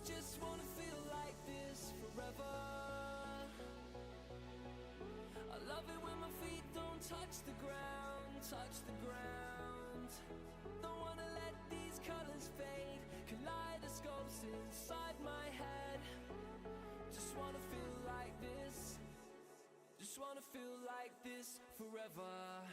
just wanna feel like this forever. I love it when my feet don't touch the ground, touch the ground. Don't wanna let these colors fade, kaleidoscopes inside my head. Just wanna feel like this, just wanna feel like this forever.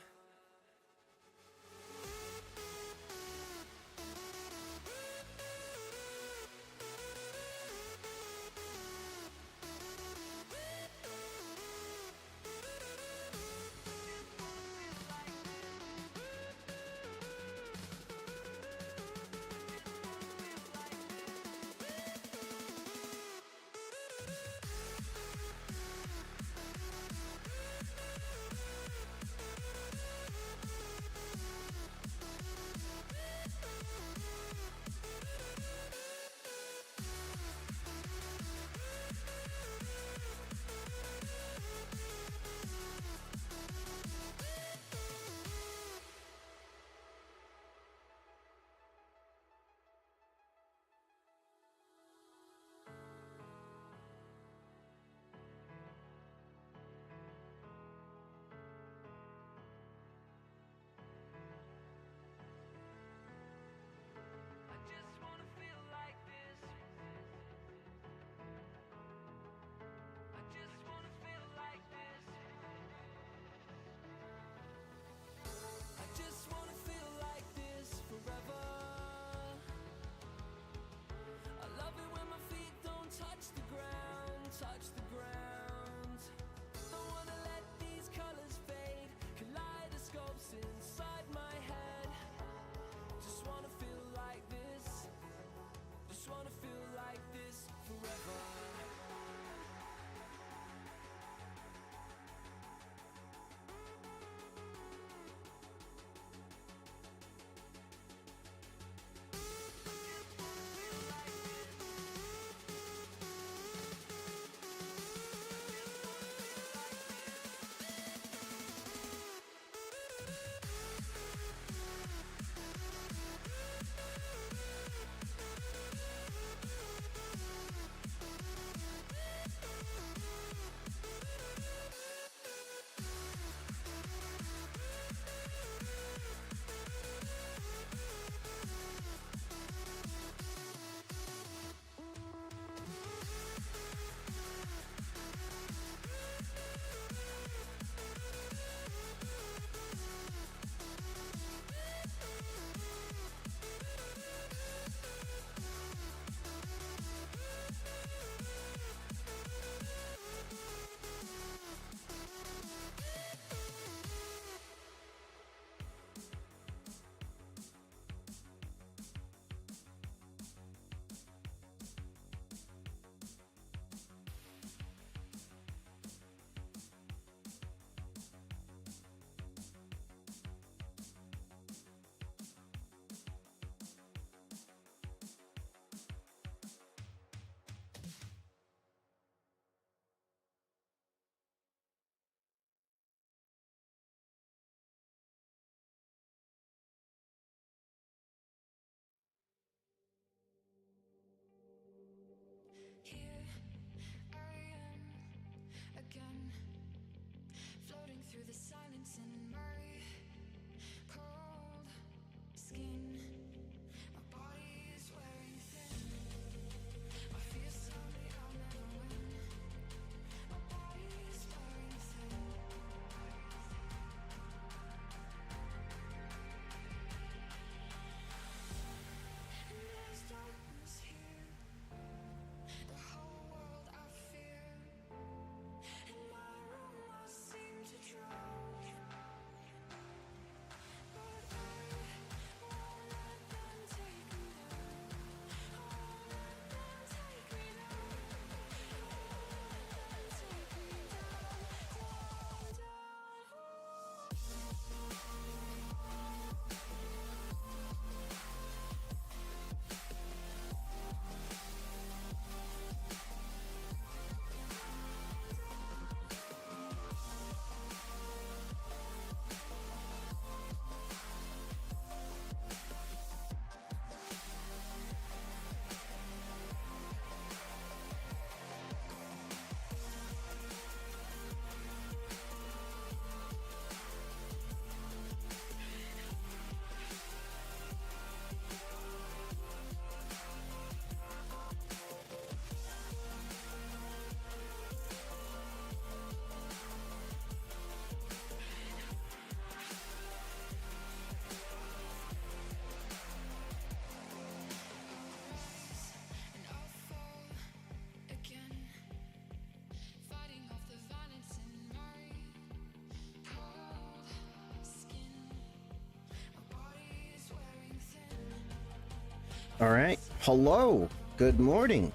All right. Hello. Good morning.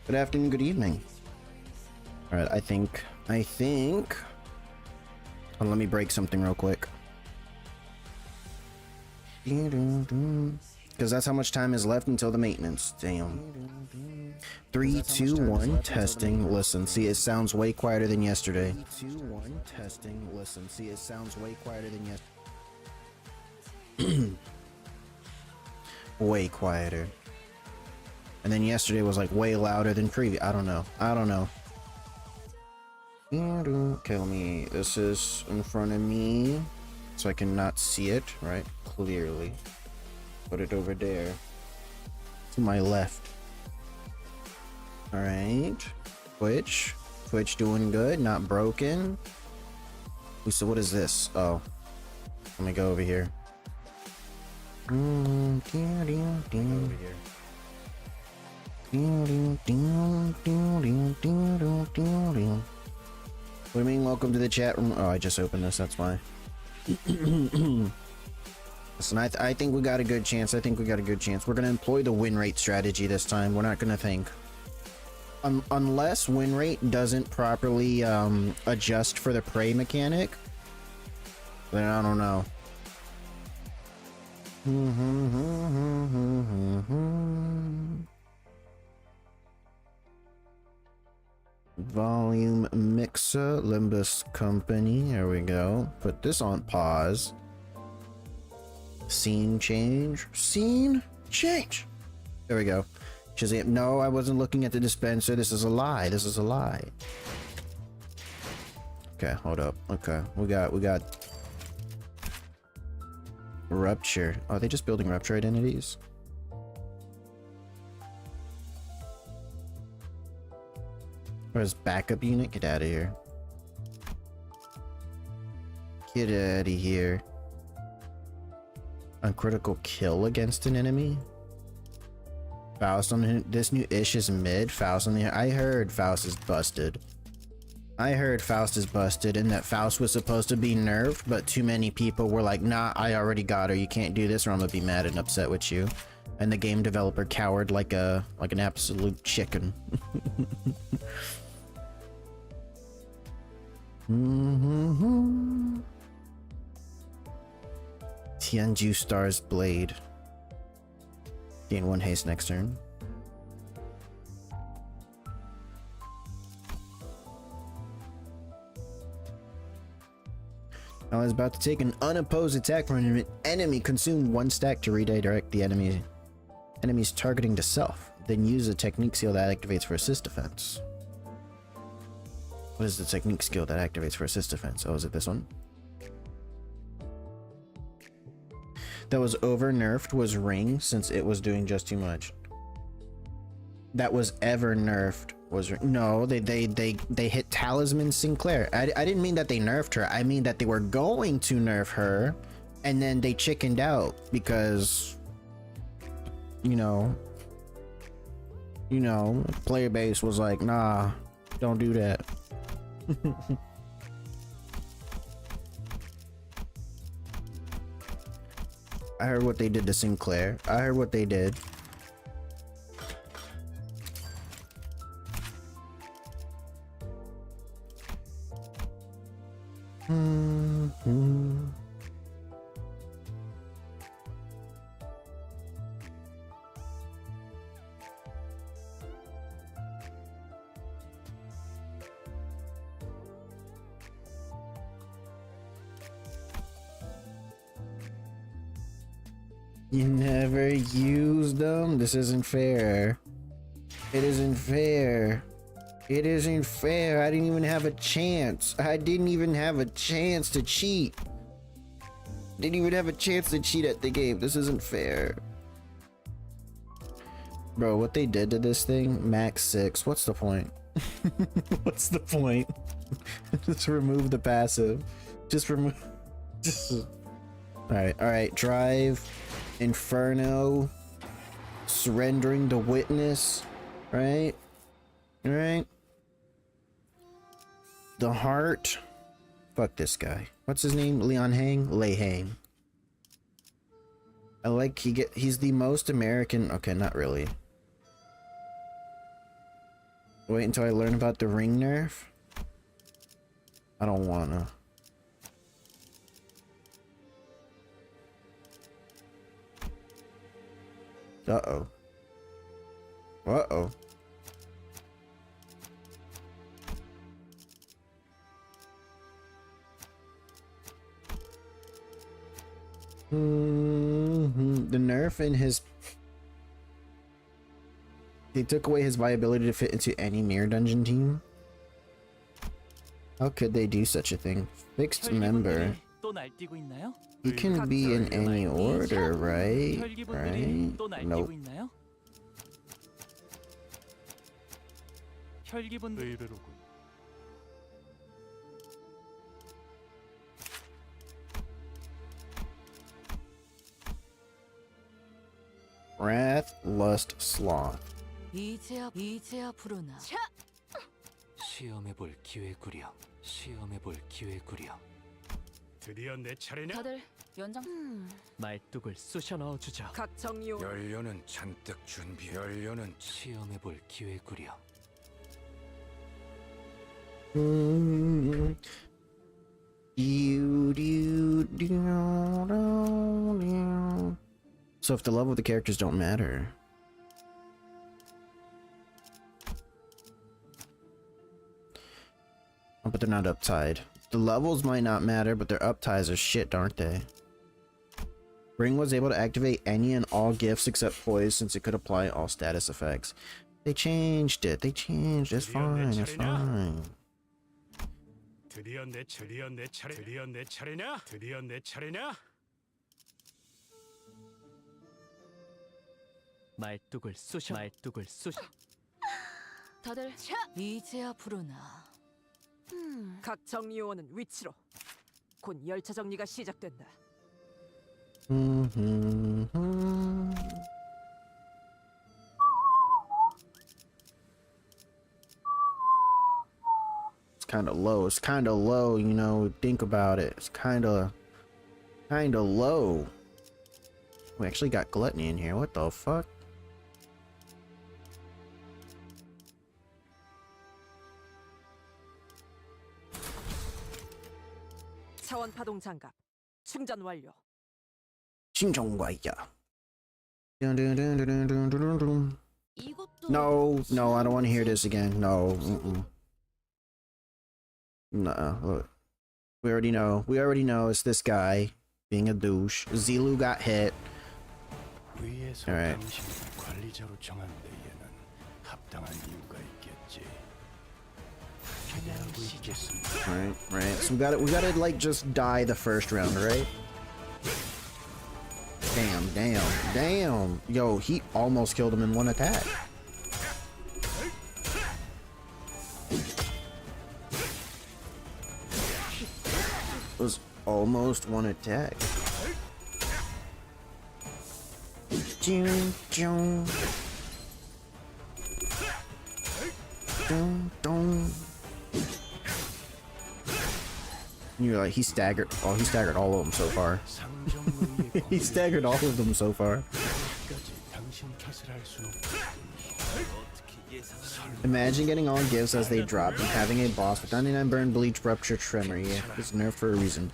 Good afternoon. Good evening. All right. I think. Oh, let me break something real quick. Because that's how much time is left until the maintenance. Damn. 3, 2, 1, testing. Listen, see, it sounds way quieter than yesterday. 3, 2, 1, testing. Listen, see, it sounds way quieter than yesterday. Way quieter. And then yesterday was like way louder than previous. I don't know. Okay, let me. This is in front of me, so I cannot see it, right? Clearly. Put it over there. To my left. Alright. Twitch doing good, not broken. So what is this? Oh. Let me go over here. Over here. What do you mean, welcome to the chat room? Oh, I just opened this, that's why. Listen, I think we got a good chance. We're gonna employ the win rate strategy this time. We're not gonna think. Unless win rate doesn't properly adjust for the prey mechanic, then I don't know. Volume mixer, Limbus company. There we go. Put this on pause. Scene change. There we go. Shazam. No, I wasn't looking at the dispenser. This is a lie. Okay, hold up. Okay, we got rupture. Are they just building rupture identities? Where's backup unit? Get out of here. Get out of here. Uncritical kill against an enemy? Faust on this new ish is mid. Faust on the. I heard Faust is busted. And that Faust was supposed to be nerfed, but too many people were like, nah, I already got her. You can't do this or I'm gonna be mad and upset with you. And the game developer cowered like an absolute chicken. Tianju Star's Blade. Gain 1 haste next turn. I was about to take an unopposed attack from an enemy. Consume 1 stack to redirect the enemy's targeting to self. Then use a technique skill that activates for assist defense. What is the technique skill that activates for assist defense? Oh, is it this one? That was over nerfed was Ring, since it was doing just too much. That was ever nerfed was Ring. No, they hit Talisman Sinclair. I didn't mean that they nerfed her. I mean that they were going to nerf her, and then they chickened out because, you know, player base was like, nah, don't do that. I heard what they did to Sinclair. I heard what they did. You never used them? This isn't fair. It isn't fair. It isn't fair. I didn't even have a chance. I didn't even have a chance to cheat. Didn't even have a chance to cheat at the game. This isn't fair. Bro, what they did to this thing? Max 6. What's the point? What's the point? Just remove the passive. Just remove. Just. Alright. Drive. Inferno. Surrendering to witness. Right? Alright. The heart. Fuck this guy. What's his name? Leon Hang? Lei Hang. I like he's the most American. Okay, not really. Wait until I learn about the ring nerf. I don't wanna. Uh-oh. Uh-oh. The nerf in his... They took away his viability to fit into any mirror dungeon team. How could they do such a thing? Fixed member. He can be in any order, right? Right? Nope. Wrath, lust, sloth. 이제야 부르나. 시험해볼 기회구려. 시험해볼 기회구려. 드디어 내 차례냐? 다들 연장. 말뚝을 쑤셔 넣어주자. 각 정리요. 연료는 잔뜩 준비. 연료는 시험해볼 기회구려. So if the level of the characters don't matter. Oh, but they're not uptied. The levels might not matter, but their upties are shit, aren't they? Ring was able to activate any and all gifts except poise since it could apply all status effects. They changed it. They changed. It's fine. It's fine. 드디어 내 차례냐? 드디어 내 차례냐? 말뚝을 쑤셔. 다들 이제야 부르나. 각 정리 요원은 위치로. 곧 열차 정리가 시작된다. It's kind of low. It's kind of low, you know. Think about it. It's kind of low. We actually got gluttony in here. What the fuck? 차원 파동 장갑 충전 완료. 충전 완료. No, no, I don't want to hear this again. No. Nuh-uh. Look. We already know. We already know it's this guy being a douche. Zilu got hit. Alright. Right. So we gotta like just die the first round, right? Damn. Yo, he almost killed him in one attack. It was almost one attack. You're like, he staggered. Oh, he staggered all of them so far. He staggered all of them so far. Imagine getting all gifts as they drop and having a boss with 99 burn, bleach, rupture, tremor. Yeah, it's nerfed for a reason.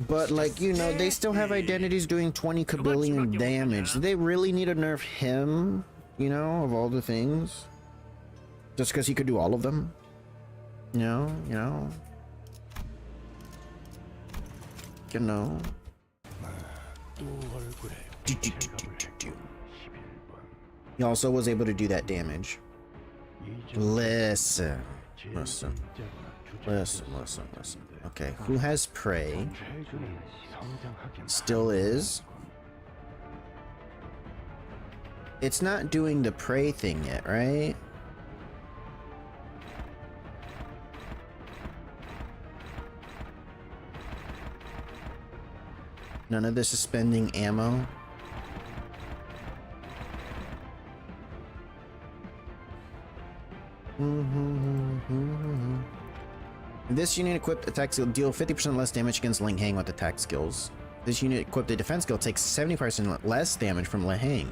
But like, you know, they still have identities doing 20 kabillion damage. Do they really need to nerf him? You know, of all the things? Just because he could do all of them? You know? He also was able to do that damage. Listen. Okay, who has prey? Still is. It's not doing the prey thing yet, right? None of this is spending ammo. This unit equipped attacks will deal 50% less damage against Ling Hang with attack skills. This unit equipped a defense skill takes 70% less damage from Lehang.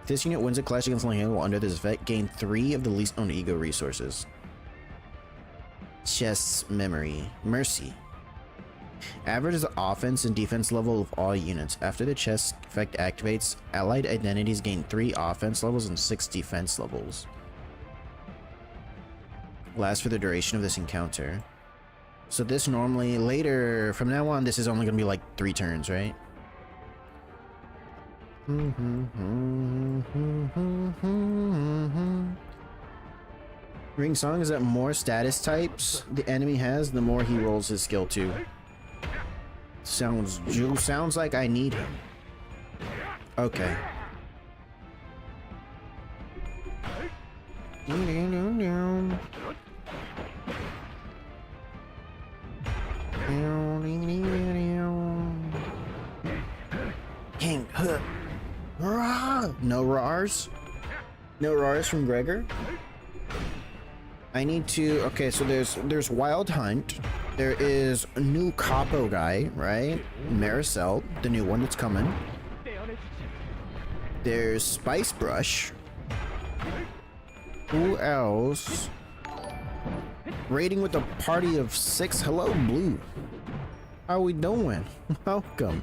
If this unit wins a clash against Lehang while under this effect, gain 3 of the least owned ego resources. Chest's memory. Mercy. Average the offense and defense level of all units. After the chest effect activates, allied identities gain 3 offense levels and 6 defense levels. Lasts for the duration of this encounter. So this normally, later, from now on, this is only going to be like 3 turns, right? Ring Song is that more status types the enemy has, the more he rolls his skill too. Sounds like I need him. Okay. King Hook. No RARs? No RARs from Gregor? I need to... Okay, so there's Wild Hunt. There is a new Capo guy, right? Maricel, the new one that's coming. There's Spice Brush. Who else? Raiding with a party of 6. Hello, Blue. How we doing? Welcome.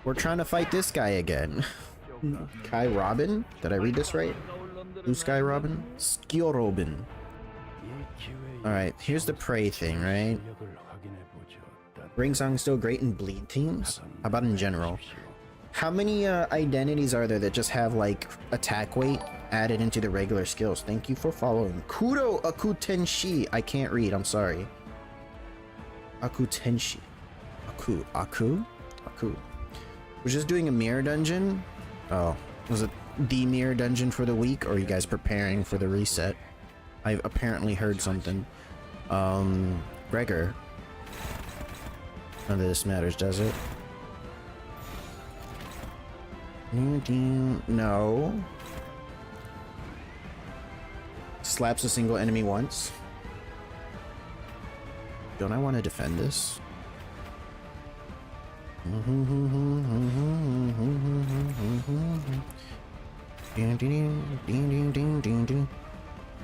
We're trying to fight this guy again. Kai Robin? Did I read this right? Blue Sky Robin? Skio Robin. Alright, here's the Prey thing, right? Ring Song still great in bleed teams? How about in general? How many identities are there that just have like attack weight added into the regular skills? Thank you for following. Kudo Akutenshi. I can't read, I'm sorry. Akutenshi. Aku? We're just doing a mirror dungeon? Oh, was it the mirror dungeon for the week, or are you guys preparing for the reset? I've apparently heard something. Gregor. None of this matters, does it? No. Slaps a single enemy once. Don't I want to defend this?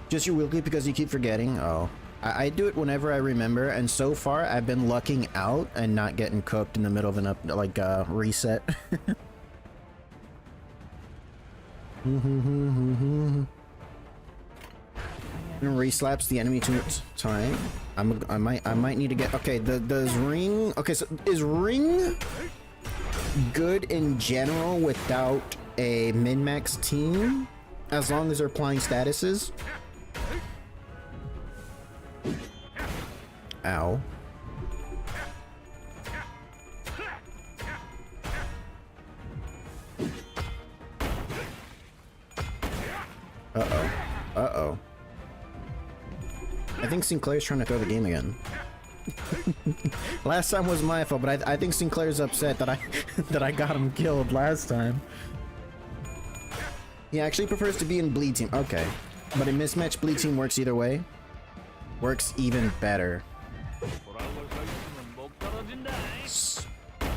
Just your wheelkey because you keep forgetting? Oh. I do it whenever I remember, and so far I've been lucking out and not getting cooked in the middle of an reset. Reslaps the enemy too much time. I might need to get... Okay, does Ring... Okay, so is Ring good in general without a min-max team? As long as they're applying statuses? Ow. Uh-oh. Uh-oh. I think Sinclair's trying to throw the game again. Last time was my fault, but I think Sinclair's upset that I got him killed last time. He actually prefers to be in bleed team. Okay. But a mismatched bleed team works either way. Works even better.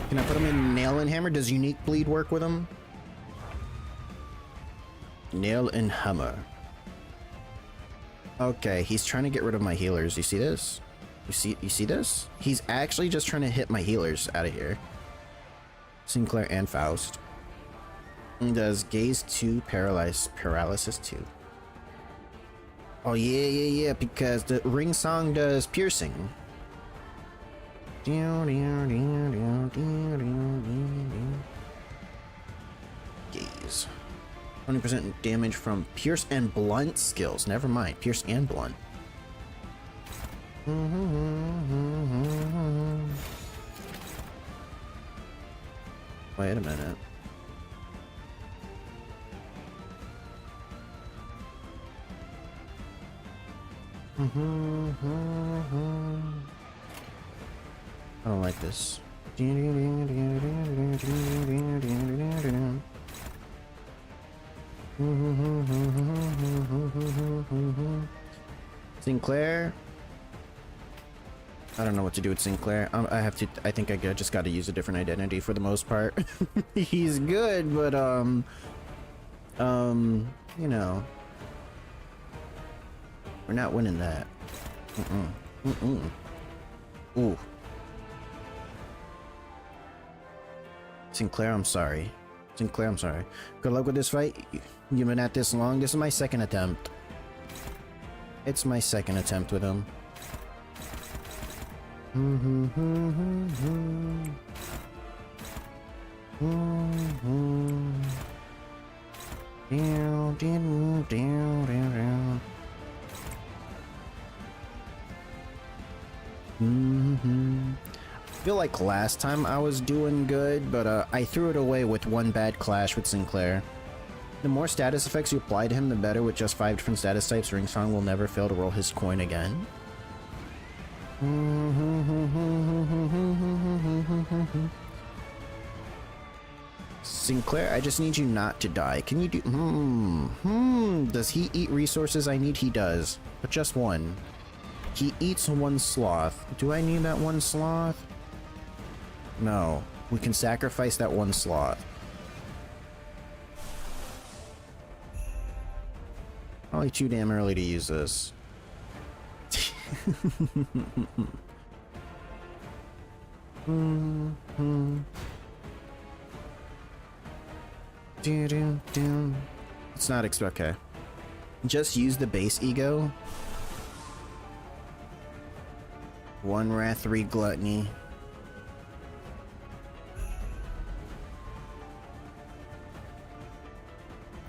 Can I put him in Nail and Hammer? Does unique bleed work with him? Nail and Hammer. Okay, he's trying to get rid of my healers. You see this? You see this? He's actually just trying to hit my healers out of here. Sinclair and Faust. And does Gaze 2 Paralysis 2. Oh yeah, because the Ring Song does piercing. Gaze. 20% damage from Pierce and Blunt skills. Never mind, Pierce and Blunt. Wait a minute. I don't like this. Sinclair. I don't know what to do with Sinclair. I think I just got to use a different identity for the most part. He's good, but you know, we're not winning that. Ooh. Sinclair, I'm sorry. Sinclair, I'm sorry. Good luck with this fight. You've been at this long. This is my second attempt. It's my second attempt with him. I feel like last time I was doing good, but I threw it away with one bad clash with Sinclair. The more status effects you apply to him, the better. With just 5 different status types, Ringsong will never fail to roll his coin again. Sinclair, I just need you not to die. Can you do... Does he eat resources I need? He does. But just one. He eats one sloth. Do I need that one sloth? No. We can sacrifice that one sloth. Probably too damn early to use this. It's not okay. Just use the base ego. 1 wrath, 3 gluttony.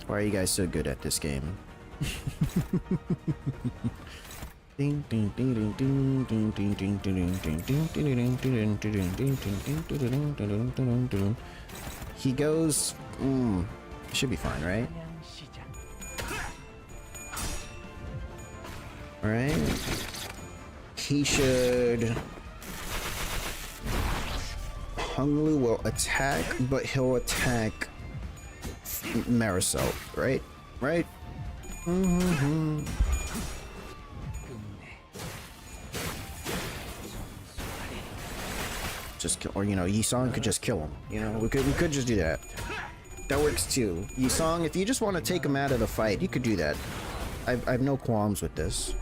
Why are you guys so good at this game? He goes. Should be fine, right? Alright. He should. Hunglu will attack, but he'll attack Marisol, right? Right? Just kill, or you know, Yisong could just kill him. You know, we could just do that. That works too. Yisong, if you just want to take him out of the fight, you could do that. I have no qualms with this.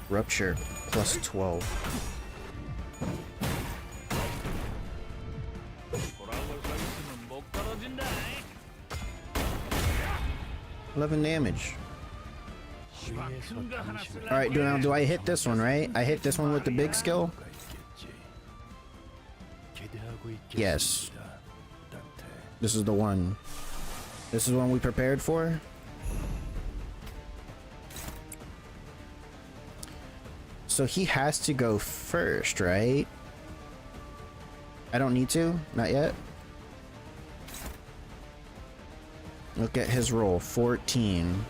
Rupture plus 12. $11 damage. Alright, do I hit this one, right? I hit this one with the big skill? Yes. This is the one. This is one we prepared for? So he has to go first, right? I don't need to? Not yet? Look at his roll. 14.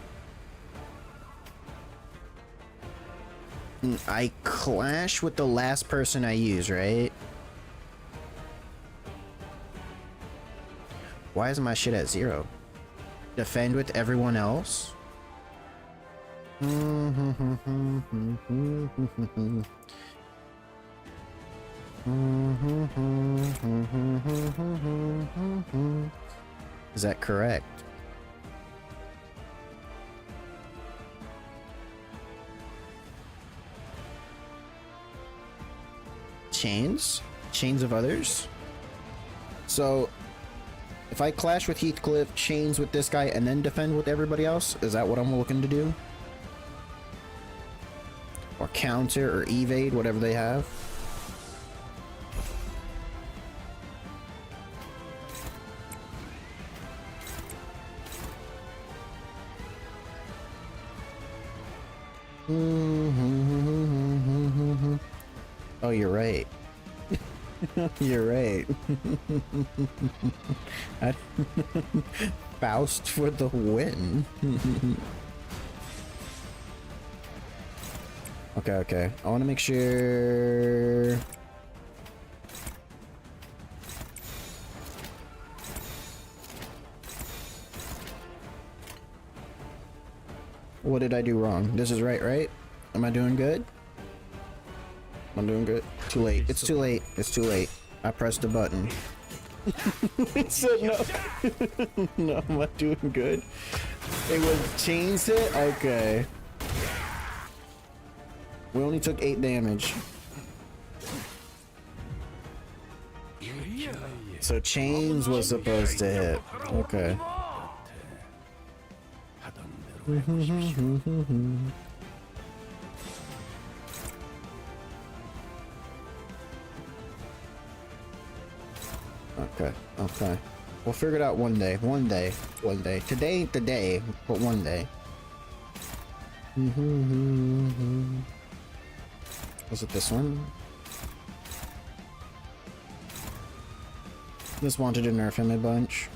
I clash with the last person I use, right? Why is my shit at 0? Defend with everyone else? Is that correct? Chains? Chains of others? So, if I clash with Heathcliff, chains with this guy, and then defend with everybody else, is that what I'm looking to do? Or counter, or evade, whatever they have? Oh, you're right. You're right. Faust for the win. Okay. I want to make sure. What did I do wrong? This is right, right? Am I doing good? I'm doing good. Too late. It's too late. It's too late. I pressed the button. It said no. No, am I doing good? It was changed it? Okay. We only took 8 damage. So chains was supposed to hit. Okay. Okay, okay. We'll figure it out one day. One day. One day. Today, today, but one day. Was it this one? Just wanted to nerf him a bunch.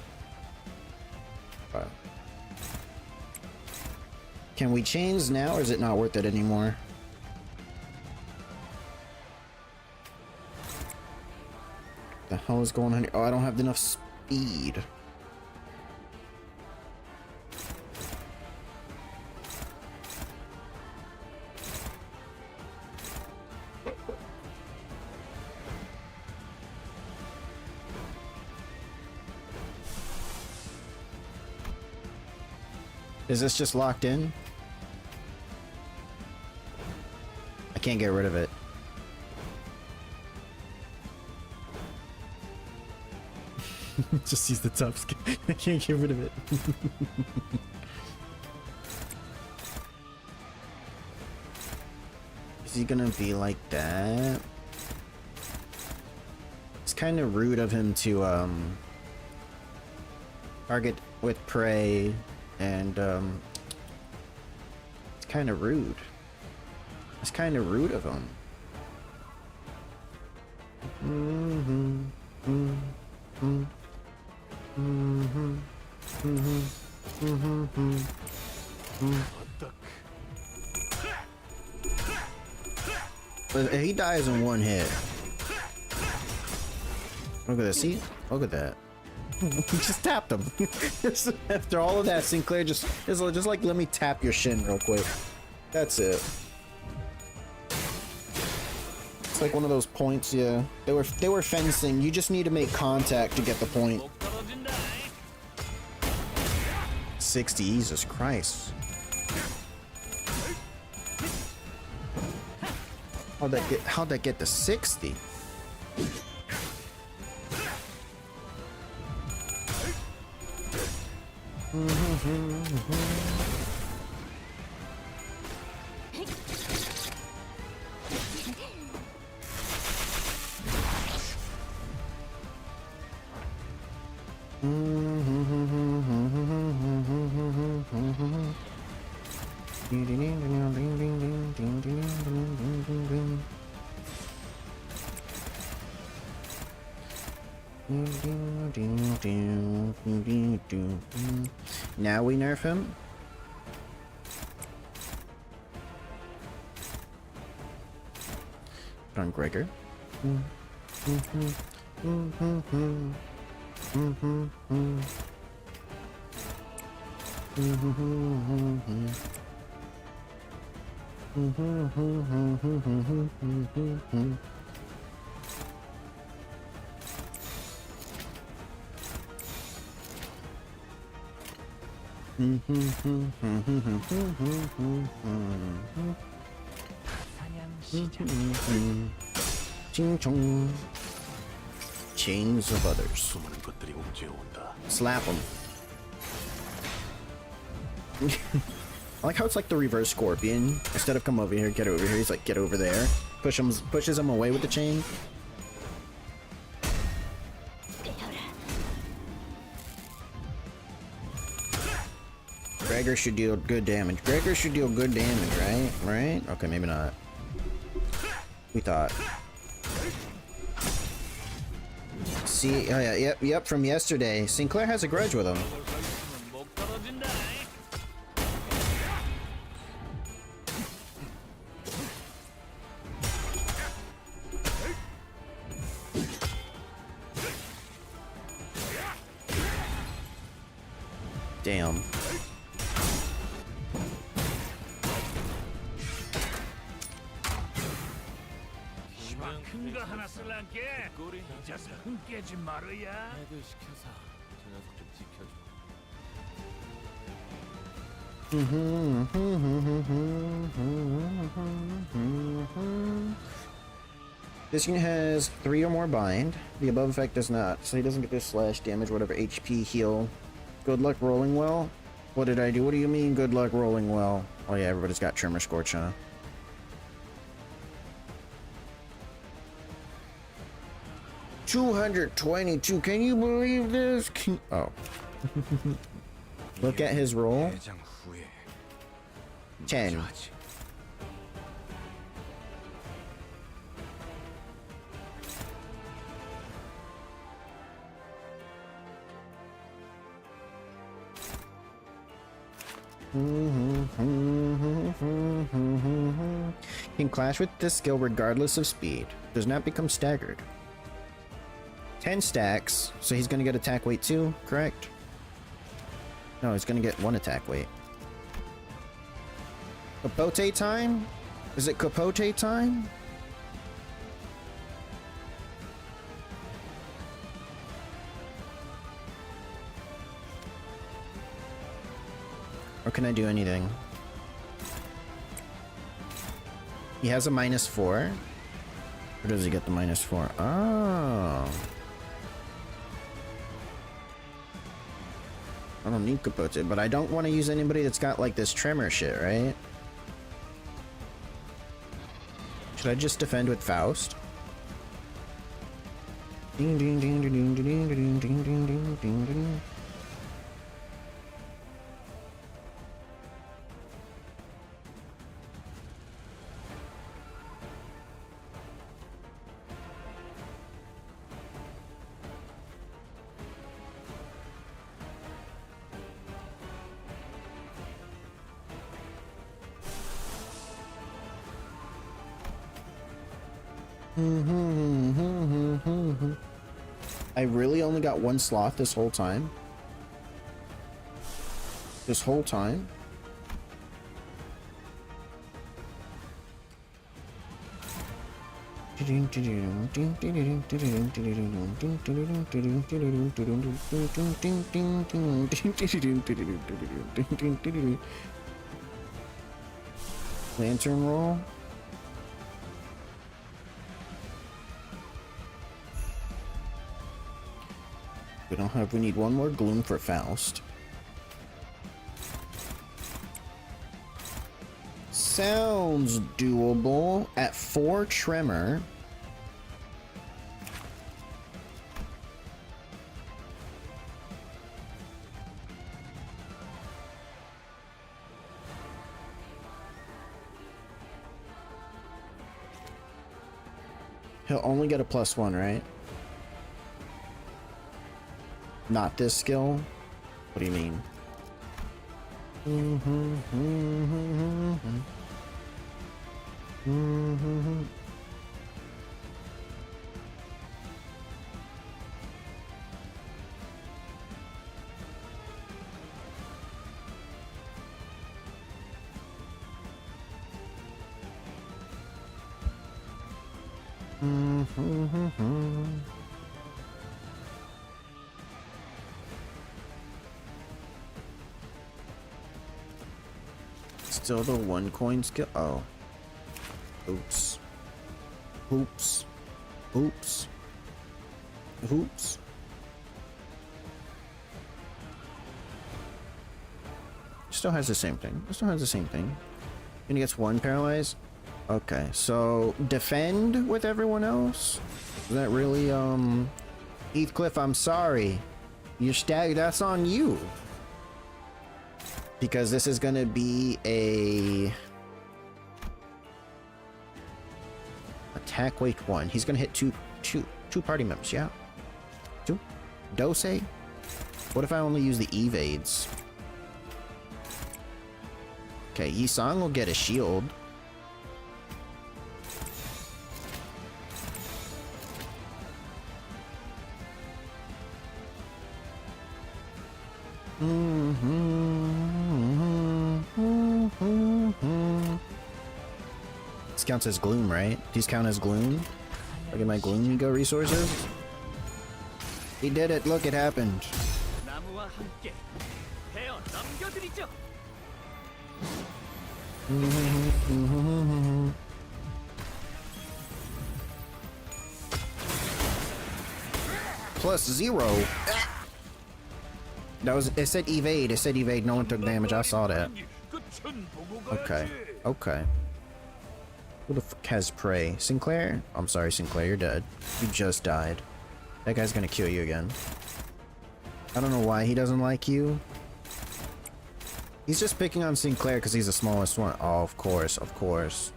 But can we chains now, or is it not worth it anymore? The hell is going on here? Oh, I don't have enough speed. Is this just locked in? I can't get rid of it. Just use the top skin. I can't get rid of it. Is he gonna be like that? It's kind of rude of him to target with prey, and it's kind of rude. It's kind of rude of him. But he dies in one hit. Look at this. See? Look at that. He just tapped him. After all of that, Sinclair just like, let me tap your shin real quick. That's it. It's like one of those points, yeah. They were fencing. You just need to make contact to get the point. 60, Jesus Christ. How'd that get to 60? Now we nerf him. Put on Gregor. Chains of others. Slap him. I like how it's like the reverse scorpion. Instead of come over here, get over here, he's like, get over there. Pushes him away with the chain. Gregor should deal good damage. Gregor should deal good damage, right? Right? Okay, maybe not. We thought. See, oh yeah, yep, from yesterday. Sinclair has a grudge with him. Damn. 큰 거 하나 쓸란게 잊어서 흥 깨지 말어야. 애들 시켜서 저 녀석 좀 지켜줘. This unit has 3 or more bind. The above effect does not, so he doesn't get this slash damage, whatever HP heal. Good luck rolling well. What did I do? What do you mean good luck rolling well? Oh yeah, everybody's got Tremor Scorch, huh? $222. Can you believe this? Oh. Look at his roll. 대장 후에 10. 하지. Can clash with this skill regardless of speed. Does not become staggered. 10 stacks, so he's gonna get attack weight too, correct? No, he's gonna get 1 attack weight. Capote time? Is it capote time? Or can I do anything? He has a -4. Or does he get the -4? Oh. I don't need Capote, but I don't want to use anybody that's got like this tremor shit, right? Should I just defend with Faust? Ding ding ding ding ding ding ding ding ding ding ding ding. I really only got 1 sloth this whole time. This whole time. Lantern roll. We don't have. We need 1 more gloom for Faust. Sounds doable at 4 tremor. He'll only get a +1, right? Not this skill? What do you mean? Still the 1 coin skill. Oh. Oops. Oops. Oops. Oops. Still has the same thing. Still has the same thing. And he gets 1 paralyzed. Okay, so defend with everyone else? Is that really, Heathcliff, I'm sorry. You're stag, that's on you. Because this is gonna be a attack weight 1. He's gonna hit two party members, yeah? 2? Dose? What if I only use the evades? Okay, Yisang will get a shield. This counts as gloom, right? These count as gloom? Look at my Gloomigo resources. He did it. Look, it happened. 나무와 함께 베어 넘겨드리죠. +0. That was. It said evade. It said evade. No one took damage. I saw that. 끝은 보고 가야지. Okay. Okay. Who the fuck has prey? Sinclair? I'm sorry, Sinclair. You're dead. You just died. That guy's gonna kill you again. I don't know why he doesn't like you. He's just picking on Sinclair because he's the smallest one. Oh, of course. Of course.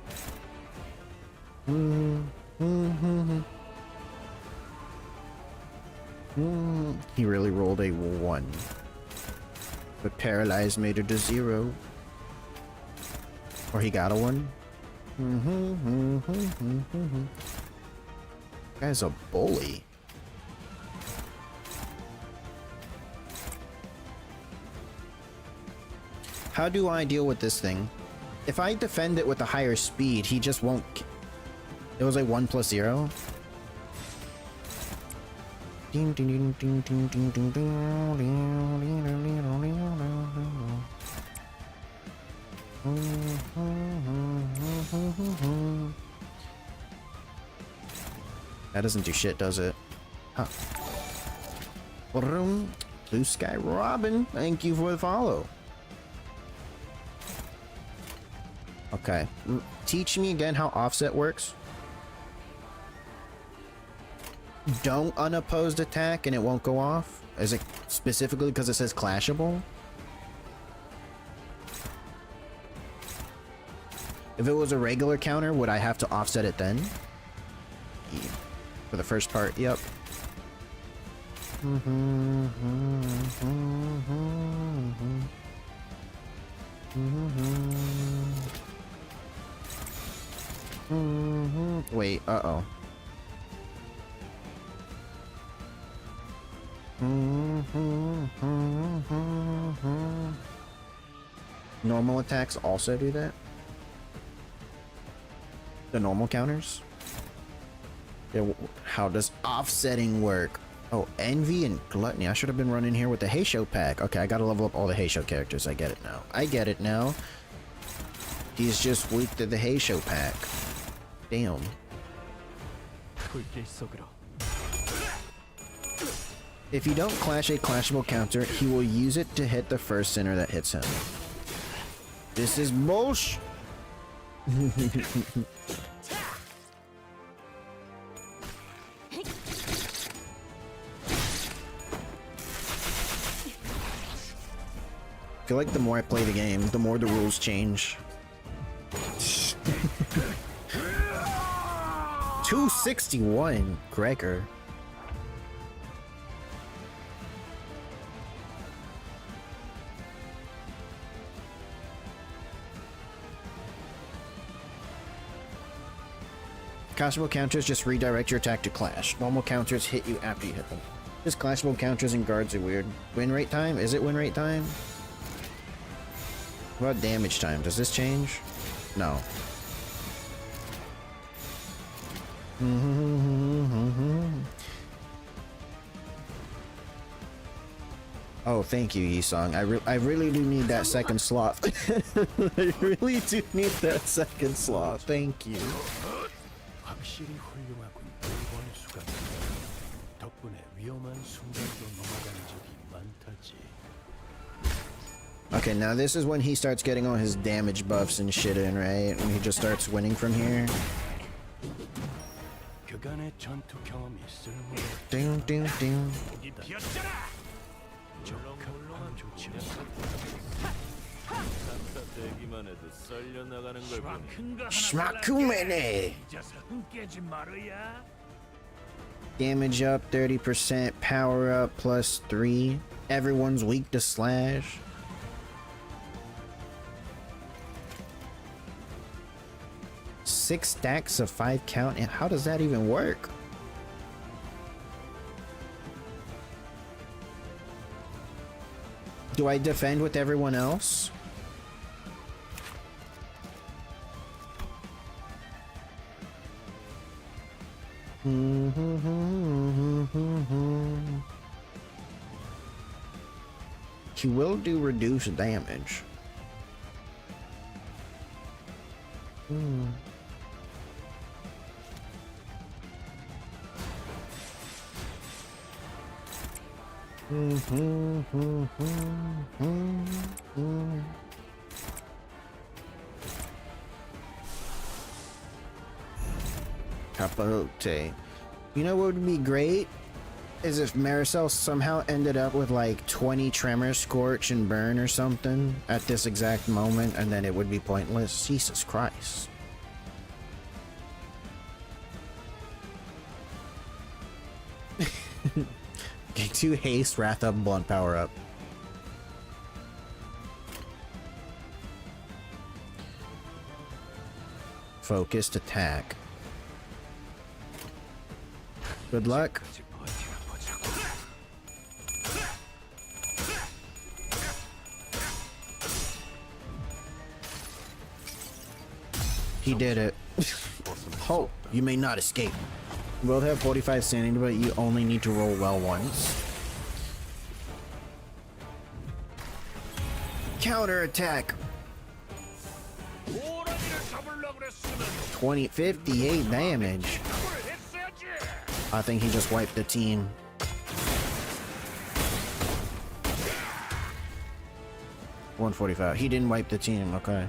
He really rolled a 1. But Paralyzed made it a 0. Or he got a 1. Guy's a bully. How do I deal with this thing? If I defend it with a higher speed, he just won't... It was like 1 + 0. That doesn't do shit, does it? Huh. Blue Sky Robin, thank you for the follow. Okay, teach me again how offset works. Don't unopposed attack and it won't go off? Is it specifically because it says clashable? If it was a regular counter, would I have to offset it then? Yeah. For the first part, yep. Wait, uh-oh. Normal attacks also do that? The normal counters? Yeah, how does offsetting work? Oh, Envy and Gluttony. I should have been running here with the Heisho pack. Okay, I gotta level up all the Heisho characters. I get it now. I get it now. He's just weak to the Heisho pack. Damn. If you don't clash a clashable counter, he will use it to hit the first center that hits him. This is bullshit. I feel like the more I play the game, the more the rules change. 261, Gregor. Clashable counters just redirect your attack to clash. Normal counters hit you after you hit them. Just clashable counters and guards are weird. Win rate time? Is it win rate time? What about damage time? Does this change? No. Oh, thank you, Yisong. I really do need that second slot. I really do need that second slot. Thank you. 확실히 훌륭하군. 이번 수가 덕분에 위험한 순간도 넘어간 적이 많다지. Okay, now this is when he starts getting all his damage buffs and shit in, right? When he just starts winning from here. 그간의 전투 경험이 쓸모없. Ding, ding, ding. 적합한 조치를 되기만 해도 썰려 나가는 걸 보니 Shmakumene! 잊어서 깨지 말아야. Damage up 30%, power up +3. Everyone's weak to slash. Six stacks of 5 count, and how does that even work? Do I defend with everyone else? He will do reduced damage. Capote. You know what would be great? Is if Maricel somehow ended up with like 20 Tremor, Scorch, and Burn or something at this exact moment, and then it would be pointless. Jesus Christ. Okay, 2 haste, wrath up, blunt power up. Focused attack. Good luck. He did it. Hope you may not escape. You both have 45 sanity, but you only need to roll well once. Counter attack. 58 damage. I think he just wiped the team. $145. He didn't wipe the team. Okay.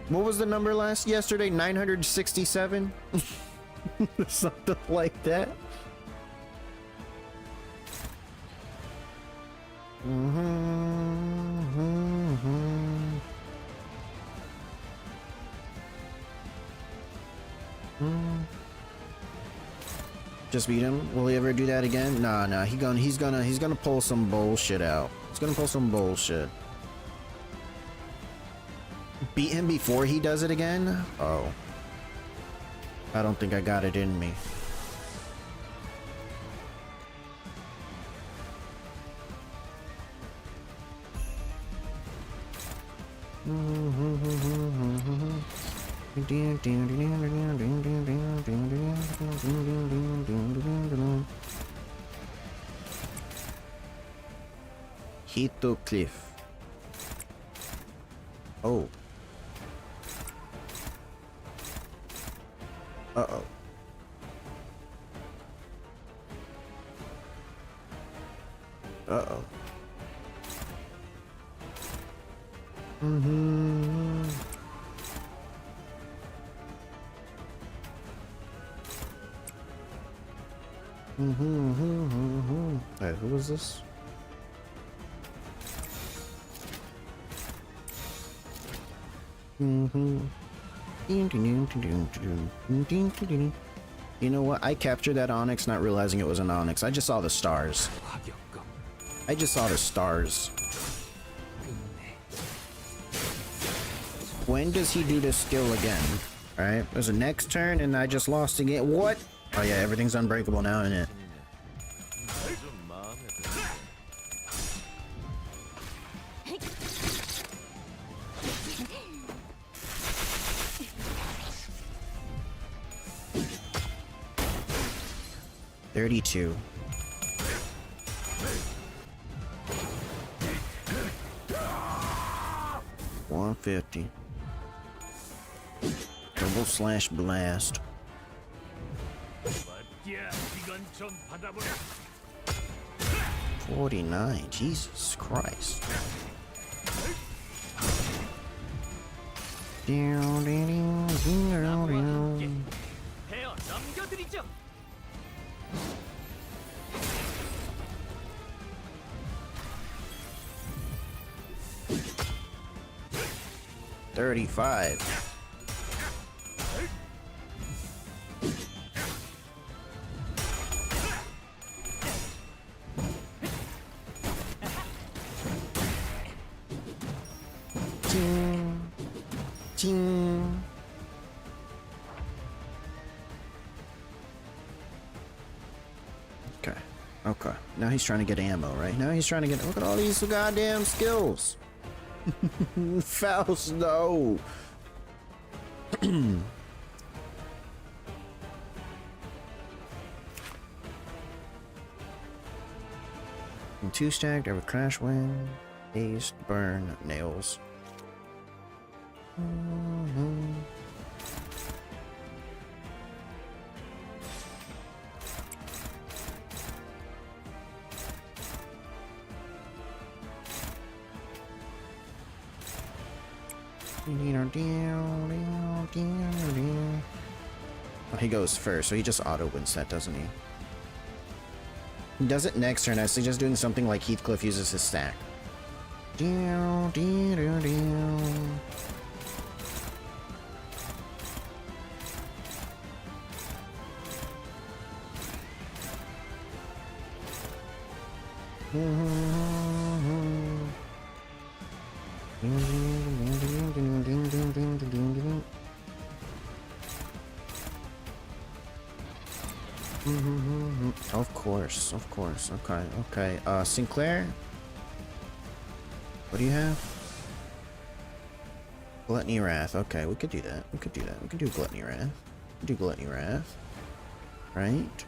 What was the number yesterday? 967? Something like that. Just beat him. Will he ever do that again? Nah. He's gonna pull some bullshit out. He's gonna pull some bullshit. Beat him before he does it again? Oh. I don't think I got it in me. Hito Cliff. Oh. Uh-oh. Uh-oh. Hey, who was this? You know what? I captured that Onyx not realizing it was an Onyx. I just saw the stars. When does he do this skill again? Alright, there's a next turn and I just lost again. What? Oh yeah, everything's unbreakable now, isn't it? $32. $150. Double slash blast. 49. Jesus Christ. $35. Ting. Okay. Now he's trying to get ammo, right? Now he's trying to get... Look at all these goddamn skills. Faust, no. And 2 stacked over crash win. Haste, burn, nails. Oh, he goes first, so he just auto wins that, doesn't he? He does it next turn. I suggest doing something like Heathcliff uses his stack. Of course. Okay. Sinclair? What do you have? Gluttony Wrath. Okay, we could do that. We could do Gluttony Wrath. Do Gluttony Wrath. Right?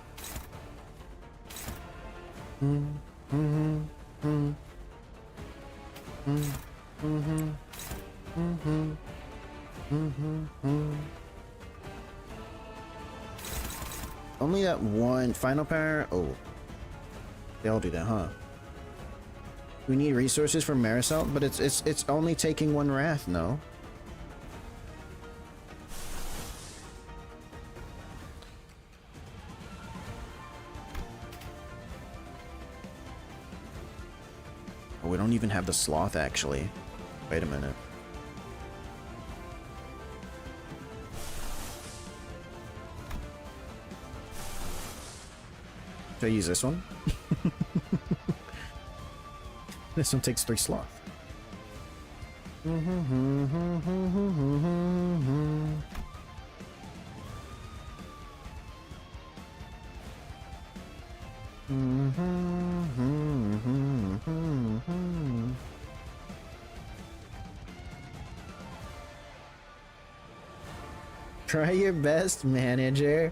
Only that one final power. Oh, they all do that, huh? We need resources for Marisol, but it's only taking 1 wrath. No. Oh, we don't even have the sloth actually. Wait a minute. Should I use this one? This one takes 3 sloth. Try your best, manager.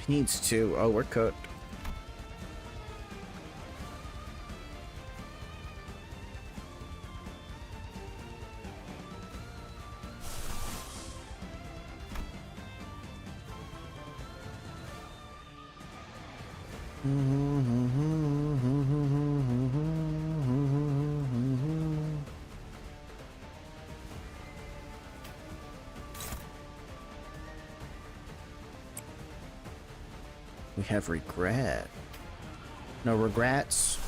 Needs 2. Oh, we're cooked. We have regret. No regrets.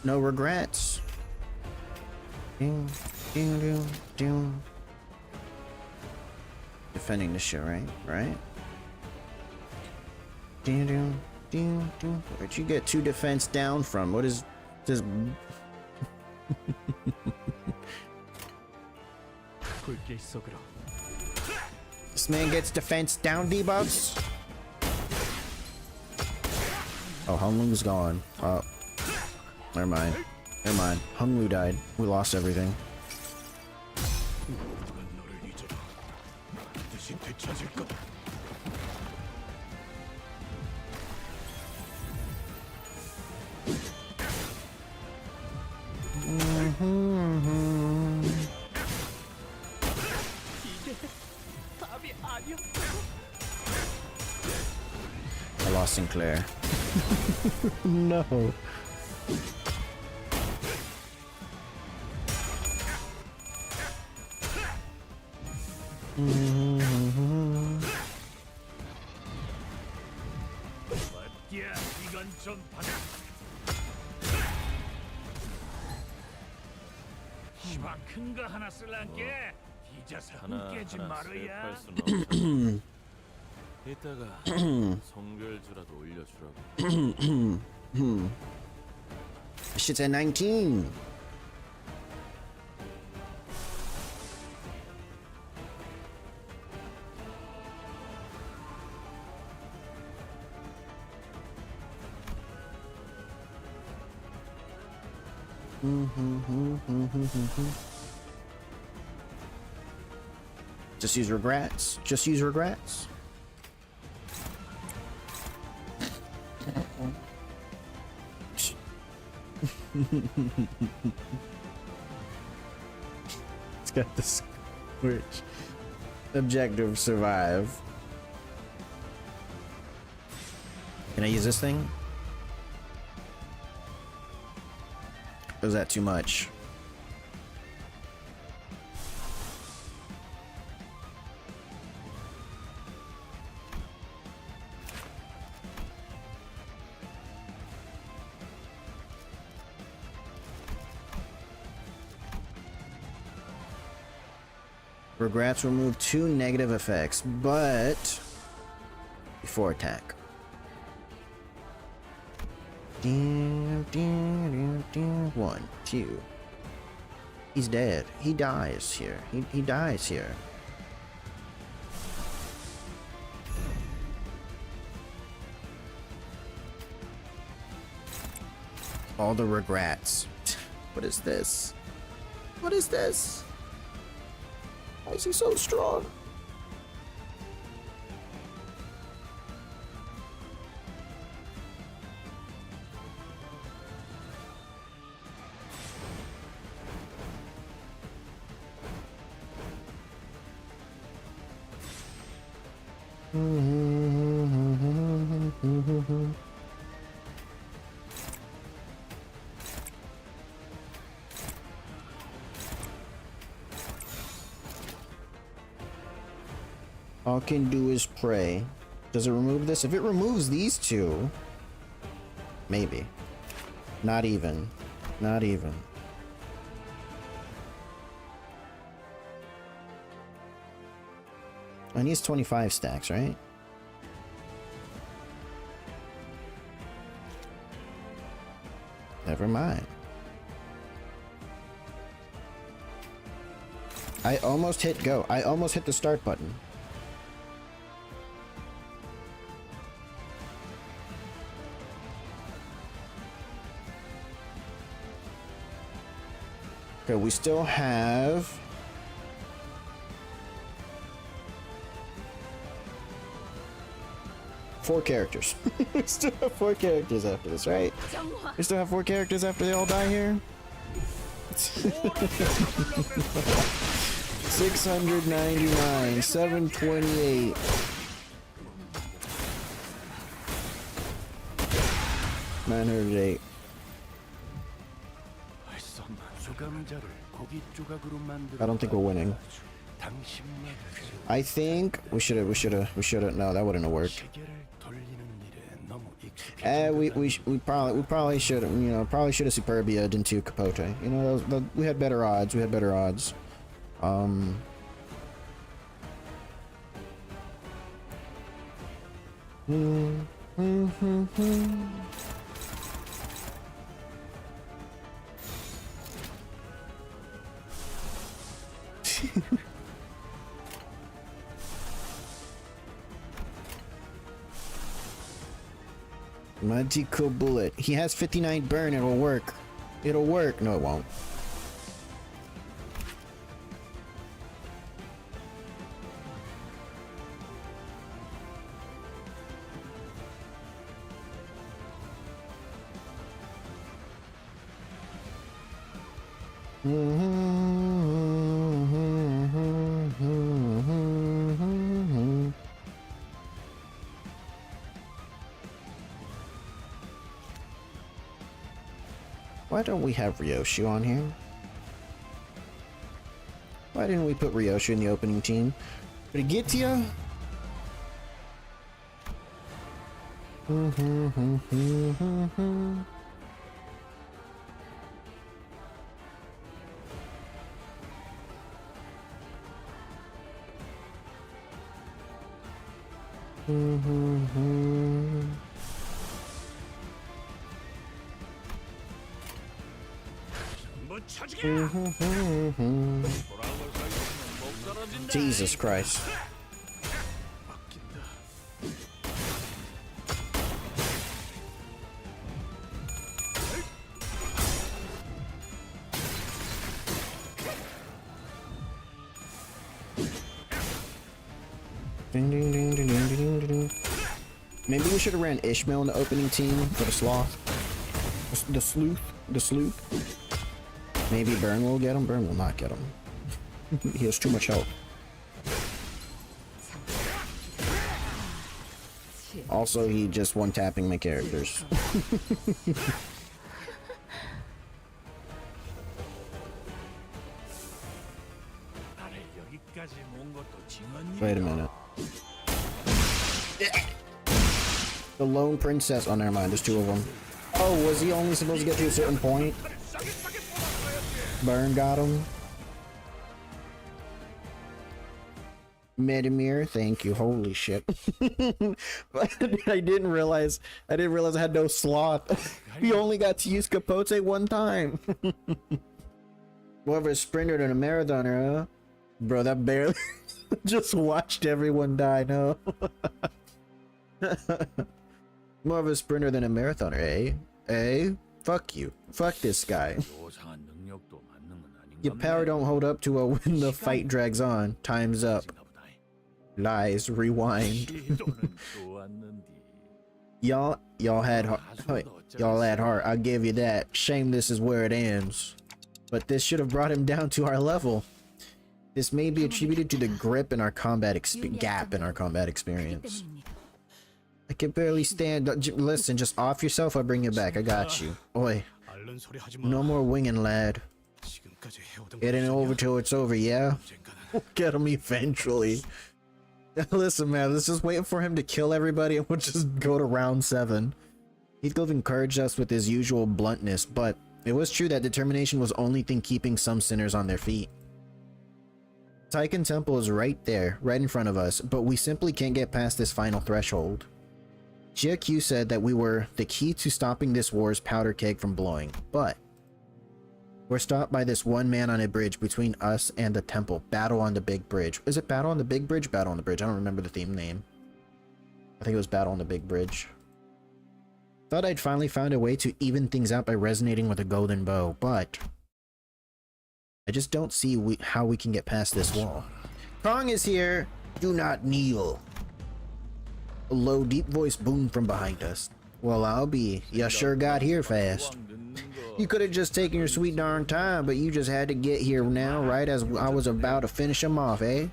No regrets. Defending the shit, right? Right? Where'd you get 2 defense down from? What is this? This man gets defense down debuffs? Oh, Hunglu's gone. Oh. Never mind. Hunglu died. We lost everything. I lost Sinclair. No. 야, 이건 좀 받아. 시방 큰 거 하나 쓸란게 뒤져서 깨지 말아야. 이따가 성별주라도 올려주라고. Shit's at 19. Just use regrets. Just use regrets. It's got the scorch. Objective survive. Can I use this thing? Or is that too much? Regrets remove 2 negative effects, but before attack. 1, 2. He's dead. He dies here. He dies here. All the regrets. What is this? What is this? Why is he so strong? All I can do is pray. Does it remove this? If it removes these two, maybe. Not even. Not even. And he's 25 stacks, right? Never mind. I almost hit go. I almost hit the start button. Okay, we still have 4 characters. We still have 4 characters after this, right? We still have 4 characters after they all die here? 699, 728. $908. I don't think we're winning. I think we should have. No, that wouldn't have worked. We probably should have. You know, probably should have Superbia'd into Capote. You know, we had better odds. We had better odds. Magical bullet. He has 59 burn. It'll work. It'll work. No, it won't. Why don't we have Ryoshu on here? Why didn't we put Ryoshu in the opening team? Did it get to you? Jesus Christ. Ding, ding, ding, ding, ding, ding, ding, ding. Maybe we should have ran Ishmael in the opening team for the sloth. The sleuth. The sleuth. Maybe Burn will get him. Burn will not get him. He has too much health. Also, he just one-tapping my characters. Wait a minute. The lone princess. Oh, never mind. There's two of them. Oh, was he only supposed to get to a certain point? Burn got him. Medimir, thank you. Holy shit. But I didn't realize I had no sloth. We only got to use Capote one time. More of a sprinter than a marathoner, huh? Bro, that barely just watched everyone die, no. More of a sprinter than a marathoner, eh? Eh? Fuck you. Fuck this guy. Your power don't hold up to when the fight drags on. Time's up. Lies. Rewind. Y'all had heart. Y'all had heart. I'll give you that. Shame this is where it ends. But this should have brought him down to our level. This may be attributed to the grip in our combat gap in our combat experience. I can barely stand. Listen, just off yourself. I'll bring you back. I got you. Oi. No more winging, lad. It ain't over till it's over, yeah? We'll get him eventually. Listen, man, let's just wait for him to kill everybody and we'll just go to round 7. Heathcliff encouraged us with his usual bluntness, but it was true that determination was the only thing keeping some sinners on their feet. Tychon Temple is right there, right in front of us, but we simply can't get past this final threshold. GQ said that we were the key to stopping this war's powder keg from blowing, but we're stopped by this one man on a bridge between us and the temple. Battle on the big bridge. Is it Battle on the Big Bridge? Battle on the Bridge. I don't remember the theme name. I think it was Battle on the Big Bridge. Thought I'd finally found a way to even things out by resonating with a golden bow, but I just don't see how we can get past this wall. Kong is here. Do not kneel. A low, deep voice boomed from behind us. Well, I'll be. You sure got here fast. You could have just taken your sweet darn time, but you just had to get here now, right as I was about to finish him off, eh?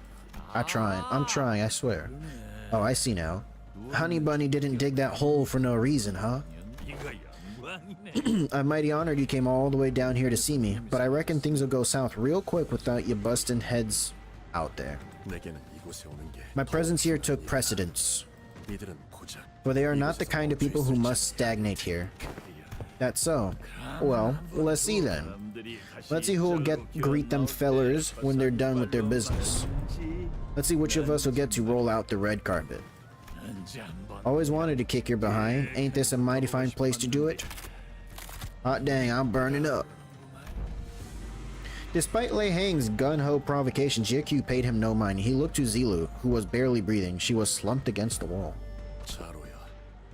I'm trying, I swear. Oh, I see now. Honey Bunny didn't dig that hole for no reason, huh? I'm mighty honored you came all the way down here to see me, but I reckon things will go south real quick without you busting heads out there. My presence here took precedence, for they are not the kind of people who must stagnate here. That's so. Well, let's see then. Let's see who will greet them fellers when they're done with their business. Let's see which of us will get to roll out the red carpet. Always wanted to kick your behind. Ain't this a mighty fine place to do it? Hot dang, I'm burning up. Despite Lei Hang's gun-ho provocation, GQ paid him no mind. He looked to Zilu, who was barely breathing. She was slumped against the wall.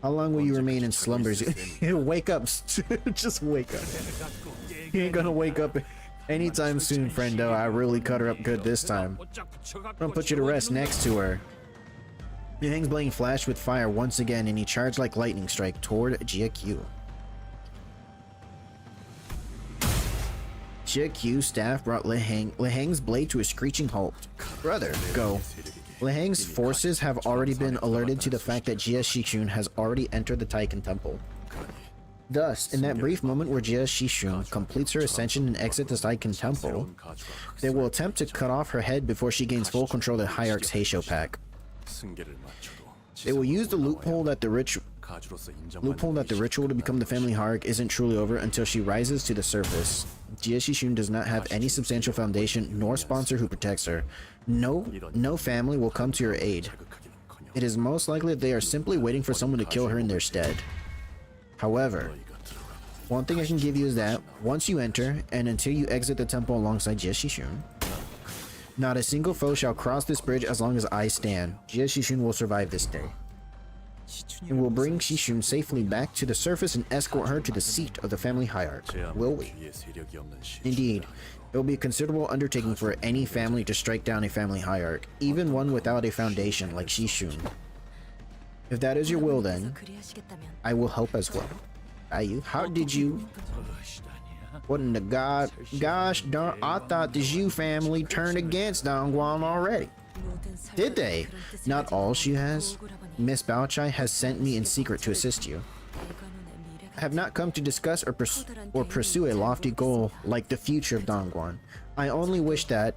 How long will you remain in slumbers? Wake up. Just wake up. He ain't gonna wake up anytime soon, friendo. I really cut her up good this time. I'm gonna put you to rest next to her. Yang's blade flashed with fire once again, and he charged like lightning strike toward GQ. GQ's staff brought Lei Hang's blade to a screeching halt. Brother, go. Lei Hang's forces have already been alerted to the fact that Jia Shishun has already entered the Tychon Temple. Thus, in that brief moment where Jia Shishun completes her ascension and exits the Tychon Temple, they will attempt to cut off her head before she gains full control of the Hierarch's Heisho pack. They will use the loophole that the ritual to become the family hierarch isn't truly over until she rises to the surface. Jia Shishun does not have any substantial foundation nor sponsor who protects her. No family will come to her aid. It is most likely that they are simply waiting for someone to kill her in their stead. However, one thing I can give you is that once you enter and until you exit the temple alongside Jia Shishun, not a single foe shall cross this bridge as long as I stand. Jia Shishun will survive this day. And we'll bring Shishun safely back to the surface and escort her to the seat of the family hierarch. Will we? Indeed. It will be a considerable undertaking for any family to strike down a family hierarch, even one without a foundation like Shishun. If that is your will, then I will help as well. How did you? What in the gosh darn? I thought the Zhu family turned against Dongguan already. Did they? Not all she has. Miss Baochai has sent me in secret to assist you. I have not come to discuss or pursue a lofty goal like the future of Dongguan. I only wish that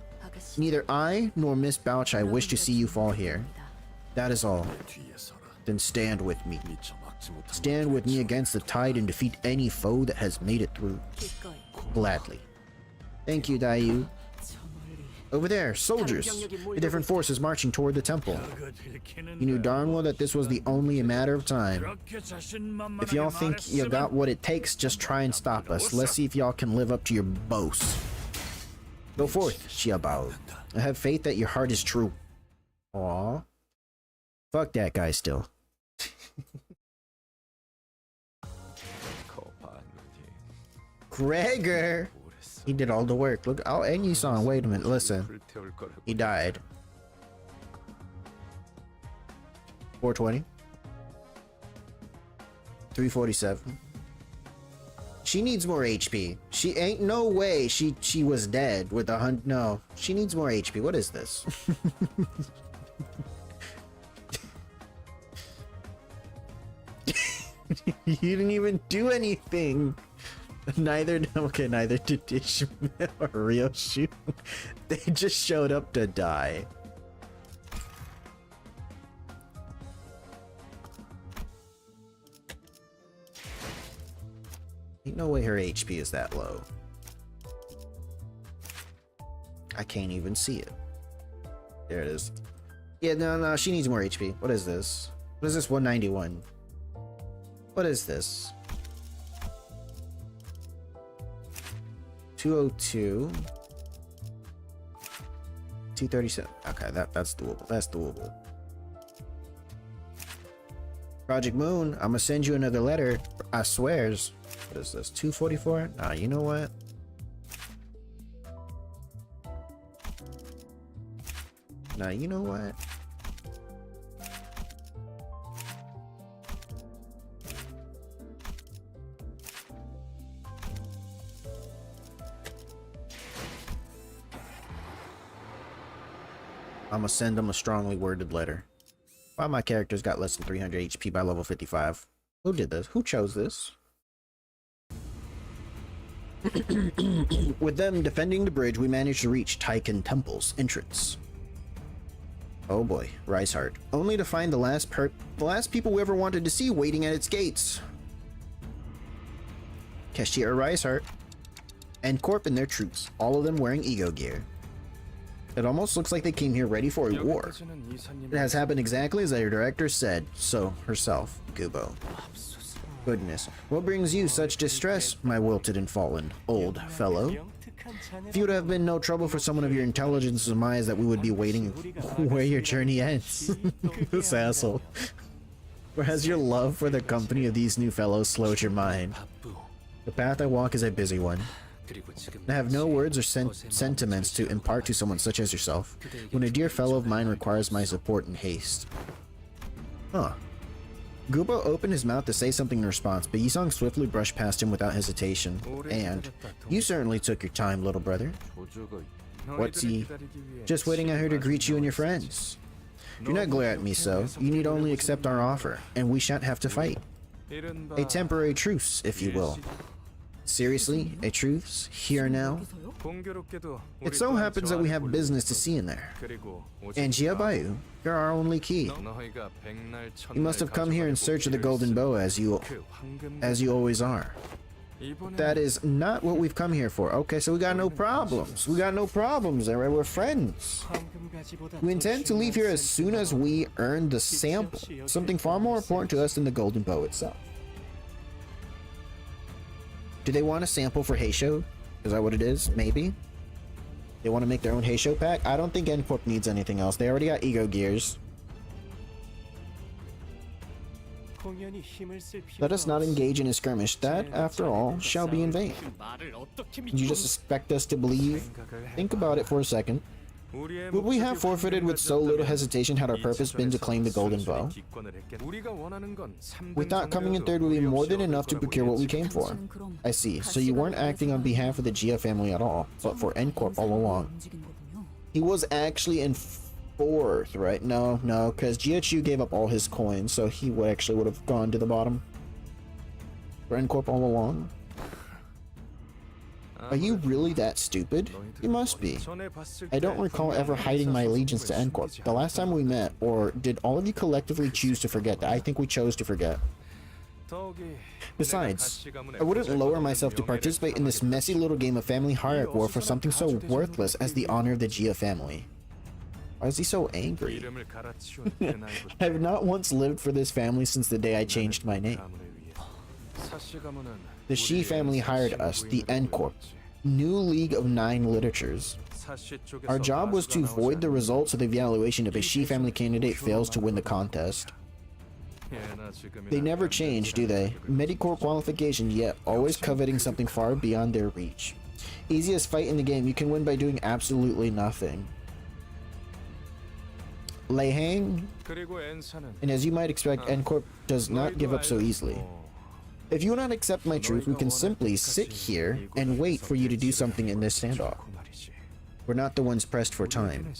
neither I nor Miss Baochai wish to see you fall here. That is all. Then stand with me. Stand with me against the tide and defeat any foe that has made it through. Gladly. Thank you, Daiyu. Over there, soldiers! A different force is marching toward the temple. You knew darn well that this was only a matter of time. If y'all think you got what it takes, just try and stop us. Let's see if y'all can live up to your boast. Go forth, SK.Almadeaus. I have faith that your heart is true. Aww. Fuck that guy still. Gregor! He did all the work. Look, oh, and you saw him. Wait a minute, listen. He died. 420. 347. She needs more HP. She ain't no way she was dead with 100. No, she needs more HP. What is this? You didn't even do anything. Neither did Ishmael or Ryoshu. They just showed up to die. Ain't no way her HP is that low. I can't even see it. There it is. Yeah, no, she needs more HP. What is this? What is this 191? What is this? 202. 237. Okay, that's doable. That's doable. Project Moon, I'm gonna send you another letter. I swears. What is this? 244? Nah, you know what? Nah, you know what? I'm gonna send them a strongly worded letter. Why my character's got less than 300 HP by level 55? Who did this? Who chose this? With them defending the bridge, we managed to reach Taiken Temple's entrance. Oh boy, Riceheart. Only to find the last people we ever wanted to see waiting at its gates. Cashier Riceheart and Corp and their troops, all of them wearing ego gear. It almost looks like they came here ready for a war. It has happened exactly as our director said, so herself, Gubo. Goodness, what brings you such distress, my wilted and fallen old fellow? If you would have been no trouble for someone of your intelligence to surmise that we would be waiting where your journey ends. This asshole. Or has your love for the company of these new fellows slowed your mind? The path I walk is a busy one. I have no words or sentiments to impart to someone such as yourself, when a dear fellow of mine requires my support in haste. Huh. Gubo opened his mouth to say something in response, but Yisong swiftly brushed past him without hesitation. And, you certainly took your time, little brother. What's he? Just waiting out here to greet you and your friends. Do not glare at me so. You need only accept our offer, and we shan't have to fight. A temporary truce, if you will. Seriously? A truce? Here now? It so happens that we have business to see in there. And SK.Almadeaus, you're our only key. You must have come here in search of the golden bow as you always are. That is not what we've come here for. Okay, so we got no problems. We got no problems, alright? We're friends. We intend to leave here as soon as we earn the sample. Something far more important to us than the golden bow itself. Do they want a sample for Heisho? Is that what it is? Maybe? They want to make their own Heisho pack? I don't think N-Corp needs anything else. They already got ego gears. 공연히 힘을 쓸 Let 필요가 us not 없어. engage in a skirmish. That, after all, shall be in vain. You just expect us to believe? Think about it for a second. Would we have forfeited with so little hesitation had our purpose been to claim the golden bow? We thought coming in third would be more than enough to procure what we came for. I see. So you weren't acting on behalf of the Gia family at all, but for N Corp all along. He was actually in fourth, right? No, because Jiachu gave up all his coins, so he would have gone to the bottom. For N Corp all along. Are you really that stupid? You must be. I don't recall ever hiding my allegiance to N Corp. The last time we met, or did all of you collectively choose to forget that? I think we chose to forget. Besides, I wouldn't lower myself to participate in this messy little game of family hierarchy war for something so worthless as the honor of the Gia family. Why is he so angry? I have not once lived for this family since the day I changed my name. The Shi family hired us, the N Corp, new League of Nine Literatures. Our job was to void the results of the evaluation if a Shi family candidate fails to win the contest. They never change, do they? Medicorp qualification, yet always coveting something far beyond their reach. Easiest fight in the game, you can win by doing absolutely nothing. Lei Hang, and as you might expect, N Corp does not give up so easily. If you will not accept my truth, we can simply sit here and wait for you to do something in this standoff. We're not the ones pressed for time.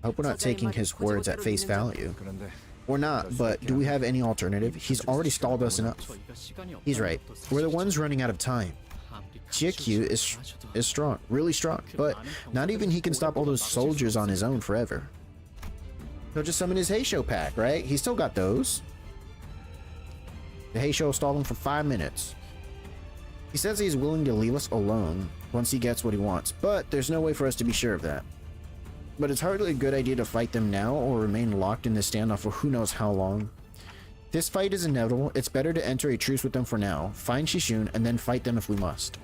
I hope we're not taking his words at face value. We're not, but do we have any alternative? He's already stalled us enough. He's right. We're the ones running out of time. Chiekyu is strong, really strong, but not even he can stop all those soldiers on his own forever. He'll just summon his Heisho pack, right? He's still got those. The Heisho stalled him for 5 minutes. He says he's willing to leave us alone once he gets what he wants, but there's no way for us to be sure of that. But it's hardly a good idea to fight them now or remain locked in this standoff for who knows how long. This fight is inevitable. It's better to enter a truce with them for now, find Shishun, and then fight them if we must.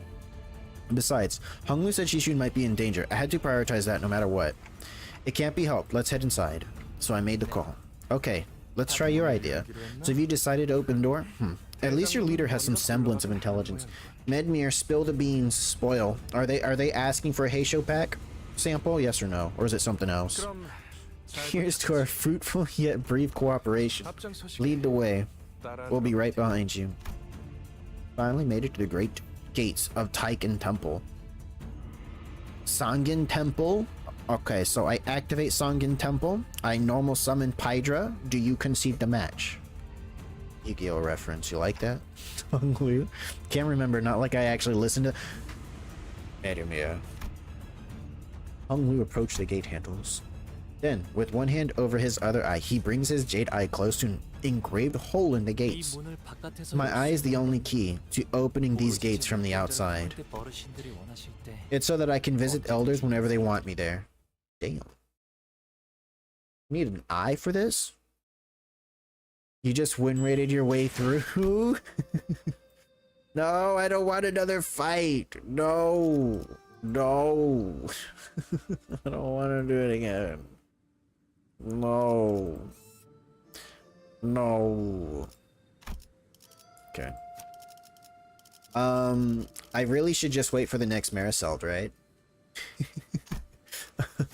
Besides, Honglu said Shishun might be in danger. I had to prioritize that no matter what. It can't be helped. Let's head inside. So I made the call. Okay, let's try your idea. So have you decided to open the door? At least your leader has some semblance of intelligence. Medmir, spill the beans. Spoil. Are they asking for a Heisho pack sample? Yes or no? Or is it something else? Here's to our fruitful yet brief cooperation. Lead the way. We'll be right behind you. Finally made it to the great gates of Taiken Temple. Sangin Temple? Okay, so I activate Sangin Temple. I normal summon Pydra. Do you concede the match? Yu-Gi-Oh reference. You like that? Honglu? Can't remember. Not like I actually listened to... Edumia. Honglu approached the gate handles. Then, with one hand over his other eye, he brings his jade eye close to an engraved hole in the gates. My eye is the only key to opening these gates from the outside. It's so that I can visit elders whenever they want me there. Damn. Need an eye for this? You just win rated your way through? No, I don't want another fight. No. No. I don't want to do it again. No. No. Okay. I really should just wait for the next Mariseld, right?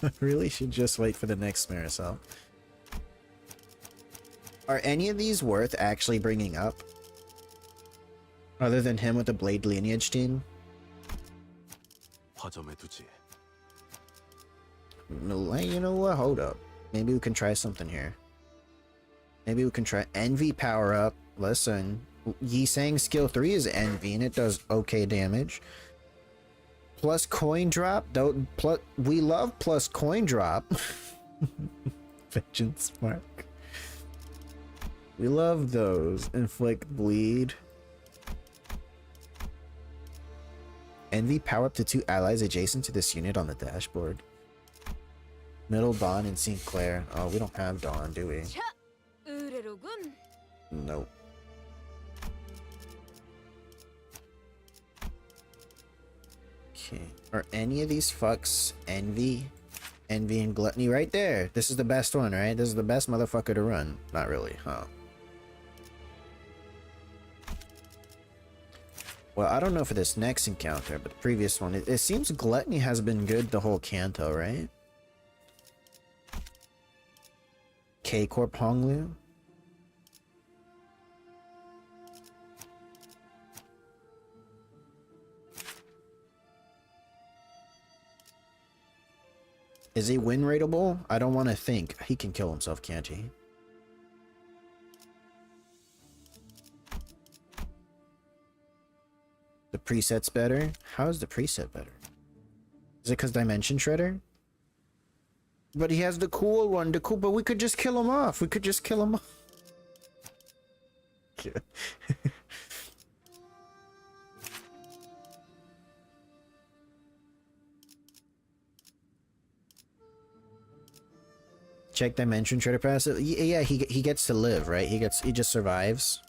I really should just wait for the next Mariseld. Are any of these worth actually bringing up? Other than him with the Blade Lineage team? No, you know what? Hold up. Maybe we can try something here. Maybe we can try Envy power up. Listen, Yi Sang skill 3 is Envy and it does okay damage. Plus coin drop. Don't plus. We love plus coin drop. Vengeance mark. We love those. Inflict bleed. Envy power up to 2 allies adjacent to this unit on the dashboard. Middle Dawn and Sinclair. Oh, we don't have Dawn, do we? Nope. Okay. Are any of these fucks Envy? Envy and Gluttony right there. This is the best one, right? This is the best motherfucker to run. Not really, huh? Well, I don't know for this next encounter, but the previous one, it seems Gluttony has been good the whole Canto, right? K-Corp Honglu? Is he win rateable? I don't want to think. He can kill himself, can't he? The preset's better? How is the preset better? Is it because Dimension Shredder? But he has the cool one, but we could just kill him off. We could just kill him off. Check Dimension Shredder passive. Yeah, he gets to live, right? He just survives.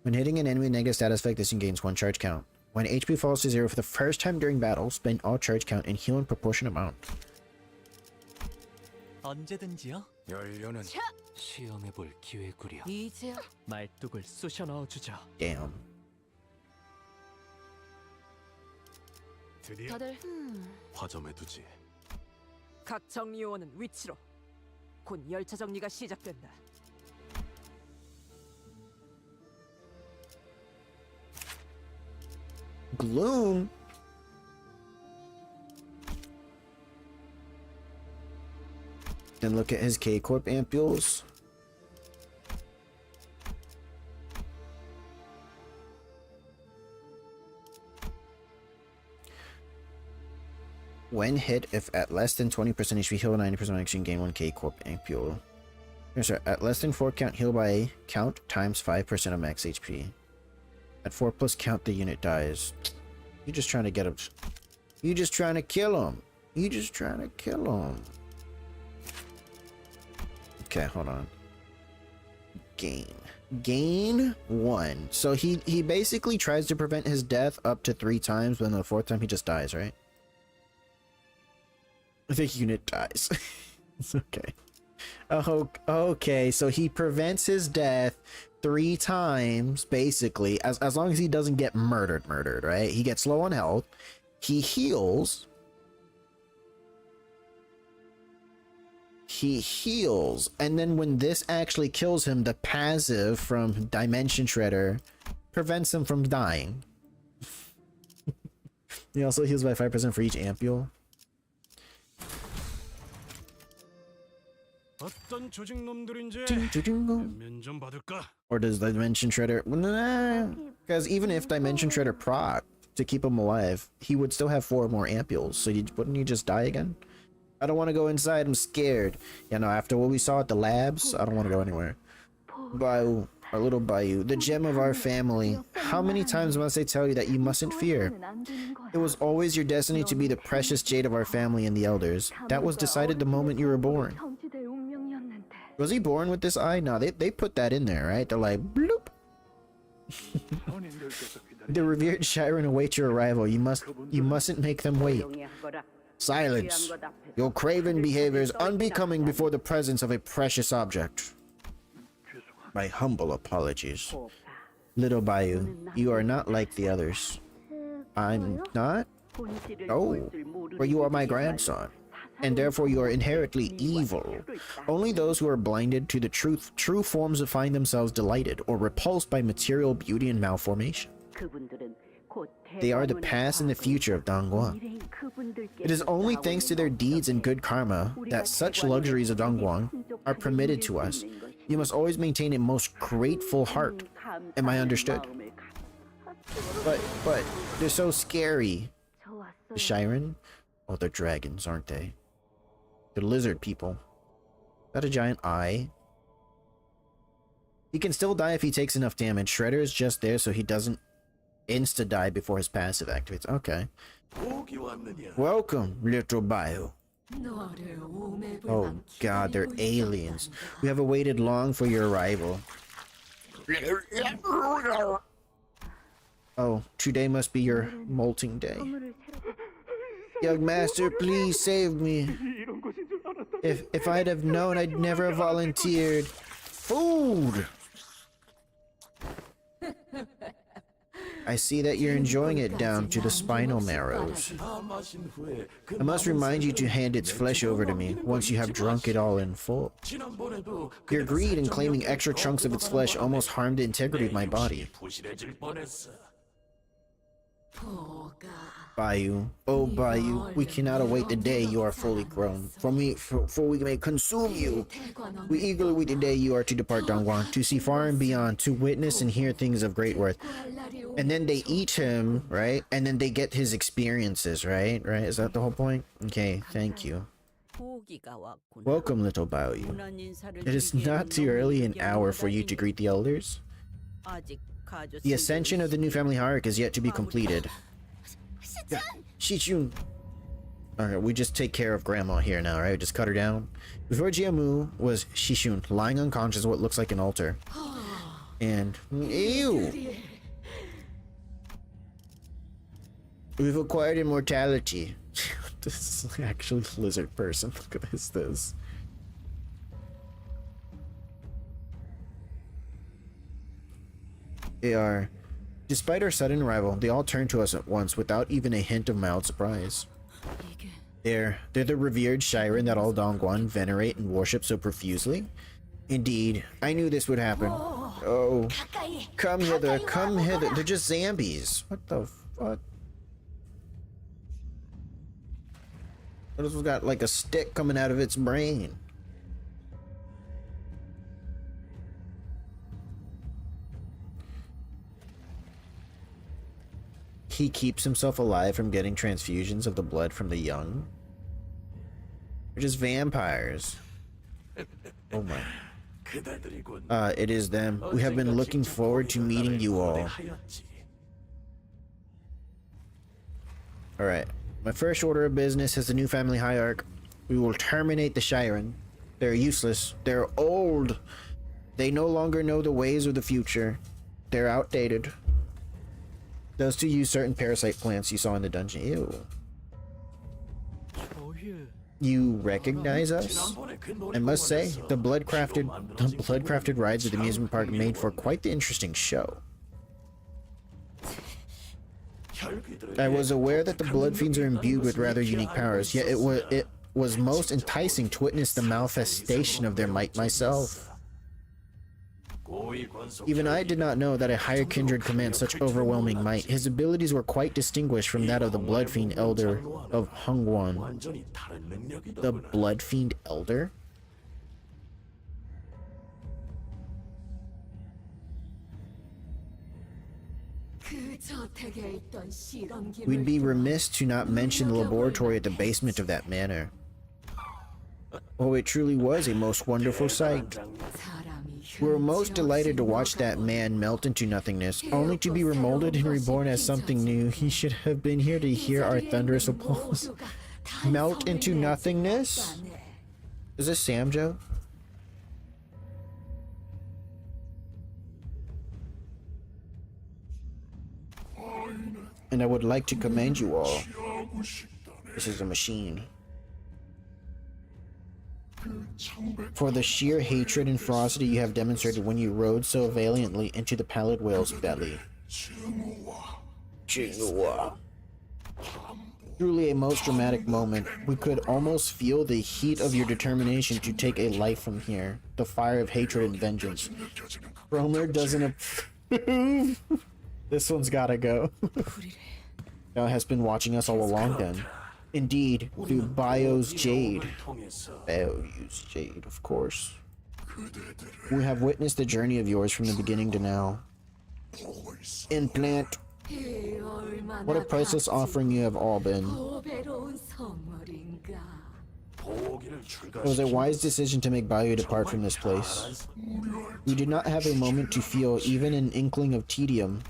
When hitting an enemy with negative status effect, this gains 1 charge count. When HP falls to 0 for the first time during battle, spend all charge count and heal in proportionate amount. 언제든지요. 연료는 시험해볼 기회구려. 이제야 말뚝을 쑤셔 넣어주죠. Damn. 드디어 다들 화점에 두지. 각 정리 요원은 위치로. 곧 열차 정리가 시작된다. Gloom? Then look at his K-Corp ampules. When hit, if at less than 20% HP, heal 90% action, gain 1 K-Corp ampule. Sorry, at less than 4 count, heal by count times 5% of max HP. At 4 plus count, the unit dies. You're just trying to get him. You just trying to kill him. You just trying to kill him. Okay, hold on. Gain 1. So he basically tries to prevent his death up to 3 times, but on the 4th time he just dies, right? The unit dies. It's okay. Oh, okay. So he prevents his death 3 times, basically, as long as he doesn't get murdered, right? He gets low on health. He heals. He heals, and then when this actually kills him, the passive from Dimension Shredder prevents him from dying. He also heals by 5% for each ampule. 어떤 조직 놈들인지 면 좀 받을까? Or does Dimension Shredder? Nah, because even if Dimension Shredder proc to keep him alive, he would still have 4 more ampules. So wouldn't he just die again? I don't want to go inside. I'm scared. You know, after what we saw at the labs, I don't want to go anywhere. Bayou, our little Bayou, the gem of our family. How many times must I tell you that you mustn't fear? It was always your destiny to be the precious jade of our family and the elders. That was decided the moment you were born. Was he born with this eye? No, they put that in there, right? They're like, bloop. The revered Shiren await your arrival. You mustn't make them wait. Silence. Your craven behavior is unbecoming before the presence of a precious object. My humble apologies. Little Bayou, you are not like the others. I'm not? Oh, for you are my grandson, and therefore you are inherently evil. Only those who are blinded to the true forms find themselves delighted or repulsed by material beauty and malformation. They are the past and the future of Dongguan. It is only thanks to their deeds and good karma that such luxuries of Dongguan are permitted to us. You must always maintain a most grateful heart. Am I understood? But they're so scary. The Shiren? Oh, they're dragons, aren't they? They're lizard people. Is that a giant eye? He can still die if he takes enough damage. Shredder is just there so he doesn't insta-die before his passive activates. Okay. Welcome, little Bayou. Oh god, they're aliens. We have awaited long for your arrival. Oh, today must be your molting day. Young master, please save me. If I'd have known, I'd never have volunteered. Food! I see that you're enjoying it down to the spinal marrows. I must remind you to hand its flesh over to me once you have drunk it all in full. Your greed in claiming extra chunks of its flesh almost harmed the integrity of my body. Bayou, oh Bayou, we cannot await the day you are fully grown, for we may consume you. We eagerly wait the day you are to depart Dongguan, to see far and beyond, to witness and hear things of great worth. And then they eat him, right? And then they get his experiences, right? Right? Is that the whole point? Okay, thank you. Welcome, little Bayou. It is not too early an hour for you to greet the elders. The ascension of the new family hierarch is yet to be completed. Shichun. Okay, we just take care of Grandma here now, right? Just cut her down. Before Jiamu was Shishun, lying unconscious on what looks like an altar. And ew! We've acquired immortality. This is actually a lizard person. Look at this. They are. Despite our sudden arrival, they all turned to us at once without even a hint of mild surprise. They're the revered Shiren that all Dongguan venerate and worship so profusely. Indeed, I knew this would happen. Oh, come hither, come hither. They're just zombies. What the fuck? This one's got like a stick coming out of its brain. He keeps himself alive from getting transfusions of the blood from the young. They're just vampires. Oh my. It is them. We have been looking forward to meeting you all. Alright. My first order of business as the new family hierarch. We will terminate the Shiren. They're useless. They're old. They no longer know the ways of the future. They're outdated. Those two use certain parasite plants you saw in the dungeon. Ew. You recognize us? I must say, the blood-crafted rides at the amusement park made for quite the interesting show. I was aware that the blood fiends are imbued with rather unique powers, yet it was most enticing to witness the manifestation of their might myself. Even I did not know that a higher kindred commands such overwhelming might. His abilities were quite distinguished from that of the Blood Fiend Elder of Hongguan. The Blood Fiend Elder? We'd be remiss to not mention the laboratory at the basement of that manor. Oh, it truly was a most wonderful sight. We were most delighted to watch that man melt into nothingness, only to be remolded and reborn as something new. He should have been here to hear our thunderous applause. Melt into nothingness? Is this Samjo? And I would like to commend you all. This is a machine. For the sheer hatred and ferocity you have demonstrated when you rode so valiantly into the pallid whale's belly. Truly a most dramatic moment. We could almost feel the heat of your determination to take a life from here. The fire of hatred and vengeance. Romer doesn't approve. This one's gotta go. Now has been watching us all along then. Indeed, through Bayou's Jade. Bayou's Jade, of course. We have witnessed the journey of yours from the beginning to now. Implant. What a priceless offering you have all been. It was a wise decision to make Bayou depart from this place. We did not have a moment to feel even an inkling of tedium.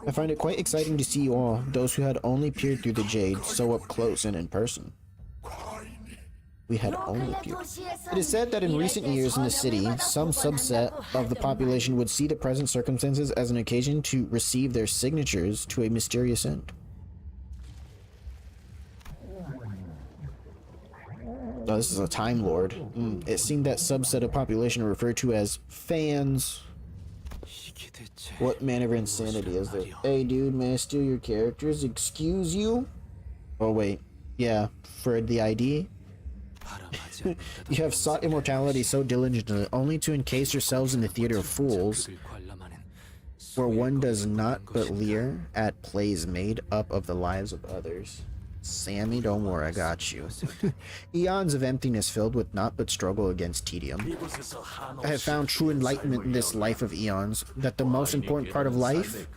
I find it quite exciting to see you all, those who had only peered through the Jade, so up close and in person. We had only peered. It is said that in recent years in the city, some subset of the population would see the present circumstances as an occasion to receive their signatures to a mysterious end. Oh, this is a Time Lord. It seemed that subset of population are referred to as fans. What manner of insanity is this? Hey dude, may I steal your characters? Excuse you? Oh wait, yeah, for the ID? You have sought immortality so diligently only to encase yourselves in the theater of fools, where one does not but leer at plays made up of the lives of others. Sammy, don't worry, I got you. Eons of emptiness filled with naught but struggle against tedium. I have found true enlightenment in this life of eons, that the most important part of life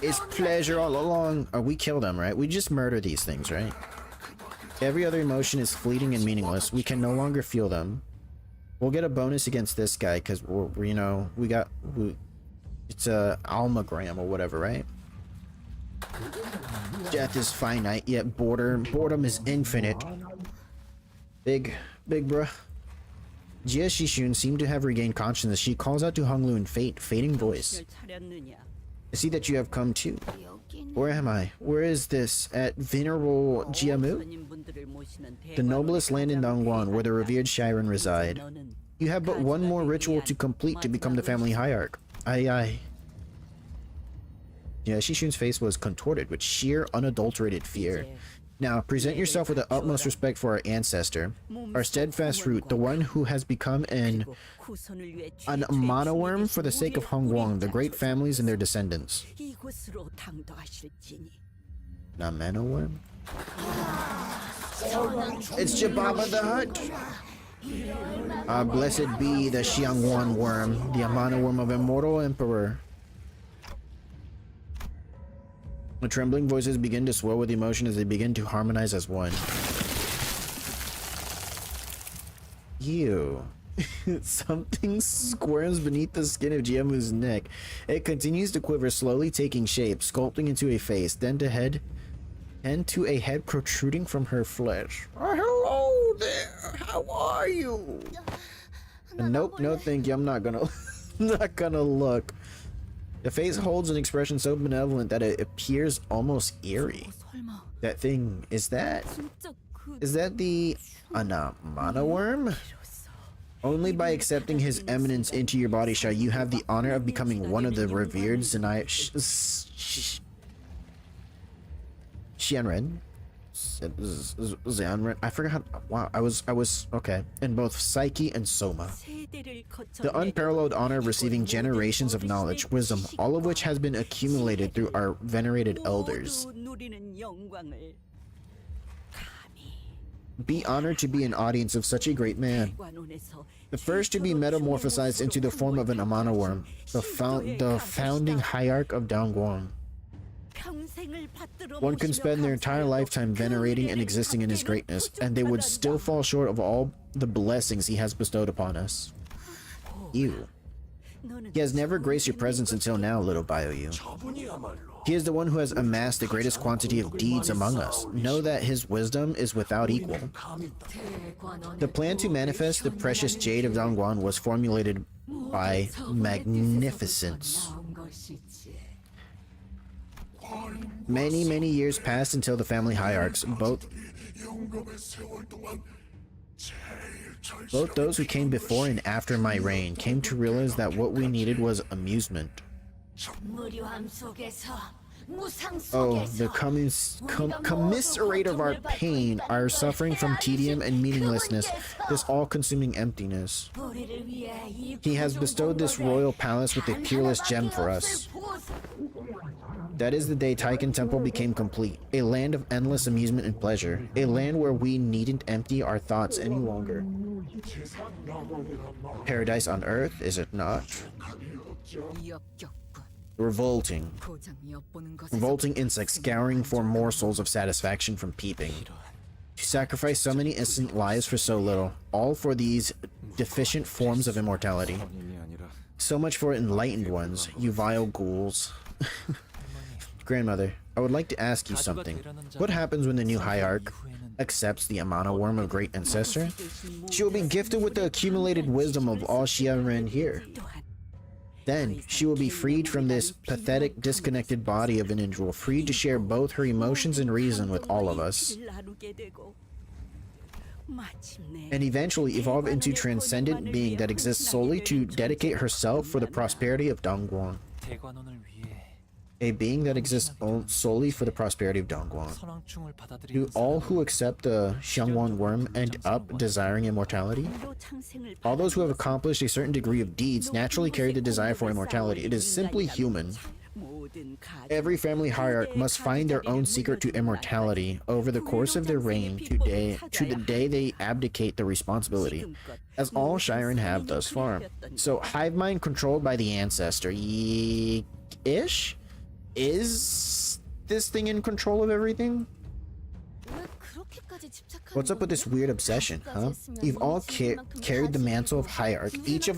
is pleasure all along. Oh, we kill them, right? We just murder these things, right? Every other emotion is fleeting and meaningless. We can no longer feel them. We'll get a bonus against this guy because we're you know, it's a almagram or whatever, right? Death is finite, yet boredom is infinite. Big bruh. Jia Shishun seemed to have regained consciousness. She calls out to Honglu in fading voice. I see that you have come too. Where am I? Where is this? At Venerable Jiamu? The noblest land in Dongguan, where the revered Shiren reside. You have but one more ritual to complete to become the family hierarch. Aye. Yeah, Shishun's face was contorted with sheer, unadulterated fear. Now, present yourself with the utmost respect for our ancestor, our steadfast root, the one who has become an monoworm for the sake of Hongguang, the great families and their descendants. Not manoworm? It's Jababa the Hutt! Blessed be the Xiangwan worm, the Amano worm of immortal emperor. The trembling voices begin to swell with emotion as they begin to harmonize as one. Ew. Something squirms beneath the skin of Jiamu's neck. It continues to quiver, slowly taking shape, sculpting into a face, then to a head protruding from her flesh. Oh, hello there. How are you? Nope, no thank you. I'm not gonna not gonna look. The face holds an expression so benevolent that it appears almost eerie. That thing, is that the Anamana worm? Only by accepting his eminence into your body shall you have the honor of becoming one of the revered Xianren? Xianren? I forgot how, wow, I was, okay, in both Psyche and Soma. The unparalleled honor of receiving generations of knowledge, wisdom, all of which has been accumulated through our venerated elders. Be honored to be an audience of such a great man. The first to be metamorphosized into the form of an Amana worm, the founding hierarch of Dongguan. One can spend their entire lifetime venerating and existing in his greatness, and they would still fall short of all the blessings he has bestowed upon us. Ew. He has never graced your presence until now, little Bioyu. He is the one who has amassed the greatest quantity of deeds among us. Know that his wisdom is without equal. The plan to manifest the precious jade of Dongguan was formulated by magnificence. Many years passed until the family hierarchs, both those who came before and after my reign, came to realize that what we needed was amusement. Oh, the commiserate of our pain, our suffering from tedium and meaninglessness, this all-consuming emptiness. He has bestowed this royal palace with a peerless gem for us. That is the day Taiken Temple became complete, a land of endless amusement and pleasure, a land where we needn't empty our thoughts any longer. Paradise on earth, is it not? Revolting. Revolting insects scouring for morsels of satisfaction from peeping. To sacrifice so many innocent lives for so little, all for these deficient forms of immortality. So much for enlightened ones, you vile ghouls. Grandmother, I would like to ask you something. What happens when the new hierarch accepts the Amana worm of great ancestor? She will be gifted with the accumulated wisdom of all Xianren here. Then, she will be freed from this pathetic, disconnected body of an individual, free to share both her emotions and reason with all of us. and eventually evolve into transcendent being that exists solely to dedicate herself for the prosperity of Dongguan. 대관원을 위해 A being that exists solely for the prosperity of Dongguan. 선왕충을 받아들이는 Do all who accept the Xiangwan worm end up desiring immortality? All those who have accomplished a certain degree of deeds naturally carry the desire for immortality. It is simply human. Every family hierarch must find their own secret to immortality over the course of their reign to the day they abdicate the responsibility, as all Shiren have thus far. So, hive mind controlled by the ancestor. Ish? Is this thing in control of everything? What's up with this weird obsession, huh? You've all carried the mantle of hierarch. Each of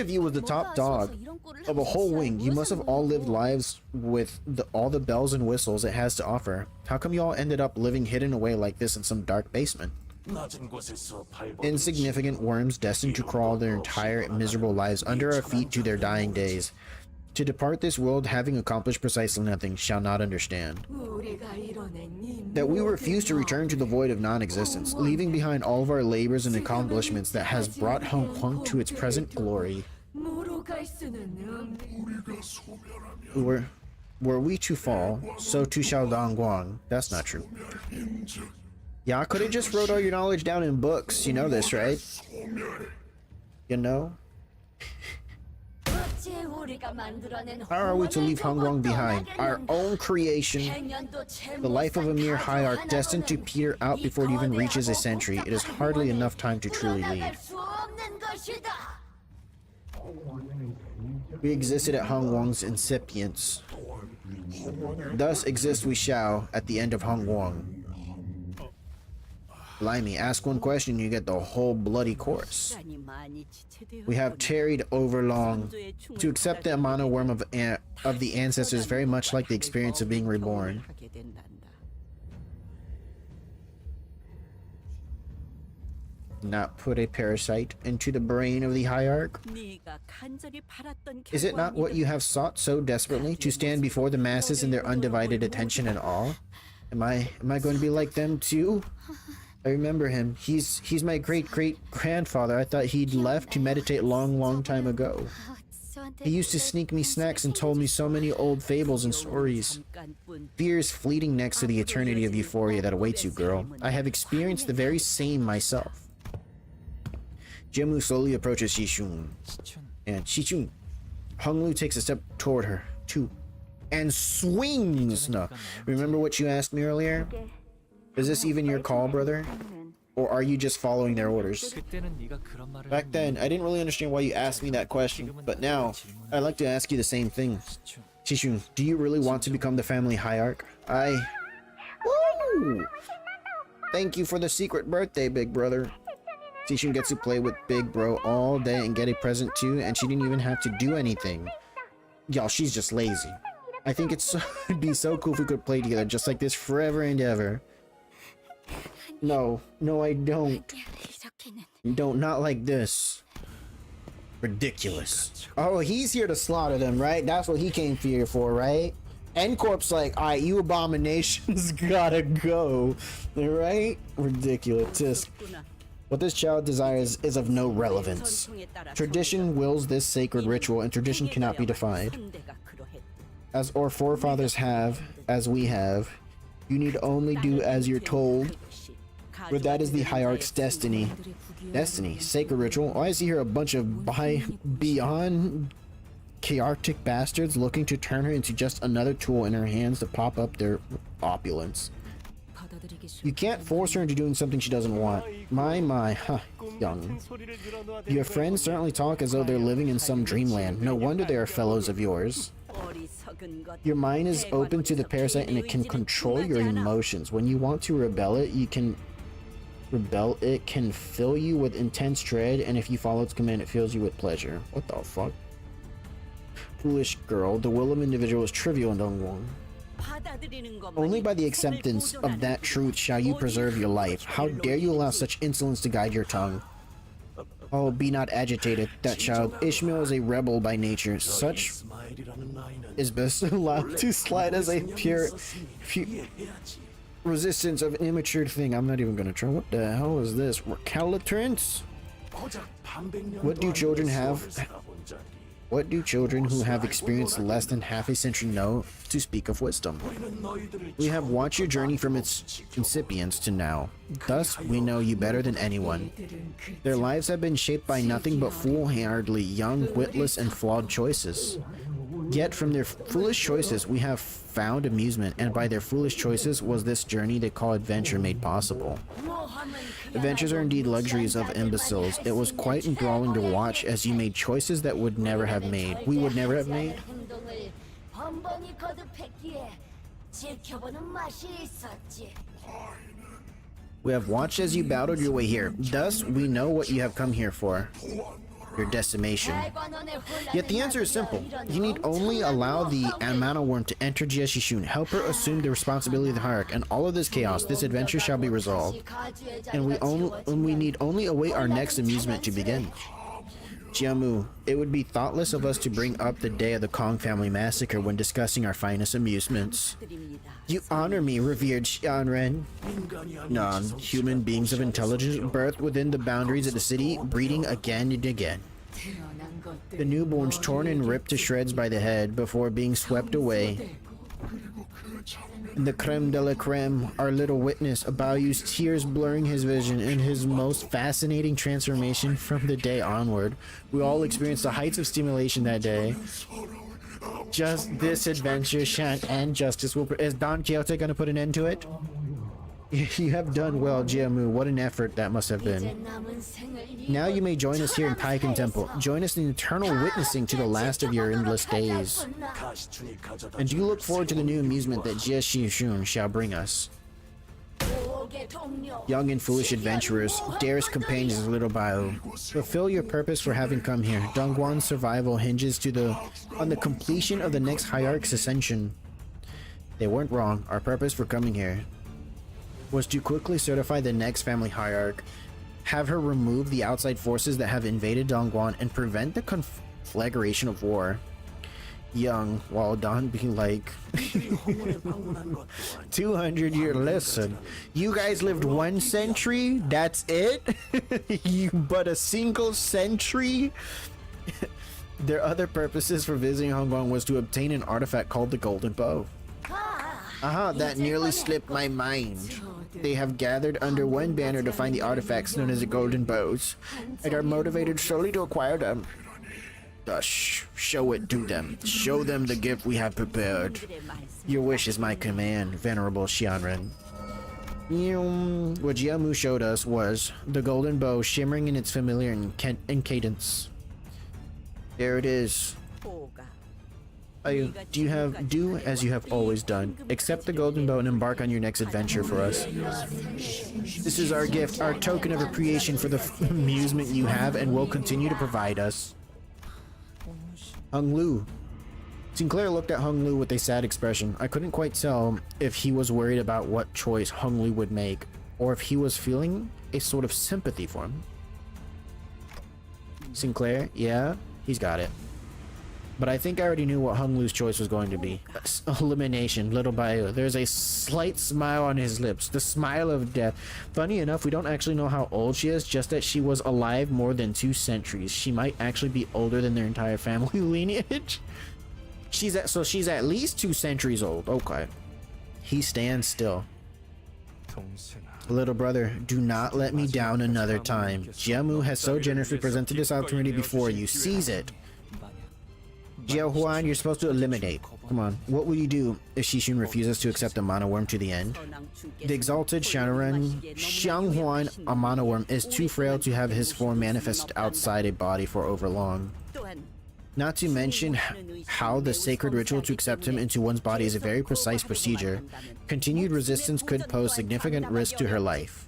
you was the top dog of a whole wing. You must have all lived lives with all the bells and whistles it has to offer. How come you all ended up living hidden away like this in some dark basement? Insignificant worms destined to crawl their entire miserable lives under our feet to their dying days. To depart this world having accomplished precisely nothing shall not understand. That we refuse to return to the void of non-existence, leaving behind all of our labors and accomplishments that has brought Hong Kong to its present glory. Were we to fall, so too shall Dongguan. That's not true. Yeah, I could have just wrote all your knowledge down in books. You know this, right? You know? How are we to leave Hong Kong behind? Our own creation, the life of a mere hierarch destined to peter out before it even reaches a century. It is hardly enough time to truly lead. We existed at Hong Wong's incipience. Thus exist we shall at the end of Hong Wong. Blimey, ask one question, you get the whole bloody course. We have tarried over long. To accept the Amano worm of the ancestors very much like the experience of being reborn. Not put a parasite into the brain of the hierarch? Is it not what you have sought so desperately, to stand before the masses in their undivided attention and awe? Am I going to be like them too? I remember him. He's my great-great-grandfather. I thought he'd left to meditate long time ago. He used to sneak me snacks and told me so many old fables and stories. Fear is fleeting next to the eternity of euphoria that awaits you, girl. I have experienced the very same myself. Jimu slowly approaches Shishun. And Shishun. Honglu takes a step toward her, too. And swings! No. Remember what you asked me earlier? Is this even your call, brother? Or are you just following their orders? Back then, I didn't really understand why you asked me that question, but now, I'd like to ask you the same thing. Shishun, do you really want to become the family hierarch? Woo! Thank you for the secret birthday, big brother. Shishun gets to play with Big Bro all day and get a present too, and she didn't even have to do anything. Y'all, she's just lazy. I think it'd be so cool if we could play together just like this forever and ever. No, I don't. Not like this. Ridiculous. Oh, he's here to slaughter them, right? That's what he came here for, right? N-Corp's like, alright, you abominations gotta go. Right? Ridiculous. What this child desires is of no relevance. Tradition wills this sacred ritual, and tradition cannot be defied. As our forefathers have, as we have, you need only do as you're told. For that is the hierarch's destiny. Destiny? Sacred ritual? Why is he here a bunch of beyond chaotic bastards looking to turn her into just another tool in her hands to pop up their opulence? You can't force her into doing something she doesn't want. My, young. Your friends certainly talk as though they're living in some dreamland. No wonder they are fellows of yours. Your mind is open to the parasite and it can control your emotions. When you want to rebel, it can fill you with intense dread, and if you follow its command, it fills you with pleasure. What the fuck? Foolish girl, the will of individual is trivial and unworn. Only by the acceptance of that truth shall you preserve your life. How dare you allow such insolence to guide your tongue? Oh, be not agitated, that child. Ishmael is a rebel by nature. Such is best allowed to slide as a pure Resistance of an immature thing. I'm not even gonna try. What the hell is this? Recalcitrance? What do children have? What do children who have experienced less than half a century know, to speak of wisdom? We have watched your journey from its incipience to now. Thus, we know you better than anyone. Their lives have been shaped by nothing but foolhardily young, witless, and flawed choices. Yet from their foolish choices, we have found amusement, and by their foolish choices was this journey they call adventure made possible. Adventures are indeed luxuries of imbeciles. It was quite enthralling to watch as you made choices that we would never have made. We have watched as you battled your way here. Thus, we know what you have come here for. Your decimation. Yet the answer is simple. You need only allow the Amano worm to enter Jieshishun, help her assume the responsibility of the hierarch, and all of this chaos, this adventure shall be resolved. And we need only await our next amusement to begin. Jiamu, it would be thoughtless of us to bring up the day of the Kong family massacre when discussing our finest amusements. You honor me, revered Xianren. Non-human beings of intelligence birthed within the boundaries of the city, breeding again and again. The newborns torn and ripped to shreds by the head before being swept away. And the creme de la creme, our little witness, Abao's tears blurring his vision in his most fascinating transformation from the day onward. We all experienced the heights of stimulation that day. Just this adventure shan't end. Justice will... Is Don Quixote gonna put an end to it? You have done well, Jiamu. What an effort that must have been. Now you may join us here in Paikan Temple. Join us in eternal witnessing to the last of your endless days. And do you look forward to the new amusement that Jieshishun shall bring us? Young and foolish adventurers, dearest companions of Little Bao, fulfill your purpose for having come here. Dongguan's survival hinges on the completion of the next hierarch's ascension. They weren't wrong. Our purpose for coming here was to quickly certify the next family hierarch, have her remove the outside forces that have invaded Dongguan, and prevent the conflagration of war. Young, while Don be like 200-year listen. You guys lived 1 century? That's it? You but a single century? Their other purposes for visiting Hongguang was to obtain an artifact called the Golden Bow. That nearly slipped my mind. They have gathered under one banner to find the artifacts known as the Golden Bows, and are motivated solely to acquire them. Thus, show it to them. Show them the gift we have prepared. Your wish is my command, Venerable Xianren. What Jiamu showed us was the golden bow shimmering in its familiar cadence. There it is. Do as you have always done. Accept the golden bow and embark on your next adventure for us. This is our gift, our token of appreciation for the amusement you have and will continue to provide us. Hung Lu. Sinclair looked at Hung Lu with a sad expression. I couldn't quite tell if he was worried about what choice Hung Lu would make, or if he was feeling a sort of sympathy for him. Sinclair, yeah, he's got it. But I think I already knew what Hung Lu's choice was going to be. Elimination, Little Bao. There's a slight smile on his lips, the smile of death. Funny enough, we don't actually know how old she is, just that she was alive more than 2 centuries. She might actually be older than their entire family lineage. She's at least 2 centuries old. Okay. He stands still. Little brother, do not let me down another time. Jiamu has so generously presented this opportunity before you. Seize it. Jiao Huan, you're supposed to eliminate. Come on. What will you do if Shishun refuses to accept the Mana Worm to the end? The exalted Xianghuan Amano Worm is too frail to have his form manifest outside a body for overlong. Not to mention how the sacred ritual to accept him into one's body is a very precise procedure. Continued resistance could pose significant risk to her life.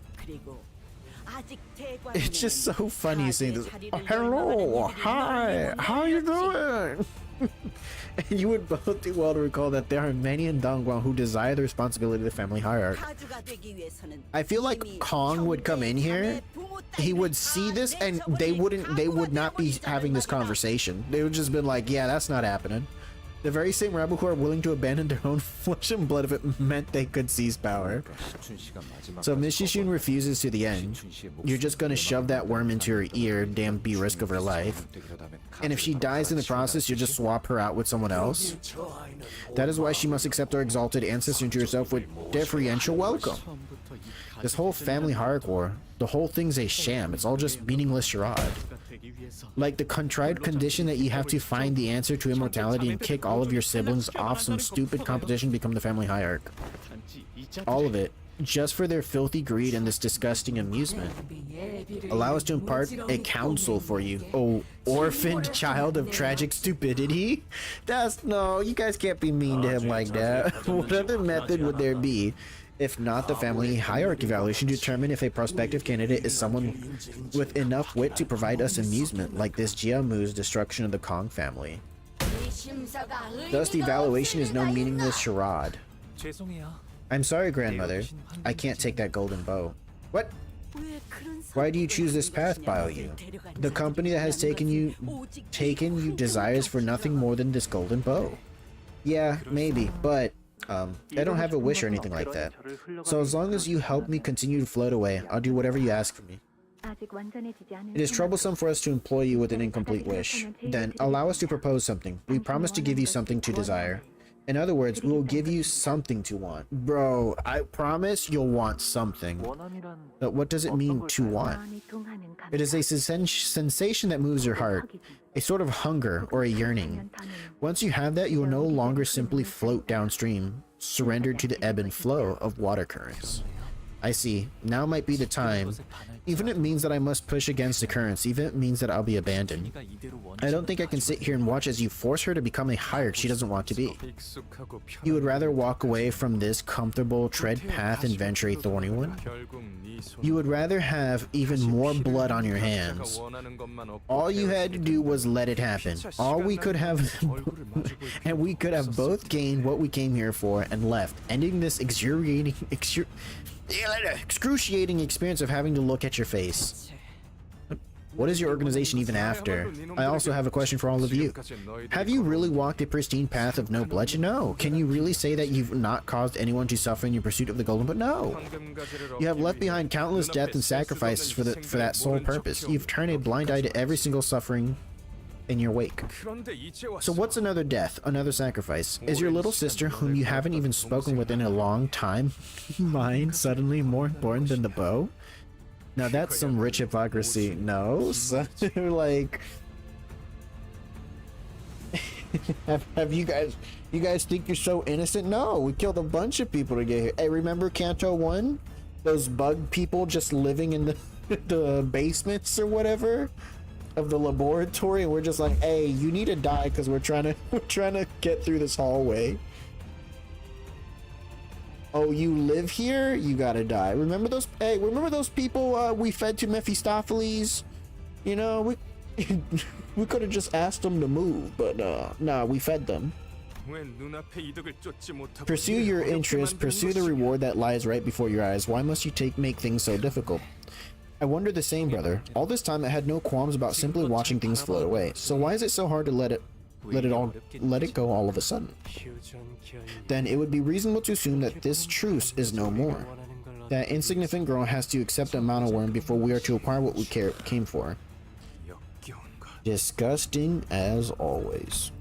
It's just so funny seeing this. Oh, hello, hi, how you doing? And you would both do well to recall that there are many in Dongguan who desire the responsibility of the family hierarch. I feel like Kong would come in here, he would see this, and they would not be having this conversation. They would just been like, yeah, that's not happening. The very same rebel who are willing to abandon their own flesh and blood if it meant they could seize power. So if Miss Shishun refuses to the end, you're just gonna shove that worm into her ear, damn be risk of her life. And if she dies in the process, you'll just swap her out with someone else. That is why she must accept our exalted ancestor into herself with deferential welcome. This whole family hierarchy war, the whole thing's a sham. It's all just meaningless charade. Like the contrived condition that you have to find the answer to immortality and kick all of your siblings off some stupid competition to become the family hierarch. All of it, just for their filthy greed and this disgusting amusement. Allow us to impart a counsel for you, oh orphaned child of tragic stupidity. No, you guys can't be mean to him like that. What other method would there be? If not the family hierarchy evaluation to determine if a prospective candidate is someone with enough wit to provide us amusement, like this Jiamu's destruction of the Kong family. Thus, the evaluation is no meaningless charade. I'm sorry, grandmother. I can't take that golden bow. What? Why do you choose this path, Baoyu? The company that has taken you desires for nothing more than this golden bow. Yeah, maybe, but I don't have a wish or anything like that. So as long as you help me continue to float away, I'll do whatever you ask for me. It is troublesome for us to employ you with an incomplete wish. Then, allow us to propose something. We promise to give you something to desire. In other words, we will give you something to want. Bro, I promise you'll want something. But what does it mean to want? It is a sensation that moves your heart. A sort of hunger or a yearning. Once you have that, you will no longer simply float downstream, surrendered to the ebb and flow of water currents. I see. Now might be the time. Even if it means that I must push against the currents, even if it means that I'll be abandoned. I don't think I can sit here and watch as you force her to become a hierarch she doesn't want to be. You would rather walk away from this comfortable tread path and venture a thorny one? You would rather have even more blood on your hands. All you had to do was let it happen. All we could have and we could have both gained what we came here for and left, ending this excruciating experience of having to look at your face. What is your organization even after? I also have a question for all of you. Have you really walked a pristine path of no bloodshed? No. Can you really say that you've not caused anyone to suffer in your pursuit of the golden? But no. You have left behind countless death and sacrifices for that sole purpose. You've turned a blind eye to every single suffering in your wake. So what's another death, another sacrifice? Is your little sister, whom you haven't even spoken with in a long time, mine suddenly more important than the bow? Now that's some rich hypocrisy. No, so, like, have you guys think you're so innocent? No, we killed a bunch of people to get here. Hey, remember Canto 1? Those bug people just living in the basements or whatever of the laboratory, and we're just like, hey, you need to die because we're trying to get through this hallway. Oh, you live here? You gotta die. Remember those? Hey, remember those people we fed to Mephistopheles? You know, we could have just asked them to move, but nah, we fed them. Pursue your interest, pursue the reward that lies right before your eyes. Why must you make things so difficult? I wonder the same, brother. All this time I had no qualms about simply watching things float away. So why is it so hard to let it go all of a sudden? Then it would be reasonable to assume that this truce is no more. That insignificant girl has to accept the amount of worm before we are to acquire what we came for. Disgusting as always.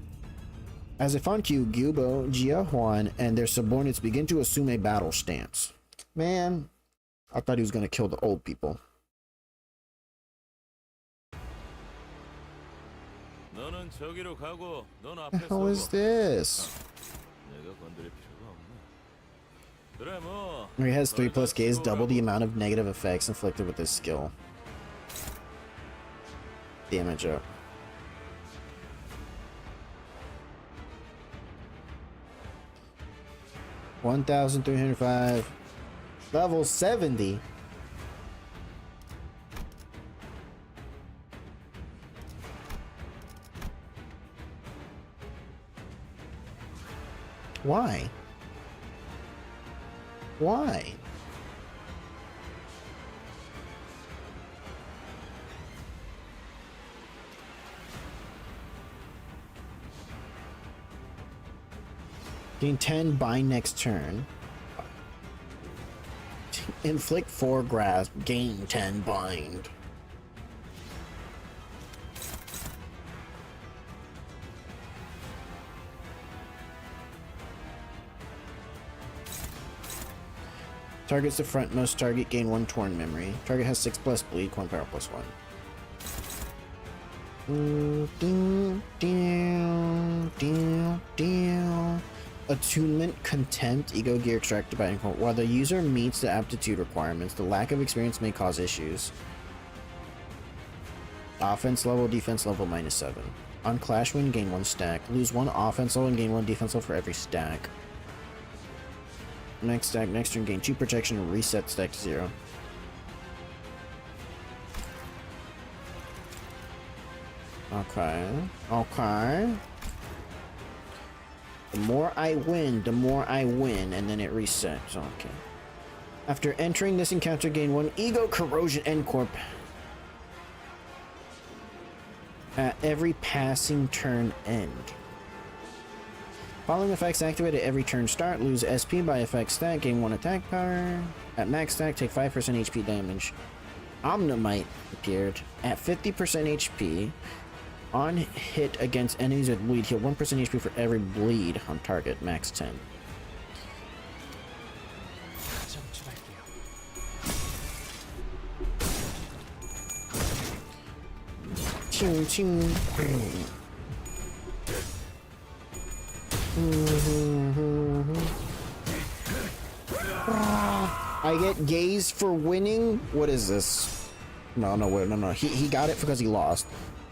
As a Fanqiu, Gyubo, Jia Huan, and their subordinates begin to assume a battle stance. Man, I thought he was gonna kill the old people. How is this? He has 3+ Ks, double the amount of negative effects inflicted with this skill. Damage up. $1,305. Level 70. Why? Why? Gain 10 bind next turn. Inflict 4 grasp. Gain 10 bind. Targets the frontmost target, gain 1 torn memory. Target has 6+ bleed, 1 power +1. Attunement, contempt, ego gear extracted by Incorp. While the user meets the aptitude requirements, the lack of experience may cause issues. Offense level, defense level -7. On Clash Win, gain 1 stack. Lose 1 offense level and gain 1 defense level for every stack. Next stack, next turn, gain 2 protection and reset stack to 0. Okay. Okay. The more I win, and then it resets. Okay. After entering this encounter, gain 1 ego corrosion end corp. At every passing turn end. Following effects activate at every turn start, lose SP by effect stat, gain 1 attack power. At max stack, take 5% HP damage. Omnimite appeared. At 50% HP, on hit against enemies with bleed, heal 1% HP for every bleed on target, max 10. Ching, ching. I get gaze for winning? What is this? No. He got it because he lost.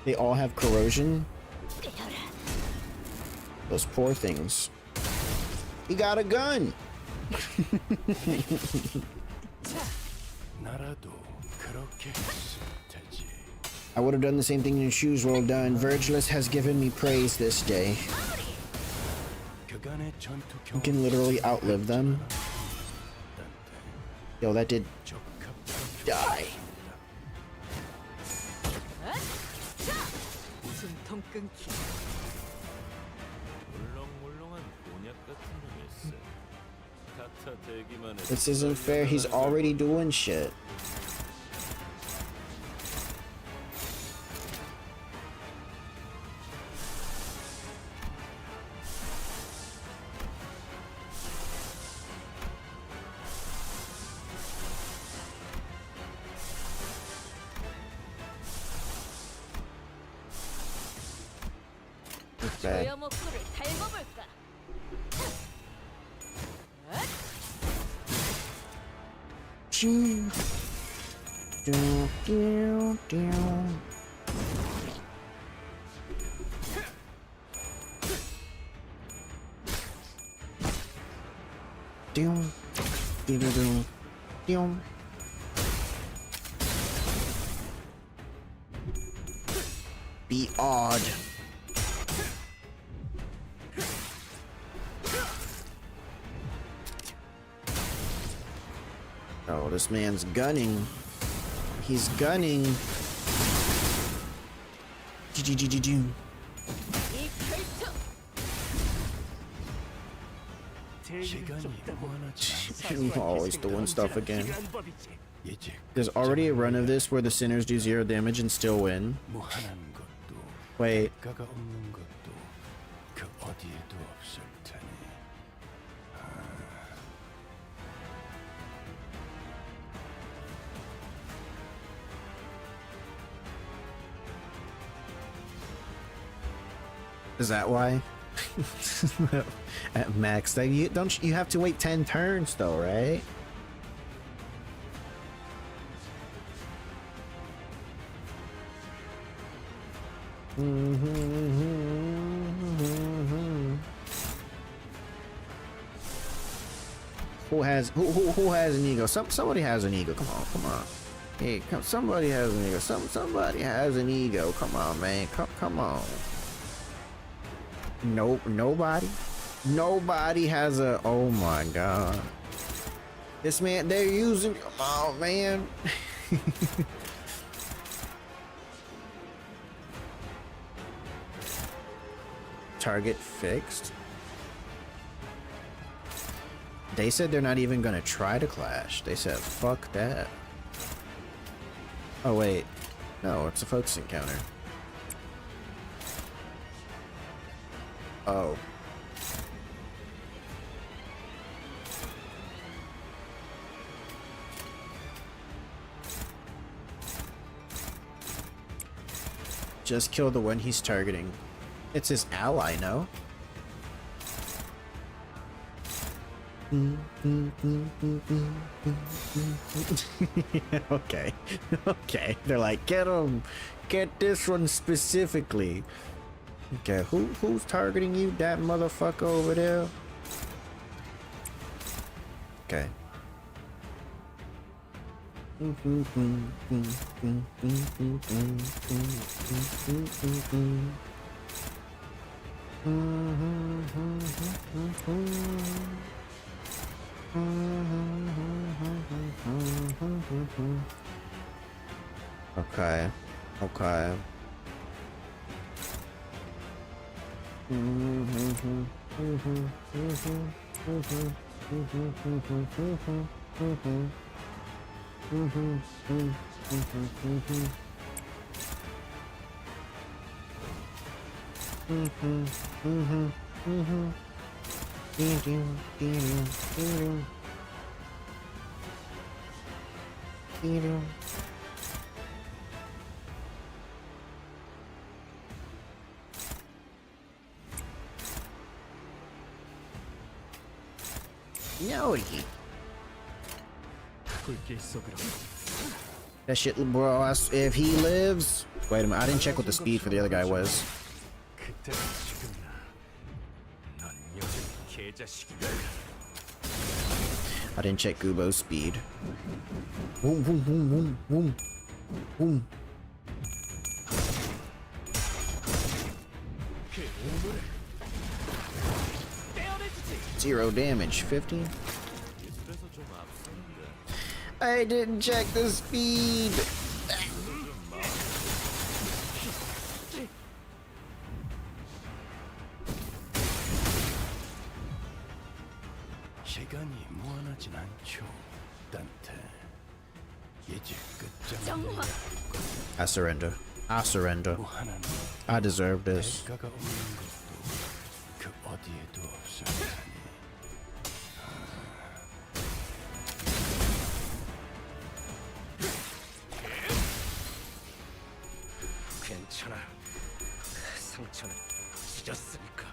They all have corrosion. Those poor things. He got a gun! I would have done the same thing in shoes rolled down. Virgilus has given me praise this day. You can literally outlive them. Yo, that did die. This isn't fair, he's already doing shit. Bad. Be odd. Oh, this man's gunning. He's gunning. Always doing stuff again. There's already a run of this where the sinners do 0 damage and still win. Wait. Is that why? At max, like you have to wait 10 turns though, right? Who has an ego? Somebody has an ego. Come on. Hey, somebody has an ego. Somebody has an ego. Come on, man. Come on. Nope, nobody has a. Oh my god, this man, they're using. Oh man. Target fixed. They said they're not even gonna try to clash. They said, fuck that. Oh, wait. No, it's a focus encounter. Oh. Just kill the one he's targeting. It's his ally, no? Okay. Okay. They're like, get him. Get this one specifically. Okay, who's targeting you? That motherfucker over there? Okay. Okay. Okay. Yodi. That shit, bro. If he lives. Wait a minute. I didn't check what the speed for the other guy was. I didn't check Gubo's speed. Boom, boom, boom, boom, boom, boom. Zero damage, 50. I didn't check the speed. I surrender. I surrender. I deserve this. 괜찮아. 상처는 찢었으니까.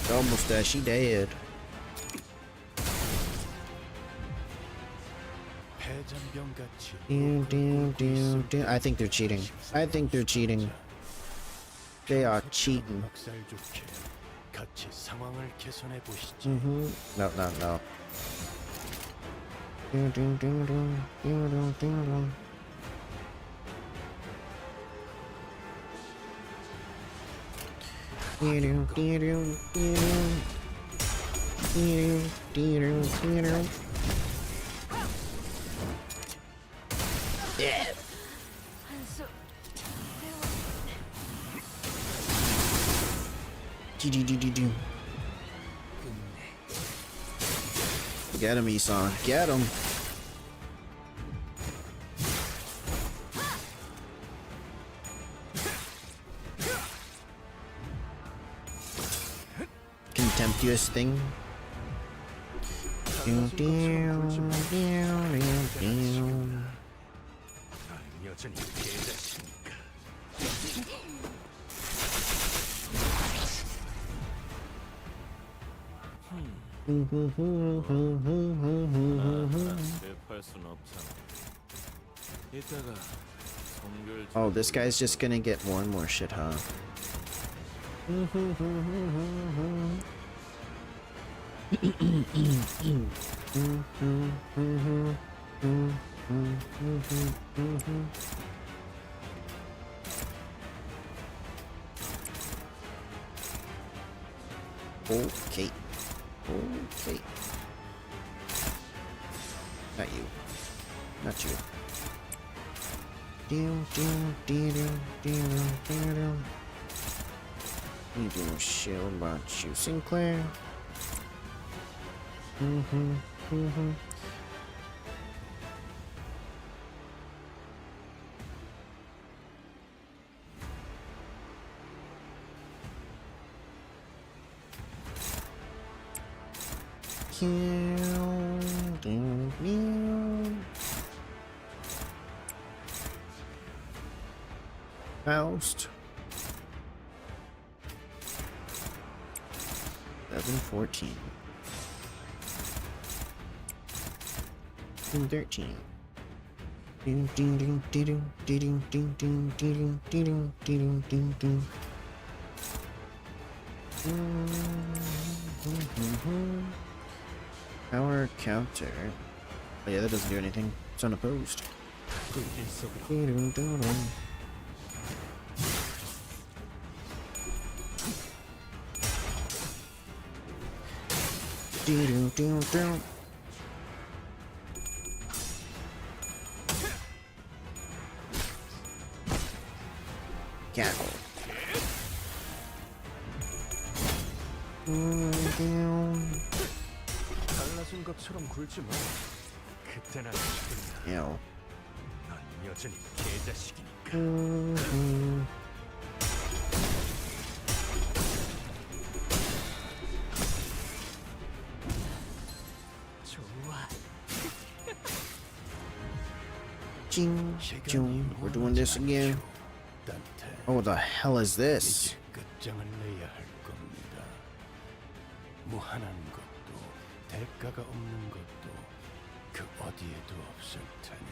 Almost there, she dead. I think they're cheating. I think they're cheating. They are cheating. No, no, no. Yeah. Get him, Isan. Get him. Contemptuous thing. 여전히 개자식이니까. 대파할 순 없잖아. 이따가 성결. Oh, this guy's just gonna get more and more shit, huh? Okay. Okay. Not you. Not you. You do shit about you, Sinclair. Faust. 11-14. 13. Ding ding ding ding ding ding ding ding ding ding ding ding. Power counter. Oh yeah, that doesn't do anything. It's unopposed. Cackle. 달라진 것처럼 굴지 마. 그때나 죽겠나. Ew. 넌 여전히 개자식이니까. 좋아. Ching, ching. We're doing this again. Oh, what the hell is this? 끝장을 내야 할 겁니다. 무한한 것도 대가가 없는 것도 그 어디에도 없을 테니.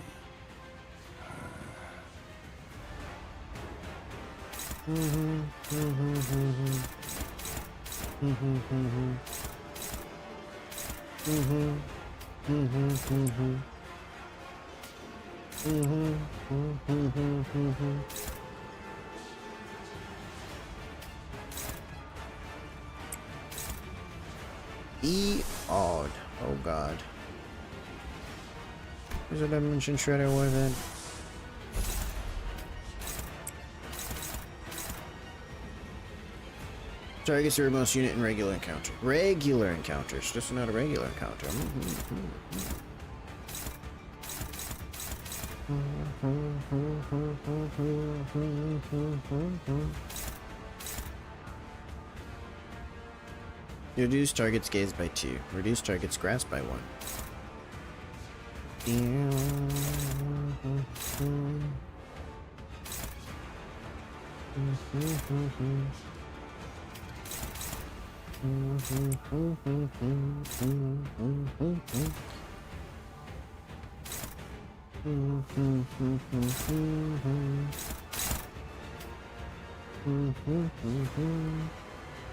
Odd. Oh god. There's a dimension shredder with it. Targets the remote unit in regular encounter. Regular encounters, just not a regular encounter. Reduce target's gaze by 2. Reduce target's grasp by 1.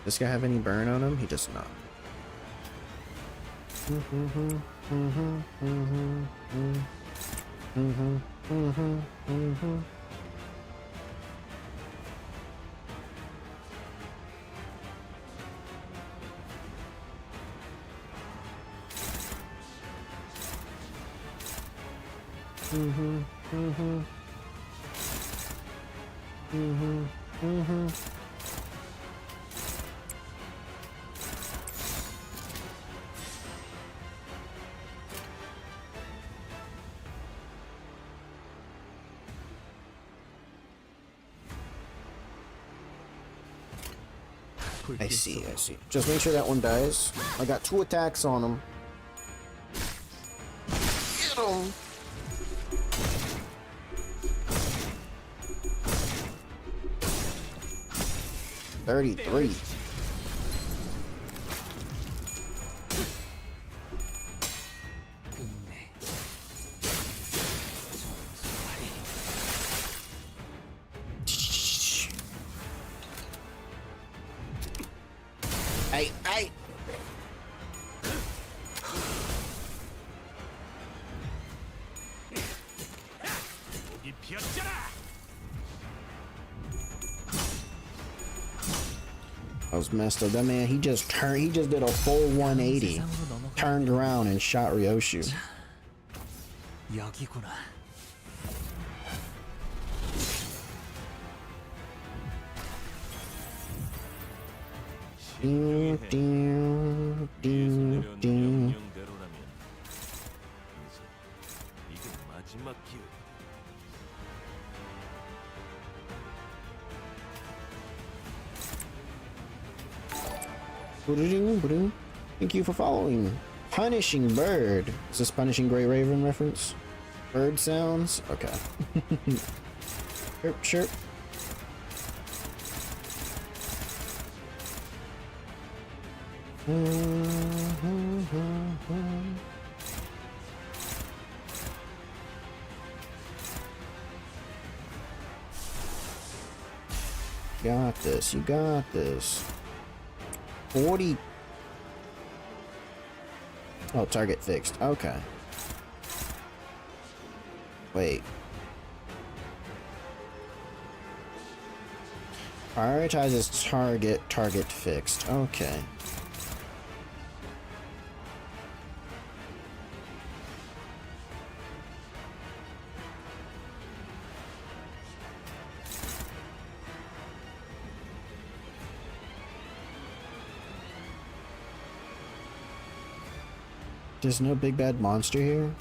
This guy have any burn on him? He does not. I see, I see. Just make sure that one dies. I got 2 attacks on him. Get him! $33. Hey! 이 피었잖아. That was messed up. That man, he just did a full 180. Turned around and shot Ryoshu. 여기구나. Ding, ding, ding, ding. 명대로라면 이제 이게 마지막 기회. Thank you for following. Punishing Bird. Is this Punishing Grey Raven reference? Bird sounds? Okay. Chirp, chirp. Got this, you got this. 40. Oh, target fixed. Okay. Wait. Prioritizes target fixed. Okay. There's no big bad monster here.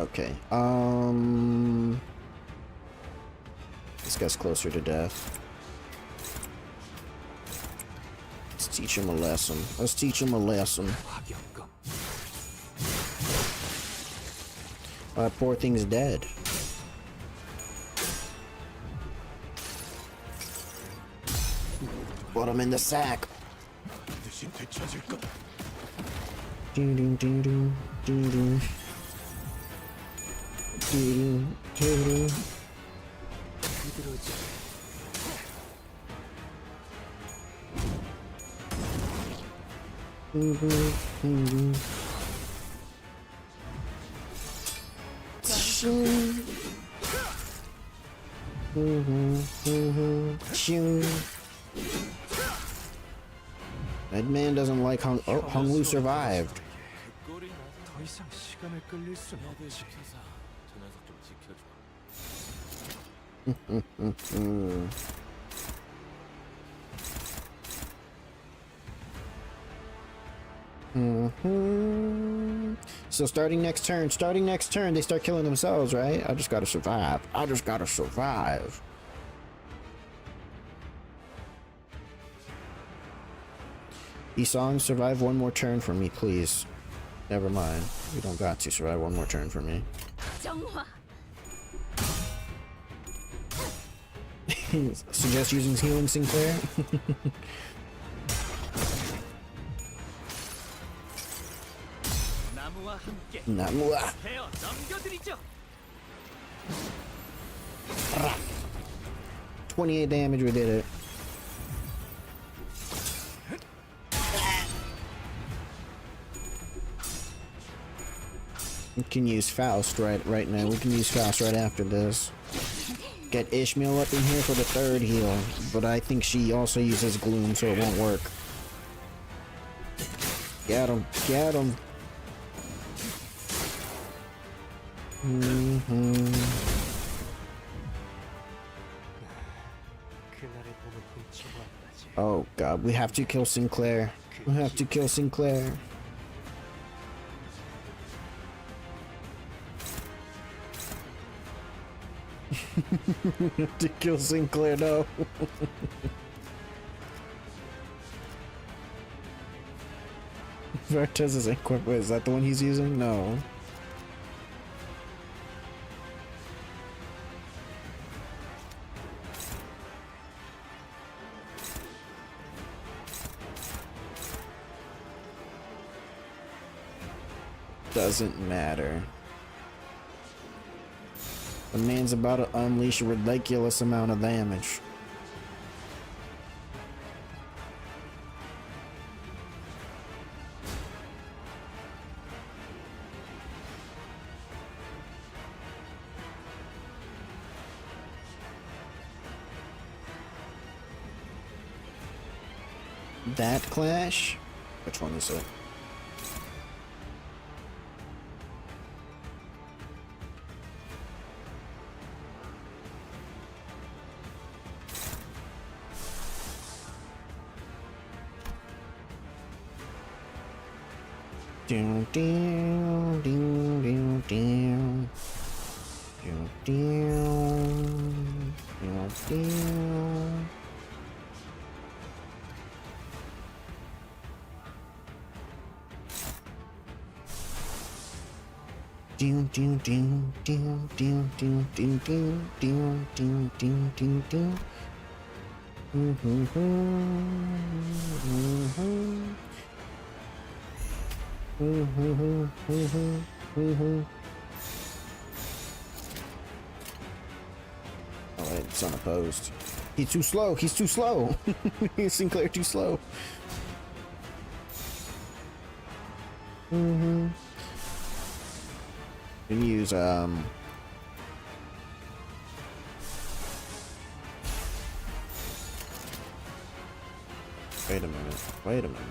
Okay. This guy's closer to death. Let's teach him a lesson. Let's teach him a lesson. Poor thing's dead. Put him in the sack. Ding ding ding ding ding ding. Ding ding ding. That man doesn't like Hung Lu survived. 더 이상 시간을 끌릴 수는 없지. 저 녀석 좀 지켜줘. So starting next turn, they start killing themselves, right? I just gotta survive. Isong, survive one more turn for me, please. Never mind. You don't got to survive one more turn for me. Suggest using healing Sinclair? 나무와 28 damage, we did it. We can use Faust right now. We can use Faust right after this. Get Ishmael up in here for the third heal, but I think she also uses Gloom, so it won't work. Get him, get him. Oh god, we have to kill Sinclair. We have to kill Sinclair. We have to kill Sinclair, no. Vertez is equipped. Wait, is that the one he's using? No. Doesn't matter. The man's about to unleash a ridiculous amount of damage. That clash? Which one is it? Down, down, down, down, down. Down, down, down, down. Down, down, down, down, down, down, down, down, down, down, down, down. Oh wait, it's unopposed. He's too slow. He's too slow. Sinclair too slow. Can use wait a minute. Wait a minute.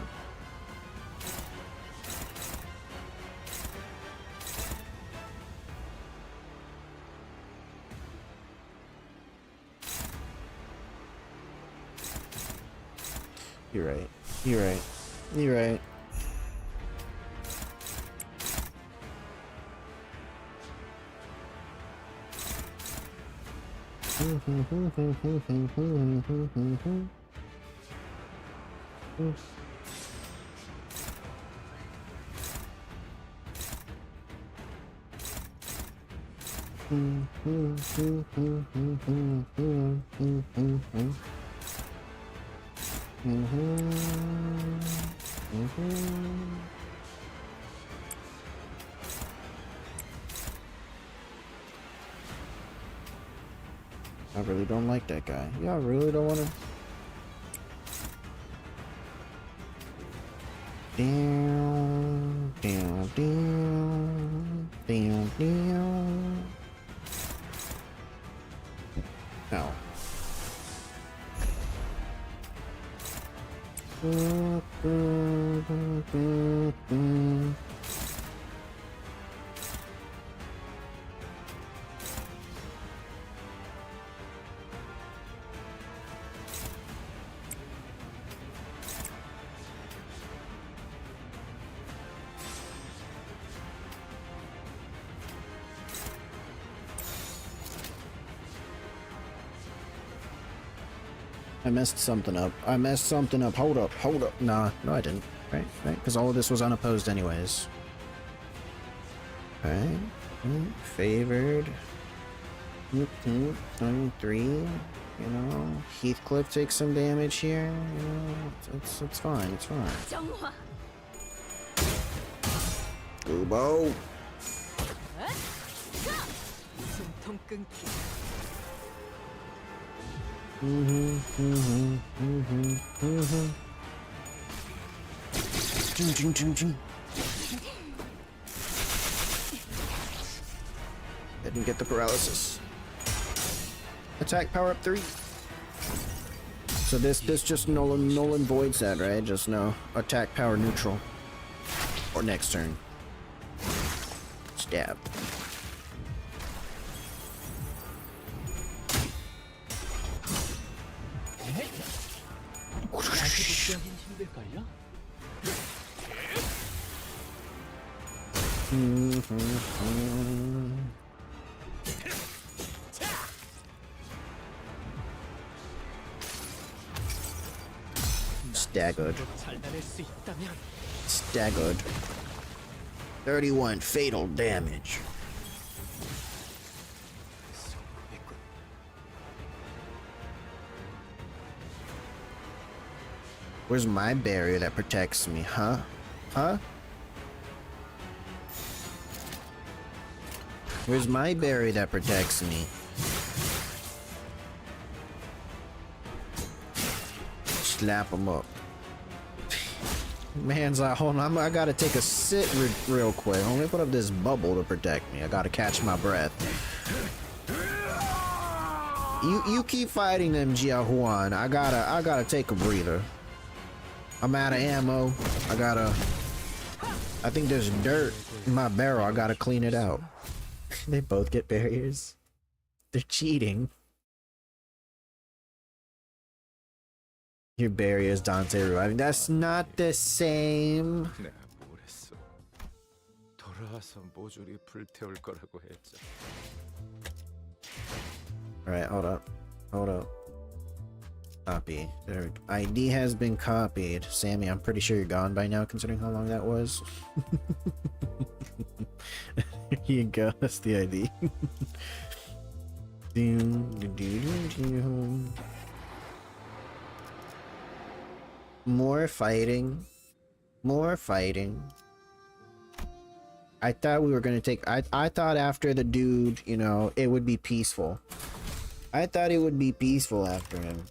You're right. You're right. You're right. I really don't like that guy. Yeah, I really don't want to. Down, down, down, down, down. Ow. I messed something up. I messed something up. Hold up. Hold up. Nah. No, I didn't. Right? Right? Because all of this was unopposed anyways. Okay. Favored. 23. You know, Heathcliff takes some damage here. You know, it's fine. It's fine. Goobo. Didn't get the paralysis. Attack power up 3. So this just Nolan voids that, right? Just no attack power neutral. Or next turn. Stab. Staggered. Staggered. 31 fatal damage. Where's my barrier that protects me, huh? Huh? Where's my barrier that protects me? Slap him up. Man's like, hold on, I gotta take a sit real quick. Let me put up this bubble to protect me. I gotta catch my breath. You keep fighting them, Jia Huan. I gotta take a breather. I'm out of ammo. I think there's dirt in my barrel. I gotta clean it out. They both get barriers. They're cheating. Your barrier is Dante reviving. That's not the same. Alright, hold up. Hold up. Copy. There. ID has been copied. Sammy, I'm pretty sure you're gone by now, considering how long that was. Here you go. That's the ID. More fighting. More fighting. I thought we were gonna take... I thought after the dude, you know, it would be peaceful. I thought it would be peaceful after him.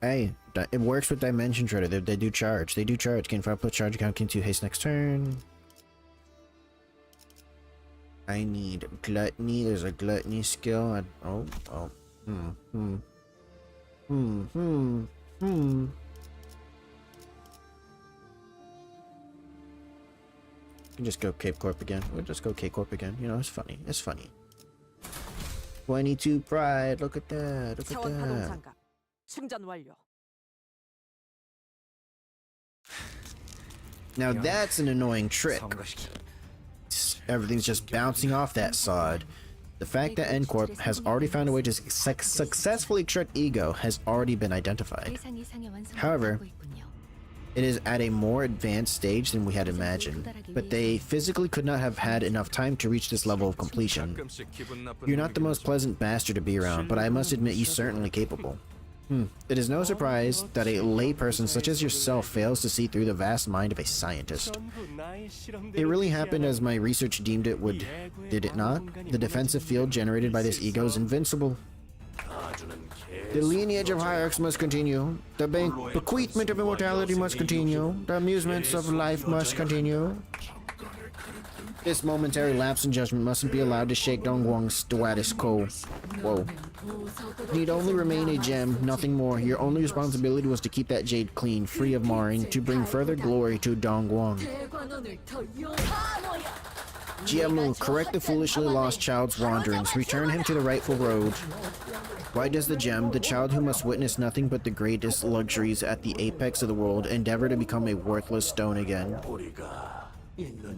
Hey, it works with Dimension Shredder. They do charge. They do charge. Gain 5 plus charge account, gain 2 haste next turn. I need gluttony. There's a gluttony skill. You can just go Cape Corp again. We'll just go Cape Corp again. You know, it's funny. It's funny. 22 pride. Look at that. Look at that. 충전 완료. Now that's an annoying trick. Everything's just bouncing off that sod. The fact that N-Corp has already found a way to successfully extract ego has already been identified. However, it is at a more advanced stage than we had imagined, but they physically could not have had enough time to reach this level of completion. You're not the most pleasant bastard to be around, but I must admit you're certainly capable. It is no surprise that a layperson such as yourself fails to see through the vast mind of a scientist. It really happened as my research deemed it would, did it not? The defensive field generated by this ego is invincible. The lineage of hierarchs must continue. The bequeathment of immortality must continue. The amusements of life must continue. This momentary lapse in judgment mustn't be allowed to shake Dongguang's status quo. Whoa. Need only remain a gem, nothing more. Your only responsibility was to keep that jade clean, free of marring, to bring further glory to Dongguang. Jiamu, correct the foolishly lost child's wanderings. Return him to the rightful road. Why does the gem, the child who must witness nothing but the greatest luxuries at the apex of the world, endeavor to become a worthless stone again?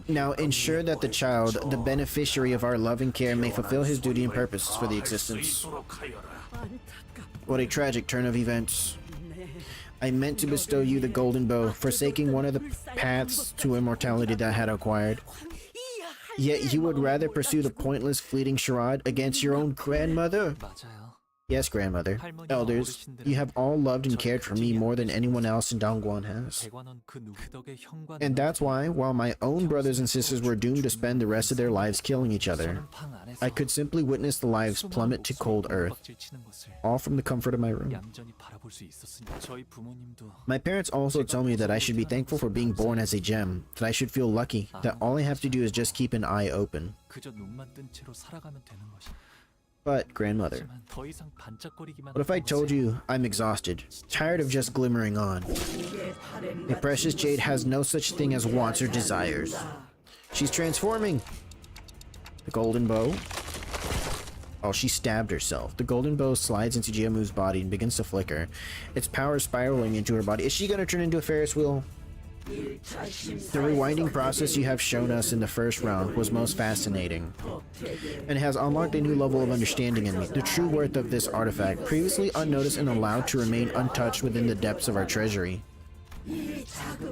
Now ensure that the child, the beneficiary of our love and care, may fulfill his duty and purpose for the existence. What a tragic turn of events. I meant to bestow you the golden bow, forsaking one of the paths to immortality that I had acquired. Yet you would rather pursue the pointless fleeting charade against your own grandmother? Yes, grandmother. Elders, you have all loved and cared for me more than anyone else in Dongguan has. And that's why, while my own brothers and sisters were doomed to spend the rest of their lives killing each other, I could simply witness the lives plummet to cold earth, all from the comfort of my room. My parents also told me that I should be thankful for being born as a gem, that I should feel lucky, that all I have to do is just keep an eye open. But, grandmother, what if I told you I'm exhausted, tired of just glimmering on? A precious jade has no such thing as wants or desires. She's transforming! The golden bow? Oh, she stabbed herself. The golden bow slides into Jiamu's body and begins to flicker, its power spiraling into her body. Is she gonna turn into a Ferris wheel? The rewinding process you have shown us in the first round was most fascinating, and has unlocked a new level of understanding in me, the true worth of this artifact, previously unnoticed and allowed to remain untouched within the depths of our treasury.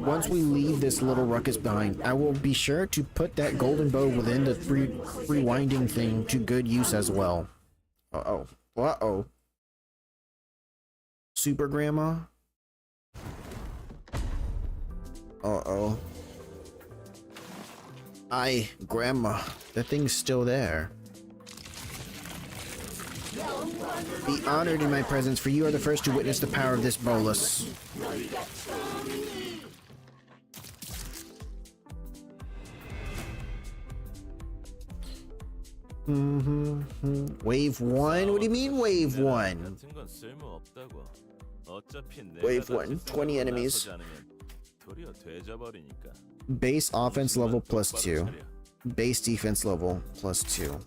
Once we leave this little ruckus behind, I will be sure to put that golden bow within the rewinding thing to good use as well. Uh-oh. Uh-oh. Super Grandma? Uh-oh. Grandma. The thing's still there. Be honored in my presence, for you are the first to witness the power of this bolus. Wave 1? What do you mean wave 1? 같은 건 쓸모없다고. 어차피 내가 Wave 다 1, 지성으로 20 enemies. 나서지 않으면 도리어 되져버리니까. Base offense level plus 똑바로 2. 차려. Base defense level plus 2.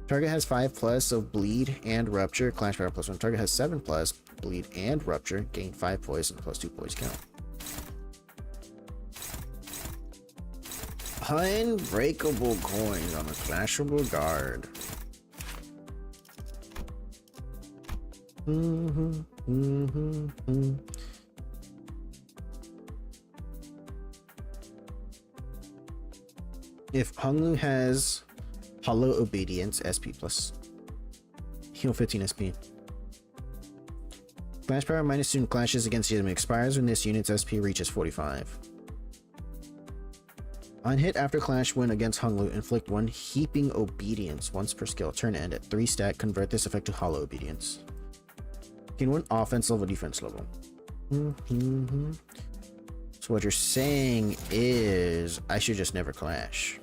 Target has 5 plus of bleed and rupture. Clash power plus 1. Target has 7 plus bleed and rupture. Gain 5 poison plus 2 poison count. Unbreakable coins on a clashable guard. If Honglu has Hollow Obedience, SP plus heal 15 SP. Clash power minus 2 clashes against the enemy expires when this unit's SP reaches 45. On hit after clash when against Honglu, inflict 1 heaping obedience once per skill. Turn end at 3 stat, convert this effect to hollow obedience. Gain 1 offense level, defense level. So what you're saying is I should just never clash.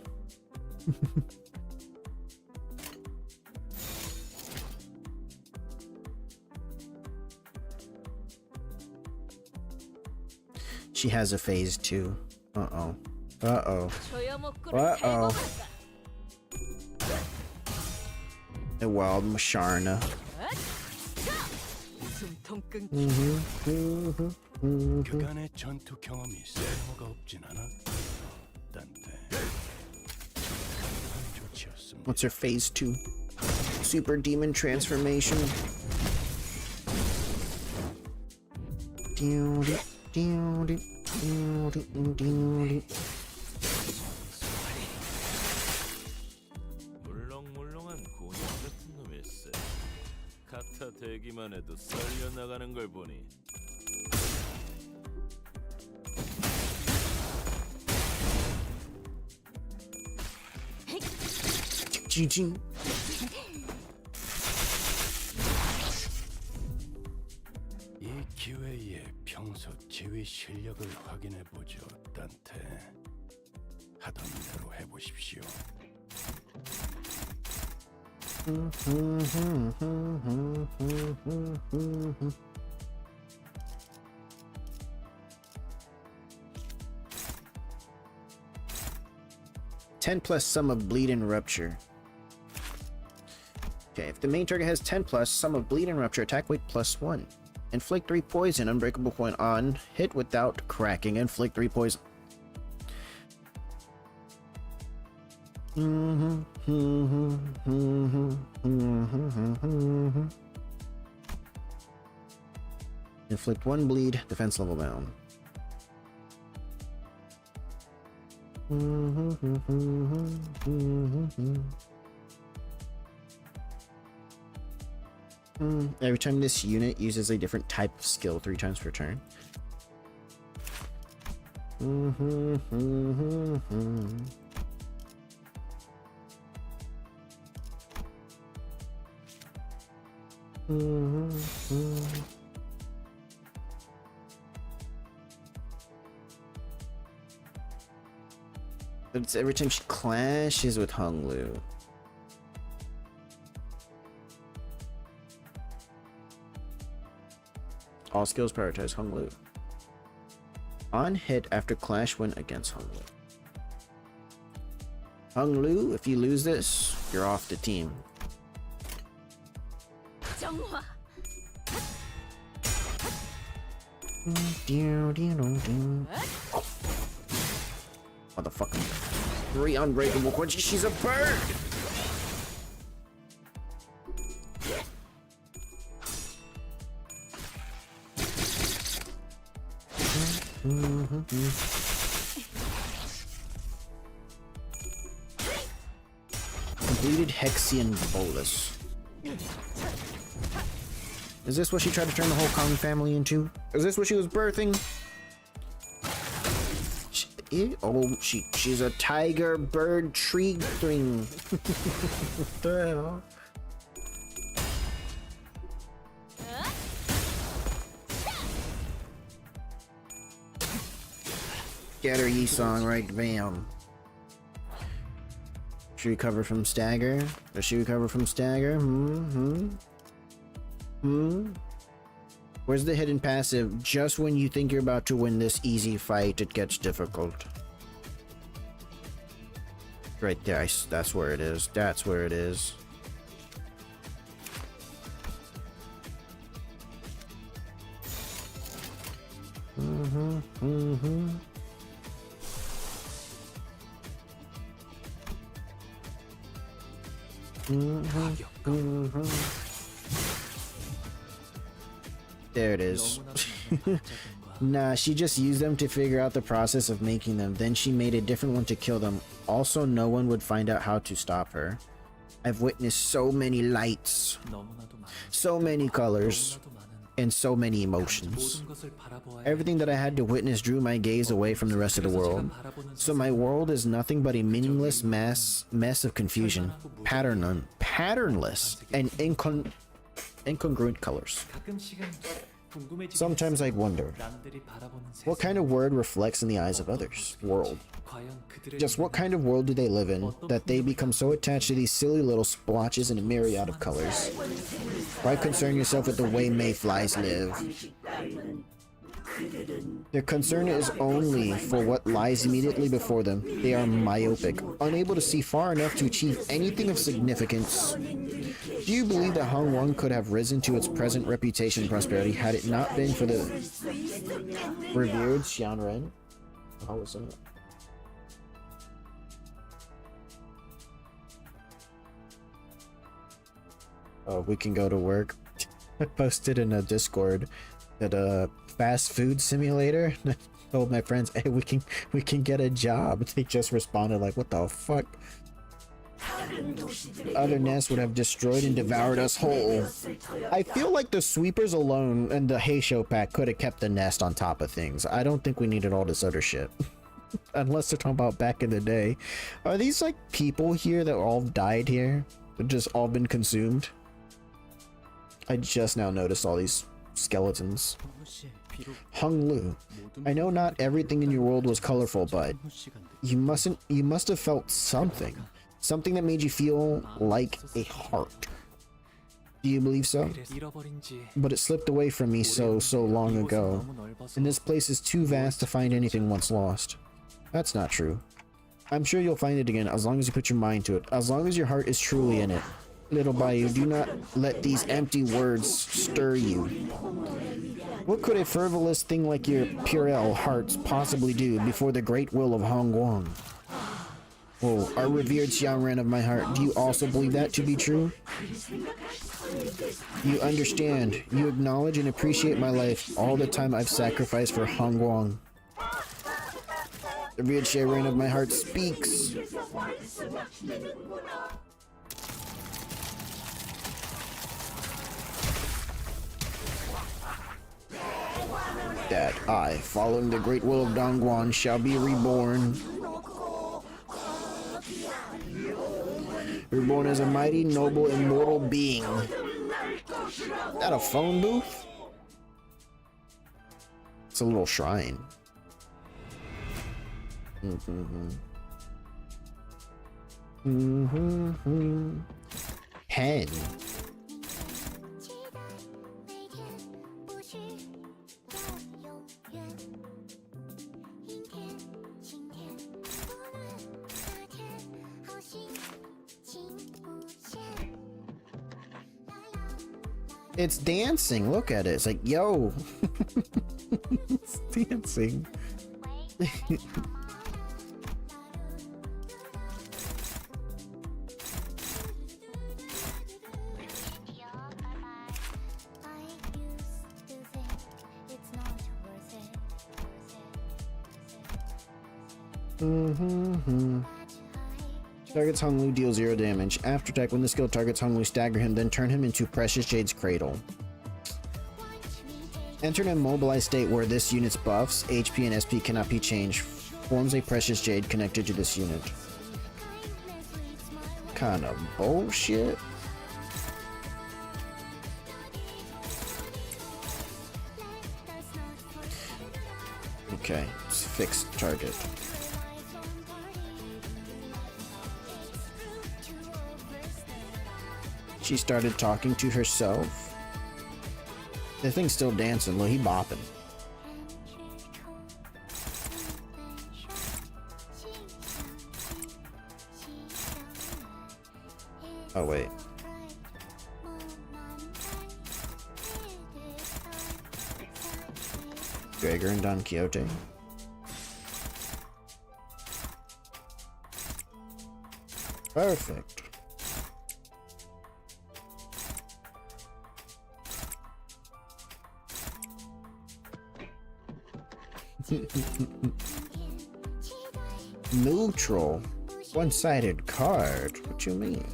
She has a phase 2. Uh-oh. Uh-oh. Uh-oh. A wild Masharna. 그간의 전투 경험이 쓸모가 없진 않아. 딴데 좋지였습니다. What's her phase 2? Super demon transformation. 물렁물렁한 곤약 같은 놈일세. 갖다 대기만 해도 썰려 나가는 걸 보니. 이 기회에 평소 지휘 실력을 확인해 보죠, 딴테. 하던 대로 해보십시오. 10 plus sum of bleed and rupture. Okay, if the main target has 10 plus sum of bleed and rupture, attack weight plus 1. Inflict 3 poison, unbreakable point on hit without cracking. Inflict 3 poison. Inflict 1 bleed, defense level down. Every time this unit uses a different type of skill 3 times per turn. But it's every time she clashes with Honglu. All skills prioritize Honglu. On hit after clash when against Honglu. Honglu, if you lose this, you're off the team. Motherfucker. 3 unbreakable quenches, she's a bird! Completed Hexian Bolus. Is this what she tried to turn the whole Kong family into? Is this what she was birthing? Oh, she's a tiger bird tree thing. What the hell? Get her Yi-song right, bam. She recover from stagger? Does she recover from stagger? Where's the hidden passive? Just when you think you're about to win this easy fight, it gets difficult. Right there, that's where it is. That's where it is. There it is. Nah, she just used them to figure out the process of making them. Then she made a different one to kill them. Also, no one would find out how to stop her. I've witnessed so many lights, so many colors, and so many emotions. Everything that I had to witness drew my gaze away from the rest of the world. So my world is nothing but a meaningless mess of confusion, patternless, and incongruent colors. Sometimes I'd wonder, what kind of word reflects in the eyes of others? World. Just what kind of world do they live in that they become so attached to these silly little splotches in a myriad of colors? Why concern yourself with the way mayflies live? Their concern is only for what lies immediately before them. They are myopic, unable to see far enough to achieve anything of significance. Do you believe that Hongwon could have risen to its present reputation and prosperity had it not been for the revered Xianren? How was that? Oh, we can go to work. I posted in a Discord that a fast food simulator. I told my friends, hey, we can get a job. They just responded like, what the fuck? Other nests would have destroyed and devoured us whole. I feel like the sweepers alone and the Heisho pack could have kept the nest on top of things. I don't think we needed all this other shit. Unless they're talking about back in the day. Are these like people here that all died here? They've just all been consumed? I just now noticed all these skeletons. Hung Lu, I know not everything in your world was colorful, but you must have felt something. Something that made you feel like a heart. Do you believe so? But it slipped away from me so long ago. And this place is too vast to find anything once lost. That's not true. I'm sure you'll find it again as long as you put your mind to it. As long as your heart is truly in it. Little Bayou, do not let these empty words stir you. What could a frivolous thing like your Purell hearts possibly do before the great will of Hongwon? Oh, our revered Xianren of my heart, do you also believe that to be true? You understand, you acknowledge and appreciate my life, all the time I've sacrificed for Hongwon. The revered Xianren of my heart speaks. That I, following the great will of Dongguan, shall be reborn. Reborn as a mighty, noble, immortal being. Is that a phone booth? It's a little shrine. Hen. It's dancing. Look at it. It's like, yo. It's dancing. Targets Hong Lu, deal 0 damage. After attack, when the skill targets Hong Lu, stagger him, then turn him into Precious Jade's Cradle. Enter an immobilized state where this unit's buffs, HP, and SP cannot be changed. Forms a precious jade connected to this unit. Kind of bullshit. Okay, it's fixed target. She started talking to herself. The thing's still dancing. Look, he bopping. Oh, wait. Gregor and Don Quixote. Perfect. Neutral. One-sided card. What you mean?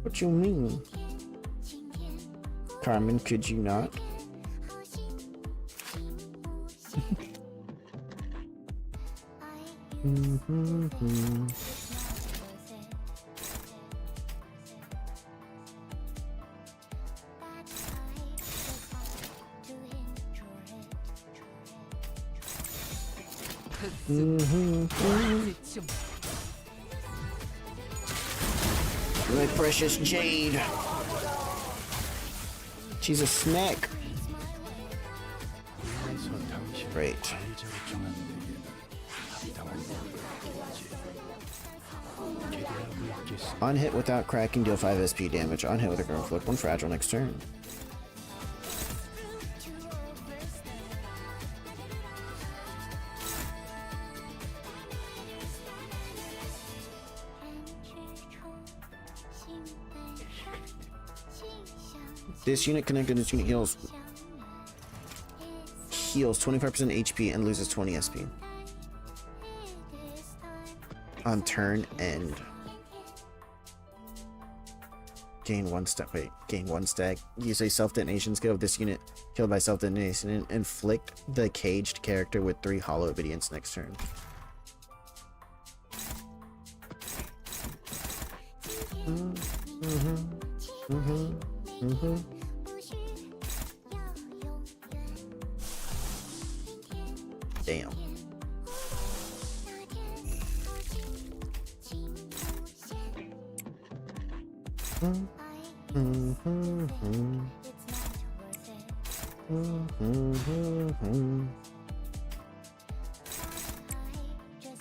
What you mean? Carmen, could you not? My precious jade. She's a snack. Great. On hit without cracking, deal 5 SP damage. On hit with a ground flip, 1 fragile next turn. This unit connected to this unit heals 25% HP and loses 20 SP. On turn end. Gain 1 stack. Wait, gain 1 stack. Use a self-detonation skill of this unit killed by self-detonation and inflict the caged character with 3 hollow obedience next turn. Damn.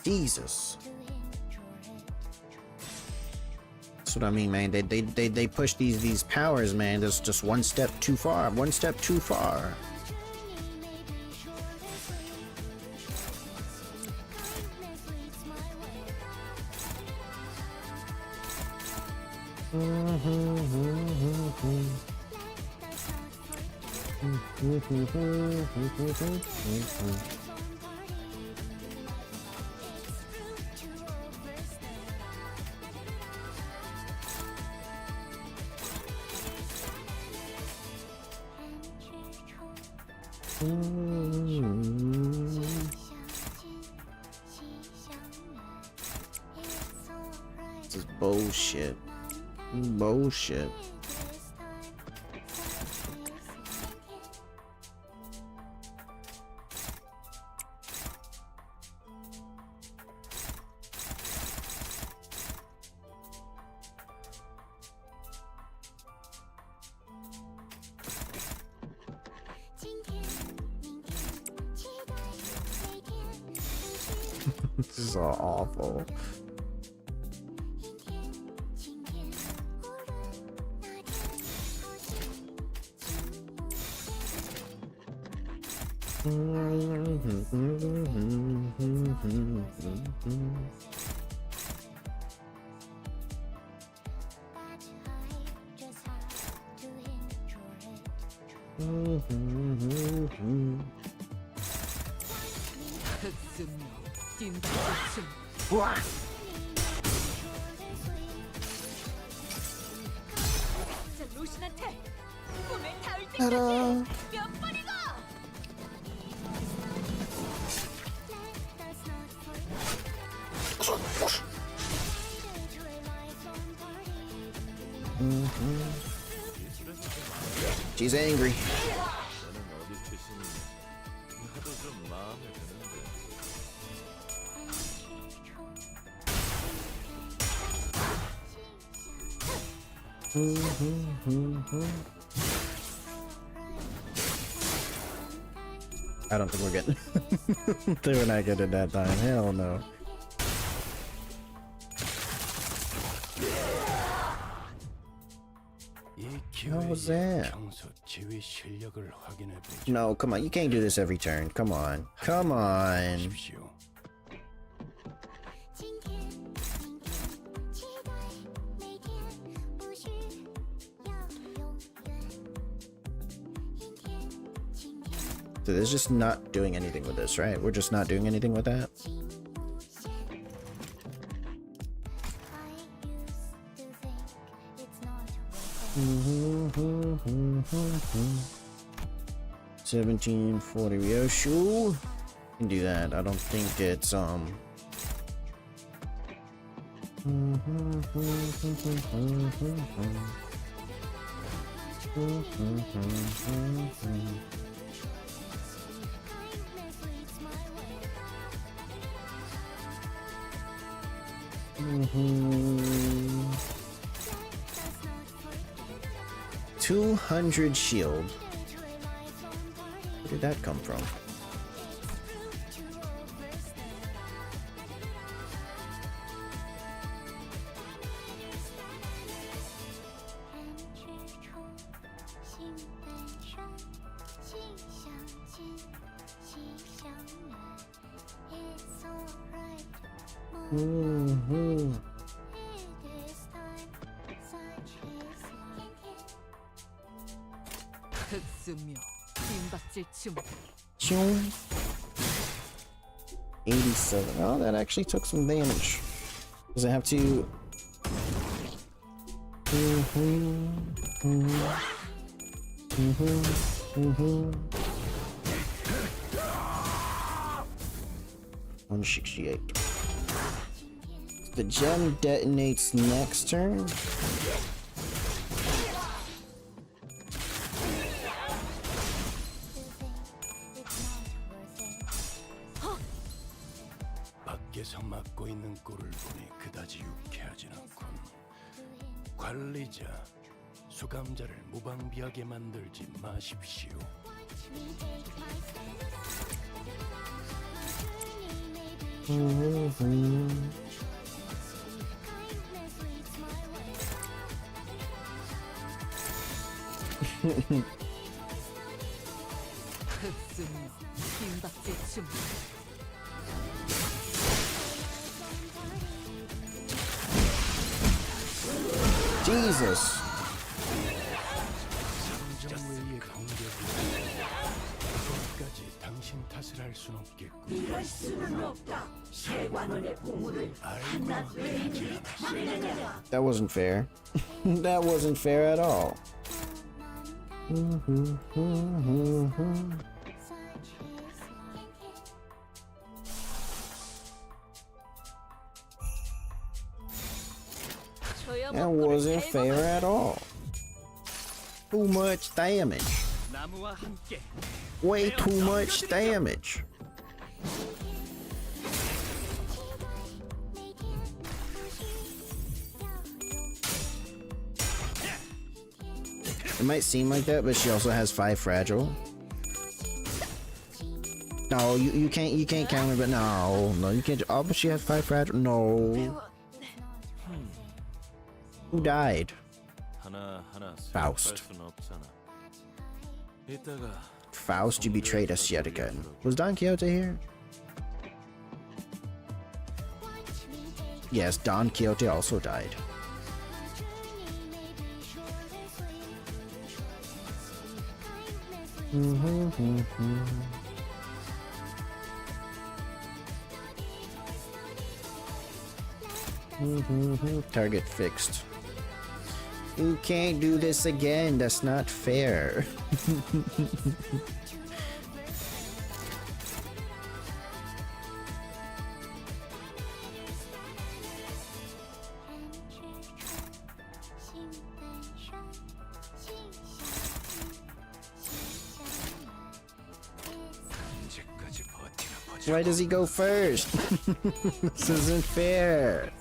Jesus. That's what I mean, man. They push these powers, man. There's just one step too far. One step too far. This is bullshit. Bullshit. This is all awful. She's angry. 너는 어디 출신이냐? 나도 좀 마음에 드는데. I don't think we're getting. They were not good at that time. Hell no. What was that? No, come on. You can't do this every turn. Come on. Come on. So there's just not doing anything with this, right? We're just not doing anything with that. Mm-hmm. 1740 Ryoshu. Can do that. I don't think it's Mm-hmm. 200 shield. Where did that come from? Mm-hmm. Chum. 87. Oh, that actually took some damage. Does it have to? Mm-hmm. Mm-hmm. Mm-hmm. Mm-hmm. 168. The gem detonates next turn. 밖에서 맡고 있는 꼴을 보니 그다지 유쾌하진 않군. 관리자, 수감자를 무방비하게 만들지 마십시오. Jesus. 정의의 공격이 그것까지 당신 탓을 할 순 없겠군. 이럴 수는 없다. 세관원의 보물을 하나 빼지 않았어. That wasn't fair. That wasn't fair at all. That wasn't fair at all. Too much damage. Way too much damage. It might seem like that, but she also has 5 fragile. No, you can't counter, but no, you can't. Oh, but she has 5 fragile. No. Who died? Faust. Faust, you betrayed us yet again. Was Don Quixote here? Yes, Don Quixote also died. Target fixed. You can't do this again. That's not fair. Why does he go first? This isn't fair.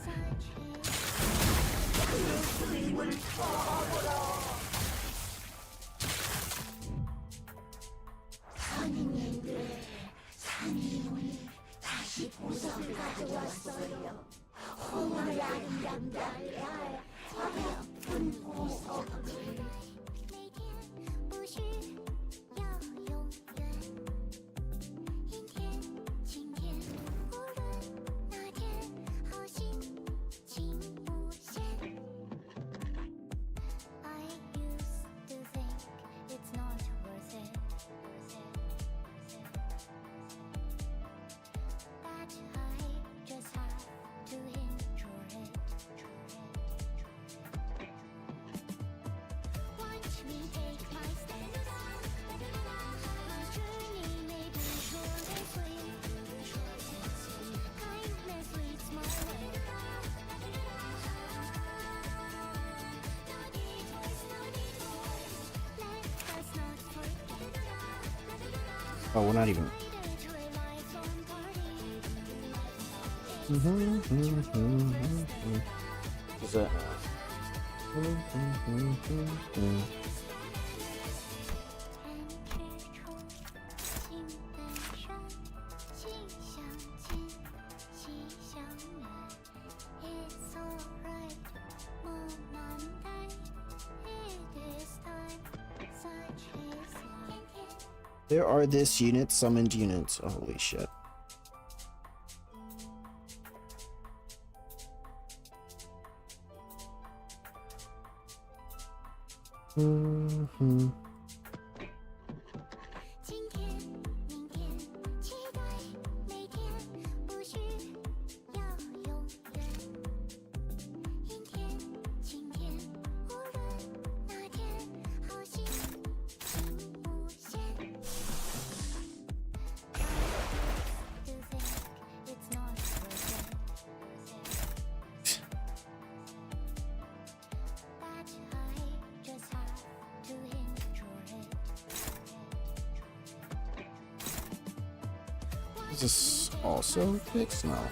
Oh, we're not even. Is that? There are this unit summoned units. Oh, holy shit. Is this also fixed now?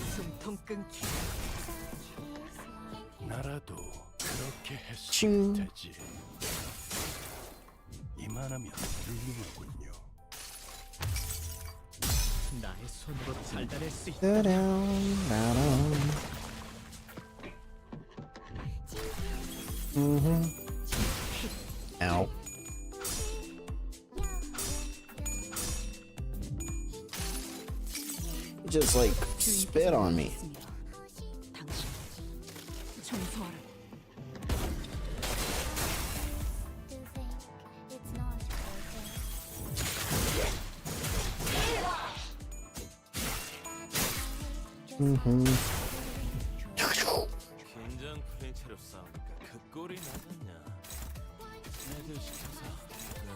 숨통 끊기. 나라도 그렇게 했으면 되지. 이만하면 훌륭하군요. 나의 손으로 달달할 수 있다. Ow. Just like spit on me. 당신 청소하라. 긴장 풀린 채로 싸우니까 그 꼴이 나졌냐? 애들 시켜서 그냥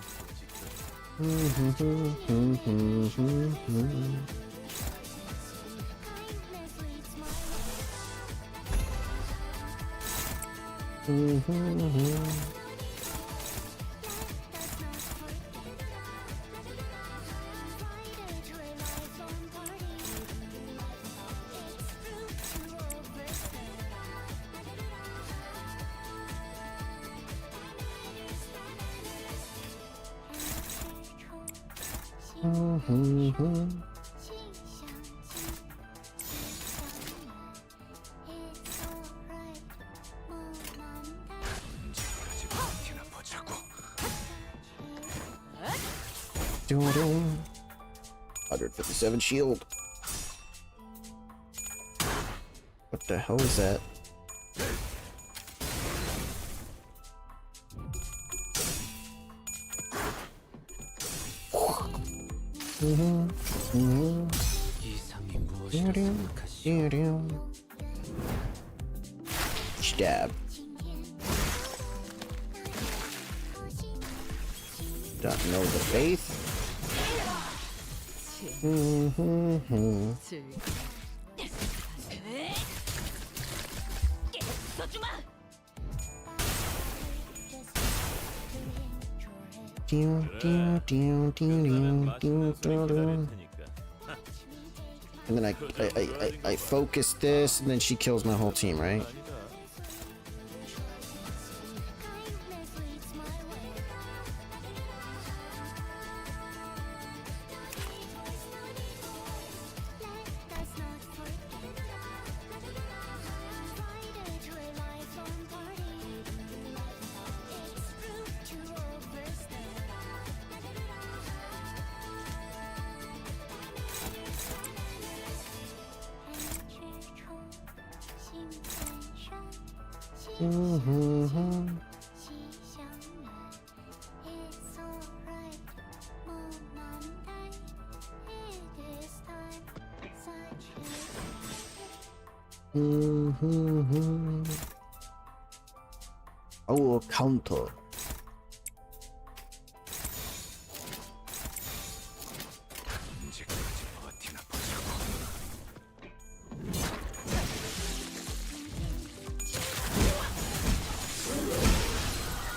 찍고. Doo-doo. 157 shield. What the hell is that? 이상이 무엇이라 생각하시오? Stab. Don't know the faith. 즐. And then I focus this, and then she kills my whole team, right? Oh, Canto. 언제까지 버티나 보자고.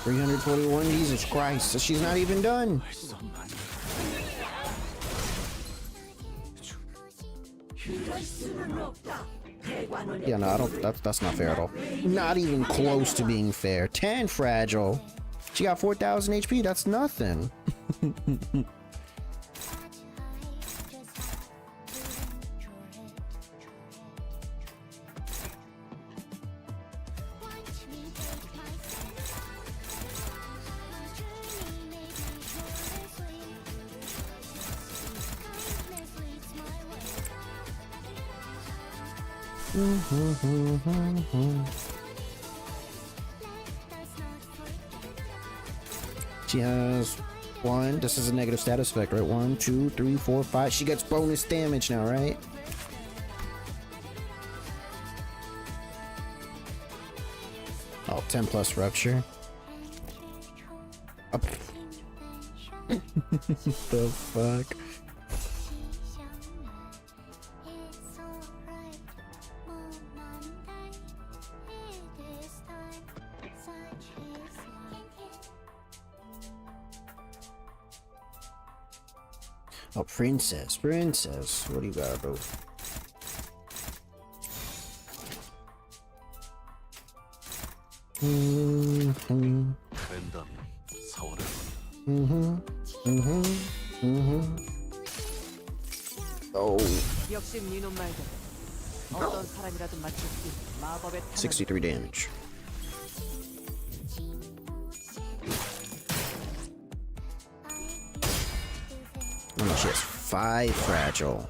321, Jesus Christ, so she's not even done. Yeah, no, I don't, that's not fair at all. Not even close to being fair. 10 fragile. She got 4,000 HP, that's nothing. She has one. This is a negative status effect, right? 1, 2, 3, 4, 5. She gets bonus damage now, right? Oh, 10 plus rupture. Oh. The fuck? Oh, princess, princess. What do you got, bro? Oh. 역시 니놈 말대로 어떤 사람이라도 맞출 수 있는 마법의 63 damage. Oh, no, she has 5 fragile.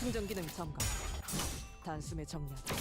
충전 기능 점검. 단숨에 정리하다.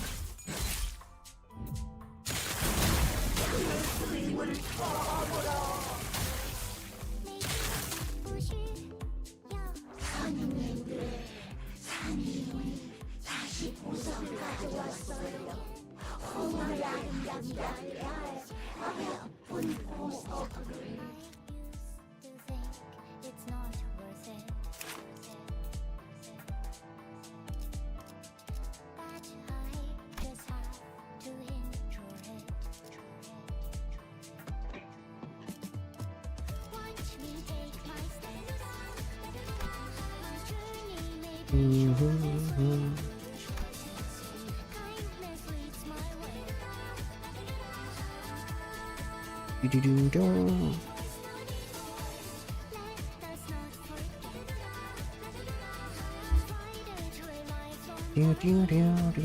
Do-do-do-do. Do-do-do-do-do-do.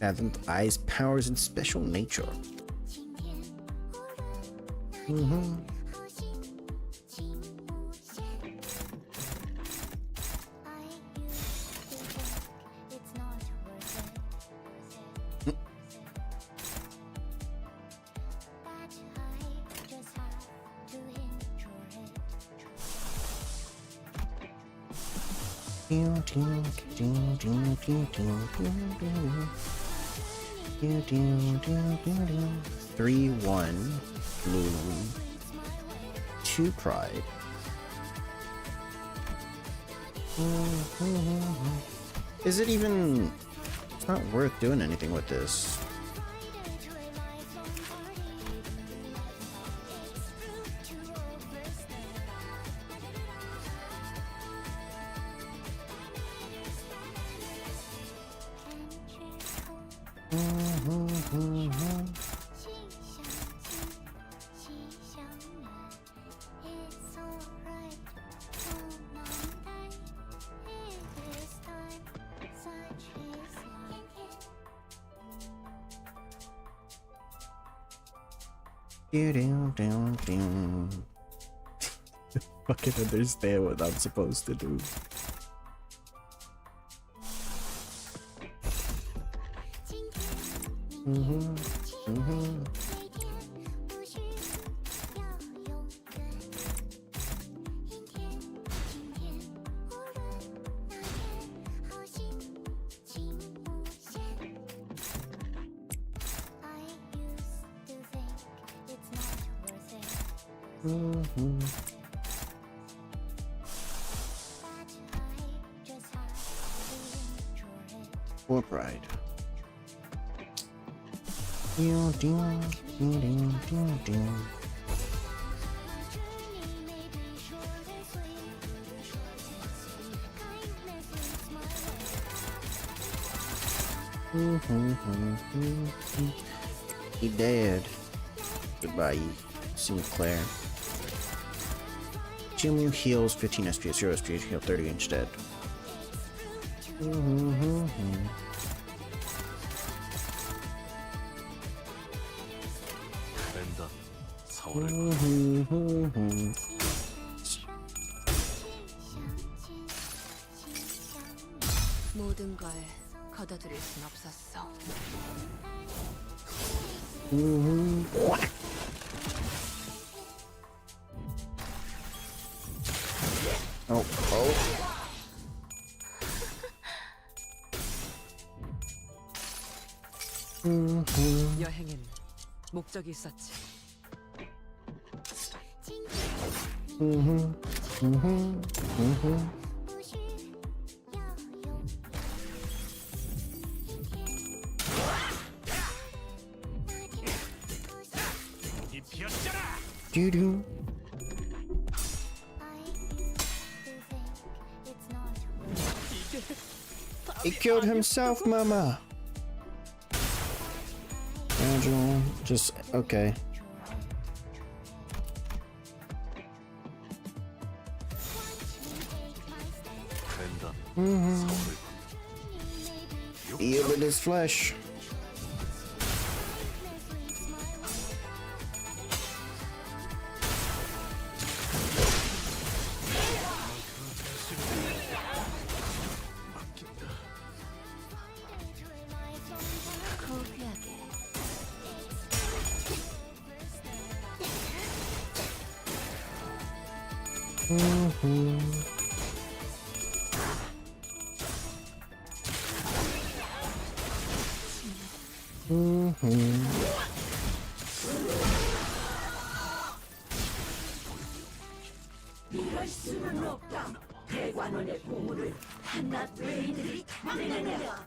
Fathom eyes, powers, and special nature. Three, one, blue, 2 pride. Is it even? It's not worth doing anything with this. Fucking understand what I'm supposed to do. Or pride. He dead. Goodbye, Sinclair. Jimmy heals 15 SP, 0 SP, heal 30 instead. 랜덤 서울을 모든 걸 걷어들일 순 없었어. 여행엔 목적이 있었지. Doo-doo. He killed himself, mama. module. Just okay. Yielded his flesh. 이럴 수는 없다. 대관원의 보물을 한낱 외인들이 탐내느냐.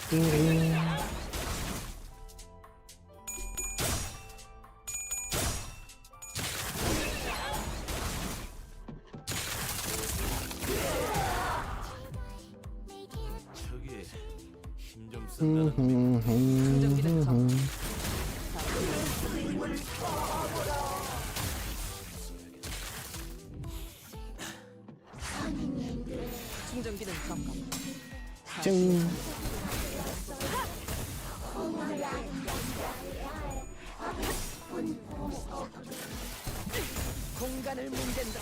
띵링. 저기 힘 좀 쓴다는 충전기는 점. 충전기는 점검. 찡. 공간을 뭉갠다.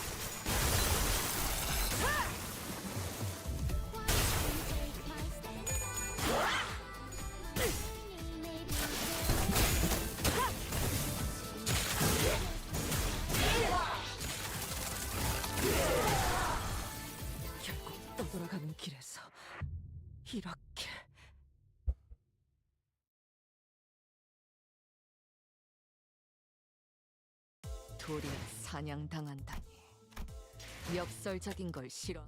결국 떠돌아가는 길에서 이렇게 도리를 사냥당한다니 역설적인 걸 싫어.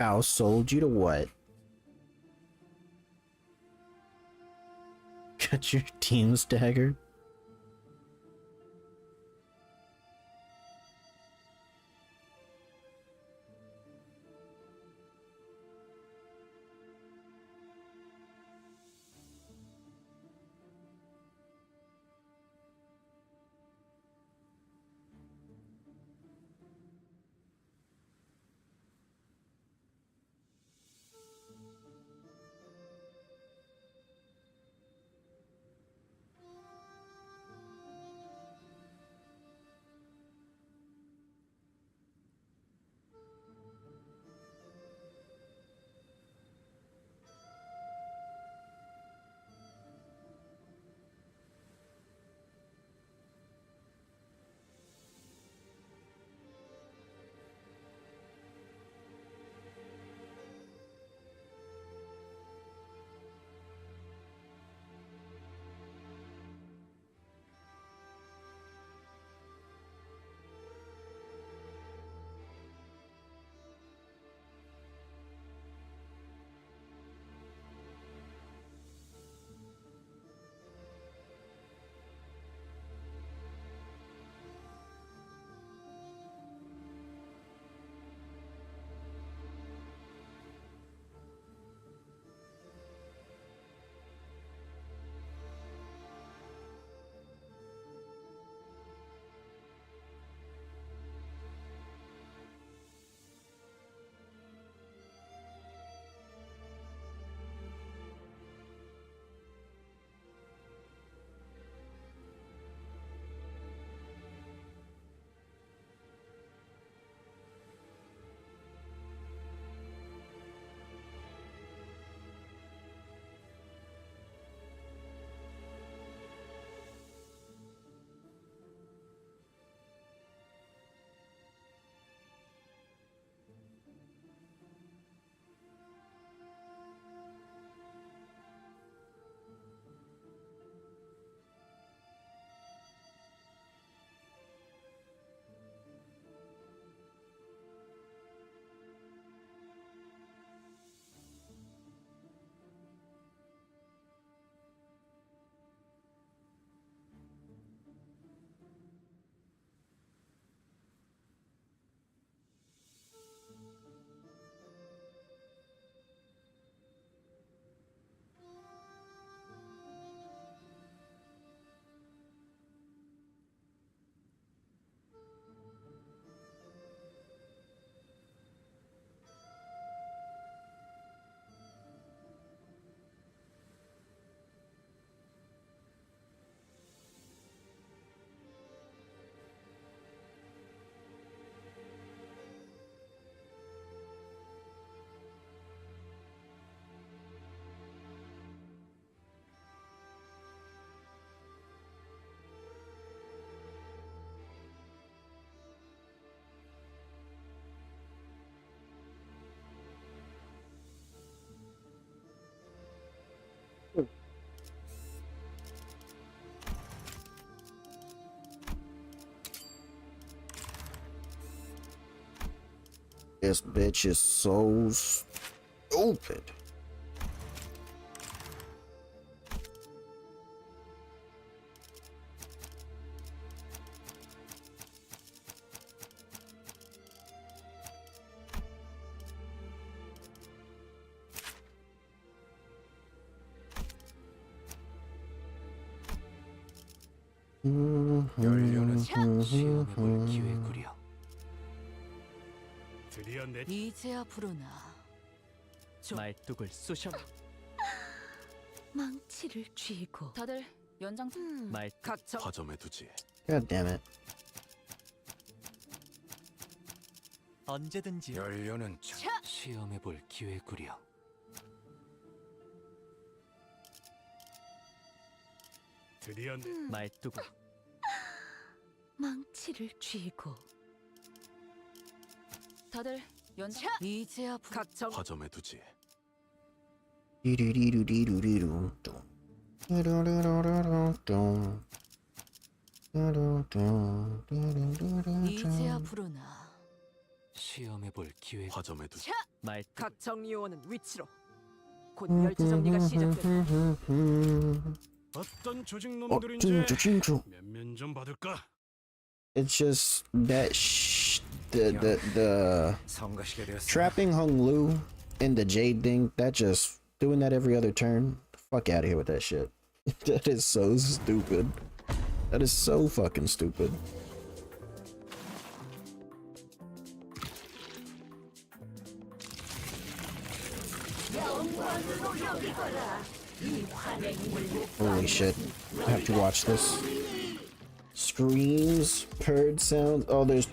Bow sold you to what? Got your team staggered? This bitch is so stupid. 연료는 시험해볼 기회구려. 드디어 내 이제야 부르나. 말뚝을 쑤셔. 망치를 쥐고. 다들 연장. 말뚝 각자. 허점에 두지. God damn it. 언제든지 연료는 시험해볼 기회구려. 드디어 내 말뚝 망치를 쥐고. 다들 연장. 이제야 각자. 허점에 두지. 디리리루리루리루. 이제야 부르나. 시험해볼 기회. 화점에 두. 말 각 정리 요원은 위치로. 곧 열차 정리가 시작된다. 어떤 조직 어, 놈들인지 찡찡찡. 면면 좀 받을까? It's just that the 성가시게 되었어. trapping Hung Lu and the Jade thing, that just doing that every other turn. Fuck out of here with that shit. That is so stupid. That is so fucking stupid. Holy shit. I have to watch this. Screams, bird sound. Oh, there's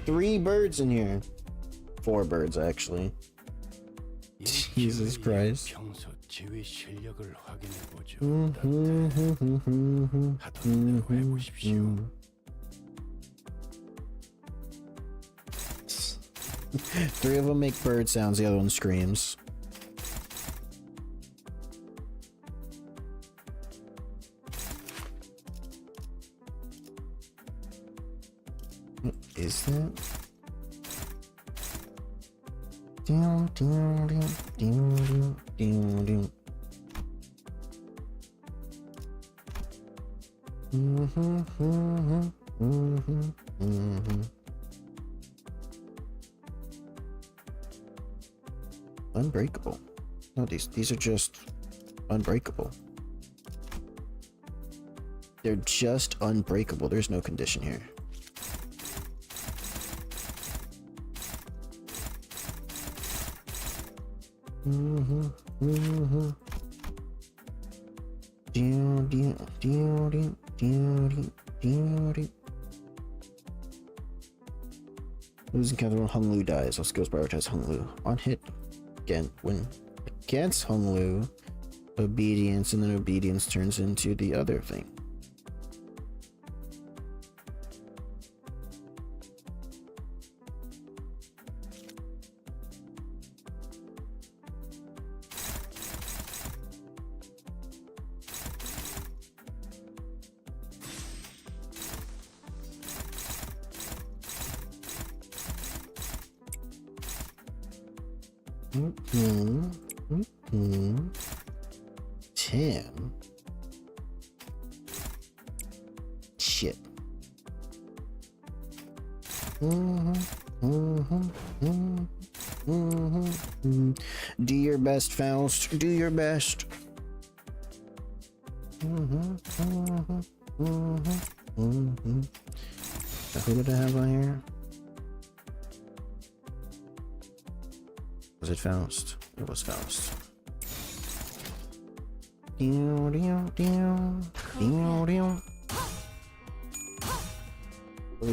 3 birds in here. 4 birds, actually. Jesus Christ. 평소 지휘 실력을 확인해 보죠. 하던 대로 해보십시오. 3 of them make bird sounds, the other one screams. What is that? Down, down, down, down, down, down. Unbreakable. No, these are just unbreakable. They're just unbreakable. There's no condition here. Losing counter when Hung Lu dies. All skills prioritize Hung Lu. On hit, again, when against Hung Lu, obedience, and then obedience turns into the other thing. Tim. Shit. Do your best, Faust. Do your best. Who did I have on here? Was it Faust? It was Faust. We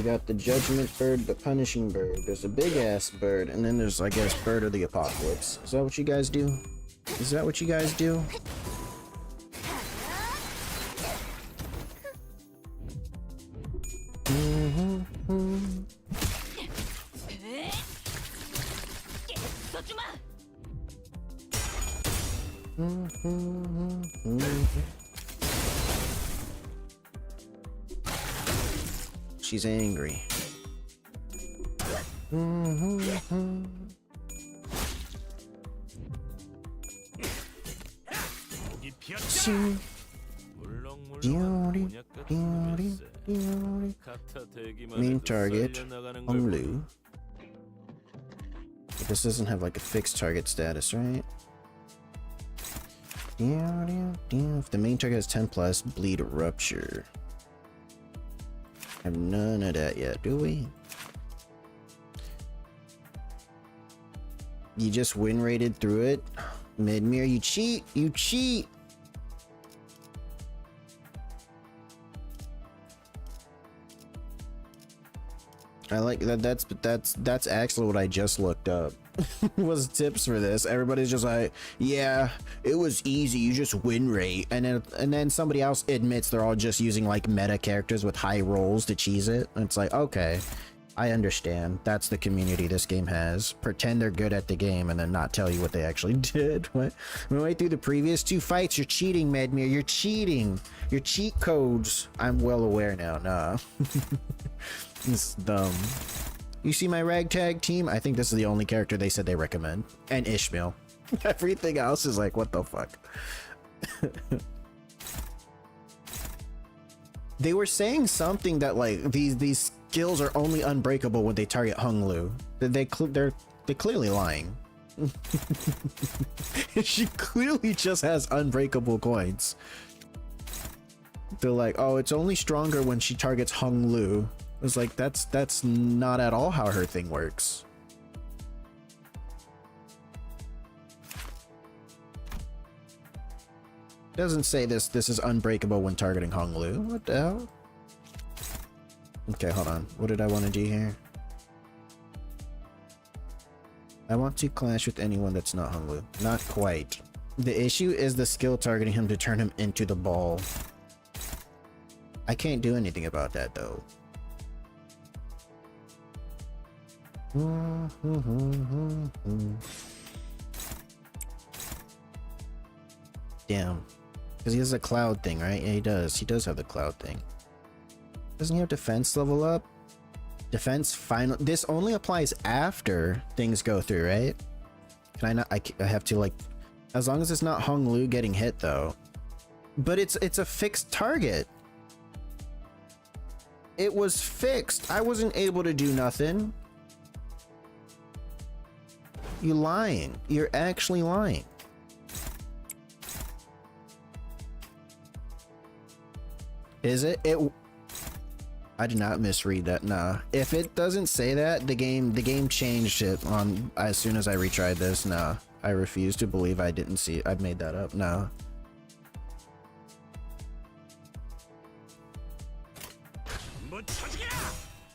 got the Judgment Bird, the Punishing Bird. There's a big ass bird, and then there's, I guess, Bird of the Apocalypse. Is that what you guys do? Is that what you guys do? She's angry. Main target, Hung Lu. This doesn't have like a fixed target status, right? If the main target has 10 plus, bleed rupture. Have none of that yet, do we? You just win rated through it? Midmere, you cheat! You cheat! I like that. That's actually what I just looked up. Was tips for this. Everybody's just like, yeah, it was easy, you just win rate, and then somebody else admits they're all just using like meta characters with high rolls to cheese it. And it's like, okay, I understand. That's the community this game has. Pretend they're good at the game and then not tell you what they actually did. What? We went through the previous 2 fights. You're cheating, Medmir. You're cheating. Your cheat codes. I'm well aware now. Nah. It's dumb. You see my ragtag team? I think this is the only character they said they recommend. And Ishmael. Everything else is like, what the fuck? They were saying something that like these skills are only unbreakable when they target Hung Lu. They're clearly lying. She clearly just has unbreakable coins. They're like, oh, it's only stronger when she targets Hung Lu. It's like that's not at all how her thing works. Doesn't say this is unbreakable when targeting Hung Lu. What the hell? Okay, hold on. What did I want to do here? I want to clash with anyone that's not Hung Lu. Not quite. The issue is the skill targeting him to turn him into the ball. I can't do anything about that though. Damn. Because he has a cloud thing, right? Yeah, he does. He does have the cloud thing. Doesn't he have defense level up? Defense final. This only applies after things go through, right? Can I not? I have to like, as long as it's not Hung Lu getting hit though. But it's a fixed target. It was fixed. I wasn't able to do nothing. You lying. You're actually lying. Is it? I did not misread that. Nah. If it doesn't say that, the game changed it on as soon as I retried this. Nah. I refuse to believe I didn't see it. I made that up. Nah.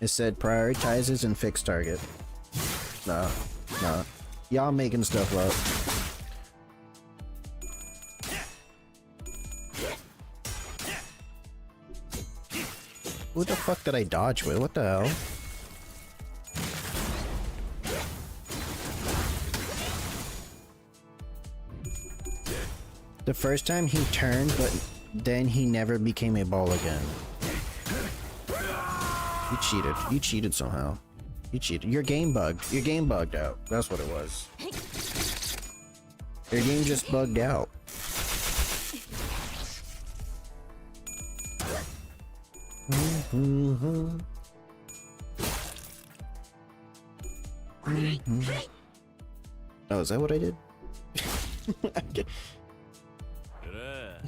It said prioritizes and fixed target. Nah. Nah. Y'all making stuff up. Who the fuck did I dodge with? What the hell? The first time he turned, but then he never became a ball again. You cheated. You cheated somehow. You cheated. Your game bugged. Your game bugged out. That's what it was. Your game just bugged out. Oh, is that what I did?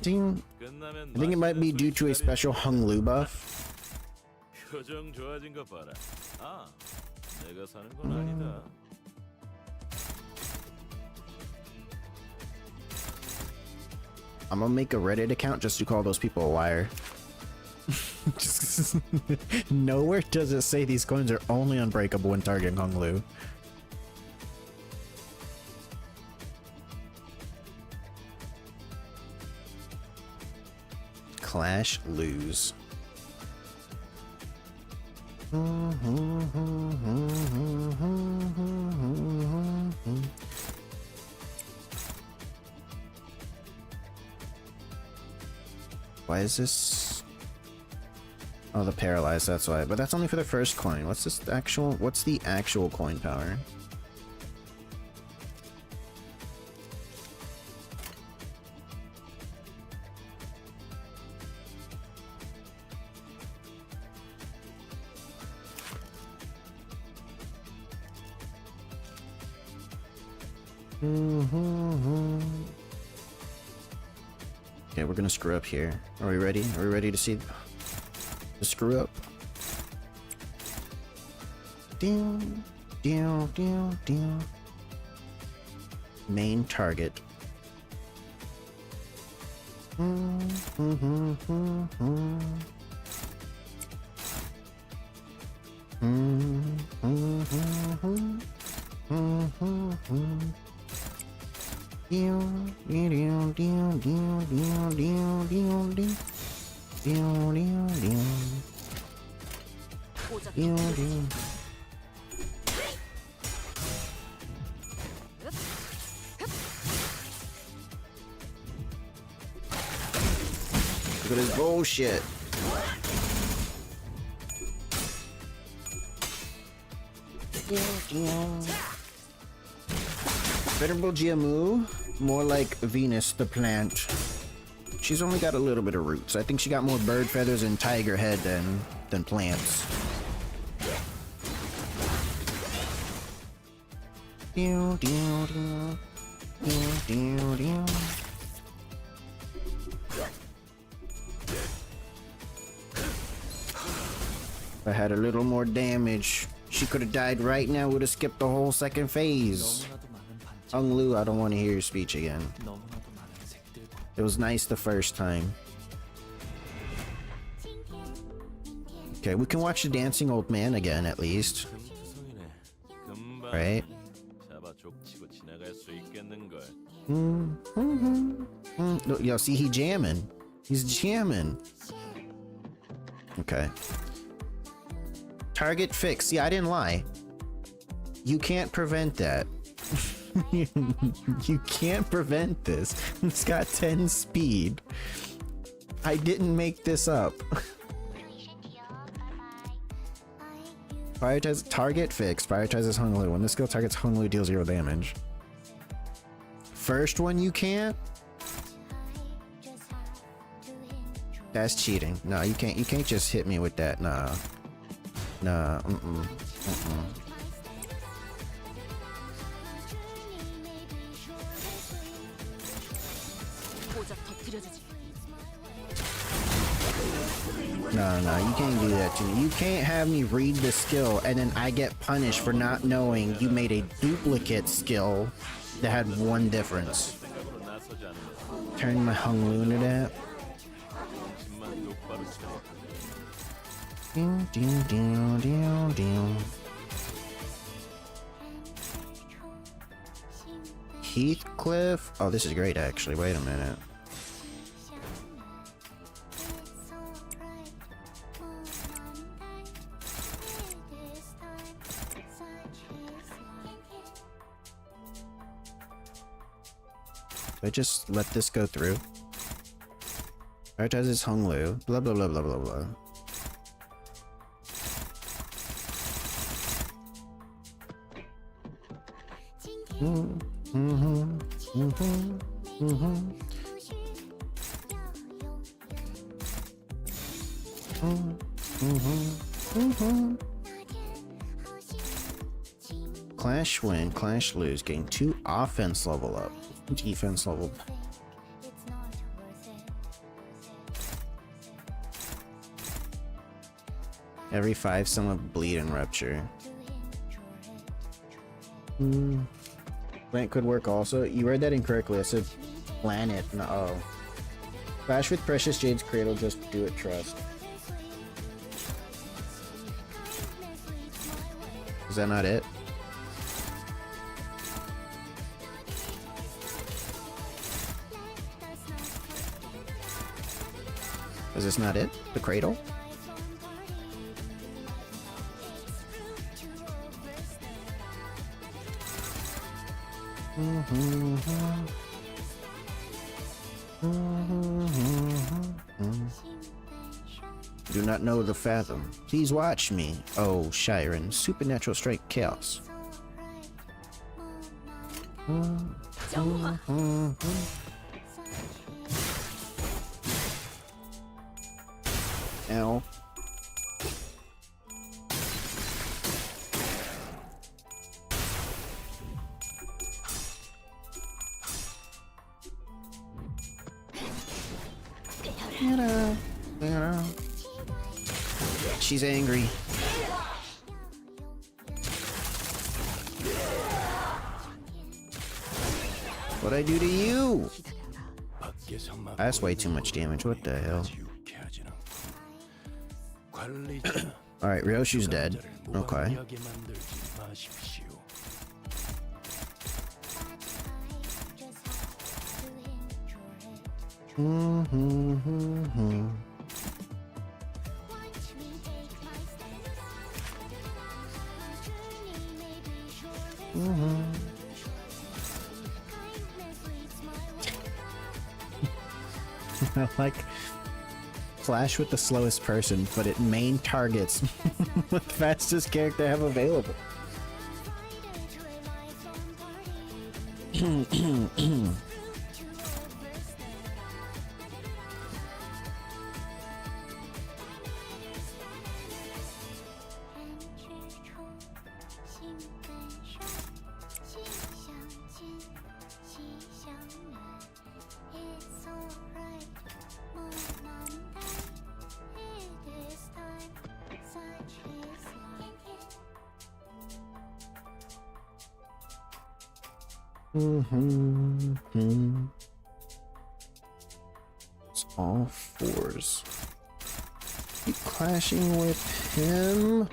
Ding. I think it might be due to a special Hung Lu buff. 표정 좋아진 거 봐라. 아, 내가 사는 건 아니다. I'm gonna make a Reddit account just to call those people a liar. Nowhere does it say these coins are only unbreakable when targeting Hung Lu. Clash lose. Why is this? Oh, the paralyzed, that's why. But that's only for the first coin. What's this actual? What's the actual coin power? Okay, we're gonna screw up here. Are we ready? Are we ready to see the screw up? Down, down, down, down. Main target. Look at this bullshit. Venerable Jiamu, more like Venus the plant. She's only got a little bit of roots. I think she got more bird feathers and tiger head than plants. If I had a little more damage, she could have died right now, would have skipped the whole second phase. Hung Lu, I don't want to hear your speech again. It was nice the first time. Okay, we can watch the dancing old man again at least. Right? Yo, see, he jamming. He's jamming. Okay. Target fix. See, I didn't lie. You can't prevent that. You can't prevent this. It's got 10 speed. I didn't make this up. Prioritize target fix. Prioritizes Hung Lu. When this skill targets Hung Lu, deals 0 damage. First one you can't? That's cheating. No, you can't. You can't just hit me with that. Nah. Nah. No, you can't do that to me. You can't have me read the skill and then I get punished for not knowing you made a duplicate skill that had one difference. Turn my Hung Lu into that. Heathcliff? Oh, this is great actually. Wait a minute. I just let this go through. Prioritizes Hung Lu. Blah blah blah blah blah blah. Clash win, clash lose, gain 2 offense level up, defense level. Every 5 some of bleed and rupture. Plant could work also. You read that incorrectly. I said planet. No. Oh. Clash with Precious Jade's Cradle. Just do it. Trust. Is that not it? Is this not it? The Cradle? Do not know the fathom. Please watch me. Oh, Shiren. Supernatural strike chaos. Ow. She's angry. What'd I do to you? That's way too much damage. What the hell? Alright, Ryoshu's dead. Okay. I like clash with the slowest person, but it main targets the fastest character I have available. It's all fours. Keep clashing with him.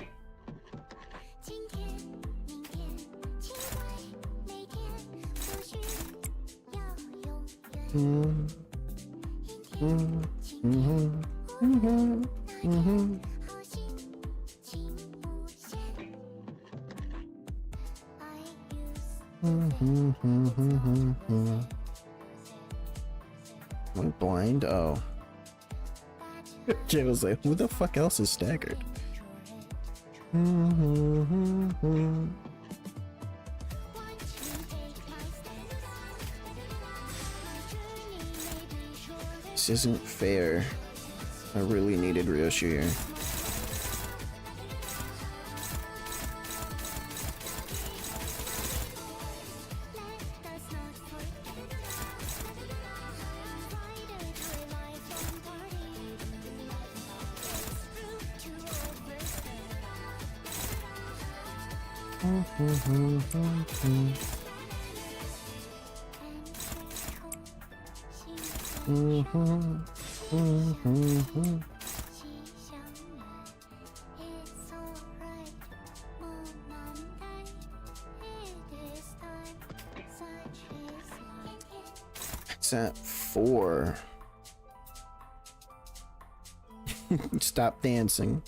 Am I blind? Oh. Jay was like, who the fuck else is staggered? This isn't fair. I really needed Ryoshi here. It's at 4. Stop dancing.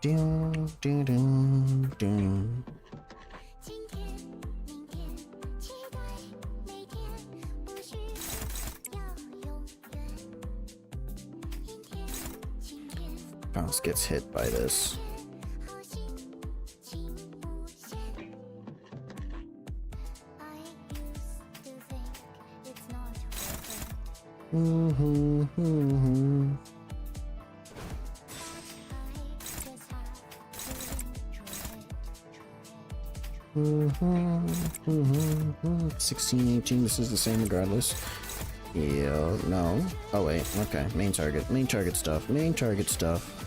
Dun, dun, dun, dun. Bounce gets hit by this. Mm-hmm. 16, 18, this is the same regardless. Yeah, no. Oh wait, okay. Main target stuff. Main target stuff.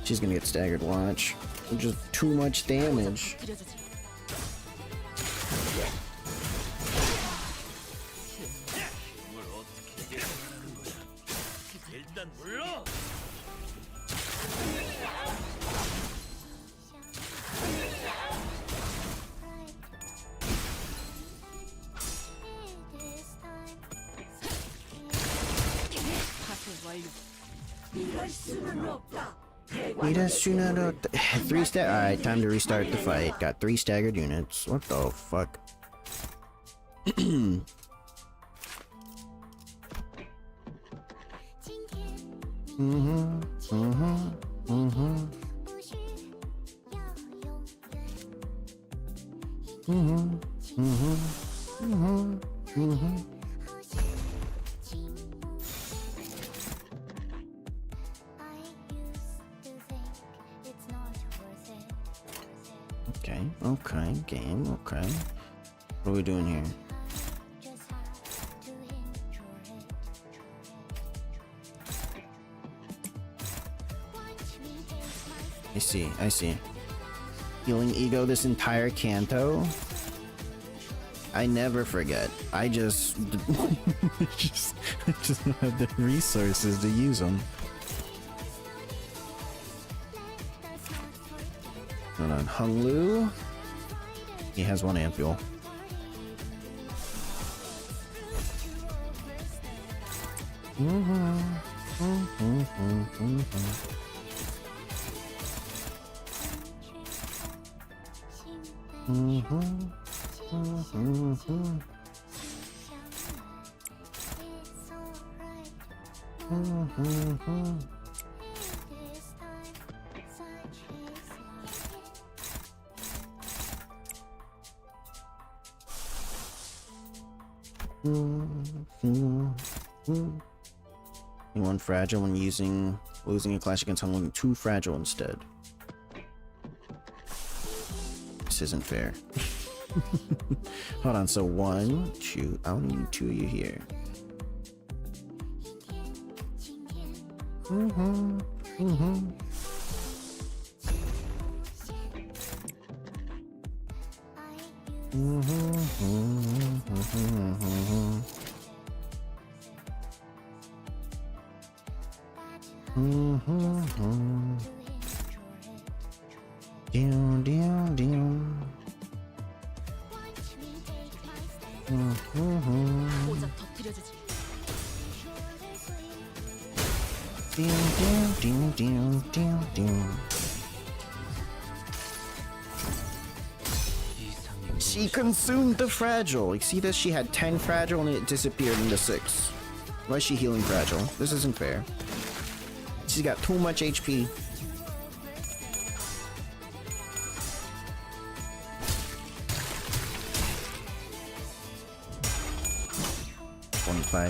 She's gonna get staggered, watch. Just too much damage. Three stag. Alright, time to restart the fight. Got 3 staggered units. What the fuck? Okay, game, okay. What are we doing here? I see. Healing ego this entire Canto? I never forget. I just just don't have the resources to use them. Hold on, Hung Lu. He has 1 ampule. One fragile when losing a clash against someone too fragile instead. This isn't fair. Hold on, so 1, 2, I only need 2 of you here. 고작 터뜨려주지. She consumed the fragile. You see this? She had 10 fragile and it disappeared into 6. Why is she healing fragile? This isn't fair. She's got too much HP.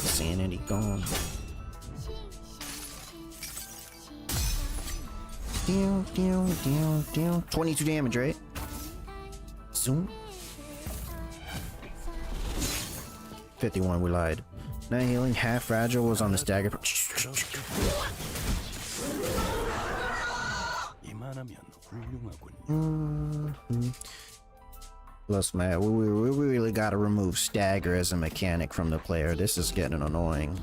Sanity gone. 22 damage, right? Zoom. 51, we lied. 9 healing, half fragile was on the stagger. Plus, man, we really gotta remove stagger as a mechanic from the player. This is getting annoying.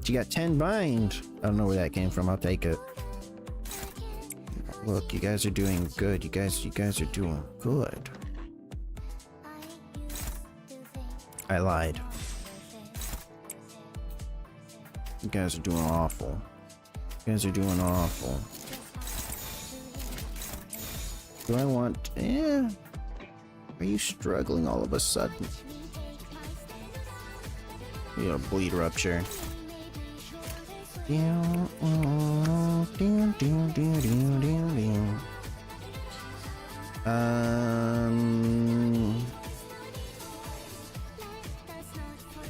She got 10 bind. I don't know where that came from. I'll take it. Look, you guys are doing good. You guys are doing good. I lied. You guys are doing awful. You guys are doing awful. Do I want... Are you struggling all of a sudden? You got a bleed rupture.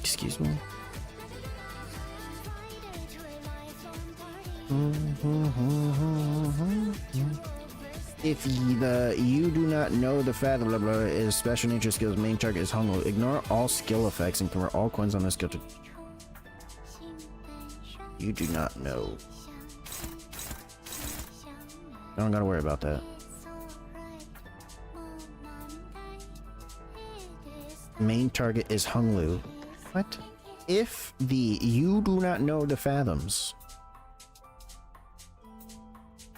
Excuse me. If you do not know the fact blah blah is special nature skills main target is hung low, ignore all skill effects and convert all coins on this skill to... You do not know. I don't gotta worry about that. Main target is Hung Lu. What? If the you do not know the fathoms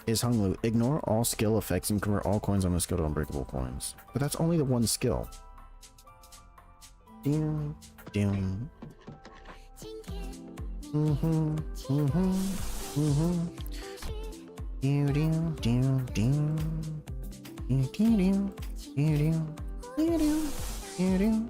is Hung Lu, ignore all skill effects and convert all coins on the skill to unbreakable coins. But that's only the one skill. Doom, doom. Do do do do. Do do do do do do do.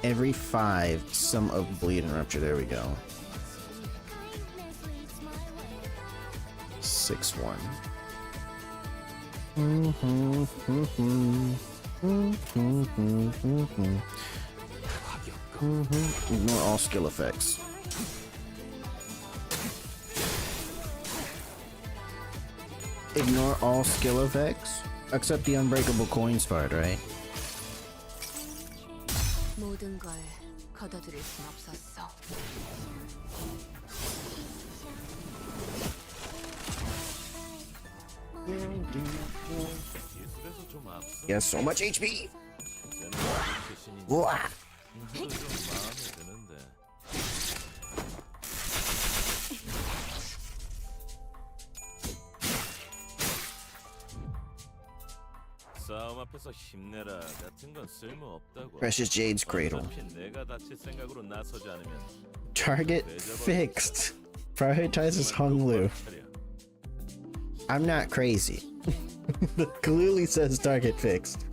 Every 5, some of bleed and rupture. There we go. 6-1. Ignore all skill effects. Ignore all skill effects? Except the unbreakable coins part, right? 모든 걸 거둬들일 순 없었어. He has so much HP! 우와. 나도 좀 마음에 드는데. 싸움 앞에서 힘내라 같은 건 쓸모 없다고. Precious Jade's Cradle. 어차피 내가 다칠 생각으로 나서지 않으면 Target fixed. Prioritizes Honglu. I'm not crazy. Clearly says target fixed.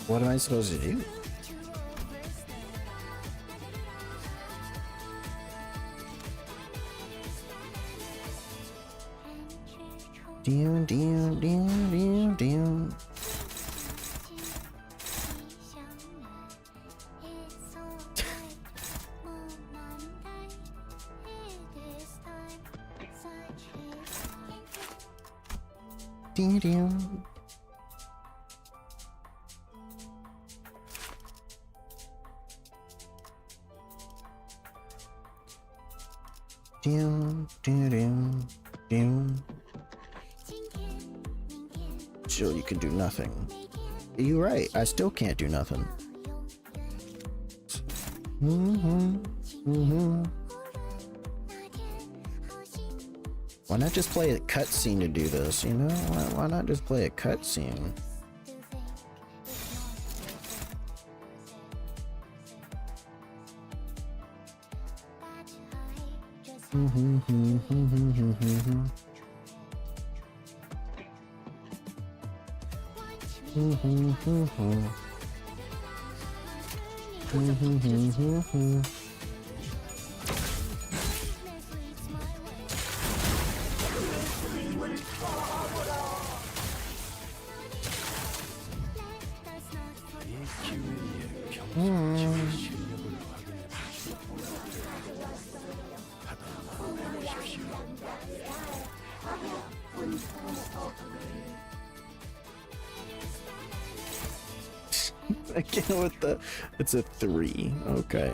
What am I supposed to do? Down. Down. Still, you can do nothing. You're right. I still can't do nothing. Why not just play a cutscene to do this? You know, why not just play a cutscene? Again with the, it's a 3. Okay.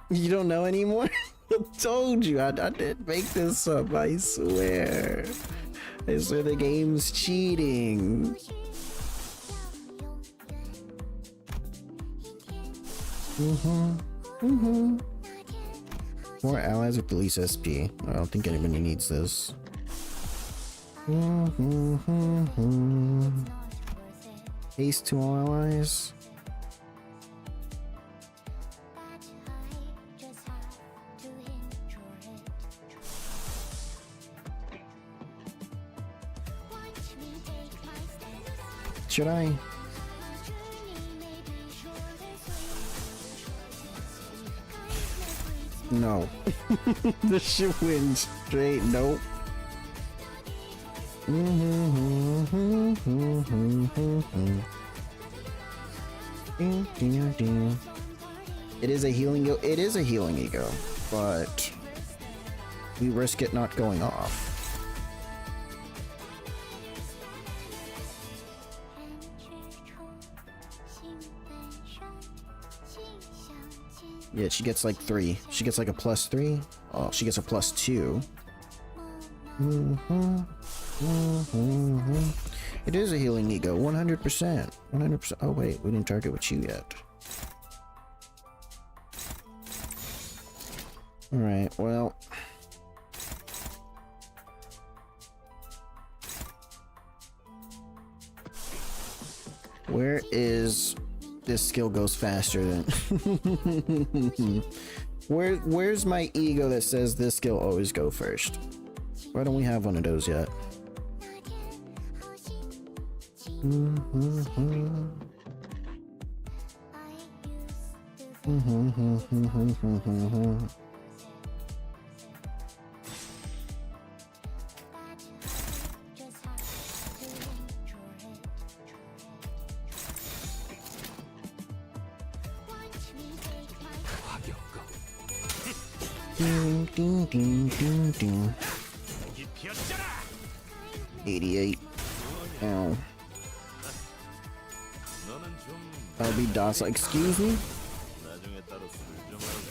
You don't know anymore? I told you, I didn't make this up, I swear. I swear the game's cheating. More allies with the least SP. I don't think anybody needs this. Haste to all allies. Should I? No. This should win straight. Nope. It is a healing ego. It is a healing ego, but we risk it not going off. Yeah, she gets like 3. She gets like a +3. Oh, she gets a +2. It is a healing ego, 100%. 100%. Oh wait, we didn't target with you yet. Alright, well. Where is this skill goes faster than where's my ego that says this skill always go first? Why don't we have one of those yet? Ding, ding, ding, ding, ding. 88. Ow. I'll be docile. Excuse me? 나중에 따로 술좀 할래.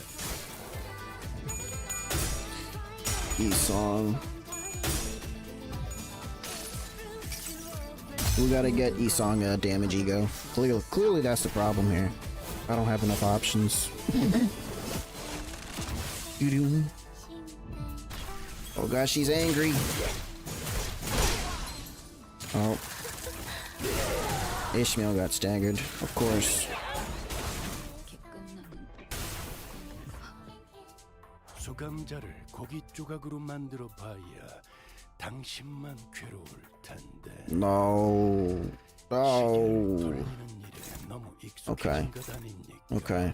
Esong. We gotta get Esong a damage ego. Clearly that's the problem here. I don't have enough options. Oh gosh, she's angry. Oh. Ishmael got staggered, of course. 수감자를 고기 조각으로 만들어 봐야 당신만 괴로울 텐데. No. No. 돌리는 일에 너무 Okay. 익숙해진 것 아닙니까? Okay.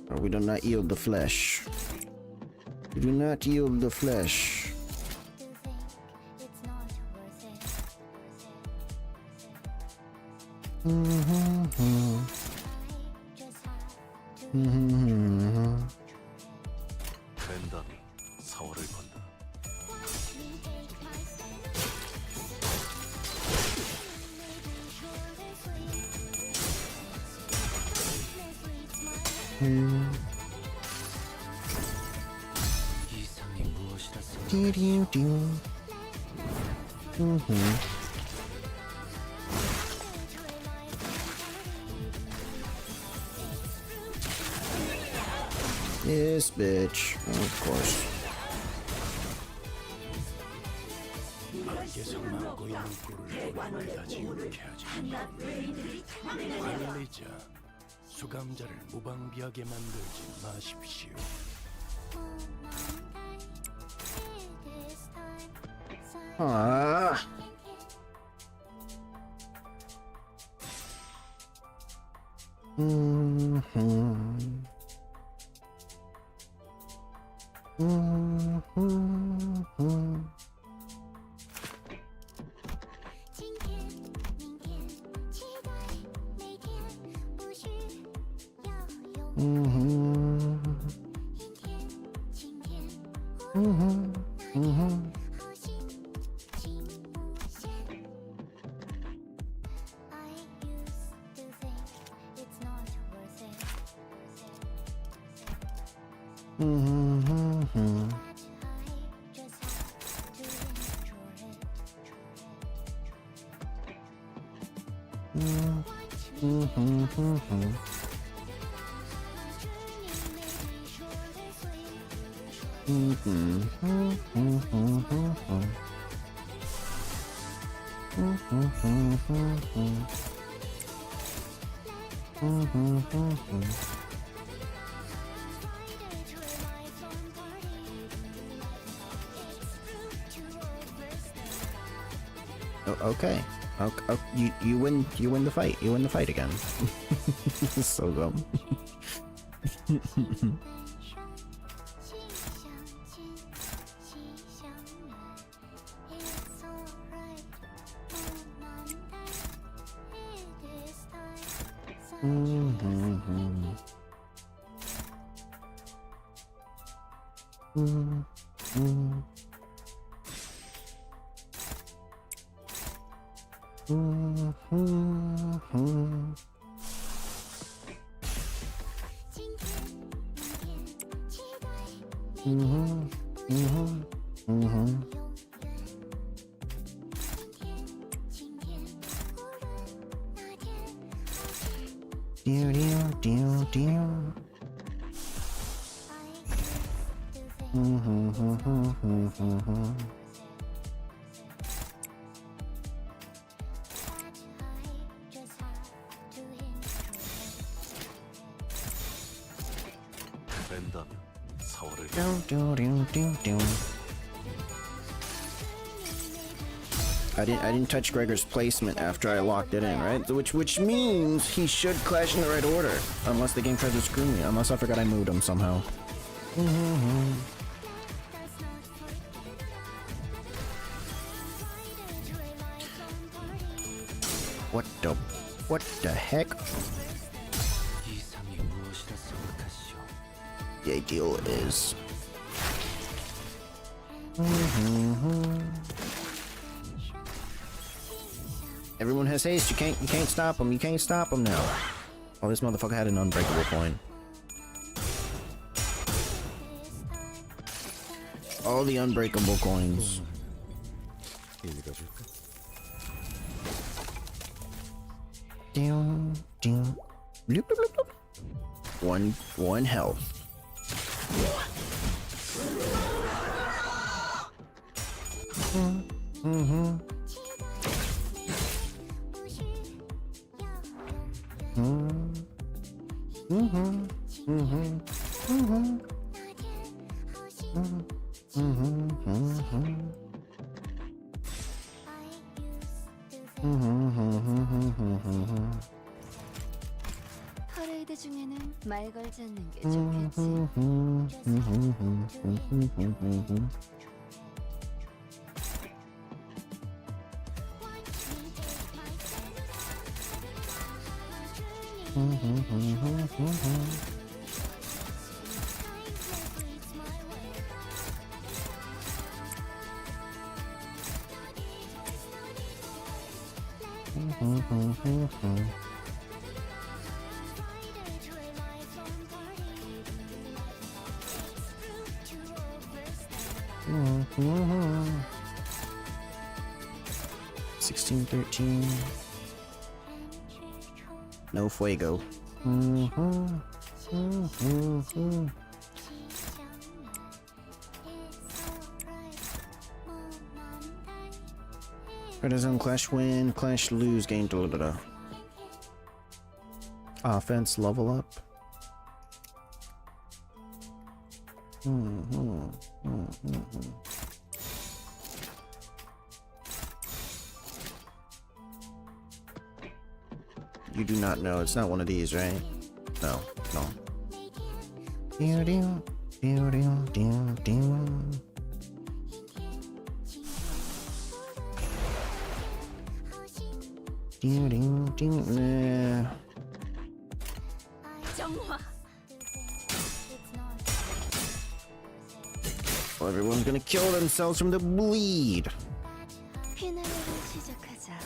Oh, we do not yield the flesh. We do not yield the flesh. 된다면 사활을 건다. 이상이 무엇이라 써? This bitch, of course. 밖에서 막고 있는 꿀을 그다지 유쾌하지. 관리자, 수감자를 무방비하게 만들지 마십시오. Ah. Okay. You win the fight. You win the fight again. So dumb. Dew, dew, dew, dew. 된다면 서울을 Doo, doo, doo, doo, doo. I didn't touch Gregor's placement after I locked it in, right? Which means he should clash in the right order, unless the game tries to screw me. Unless I forgot I moved him somehow. What the heck? 이상이 무엇이라 생각하시오? The ideal is. Everyone has haste. You can't stop him. You can't stop him now. Oh, this motherfucker had an unbreakable point. All the unbreakable coins. Down, down. Bloop, bloop, bloop, bloop. One health. 퍼레이드 중에는 말 걸지 않는 게 좋겠지. Mm-hmm. 16-13. No fuego. Partisan clash win, clash lose, game da da da. Offense level up. You do not know. It's not one of these, right? No, no. Dew, dew, dew, dew, dew, dew. Dew, dew, dew. Nah. Well, everyone's gonna kill themselves from the bleed. 피날레를 시작하자.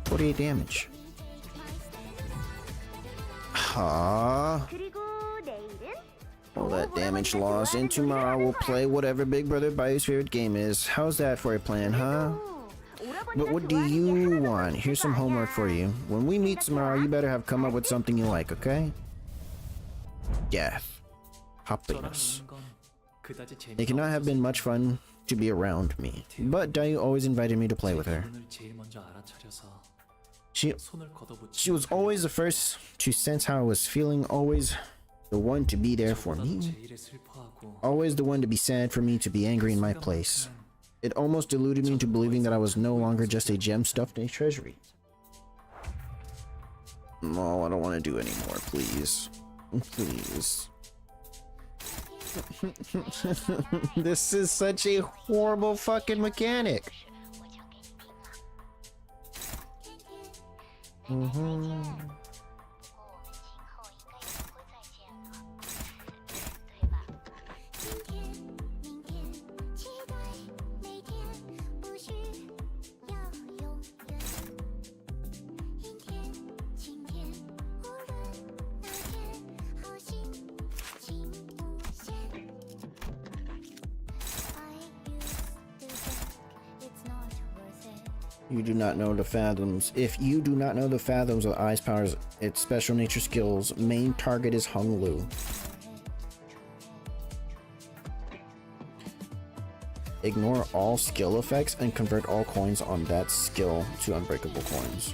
48 damage. Ha. All that damage lost, and tomorrow we'll play whatever Big Brother Bayou's favorite game is. How's that for a plan, huh? But what do you want? Here's some homework for you. When we meet tomorrow, you better have come up with something you like, okay? Death. Happiness. It cannot have been much fun to be around me, but Dayu always invited me to play with her. She was always the first to sense how I was feeling, always the one to be there for me, always the one to be sad for me, to be angry in my place. It almost deluded me into believing that I was no longer just a gem stuffed in a treasury. No, I don't want to do anymore, please. Please. This is such a horrible fucking mechanic. You do not know the fathoms. If you do not know the fathoms of Ice Powers, its special nature skills, main target is Hung Lu. Ignore all skill effects and convert all coins on that skill to unbreakable coins.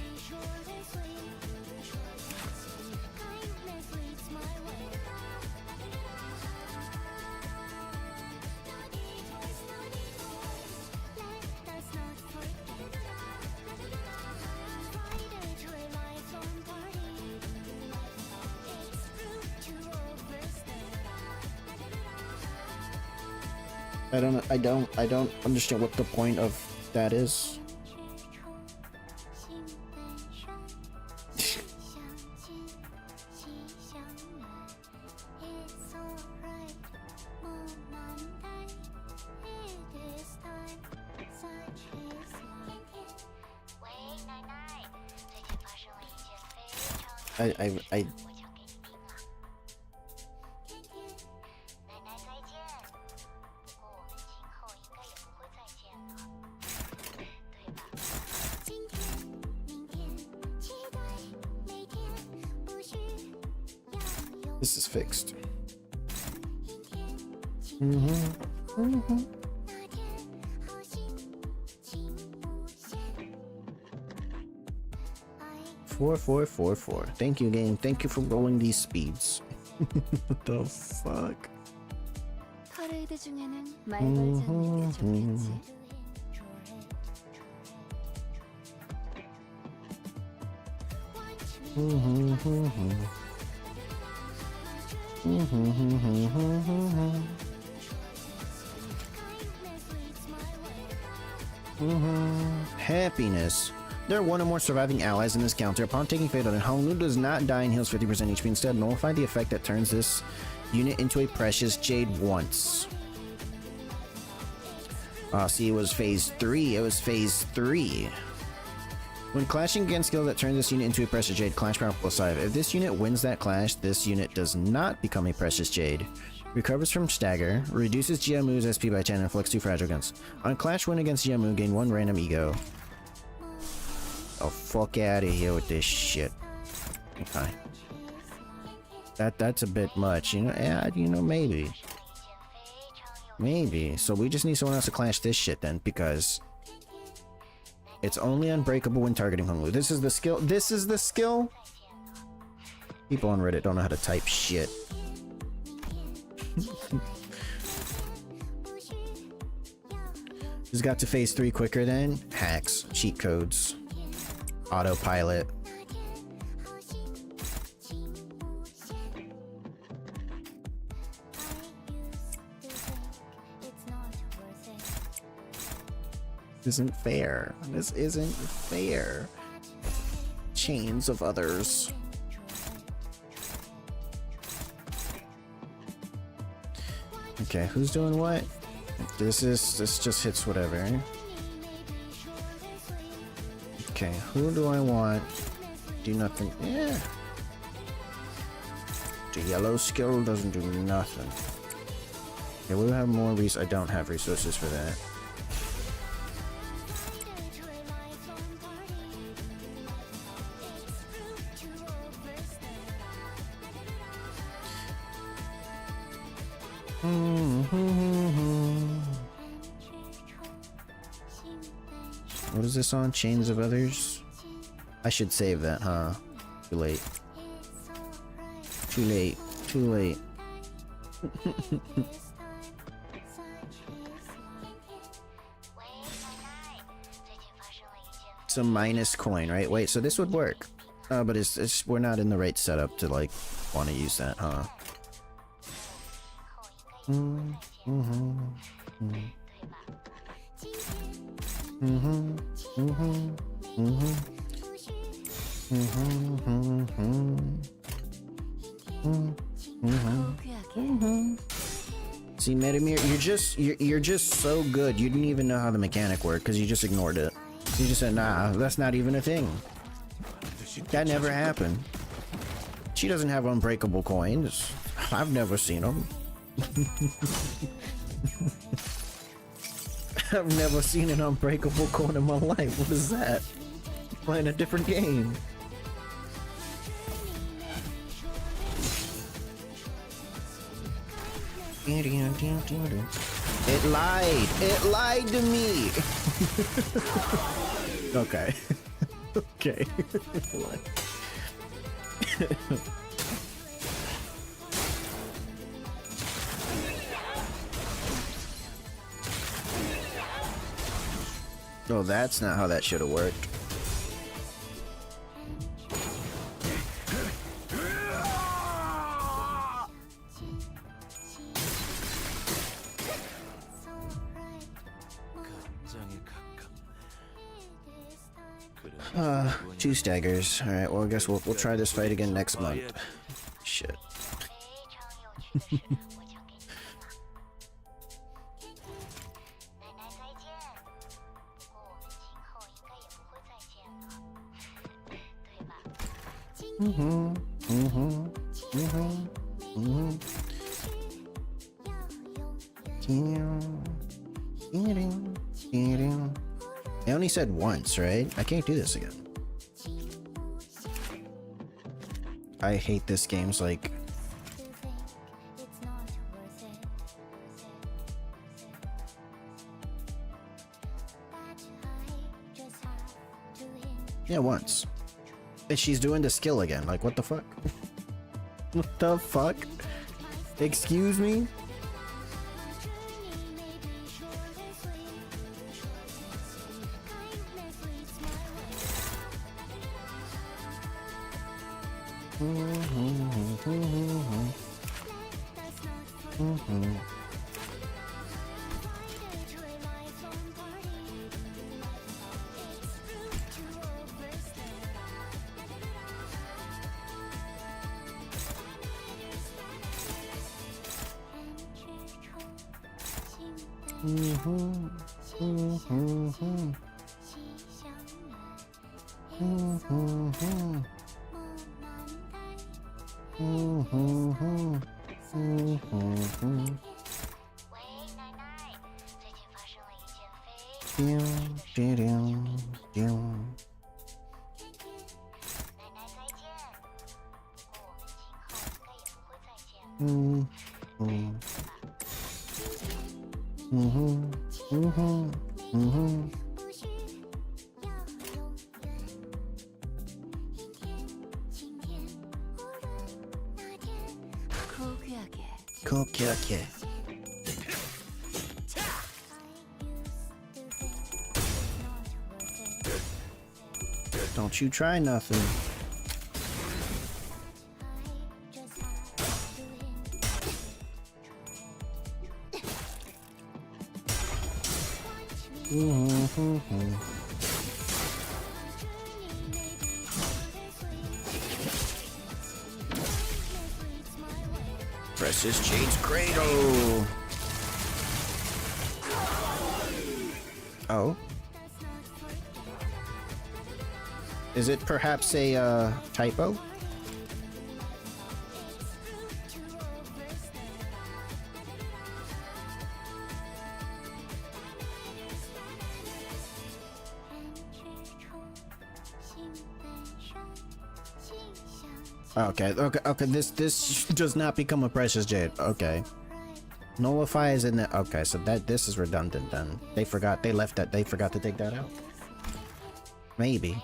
I don't understand what the point of that is. I This is fixed. Four, 4. Thank you, game. Thank you for rolling these speeds. What the fuck? 퍼레이드 중에는 말 걸지 않는 게 좋겠지. Happiness. There are one or more surviving allies in this counter. Upon taking Fatal, Hung Lu does not die and heals 50% HP. Instead, nullify the effect that turns this unit into a precious jade once. See, it was phase 3. It was phase 3. When clashing against skills that turn this unit into a precious jade, clash power +5. If this unit wins that clash, this unit does not become a precious jade. Recovers from stagger, reduces Jiamu's SP by 10, and inflicts 2 fragile guns. On clash win against Jiamu, gain 1 random ego. Oh, fuck out of here with this shit. Okay. That's a bit much, you know? Yeah, you know, maybe. Maybe. So we just need someone else to clash this shit then, because it's only unbreakable when targeting Hung Lu. This is the skill. This is the skill. People on Reddit don't know how to type shit. Just got to phase 3 quicker then. Hacks, cheat codes, autopilot. This isn't fair. This isn't fair. Chains of others. Okay, who's doing what? This just hits whatever. Okay, who do I want? Do nothing. Yeah. The yellow skill doesn't do nothing. Okay, we'll have more I don't have resources for that. What is this on? Chains of Others? I should save that, huh? Too late. Too late. Too late. It's a minus coin, right? Wait, so this would work. But it's we're not in the right setup to like want to use that, huh? See, Metamir, you're just so good. You didn't even know how the mechanic worked because you just ignored it. You just said, nah, that's not even a thing. That never happened. She doesn't have unbreakable coins. I've never seen them. I've never seen an unbreakable code in my life. What is that? Playing a different game. It lied. It lied to me. Okay. Okay. Oh, that's not how that should have worked. Two staggers. All right. Well, I guess we'll try this fight again next month. Shit. I only said once, right? I can't do this again. I hate this game's like... Yeah, once. And she's doing the skill again. Like, what the fuck? What the fuck? Excuse me? Okay. Don't you try nothing. Precious Jade's Cradle. Oh. Is it perhaps a typo? Okay. This does not become a Precious Jade. Okay. Nullify is in the... Okay, so this is redundant then. They forgot to take that out. Maybe.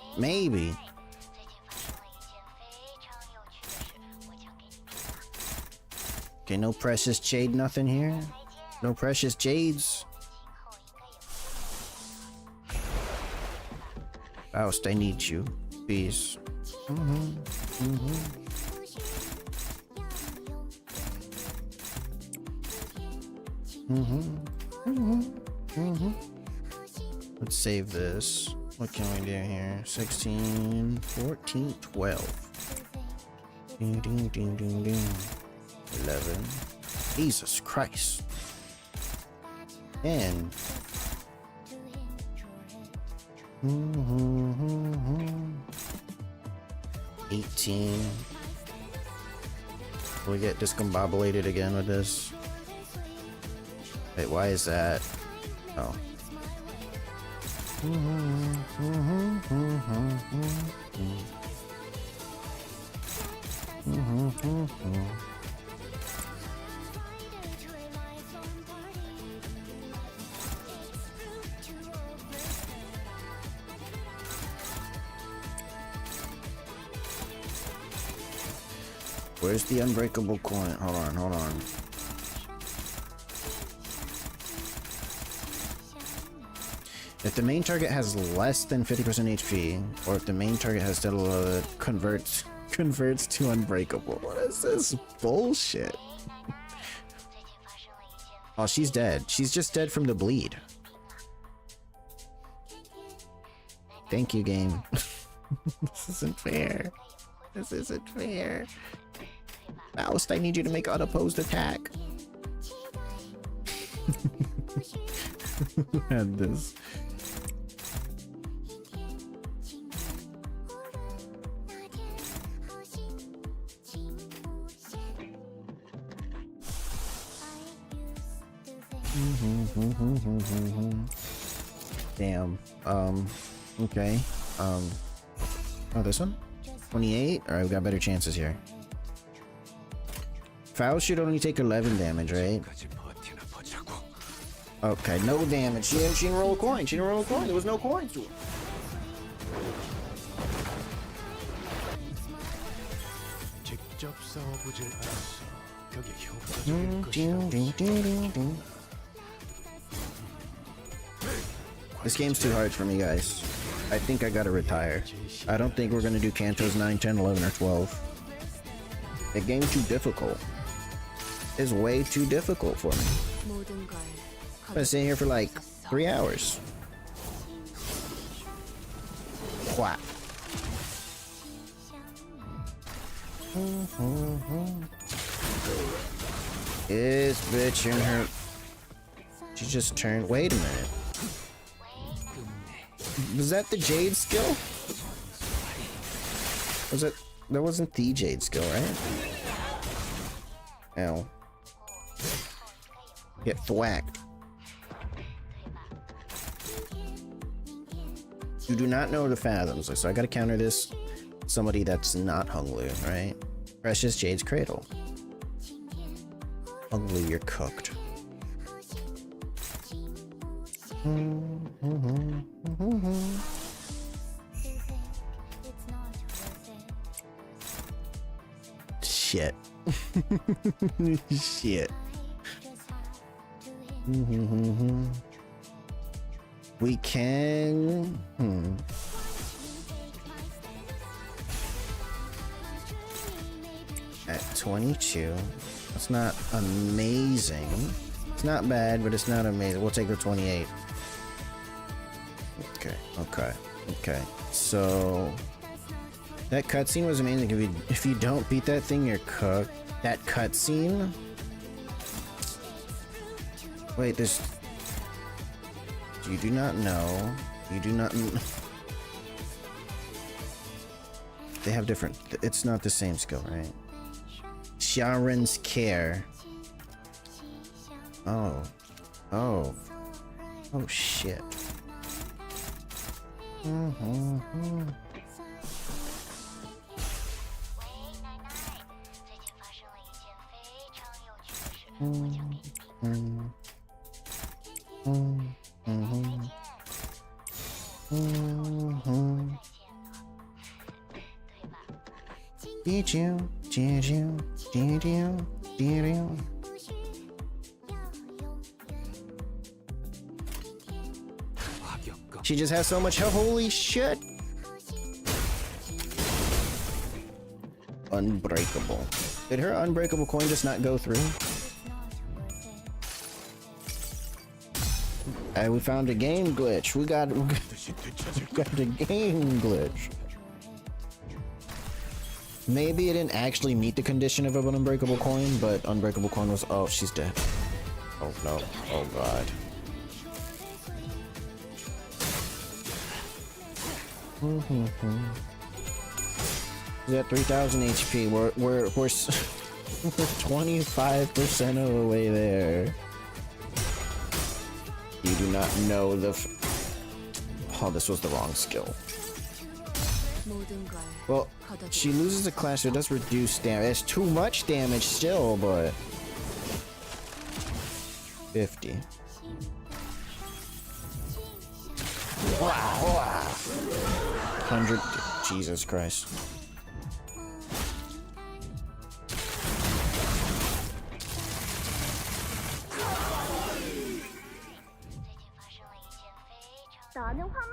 Okay, no Precious Jade, nothing here. No Precious Jades. Faust, I need you. Peace. Let's save this. What can we do here? 16, 14, 12. Ding, ding, ding, ding, ding. 11. Jesus Christ. And 18. We get discombobulated again with this. Wait, why is that? Oh. Where's the unbreakable coin? Hold on, hold on. If the main target has less than 50% HP, or if the main target has still converts to unbreakable. What is this bullshit? Oh, she's dead. She's just dead from the bleed. Thank you, game. This isn't fair. This isn't fair. Faust, I need you to make unopposed attack. Who had this? Damn. Okay. Oh, this one? 28? Alright, we got better chances here. Faust should only take 11 damage, right? Okay, no damage. She didn't roll a coin. She didn't roll a coin. There was no coins to it. This game's too hard for me, guys. I think I gotta retire. I don't think we're gonna do Cantos 9, 10, 11, or 12. The game's too difficult. It's way too difficult for me. I'm gonna sit here for like 3 hours. What? This bitch in her. She just turned. Wait a minute. Was that the Jade skill? Was it? That wasn't the Jade skill, right? Ow. Get thwacked. You do not know the fathoms, so I gotta counter this. Somebody that's not Hunglu, right? Precious Jade's Cradle. Hunglu, you're cooked. Shit. Shit. We can. At 22. That's not amazing. It's not bad, but it's not amazing. We'll take the 28. Okay. So that cutscene was amazing. If you don't beat that thing, you're cooked. That cutscene. Wait, there's. You do not know. You do not. They have different. It's not the same skill, right? Sharon's Care. Oh shit. She just has so much. Holy shit! Unbreakable. Did her unbreakable coin just not go through? Hey, we found a game glitch. We got a game glitch. Maybe it didn't actually meet the condition of an unbreakable coin, but unbreakable coin was. Oh, she's dead. Oh no. Oh god. She's at 3,000 HP. We're 25% of the way there. You do not know the. Oh, this was the wrong skill. 모든 걸 Well, 걷어들여. she loses a clash, so it does reduce damage. It's too much damage still, but 50. Wow. 100. Jesus Christ.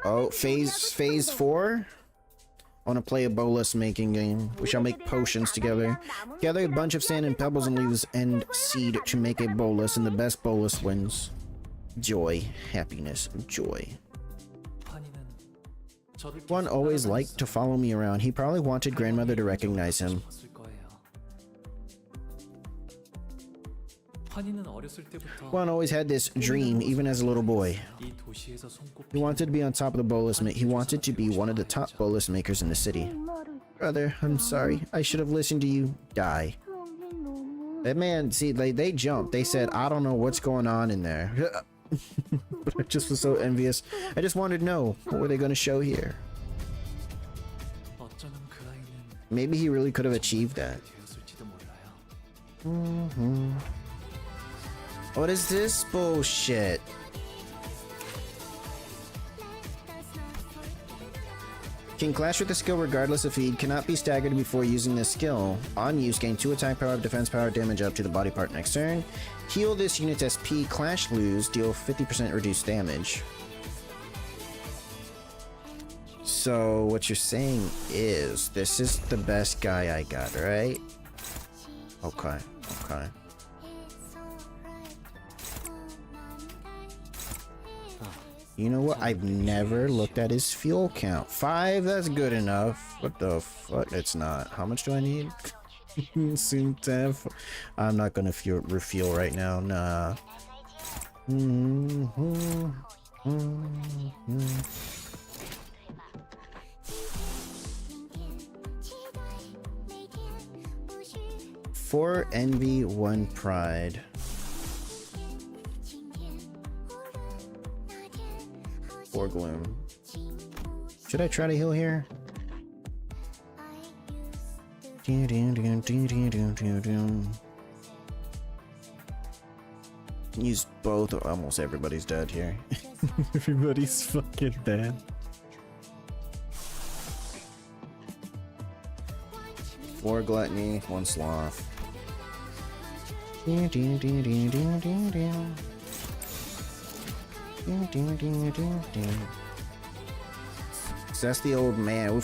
Oh, phase 4? I want to play a bolus making game. We shall make potions together. Gather a bunch of sand and pebbles and leaves and seed to make a bolus, and the best bolus wins. Joy, happiness, joy. One always liked to follow me around. He probably wanted grandmother to recognize him. Juan always had this dream, even as a little boy. He wanted to be on top of the bolus. He wanted to be one of the top bolus makers in the city. Brother, I'm sorry. I should have listened to you. Die. That man, see, they jumped. They said, I don't know what's going on in there. But I just was so envious. I just wanted to know, what were they going to show here? Maybe he really could have achieved that. What is this bullshit? Can clash with the skill regardless of feed, cannot be staggered before using this skill. On use, gain 2 attack power, defense power, damage up to the body part next turn. Heal this unit's SP, clash lose, deal 50% reduced damage. So what you're saying is, this is the best guy I got, right? Okay, okay. You know what? I've never looked at his fuel count. 5, that's good enough. What the fuck? It's not. How much do I need? Soon 10. I'm not gonna refuel right now. Nah. Four envy, 1 pride. Or gloom. Should I try to heal here? Use both. Almost everybody's dead here. Everybody's fucking dead. Four gluttony, 1 sloth. So that's the old man. We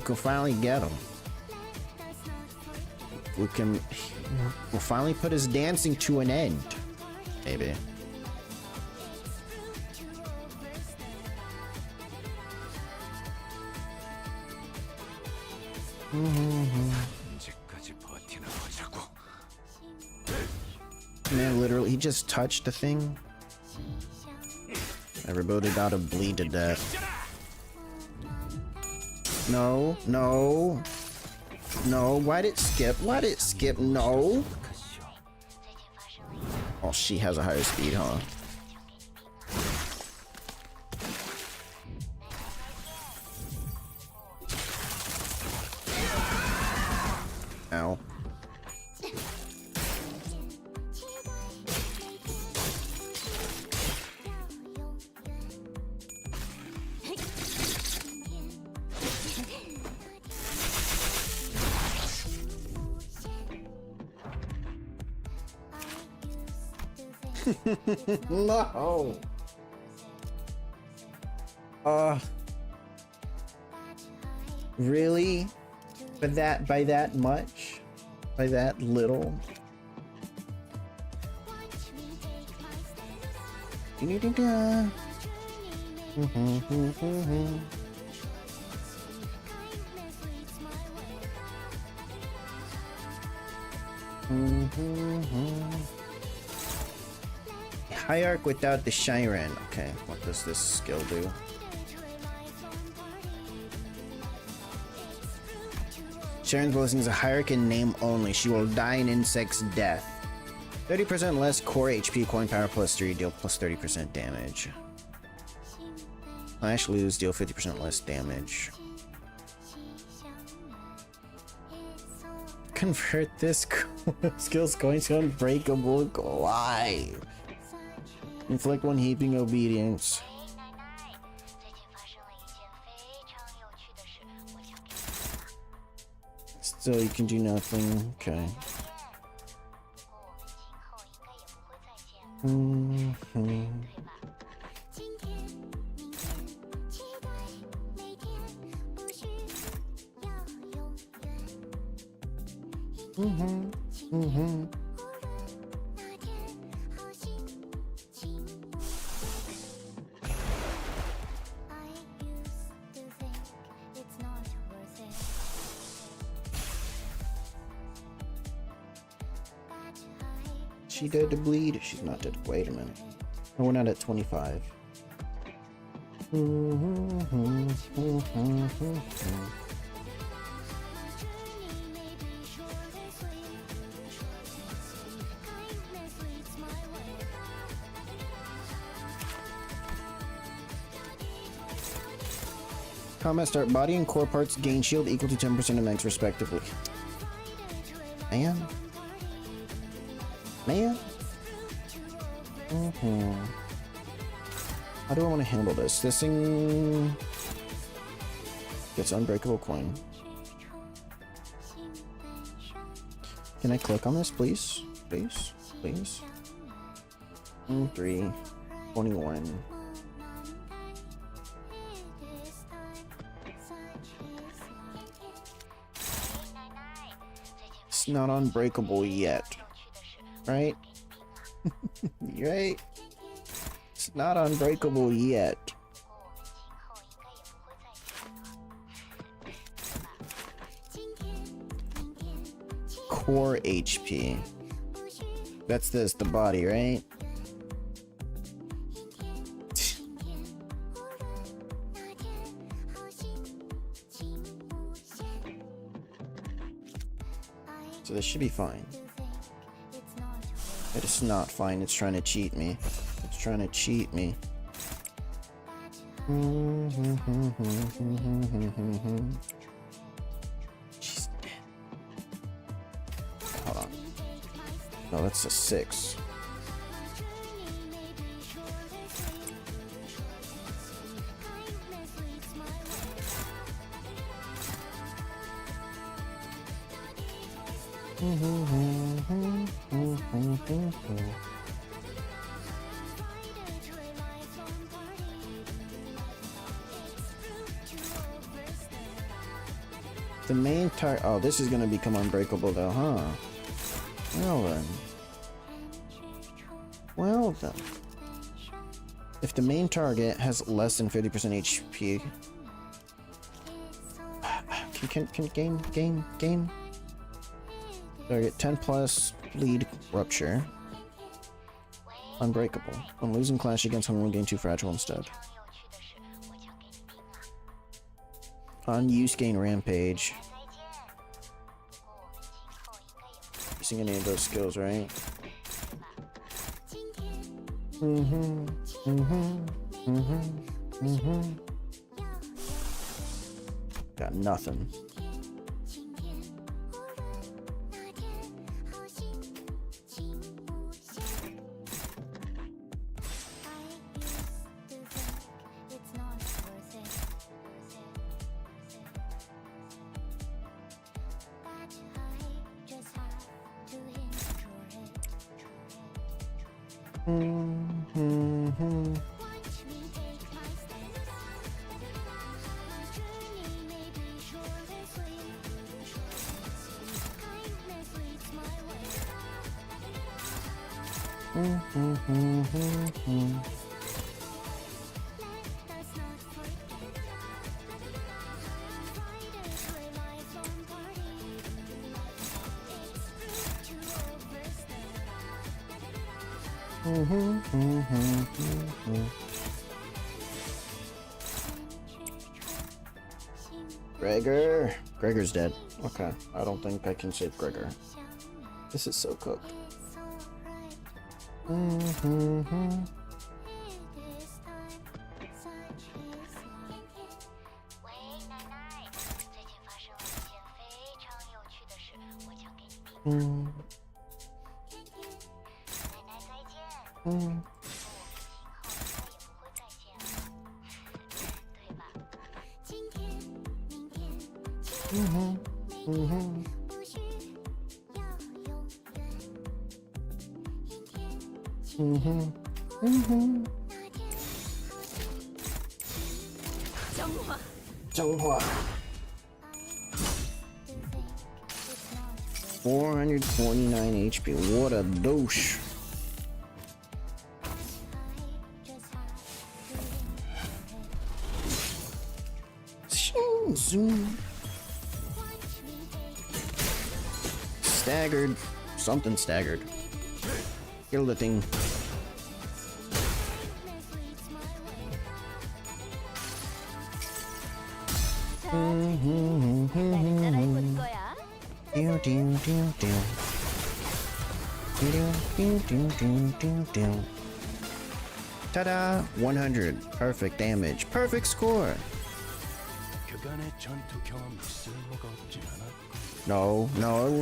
can finally get him. We'll finally put his dancing to an end. Maybe. Man, literally, he just touched the thing. Everybody gotta bleed to death. No, no. No, why'd it skip? Why'd it skip? No. Oh, she has a higher speed, huh? Ow. No. Really? By that much? By that little? Hierarch without the Shiren. Okay, what does this skill do? Shiren's blessing is a hierarch in name only. She will die an insect's death. 30% less core HP, coin power plus 3, deal plus 30% damage. Slash lose, deal 50% less damage. Convert this skill's going to unbreakable glide. Inflict 1 heaping obedience. Still, you can do nothing. Okay. She dead to bleed? She's not dead. Wait a minute. Oh, we're not at 25. Combat start. Body and core parts gain shield equal to 10% of max respectively. Man. Man. How do I want to handle this? This thing gets unbreakable coin. Can I click on this, please? Please? Please? 3, 21. It's not unbreakable yet. Right? Right? It's not unbreakable yet. Core HP. That's this, the body, right? So this should be fine. It's not fine. It's trying to cheat me. It's trying to cheat me. She's dead. Hold on. No, that's a 6. The main target. Oh, this is gonna become unbreakable though, huh? Well then. Well then. If the main target has less than 50% HP, can game. Target 10 plus bleed rupture. Unbreakable. When losing clash against someone, gain 2 fragile instead. Unused gain rampage. Using any of those skills, right? Got nothing. Gregor's dead. Okay, I don't think I can save Gregor. This is so cooked. 정화. 429 HP. What a douche. Zoom. Staggered. Something staggered. Kill the thing. Ta-da! 100. Perfect damage. Perfect score. No,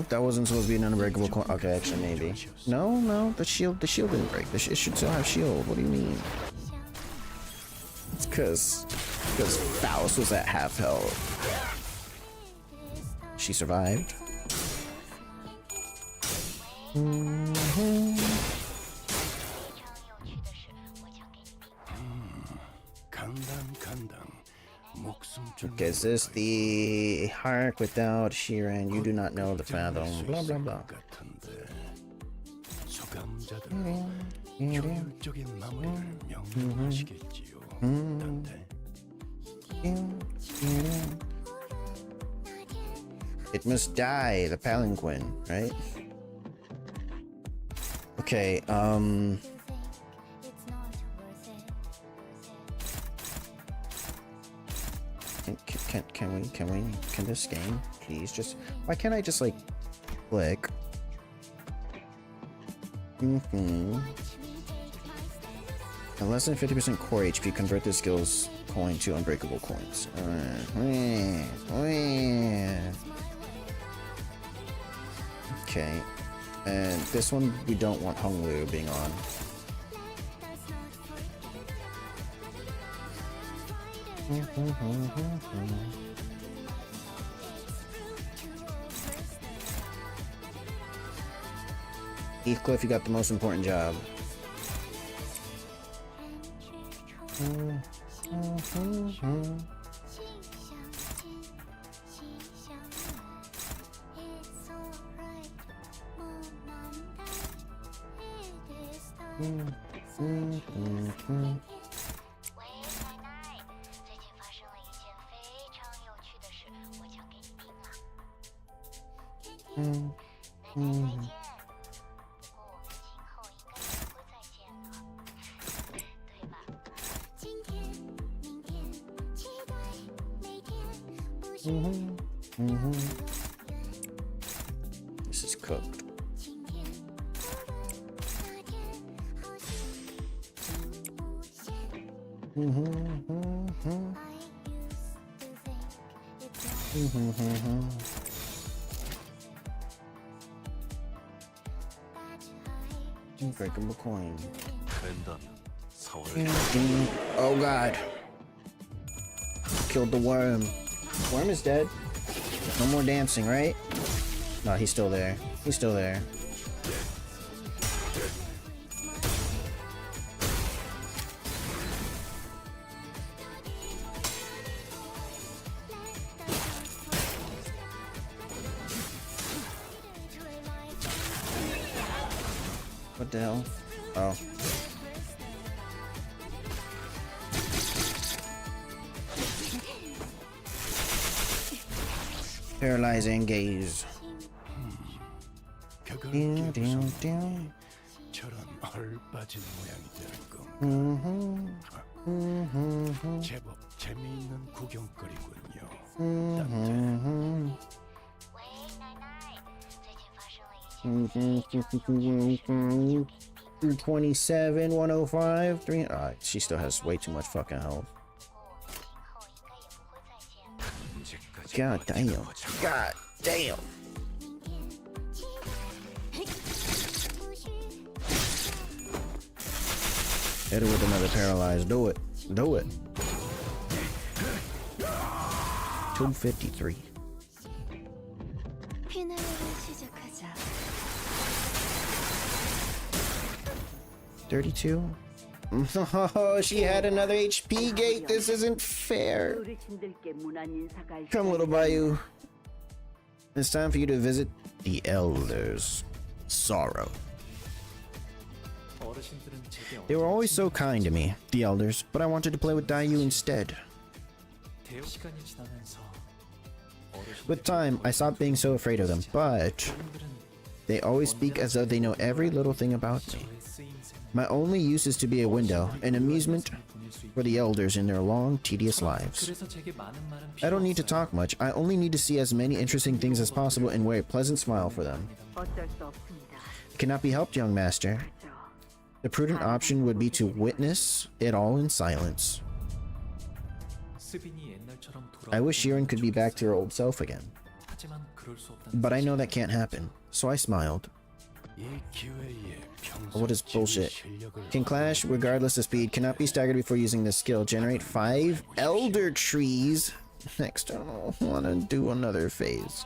that wasn't supposed to be an unbreakable coin. Okay, actually, maybe. No, the shield didn't break. It should still have shield. What do you mean? It's because Faust was at half health. She survived. Okay, is this the Hark without Shiran? You do not know the Fathom. Blah blah blah. It must die, the palanquin, right? Okay, can this game please just, why can't I just like click? At less than 50% core HP, convert the skills coin to unbreakable coins. Okay, and this one we don't want Hung Lu being on. Heathcliff, you got the most important job. This is cooked. Unbreakable coin. Oh god. Killed the worm. Worm is dead. No more dancing, right? No, he's still there. He's still there. What the hell? Oh. Paralyzing gaze. 제법 재미있는 구경거리군요. 227, 105, 3. She still has way too much fucking health. God damn. God damn. Hit her with another paralyzed. Do it. Do it. 253. 피날레를 시작하자. 32. Oh, she had another HP gate. This isn't fair. 어르신들께 문안 인사가 Come, little Bayou. It's time for you to visit the elders. Sorrow. They were always so kind to me, the elders, but I wanted to play with Dayu instead. With time, I stopped being so afraid of them, but they always speak as though they know every little thing about me. My only use is to be a window, an amusement for the elders in their long, tedious lives. I don't need to talk much, I only need to see as many interesting things as possible and wear a pleasant smile for them. 어쩔 수 없습니다. It cannot be helped, young master. The prudent option would be to witness it all in silence. I wish Shirin could be back to her old self again. But I know that can't happen, so I smiled. What is bullshit? Can clash regardless of speed, cannot be staggered before using this skill. Generate 5 elder trees. Next, I don't want to do another phase.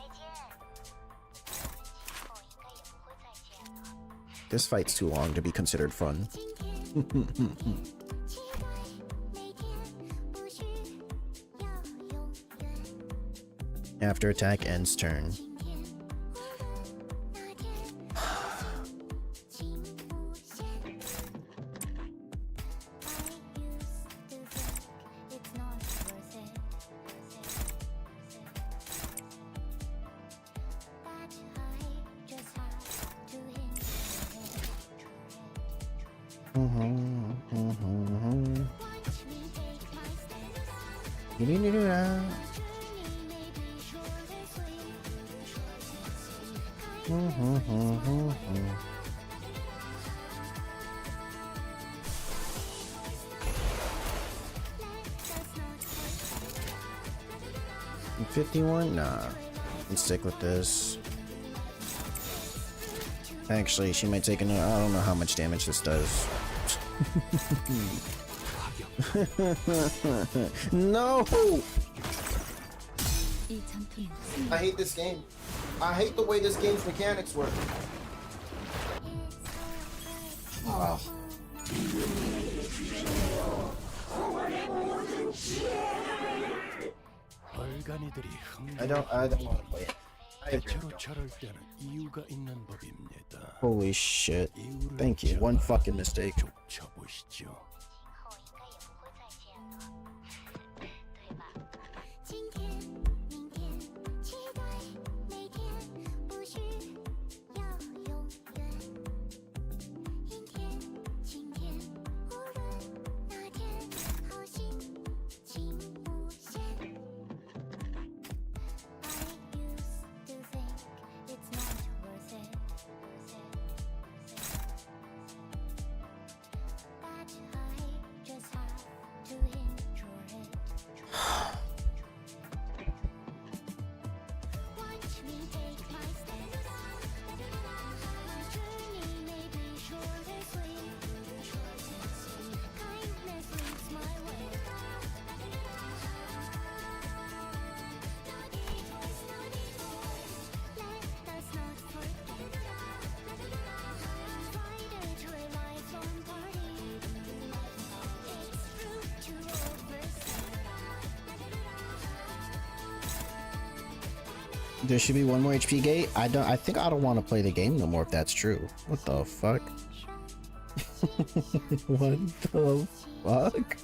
This fight's too long to be considered fun. After attack ends turn. $51? Nah. Let's stick with this. Actually, she might take another. I don't know how much damage this does. No! I hate this game. I hate the way this game's mechanics work. Oh. I don't want to play it. Holy shit. Thank you. One fucking mistake. There should be one more HP gate. I think I don't want to play the game no more if that's true. What the fuck? What the fuck?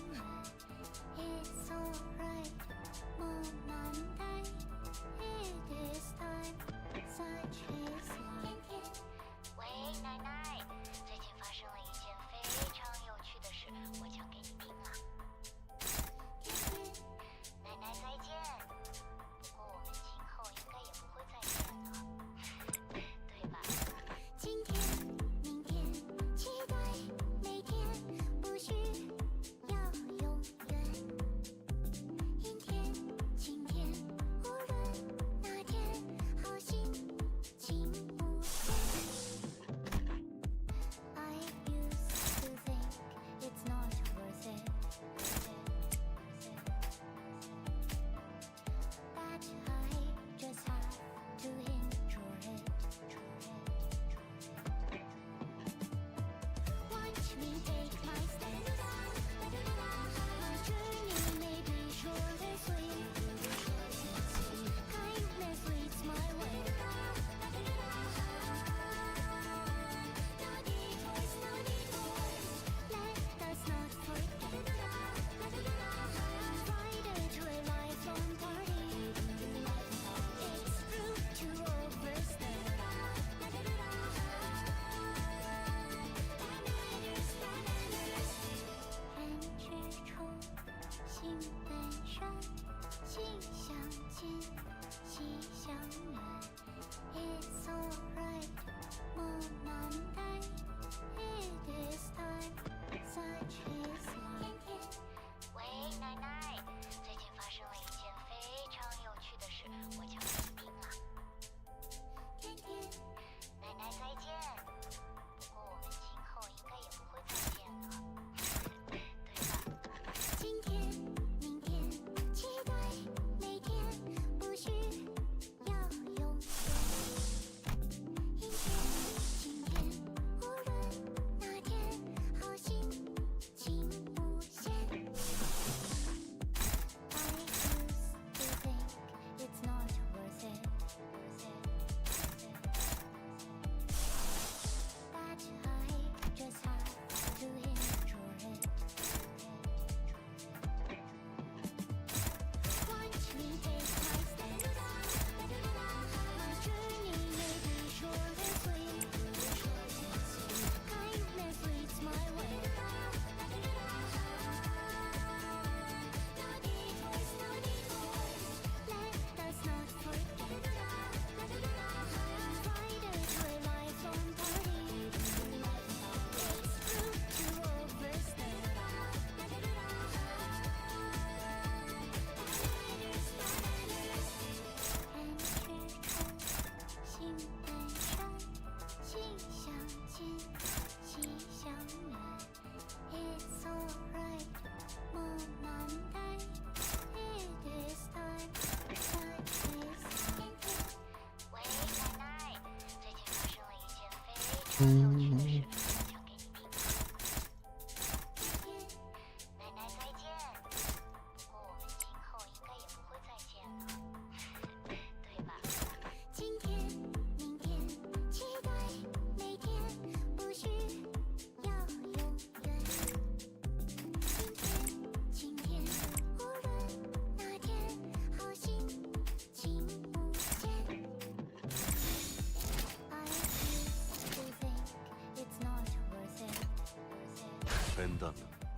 된다면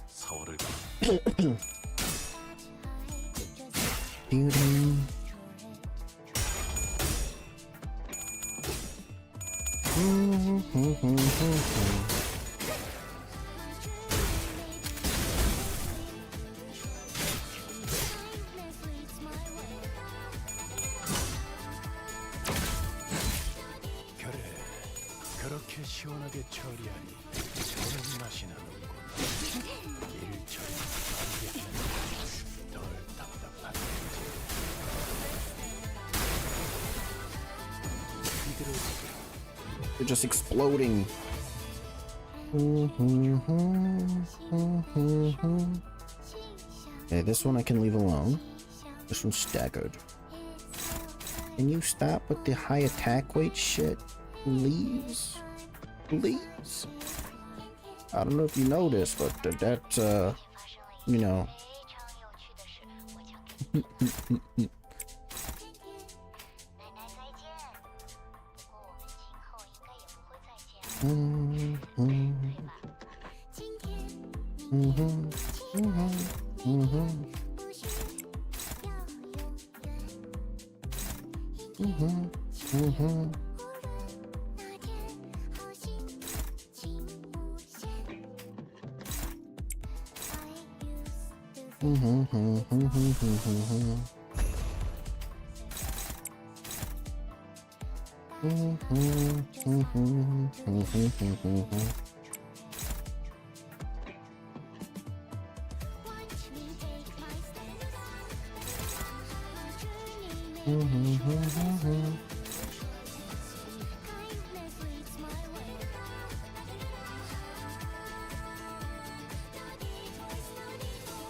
4월을 그래, 그렇게 시원하게 처리하니 저런 맛이 나는군. 일 처리 빠르게 하는 덜 답답한 이대로 They're just exploding. Okay, this one I can leave alone. This one's staggered. Can you stop with the high attack weight shit? Please? Please? I don't know if you know this, but that's, you know.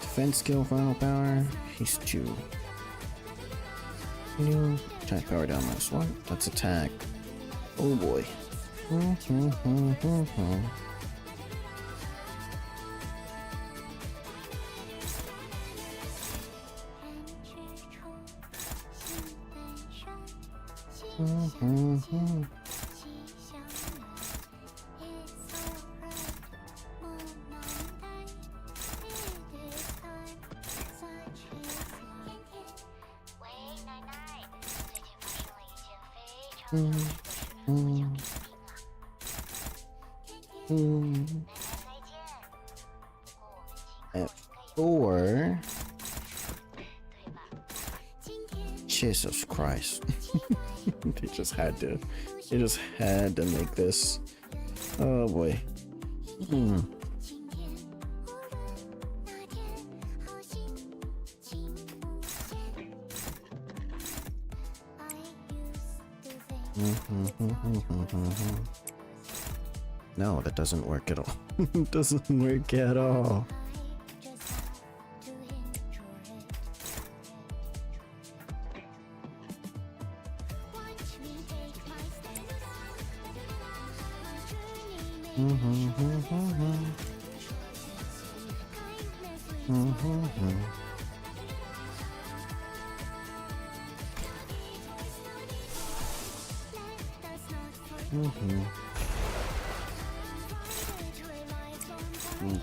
Defense skill, final power. He's 2. New attack power down -1. That's attack. Oh boy. F4. Jesus Christ. They just had to make this. Oh boy. No, that doesn't work at all. It doesn't work at all.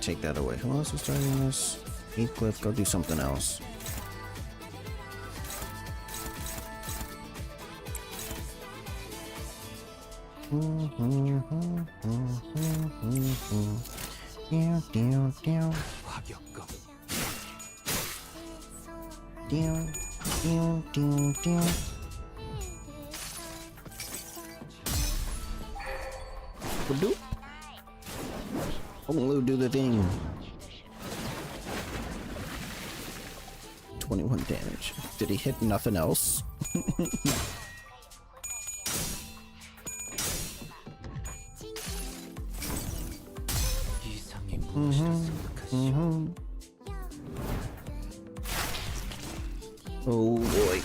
Take that away. Who else is starting this? Heathcliff, go do something else. Olu, do the thing. 21 damage. Did he hit nothing else? Oh boy.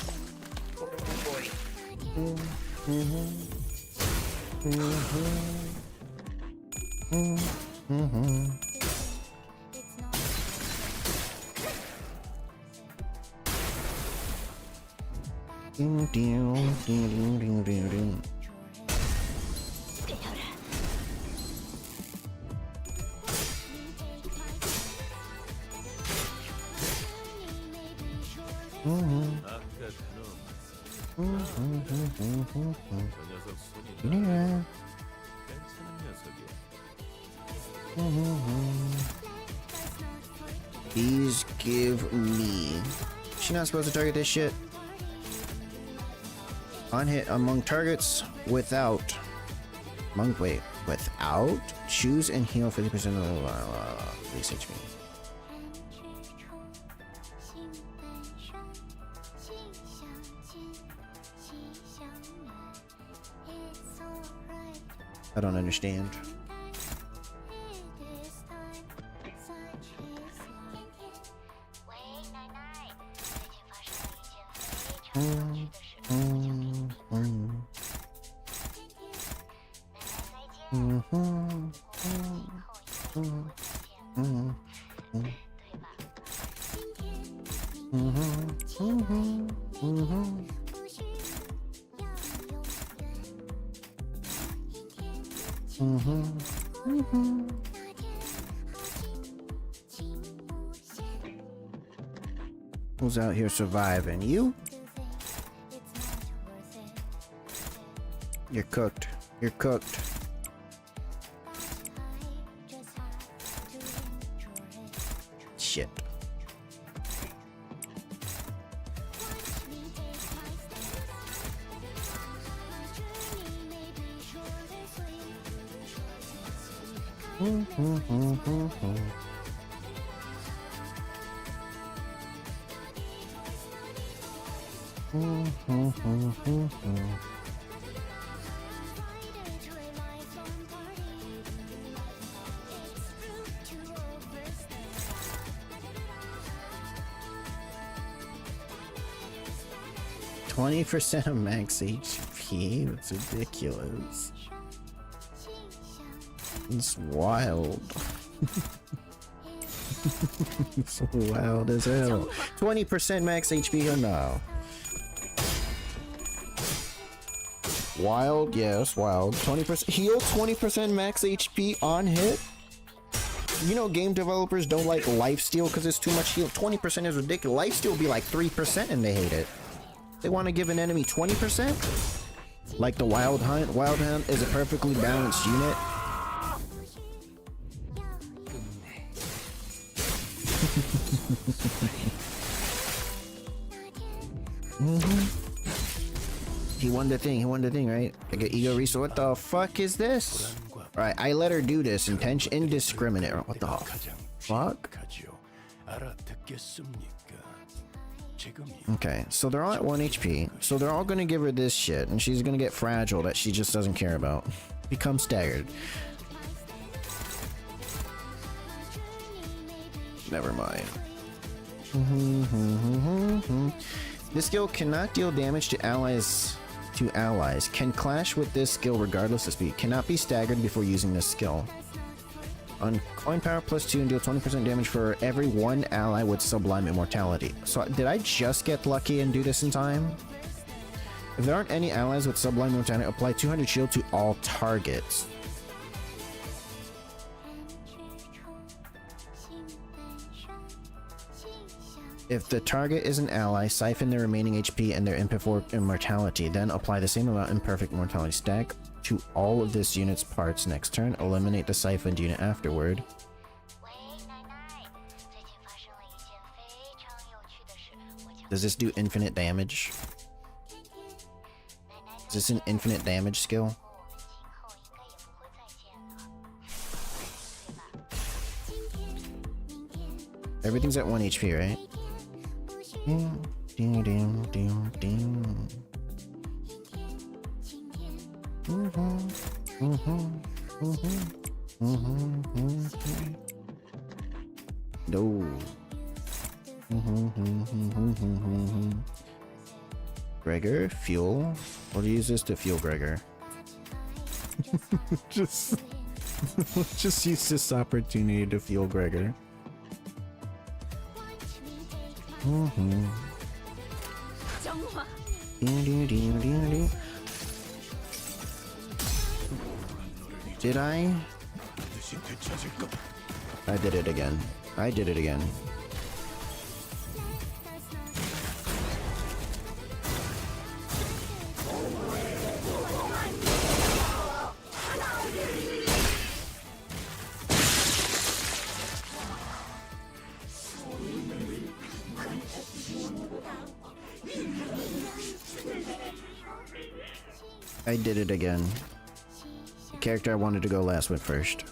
아까 그놈. 저 녀석 손이 나. 괜찮은 녀석이야. Please give me. She not supposed to target this shit. On hit among targets without. Without? Choose and heal 50% of the base HP. I don't understand. Who's out here surviving? You? You're cooked. You're cooked. Shit. %% of max HP? That's ridiculous. It's wild. It's wild as hell. 20% max HP or no? Wild, yes, wild. 20% heal, 20% max HP on hit. You know, game developers don't like lifesteal because it's too much heal. 20% is ridiculous. Lifesteal will be like 3% and they hate it. They want to give an enemy 20%? Like the Wild Hunt. Wild Hunt is a perfectly balanced unit. He won the thing, right? I get ego resource. What the fuck is this? Alright, I let her do this. Intention indiscriminate. What the fuck? Okay, so they're all at 1 HP. So they're all gonna give her this shit, and she's gonna get fragile that she just doesn't care about. Become staggered. Never mind. This skill cannot deal damage to allies. Can clash with this skill regardless of speed. Cannot be staggered before using this skill. On coin power +2 and deal 20% damage for every one ally with sublime immortality. So did I just get lucky and do this in time? If there aren't any allies with sublime immortality, apply 200 shield to all targets. If the target is an ally, siphon their remaining HP and their imperfect immortality, then apply the same amount in perfect immortality stack to all of this unit's parts next turn. Eliminate the siphoned unit afterward. Does this do infinite damage? Is this an infinite damage skill? Everything's at 1 HP, right? No. Gregor, fuel. We'll use this to fuel Gregor. just use this opportunity to fuel Gregor. Did I? I did it again. I did it again. I did it again. The character I wanted to go last went first.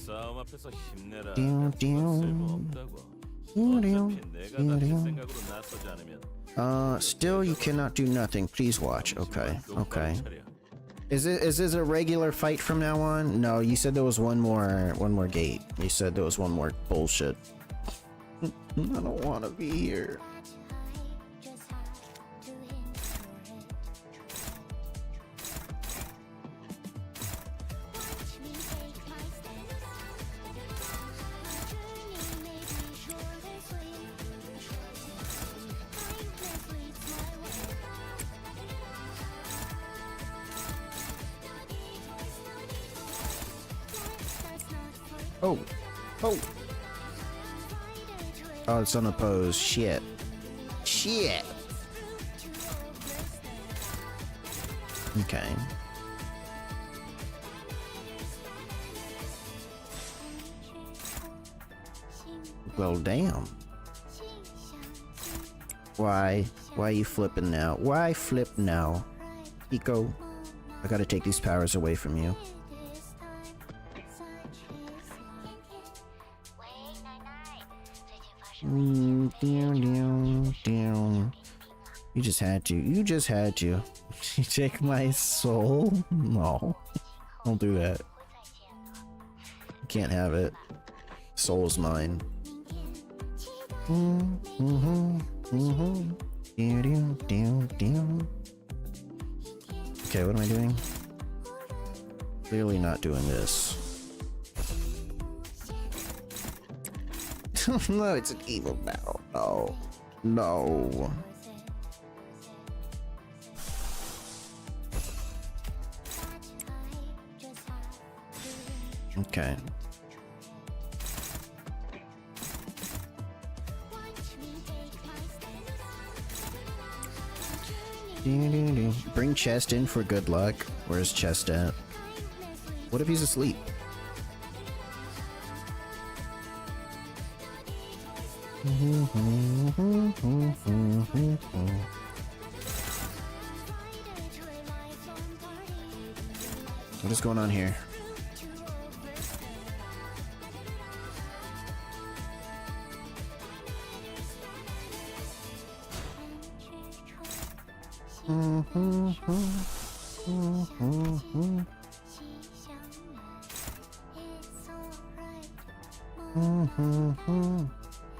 싸움 앞에서 힘내라. 쓸모없다고. 어차피 내가 다칠 생각으로 나서지 않으면. Still you cannot do nothing. Please watch. Okay. Okay. Is this a regular fight from now on? No, you said there was one more gate. You said there was one more bullshit. I don't want to be here. Oh. Oh. Oh, it's unopposed. Shit. Shit. Okay. Well, damn. Why? Why are you flipping now? Why flip now? Eco, I gotta take these powers away from you. You just had to. You just had to. You take my soul? No. Don't do that. You can't have it. Soul's mine. Okay, what am I doing? Clearly not doing this. No, it's an evil battle. No. No. Okay. Bring Chest in for good luck. Where's Chest at? What if he's asleep? What is going on here?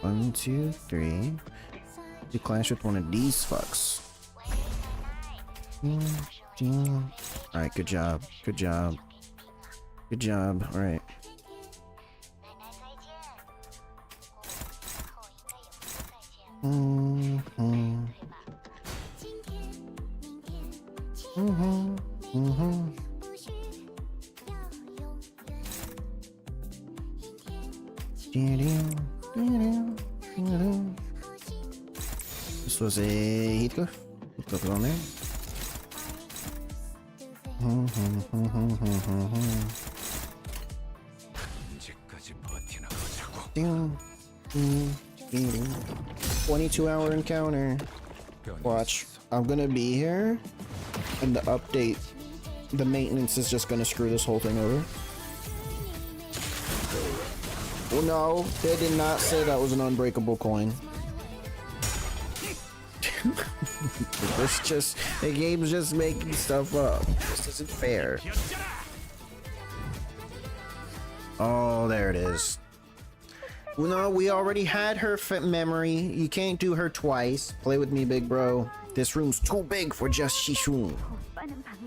One, two, three. You clash with one of these fucks. Alright, good job. Good job. Good job. Alright. This was a Heathcliff. Heathcliff on there. 언제까지 버티나 보자고. 22-hour encounter. Watch. I'm gonna be here, and the update, the maintenance is just gonna screw this whole thing over. Well, no, they did not say that was an unbreakable coin. The game's just making stuff up. This isn't fair. Oh, there it is. Well, no, we already had her memory. You can't do her twice. Play with me, big bro. This room's too big for just Shishun.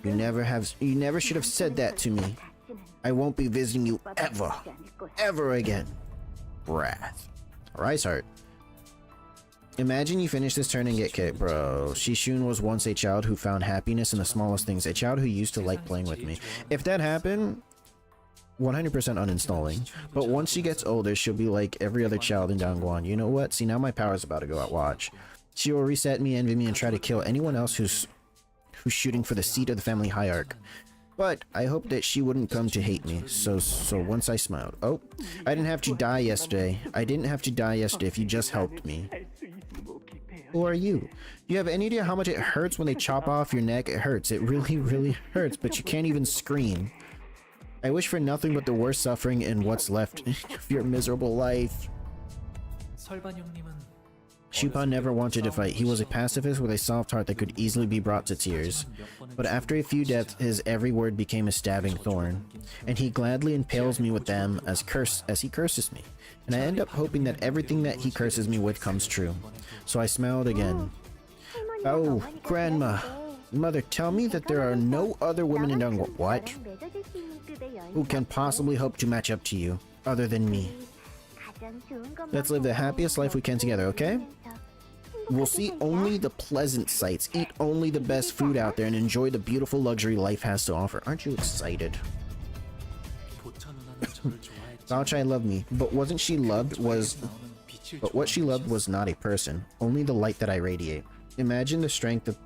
You never should have said that to me. I won't be visiting you ever again. Wrath. Rice heart. Imagine you finish this turn and get kicked, bro. Shishun was once a child who found happiness in the smallest things. A child who used to like playing with me. If that happened, 100% uninstalling. But once she gets older, she'll be like every other child in Dongguan. You know what? See, now my power's about to go out. Watch. She will reset me, envy me, and try to kill anyone else who's shooting for the seat of the family hierarch. But I hope that she wouldn't come to hate me. So once I smiled. Oh, I didn't have to die yesterday. I didn't have to die yesterday if you just helped me. Who are you? Do you have any idea how much it hurts when they chop off your neck? It hurts. It really, really hurts, but you can't even scream. I wish for nothing but the worst suffering in what's left of your miserable life. Shupan never wanted to fight. He was a pacifist with a soft heart that could easily be brought to tears. But after a few deaths, his every word became a stabbing thorn, and he gladly impales me with them as he curses me. And I end up hoping that everything that he curses me with comes true. So I smiled again. Oh, Grandma. Mother, tell me that there are no other women in Dongguan. What? Who can possibly hope to match up to you, other than me? Let's live the happiest life we can together, okay? We'll see only the pleasant sights, eat only the best food out there, and enjoy the beautiful luxury life has to offer. Aren't you excited? Baochai loved me, but what she loved was not a person, only the light that I radiate. Imagine the strength of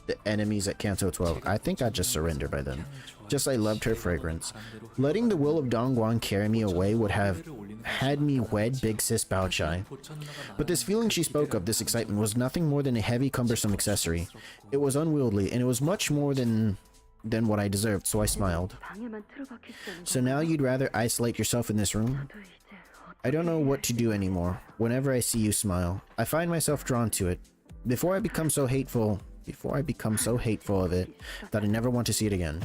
the enemies at Canto 12. I think I'd just surrender by then. Just I loved her fragrance. Letting the will of Dongguan carry me away would have had me wed big sis Baochai. But this feeling she spoke of, this excitement, was nothing more than a heavy, cumbersome accessory. It was unwieldy, and it was much more than what I deserved, so I smiled. So now you'd rather isolate yourself in this room? I don't know what to do anymore. Whenever I see you smile, I find myself drawn to it. Before I become so hateful of it that I never want to see it again.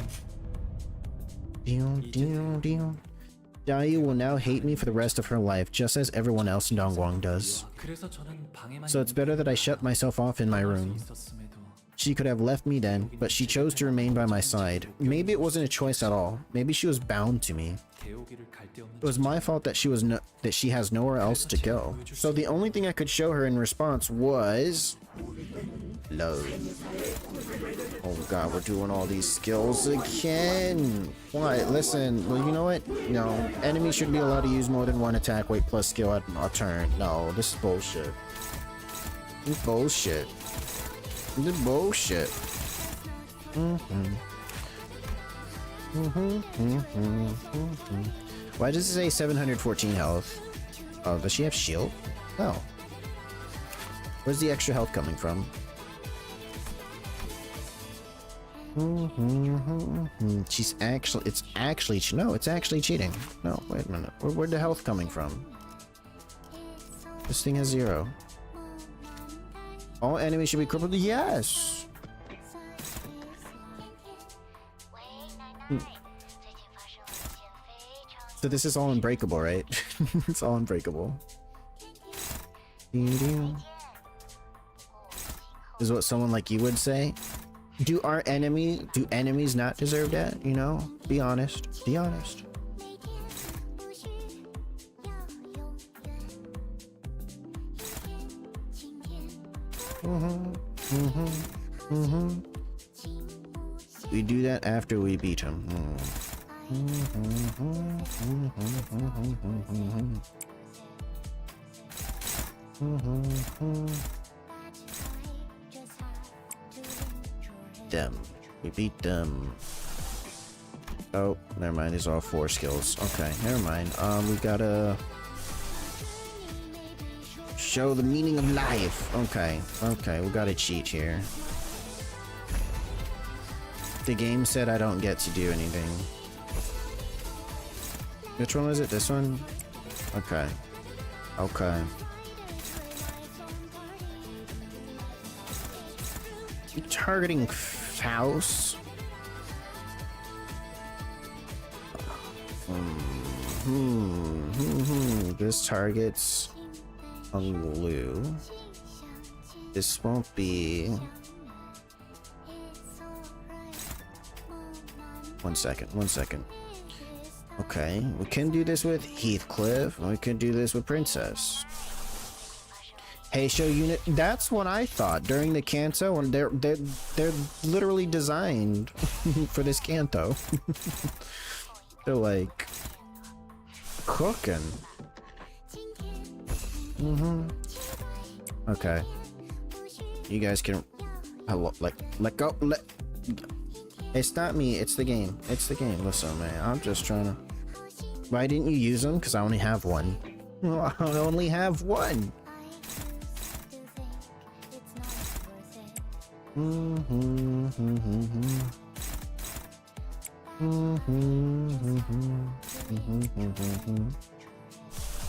Dai will now hate me for the rest of her life, just as everyone else in Dongguan does. So it's better that I shut myself off in my room. She could have left me then, but she chose to remain by my side. Maybe it wasn't a choice at all. Maybe she was bound to me. It was my fault that she has nowhere else to go. So the only thing I could show her in response was love. Oh god, we're doing all these skills again. Why? Listen, well, you know what? No, enemies should be allowed to use more than one attack weight plus skill at a turn. No, this is bullshit. This is bullshit. This is bullshit. Why does it say 714 health? Oh, does she have shield? Oh. Where's the extra health coming from? It's actually cheating. No, wait a minute. Where'd the health coming from? This thing has 0. All enemies should be crippled? Yes! So this is all unbreakable, right? It's all unbreakable. Is what someone like you would say. Do enemies not deserve that? You know? Be honest. Be honest. We do that after we beat him. Them. We beat them. Oh, never mind. These are all 4 skills. Okay, never mind. We gotta... Show the meaning of life. Okay, okay, we got a cheat here. The game said I don't get to do anything. Which one was it? This one? Okay. Okay. Targeting Faust. This targets Lu. This won't be. 1 second, 1 second. Okay, we can do this with Heathcliff. We can do this with Princess. Hey, show unit. That's what I thought during the Canto, and they're literally designed for this Canto. They're like cooking. Okay. You guys can let go. It's not me. It's the game. It's the game. Listen, man. I'm just trying to. Why didn't you use them? Because I only have one. I only have one.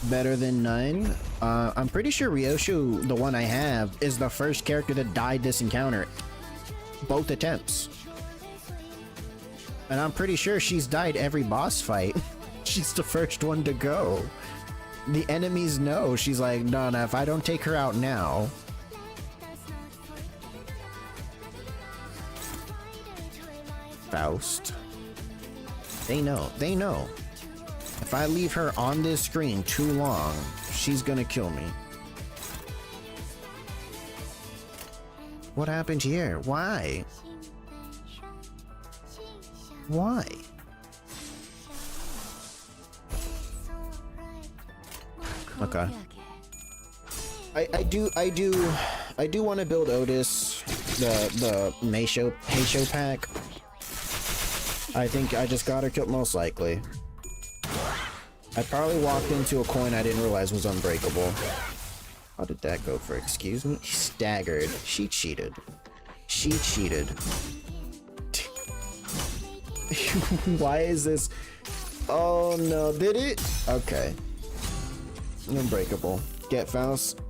Better than none. I'm pretty sure Ryoshu, the one I have, is the first character that died this encounter. Both attempts. And I'm pretty sure she's died every boss fight. She's the first one to go. The enemies know. She's like, no, if I don't take her out now. Faust. They know. They know. If I leave her on this screen too long, she's gonna kill me. What happened here? Why? Why? Okay. I do want to build Otis, the Meisho pack. I think I just got her killed most likely. I probably walked into a coin I didn't realize was unbreakable. How did that go for? Excuse me? Staggered. She cheated. She cheated. Why is this? Oh no, did it? Okay. Unbreakable. Get Faust.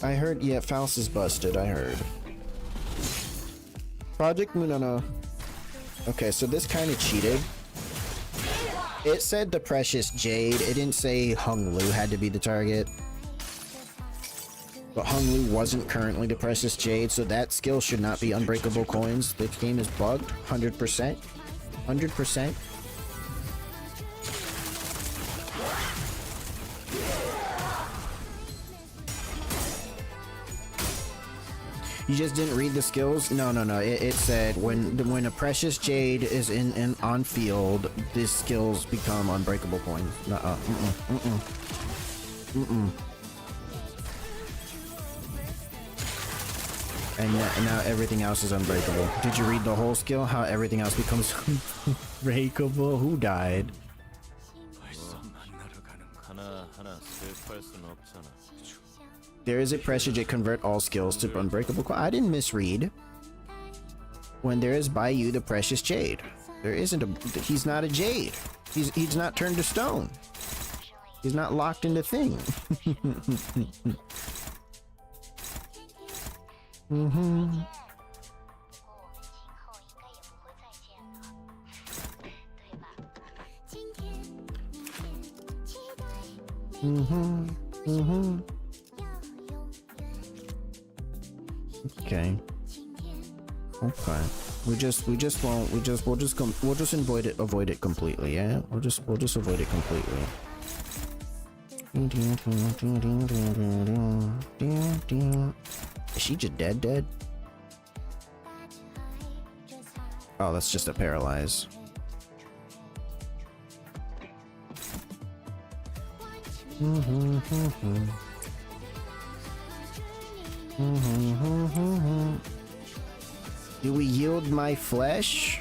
I heard, yeah, Faust is busted, I heard. Project Munana. Okay, so this kind of cheated. It said the Precious Jade. It didn't say Hung Lu had to be the target. But Hung Lu wasn't currently the Precious Jade, so that skill should not be unbreakable coins. This game is bugged, 100%. 100%. You just didn't read the skills? No. It said when a Precious Jade is in on field, these skills become unbreakable coins. And now everything else is unbreakable. Did you read the whole skill? How everything else becomes unbreakable? Who died? There is a pressure to convert all skills to unbreakable. I didn't misread. When there is by you the Precious Jade, there isn't a. He's not a jade. He's not turned to stone. He's not locked into thing. Okay. Okay. We'll just avoid it completely, yeah? We'll just avoid it completely. Is she just dead? Oh, that's just a paralyze. Do we yield my flesh?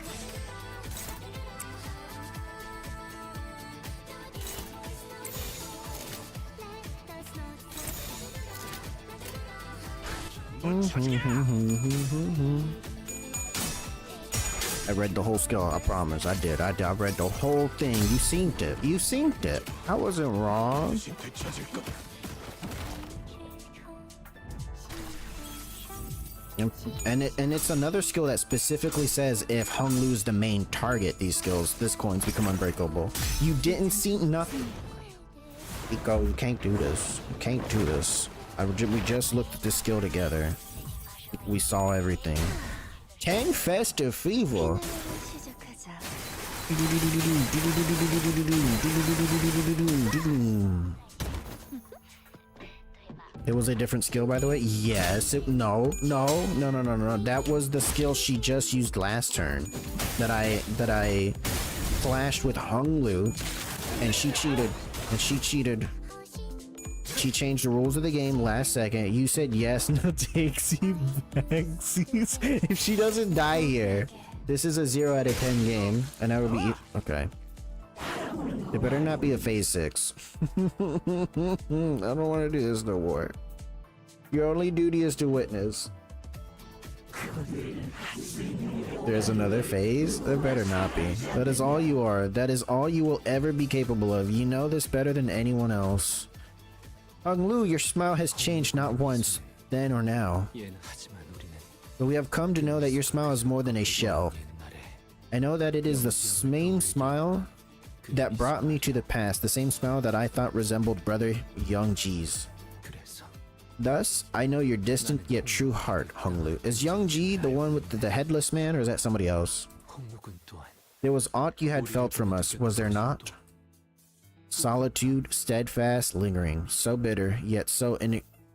I read the whole skill, I promise. I did. I read the whole thing. You synced it. You synced it. I wasn't wrong. And it's another skill that specifically says if Hung Lu's the main target, these skills, this coins become unbreakable. You didn't see nothing. Eco, you can't do this. You can't do this. We just looked at this skill together. We saw everything. Tang Festive Fever. 시작하자. It was a different skill, by the way. Yes. No. That was the skill she just used last turn. That I flashed with Hung Lu, and she cheated. She changed the rules of the game last second. You said yes, no takesy backsies. If she doesn't die here, this is a 0 out of 10 game, and I would be okay. It better not be a phase 6. I don't want to do this no more. Your only duty is to witness. There's another phase? There better not be. That is all you are. That is all you will ever be capable of. You know this better than anyone else. Hung Lu, your smile has changed not once, then or now. But we have come to know that your smile is more than a shell. I know that it is the same smile that brought me to the past, the same smile that I thought resembled brother Young Ji's. Thus, I know your distant yet true heart, Hung Lu. Is Young Ji the one with the headless man, or is that somebody else? There was aught you had felt from us, was there not? Solitude, steadfast, lingering, so bitter, yet so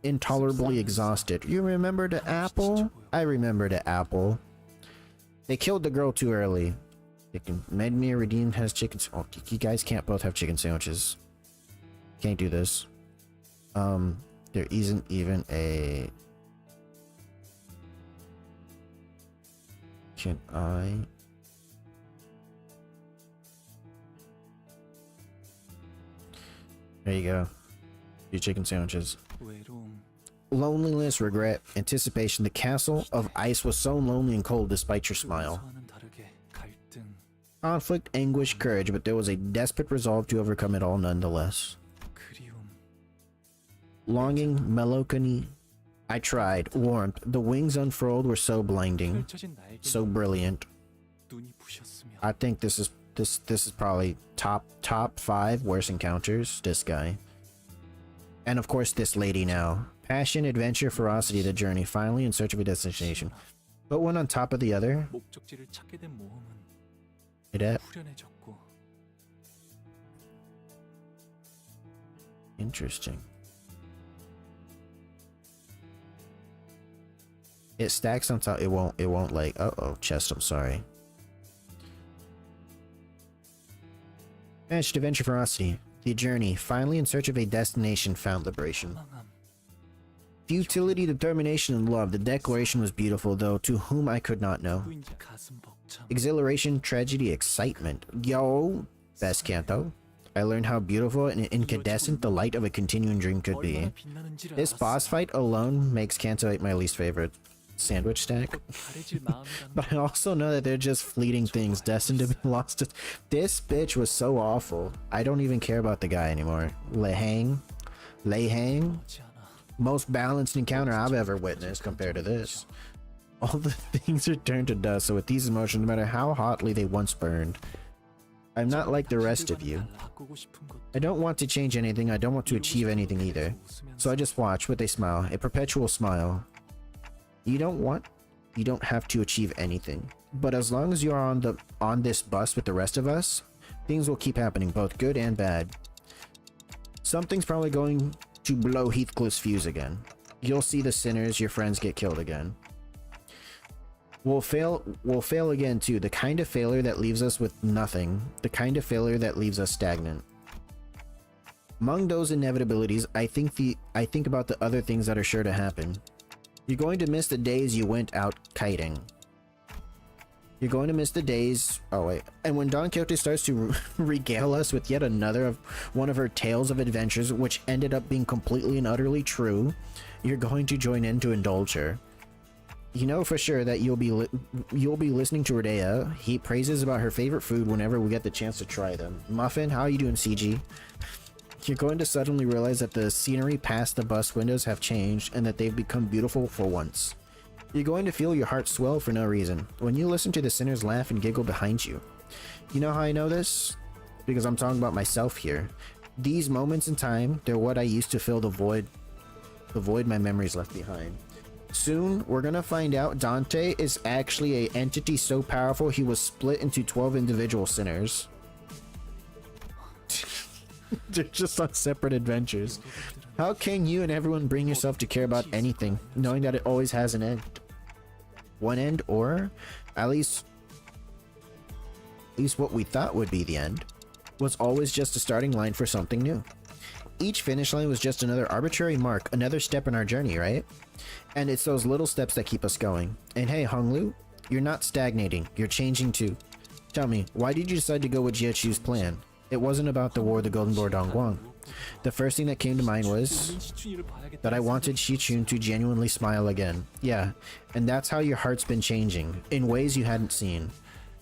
intolerably exhausted. You remember the apple? I remember the apple. They killed the girl too early. Medmir Redeemed has chicken. Oh, you guys can't both have chicken sandwiches. Can't do this. There isn't even a. Can I? There you go. Your chicken sandwiches. Loneliness, regret, anticipation. The castle of ice was so lonely and cold despite your smile. Conflict, anguish, courage, but there was a desperate resolve to overcome it all nonetheless. Longing, melancholy. I tried. Warmth. The wings unfurled were so blinding, so brilliant. I think this is probably top 5 worst encounters. This guy, and of course this lady now. Passion, adventure, ferocity, the journey. Finally in search of a destination. Put one on top of the other. Interesting. It stacks on top. It won't like. Uh-oh, chest. I'm sorry. Matched adventure, ferocity. The journey. Finally in search of a destination. Found liberation. Futility, determination, and love. The declaration was beautiful, though to whom I could not know. Exhilaration, tragedy, excitement. Yo, best Canto. I learned how beautiful and incandescent the light of a continuing dream could be. This boss fight alone makes Canto 8 my least favorite sandwich stack. But I also know that they're just fleeting things destined to be lost. This bitch was so awful. I don't even care about the guy anymore. Lei Hang. Most balanced encounter I've ever witnessed compared to this. All the things are turned to dust, so with these emotions, no matter how hotly they once burned, I'm not like the rest of you. I don't want to change anything, I don't want to achieve anything either. So I just watch with a smile, a perpetual smile. You don't have to achieve anything. But as long as you're on this bus with the rest of us, things will keep happening, both good and bad. Something's probably going to blow Heathcliff's fuse again. You'll see the sinners, your friends get killed again. We'll fail again too. The kind of failure that leaves us with nothing. The kind of failure that leaves us stagnant. Among those inevitabilities, I think about the other things that are sure to happen. You're going to miss the days you went out kiting. You're going to miss the days. Oh wait. And when Don Quixote starts to regale us with yet another of one of her tales of adventures, which ended up being completely and utterly true, you're going to join in to indulge her. You know for sure that you'll be listening to Rodea heap praises about her favorite food whenever we get the chance to try them. Muffin, how are you doing, CG? You're going to suddenly realize that the scenery past the bus windows have changed and that they've become beautiful for once. You're going to feel your heart swell for no reason when you listen to the sinners laugh and giggle behind you. You know how I know this? Because I'm talking about myself here. These moments in time, they're what I used to fill the void my memories left behind. Soon, we're gonna find out Dante is actually an entity so powerful he was split into 12 individual sinners. They're just on separate adventures. How can you and everyone bring yourself to care about anything, knowing that it always has an end? One end, or at least what we thought would be the end, was always just a starting line for something new. Each finish line was just another arbitrary mark, another step in our journey, right? And it's those little steps that keep us going. And hey, Honglu, you're not stagnating, you're changing too. Tell me, why did you decide to go with Jie Chu's plan? It wasn't about the War of the Golden Boar Dongguang. The first thing that came to mind was that I wanted Shi-chun to genuinely smile again. Yeah, and that's how your heart's been changing, in ways you hadn't seen.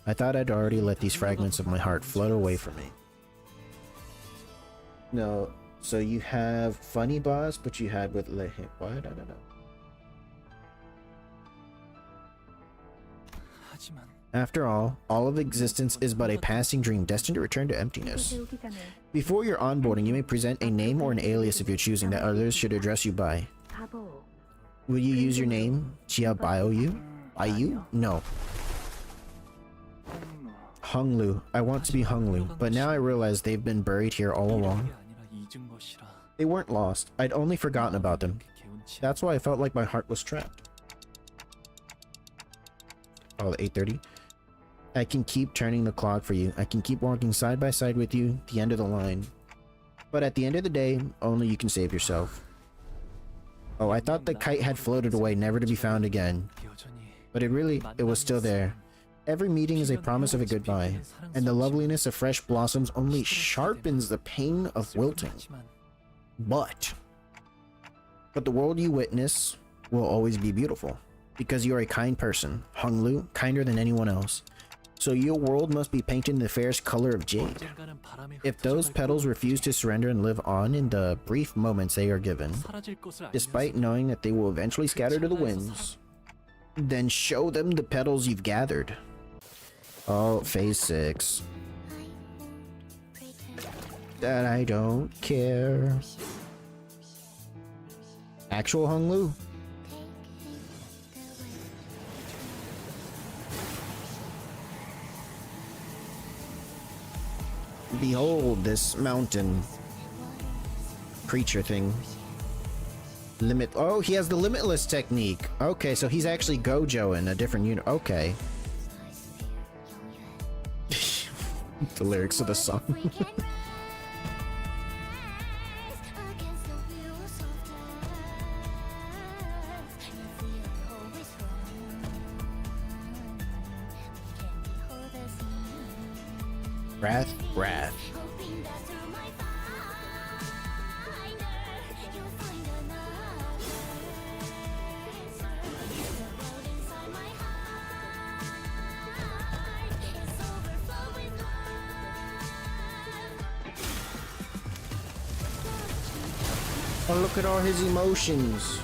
I thought I'd already let these fragments of my heart float away from me. No, so you have Funny Boss, but you had with Lehe. What? I don't know. After all of existence is but a passing dream destined to return to emptiness. Before your onboarding, you may present a name or an alias of your choosing that others should address you by. Will you use your name, Chia-Bio-yu? Bayu? No. Honglu. I want to be Honglu, but now I realize they've been buried here all along. They weren't lost. I'd only forgotten about them. That's why I felt like my heart was trapped. Oh, the 8:30. I can keep turning the clock for you. I can keep walking side by side with you, the end of the line. But at the end of the day, only you can save yourself. Oh, I thought the kite had floated away, never to be found again. But it was still there. Every meeting is a promise of a goodbye, and the loveliness of fresh blossoms only sharpens the pain of wilting. But the world you witness will always be beautiful, because you are a kind person, Honglu, kinder than anyone else. So your world must be painted in the fairest color of jade. If those petals refuse to surrender and live on in the brief moments they are given, despite knowing that they will eventually scatter to the winds, then show them the petals you've gathered. Oh, phase 6. That I don't care. Actual Honglu? Behold this mountain creature thing. Oh, he has the limitless technique. Okay, so he's actually Gojo in a different unit. Okay. The lyrics of the song. Wrath. Oh, look at all his emotions.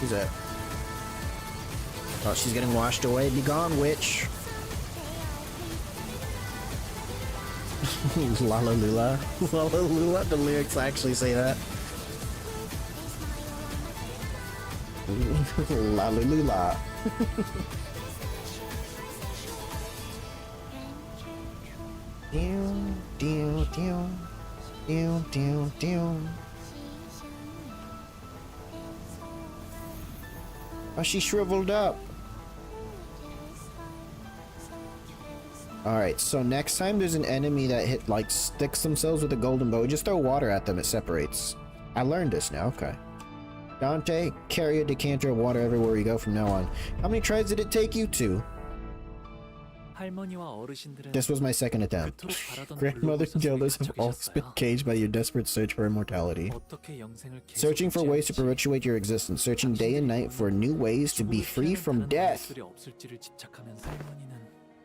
Who's that? Oh, she's getting washed away. Be gone, witch. Lala Lula. Lala Lula? The lyrics actually say that. Lala Lula. Oh, she shriveled up. Alright, so next time there's an enemy that sticks themselves with a golden bow, just throw water at them, it separates. I learned this now, okay. Dante, carry a decanter of water everywhere you go from now on. How many tries did it take you? 2? This was my second attempt. Grandmother and elders have always been caged by your desperate search for immortality. Searching for ways to perpetuate your existence, searching day and night for new ways to be free from death.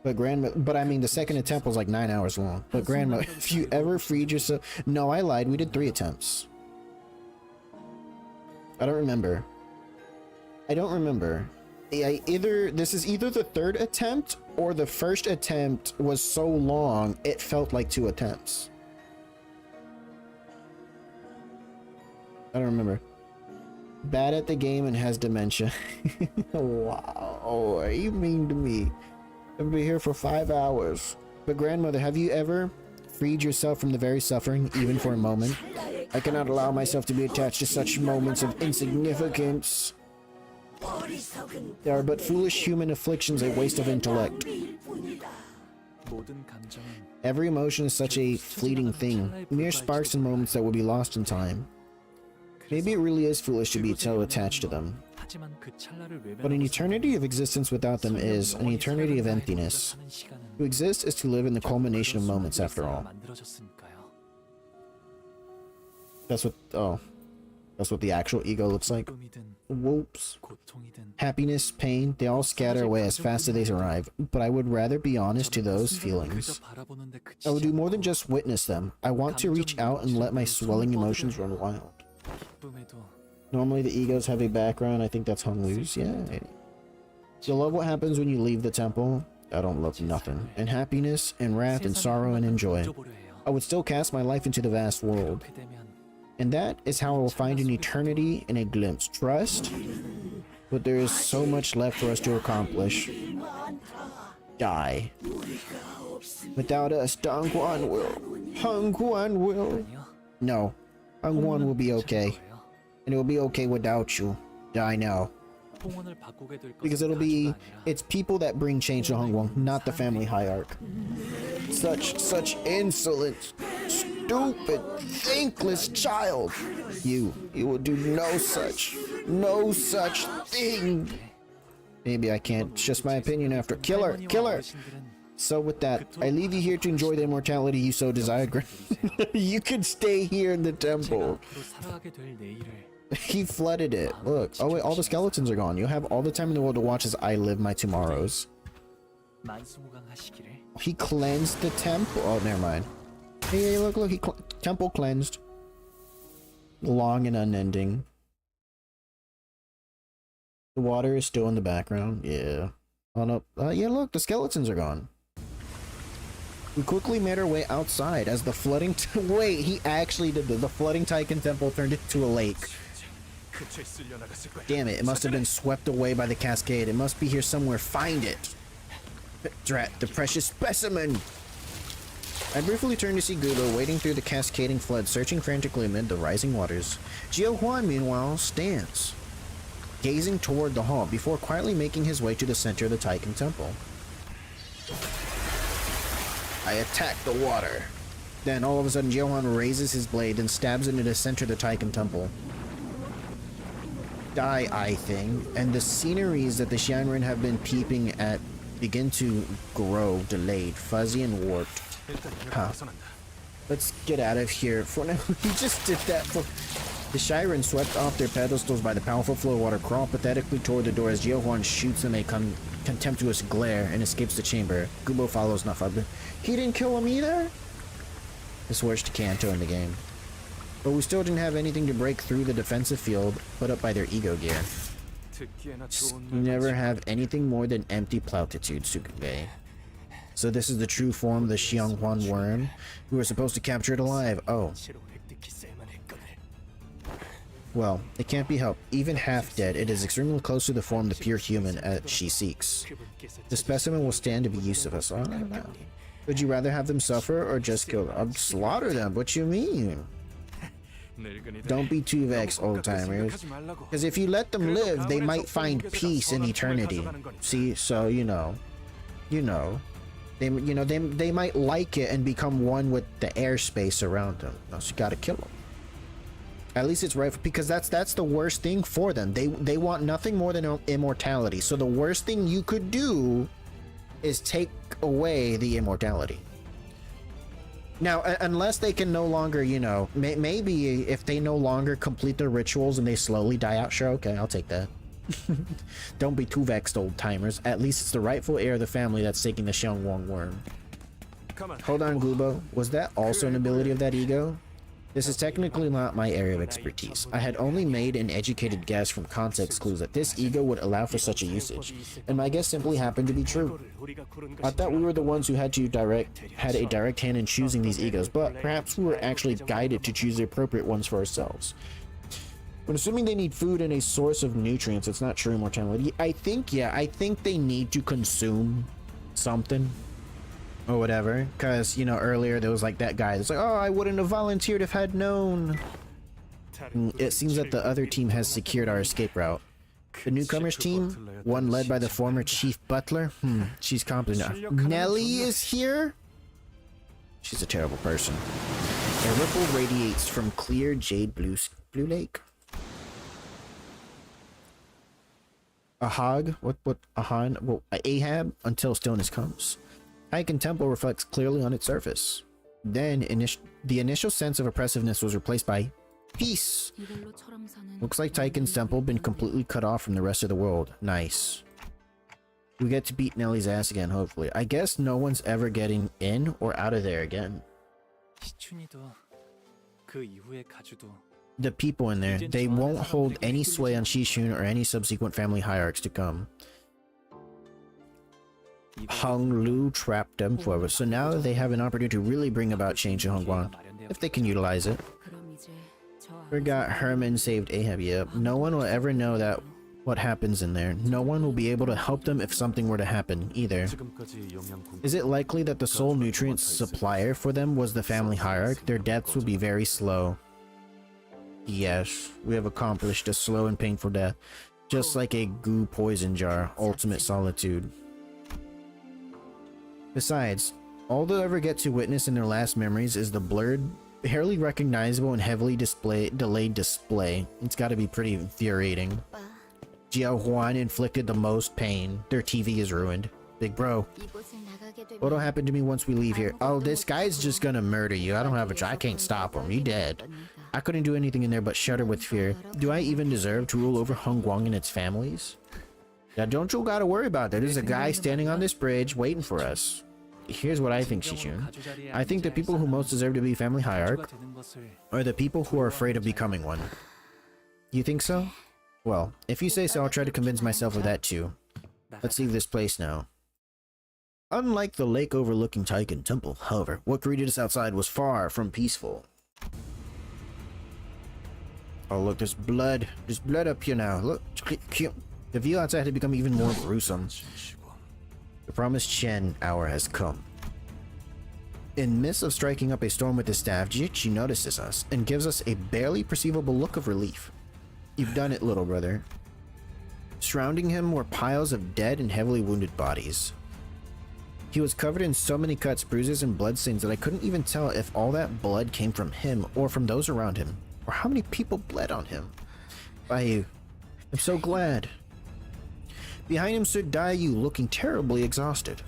But I mean, the second attempt was like 9 hours long. But grandma, if you ever freed yourself... No, I lied. We did 3 attempts. I don't remember. This is either the 3rd attempt or the first attempt was so long it felt like 2 attempts. I don't remember. Bad at the game and has dementia. Wow, are you mean to me? I'll be here for 5 hours. But grandmother, have you ever freed yourself from the very suffering, even for a moment? I cannot allow myself to be attached to such moments of insignificance. They are but foolish human afflictions, a waste of intellect. Every emotion is such a fleeting thing, mere sparks and moments that will be lost in time. Maybe it really is foolish to be so attached to them. But an eternity of existence without them is an eternity of emptiness. To exist is to live in the culmination of moments, after all. That's what the actual ego looks like. Whoops. Happiness, pain, they all scatter away as fast as they arrive, but I would rather be honest to those feelings. I would do more than just witness them. I want to reach out and let my swelling emotions run wild. Normally the egos have a background. I think that's Honglu's. Yeah. You love what happens when you leave the temple? I don't love nothing. And happiness, and wrath, and sorrow, and joy. I would still cast my life into the vast world. And that is how I will find an eternity in a glimpse. Trust? But there is so much left for us to accomplish. Die. Without us, Dongguan will. No. Dongguan will be okay. And it will be okay without you. Die now. Because it's people that bring change to Hongguan, not the family hierarch. Such insolent, stupid, thankless child. You will do no such thing. Maybe I can't. It's just my opinion after. Kill her. So with that, I leave you here to enjoy the immortality you so desired. You could stay here in the temple. He flooded it. Look. Oh wait, all the skeletons are gone. You'll have all the time in the world to watch as I live my tomorrows. He cleansed the temple. Oh, never mind. Hey, look. Temple cleansed. Long and unending. The water is still in the background. Yeah. Oh no. Yeah, look. The skeletons are gone. We quickly made our way outside as the flooding... Wait, he actually did the flooding Titan temple turned into a lake. Damn it, it must have been swept away by the cascade. It must be here somewhere. Find it. Drat, the precious specimen. I briefly turned to see Gulo wading through the cascading flood, searching frantically amid the rising waters. Jiao Huan, meanwhile, stands, gazing toward the hall before quietly making his way to the center of the Titan temple. I attack the water. Then all of a sudden Johan raises his blade and stabs into the center of the Titan temple. Die, I think, and the sceneries that the Shanren have been peeping at begin to grow delayed, fuzzy, and warped. Huh. Let's get out of here. For now, he just did that for... The Shanren swept off their pedestals by the powerful flow of water, crawl pathetically toward the door as Johan shoots them a contemptuous glare and escapes the chamber. Gubo follows not far. He didn't kill him either? This worst Canto in the game. But we still didn't have anything to break through the defensive field put up by their ego gear. You never have anything more than empty platitudes to convey. So this is the true form of the Xianghuan worm. We were supposed to capture it alive. Oh. Well, it can't be helped. Even half dead, it is extremely close to the form of the pure human she seeks. The specimen will stand to be use of us. I don't know. Would you rather have them suffer or just kill them? Slaughter them? What you mean? Don't be too vexed, old timers. Because if you let them live, they might find peace in eternity. See, so they might like it and become one with the airspace around them. So you gotta kill them. At least it's right, because that's the worst thing for them. They want nothing more than immortality. So the worst thing you could do is take away the immortality. Now, unless they can no longer, you know, maybe if they no longer complete their rituals and they slowly die out, sure, okay, I'll take that. Don't be too vexed, old timers. At least it's the rightful heir of the family that's taking the Xiangwang worm. Hold on, Gubo. Was that also an ability of that ego? This is technically not my area of expertise. I had only made an educated guess from context clues that this ego would allow for such a usage, and my guess simply happened to be true. I thought we were the ones who had a direct hand in choosing these egos, but perhaps we were actually guided to choose the appropriate ones for ourselves. When assuming they need food and a source of nutrients, it's not true immortality. I think they need to consume something. Or whatever, because, you know, earlier there was like that guy that's like, oh, I wouldn't have volunteered if I'd known. It seems that the other team has secured our escape route. The newcomers team, one led by the former chief butler, she's competent enough. Nelly is here? She's a terrible person. A ripple radiates from clear jade blue lake. Ahab, Ahab, until stillness comes. Heiken Temple reflects clearly on its surface. Then, the initial sense of oppressiveness was replaced by peace. Looks like Taiken's temple been completely cut off from the rest of the world. Nice. We get to beat Nelly's ass again, hopefully. I guess no one's ever getting in or out of there again. The people in there, they won't hold any sway on Shishun or any subsequent family hierarchs to come. Hung Lu trapped them forever, so now they have an opportunity to really bring about change in Hongguang, if they can utilize it. Forgot Herman saved Ahab. Yep. No one will ever know that what happens in there. No one will be able to help them if something were to happen, either. Is it likely that the sole nutrient supplier for them was the family hierarch? Their deaths would be very slow. Yes, we have accomplished a slow and painful death. Just like a goo poison jar, ultimate solitude. Besides, all they'll ever get to witness in their last memories is the blurred, barely recognizable and heavily delayed display. It's gotta be pretty infuriating. Jiao Huan inflicted the most pain. Their TV is ruined. Big bro. What'll happen to me once we leave here? Oh, this guy's just gonna murder you. I don't have a I can't stop him. You dead. I couldn't do anything in there but shudder with fear. Do I even deserve to rule over Hongguang and its families? Now, don't you gotta worry about that. There's a guy standing on this bridge waiting for us. Here's what I think, Shishun. I think the people who most deserve to be family hierarch are the people who are afraid of becoming one. You think so? Well, if you say so, I'll try to convince myself of that too. Let's leave this place now. Unlike the lake overlooking Taiken Temple, however, what greeted us outside was far from peaceful. Oh look, there's blood. There's blood up here now. Look. The view outside had become even more gruesome. The promised Chen hour has come. In midst of striking up a storm with his staff, Jiichi notices us and gives us a barely perceivable look of relief. You've done it, little brother. Surrounding him were piles of dead and heavily wounded bodies. He was covered in so many cuts, bruises, and bloodstains that I couldn't even tell if all that blood came from him or from those around him, or how many people bled on him. I'm so glad. Behind him stood Daiyu, looking terribly exhausted.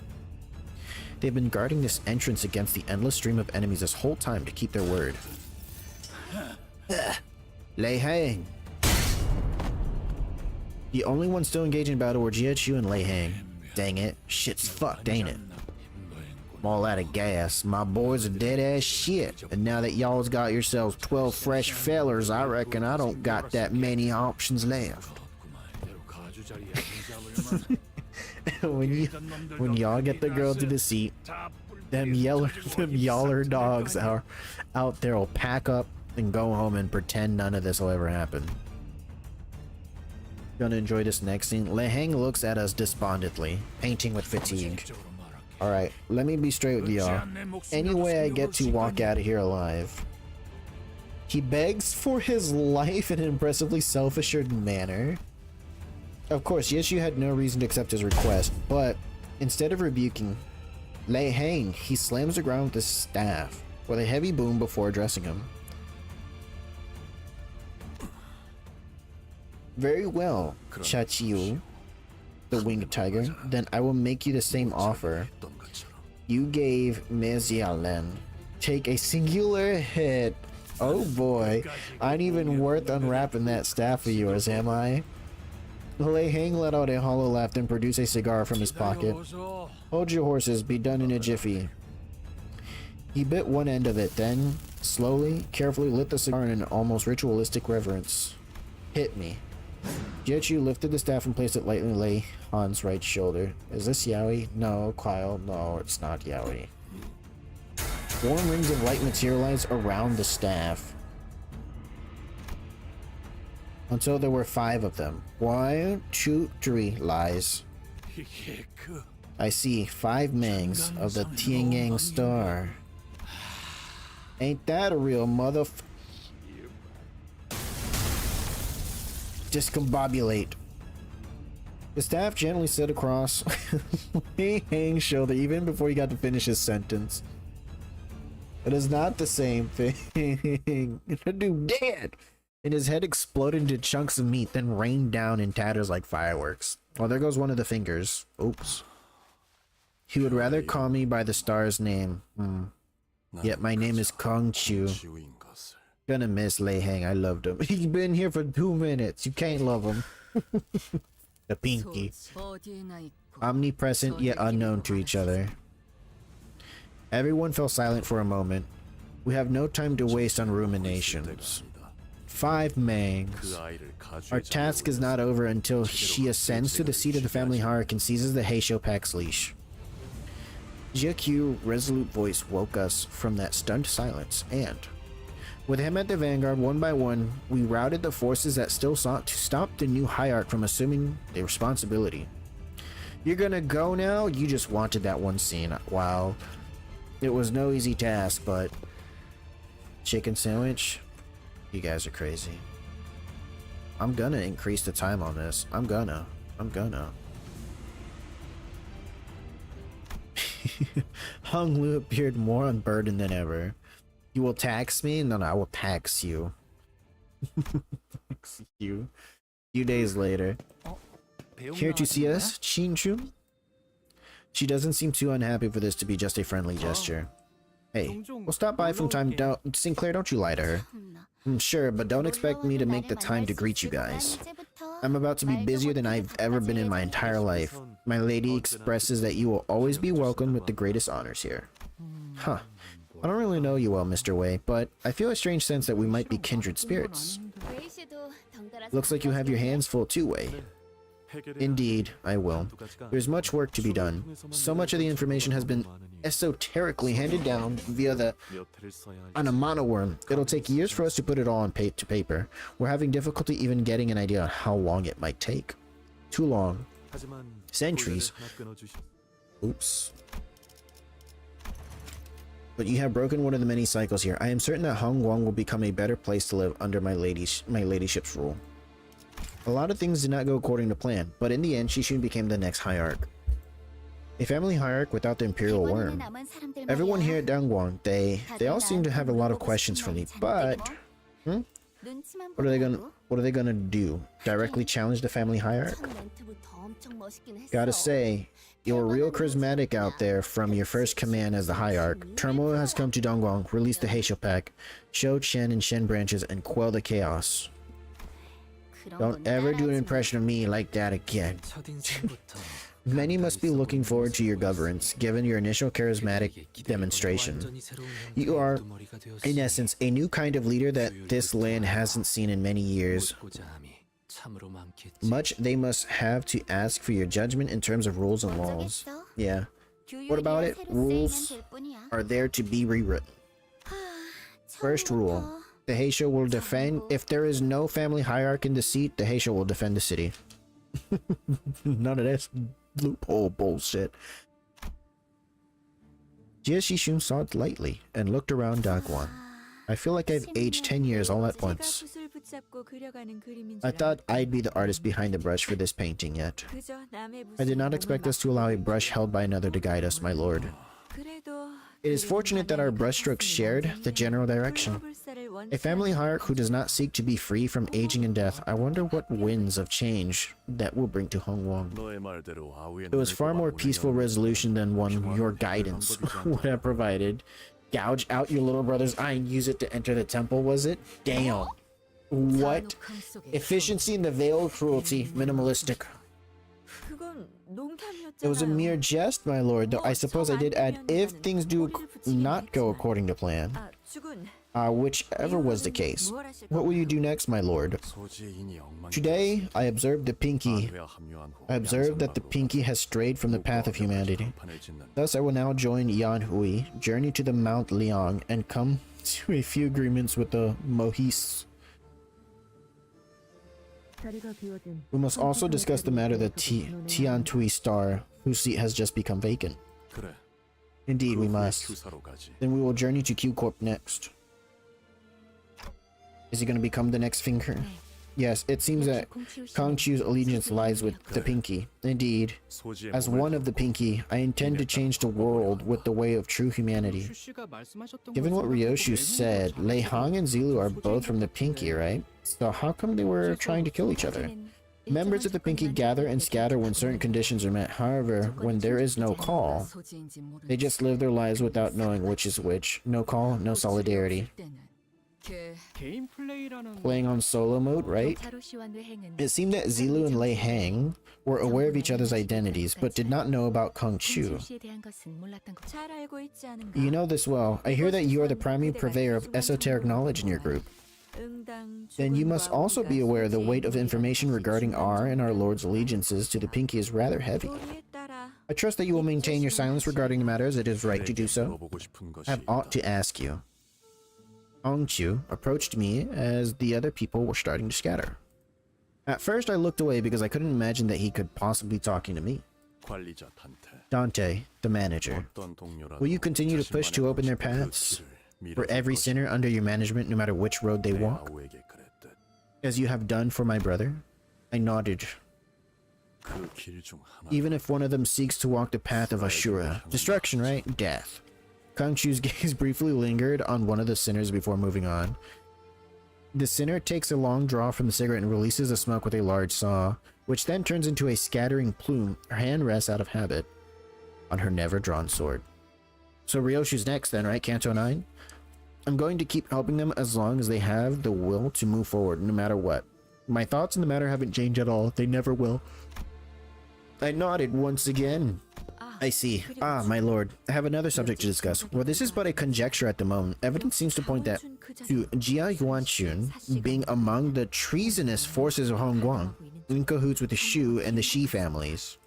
They've been guarding this entrance against the endless stream of enemies this whole time to keep their word. Lei Hang. The only ones still engaged in battle were Jiechu and Lei Hang. Dang it, shit's fucked, ain't it? I'm all out of gas. My boys are dead as shit. And now that y'all's got yourselves 12 fresh fellers, I reckon I don't got that many options left. when y'all get the girl to the seat, them yaller dogs are out there will pack up and go home and pretend none of this will ever happen. Gonna enjoy this next scene. Lei Hang looks at us despondently, painting with fatigue. Alright, let me be straight with y'all. Any way I get to walk out of here alive. He begs for his life in an impressively self-assured manner. Of course, Yeshu had no reason to accept his request, but instead of rebuking Lei Hang, he slams the ground with his staff with a heavy boom before addressing him. Very well, Chachiu. the winged tiger. Then I will make you the same offer you gave Mezialen. Take a singular hit. Oh boy, I ain't even worth unwrapping that staff of yours, am I? Lei Hang let out a hollow laugh, then produced a cigar from his pocket. Hold your horses, be done in a jiffy. He bit one end of it, then, slowly, carefully lit the cigar in an almost ritualistic reverence. Hit me. Jiechu lifted the staff and placed it lightly on Lei Han's right shoulder. Is this Yaoi? No. Quile? No, it's not Yaoi. Warm rings of light materialized around the staff, until there were 5 of them. 1, 2, 3 lies. I see 5 Mangs of the Tianyang star. Ain't that a real Discombobulate. The staff gently slid across Lei Hang's shoulder even before he got to finish his sentence. It is not the same thing. The dude dead! And his head exploded into chunks of meat, then rained down in tatters like fireworks. Oh, there goes one of the fingers. Oops. He would rather call me by the star's name. Yet my name is Kong Chu. Gonna miss Lei Hang. I loved him. He's been here for 2 minutes. You can't love him. The pinky. Omnipresent yet unknown to each other. Everyone fell silent for a moment. We have no time to waste on ruminations. 5 Mangs. Our task is not over until she ascends to the seat of the family hierarch and seizes the Heisho Pack's leash. Jiaqiu's resolute voice woke us from that stunned silence, and, with him at the vanguard, one by one, we routed the forces that still sought to stop the new hierarch from assuming the responsibility. You're gonna go now? You just wanted that one scene. Wow. It was no easy task, but... Chicken sandwich? You guys are crazy. I'm gonna increase the time on this. I'm gonna. Hung Lu appeared more unburdened than ever. You will tax me? No, I will tax you. You. Few days later. Here to see us, Chinchu? She doesn't seem too unhappy for this to be just a friendly gesture. Hey, we'll stop by from time to time. Sinclair, don't you lie to her. Sure, but don't expect me to make the time to greet you guys. I'm about to be busier than I've ever been in my entire life. My lady expresses that you will always be welcome with the greatest honors here. Huh. I don't really know you well, Mr. Wei, but I feel a strange sense that we might be kindred spirits. Looks like you have your hands full too, Wei. Indeed, I will. There's much work to be done. So much of the information has been esoterically handed down via the Anamana worm. It'll take years for us to put it all on to paper. We're having difficulty even getting an idea on how long it might take. Too long. Centuries. Oops. But you have broken one of the many cycles here. I am certain that Hong Guang will become a better place to live under my ladyship's rule. A lot of things did not go according to plan, but in the end, Shishun became the next hierarch. A family hierarch without the imperial worm. Everyone here at Dangguang, they all seem to have a lot of questions for me, but... What are they gonna do? Directly challenge the family hierarch? Gotta say, you're real charismatic out there from your first command as the hierarch. Turmoil has come to Dongguang, release the Heisho Pack, show Chen and Shen branches, and quell the chaos. Don't ever do an impression of me like that again. Many must be looking forward to your governance, given your initial charismatic demonstration. You are, in essence, a new kind of leader that this land hasn't seen in many years. Much they must have to ask for your judgment in terms of rules and laws. Yeah. What about it? Rules are there to be rewritten. First rule. The Heisho will defend. If there is no family hierarch in the seat, the Heisho will defend the city. None of this loophole bullshit. Jia Shishun saw it lightly and looked around Dagwan. I feel like I've aged 10 years all at once. I thought I'd be the artist behind the brush for this painting yet. I did not expect us to allow a brush held by another to guide us, my lord. It is fortunate that our brushstrokes shared the general direction. A family hierarch who does not seek to be free from aging and death. I wonder what winds of change that will bring to Hongwang. It was far more peaceful resolution than one your guidance would have provided. Gouge out your little brother's eye and use it to enter the temple, was it? Damn. What? Efficiency in the veil of cruelty. Minimalistic. It was a mere jest, my lord, though I suppose I did add, if things do not go according to plan. Whichever was the case. What will you do next, my lord? Today, I observed that the Pinky has strayed from the path of humanity. Thus, I will now join Yan Hui, journey to the Mount Liang, and come to a few agreements with the Mohis. We must also discuss the matter of the Tian Tui Star, whose seat has just become vacant. Indeed, we must. Then we will journey to Q Corp next. Is he going to become the next Finger? Yes, it seems that Kang Chu's allegiance lies with the Pinky. Indeed, as one of the Pinky, I intend to change the world with the way of true humanity. Given what Ryoshu said, Lei Hong and Zilu are both from the Pinky, right? So how come they were trying to kill each other? Members of the Pinky gather and scatter when certain conditions are met. However, when there is no call, they just live their lives without knowing which is which. No call, no solidarity. Playing on solo mode, right? It seemed that Zilu and Lei Hang were aware of each other's identities, but did not know about Kang Chu. You know this well. I hear that you are the primary purveyor of esoteric knowledge in your group. Then you must also be aware the weight of information regarding our and our Lord's allegiances to the Pinky is rather heavy. I trust that you will maintain your silence regarding the matter, as it is right to do so. I have aught to ask you. Kang Chu approached me as the other people were starting to scatter. At first I looked away because I couldn't imagine that he could possibly be talking to me. Dante, the manager, will you continue to push to open their paths for every sinner under your management, no matter which road they walk? As you have done for my brother? I nodded. Even if one of them seeks to walk the path of Ashura. Destruction, right? Death. Kang Chu's gaze briefly lingered on one of the sinners before moving on. The sinner takes a long draw from the cigarette and releases the smoke with a large saw, which then turns into a scattering plume. Her hand rests out of habit on her never-drawn sword. So Ryoshu's next then, right? Canto 9? I'm going to keep helping them as long as they have the will to move forward, no matter what. My thoughts in the matter haven't changed at all. They never will. I nodded once again. I see. My lord. I have another subject to discuss. Well, this is but a conjecture at the moment. Evidence seems to point that to Jia Yuanchun being among the treasonous forces of Hongguang, in cahoots with the Shu and the Shi families.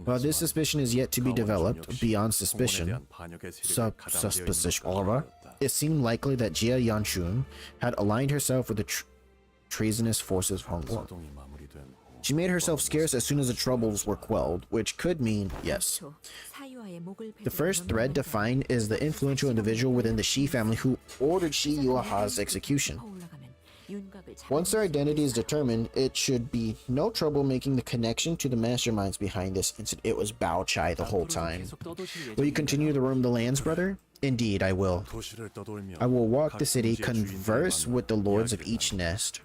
While this suspicion is yet to be developed beyond suspicion, it seemed likely that Jia Yanchun had aligned herself with the treasonous forces of Hongguang. She made herself scarce as soon as the troubles were quelled, which could mean yes. The first thread to find is the influential individual within the Shi family who ordered Shi Yuaha's execution. Once their identity is determined, it should be no trouble making the connection to the masterminds behind this incident. It was Bao Chai the whole time. Will you continue to roam the lands, brother? Indeed, I will. I will walk the city, converse with the lords of each nest.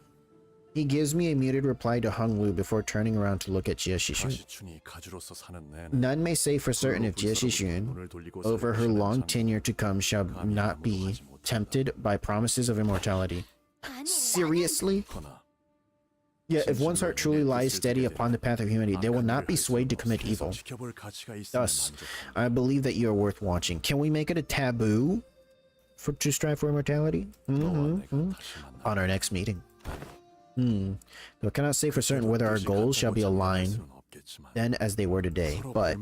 He gives me a muted reply to Hung Lu before turning around to look at Jia Shishun. None may say for certain if Jia Shishun, over her long tenure to come, shall not be tempted by promises of immortality. Seriously? Yeah, if one's heart truly lies steady upon the path of humanity, they will not be swayed to commit evil. Thus, I believe that you are worth watching. Can we make it a taboo to strive for immortality? On our next meeting. Though I cannot say for certain whether our goals shall be aligned then as they were today, but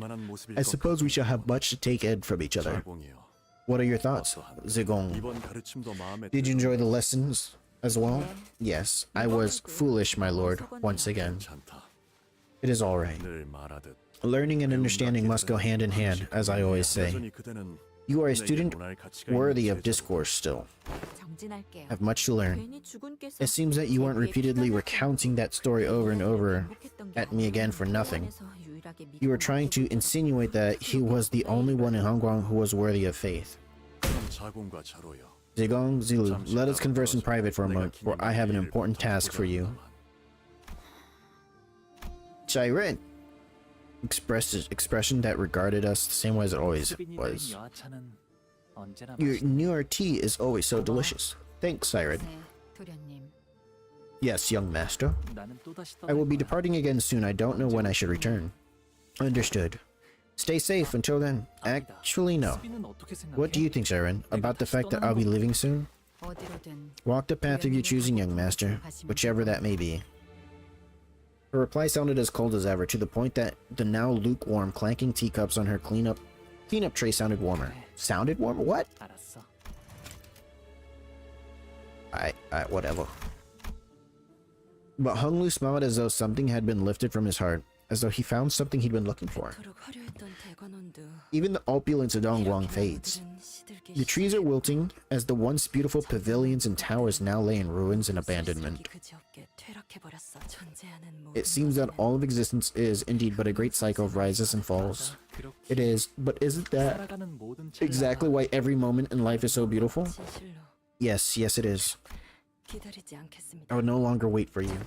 I suppose we shall have much to take in from each other. What are your thoughts, Zigong? Did you enjoy the lessons as well? Yes, I was foolish, my lord, once again. It is all right. Learning and understanding must go hand in hand, as I always say. You are a student worthy of discourse still. Have much to learn. It seems that you weren't repeatedly recounting that story over and over at me again for nothing. You were trying to insinuate that he was the only one in Hongguang who was worthy of faith. 자공과 자로여. Zigong, Zilu, let us converse in private for a moment, for I have an important task for you. Chairen expression that regarded us the same way as it always was. Your newer tea is always so delicious. Thanks, Siren. Yes, young master. I will be departing again soon. I don't know when I should return. Understood. Stay safe until then. Actually, no. What do you think, Siren, about the fact that I'll be leaving soon? Walk the path of your choosing, young master, whichever that may be. Her reply sounded as cold as ever, to the point that the now lukewarm clanking teacups on her cleanup tray sounded warmer. Sounded warmer? What? Whatever. But Hung Lu smiled as though something had been lifted from his heart, as though he found something he'd been looking for. Even the opulence of Dongguang fades. The trees are wilting, as the once beautiful pavilions and towers now lay in ruins and abandonment. It seems that all of existence is indeed but a great cycle of rises and falls. It is, but isn't that exactly why every moment in life is so beautiful? Yes, it is. I will no longer wait for you.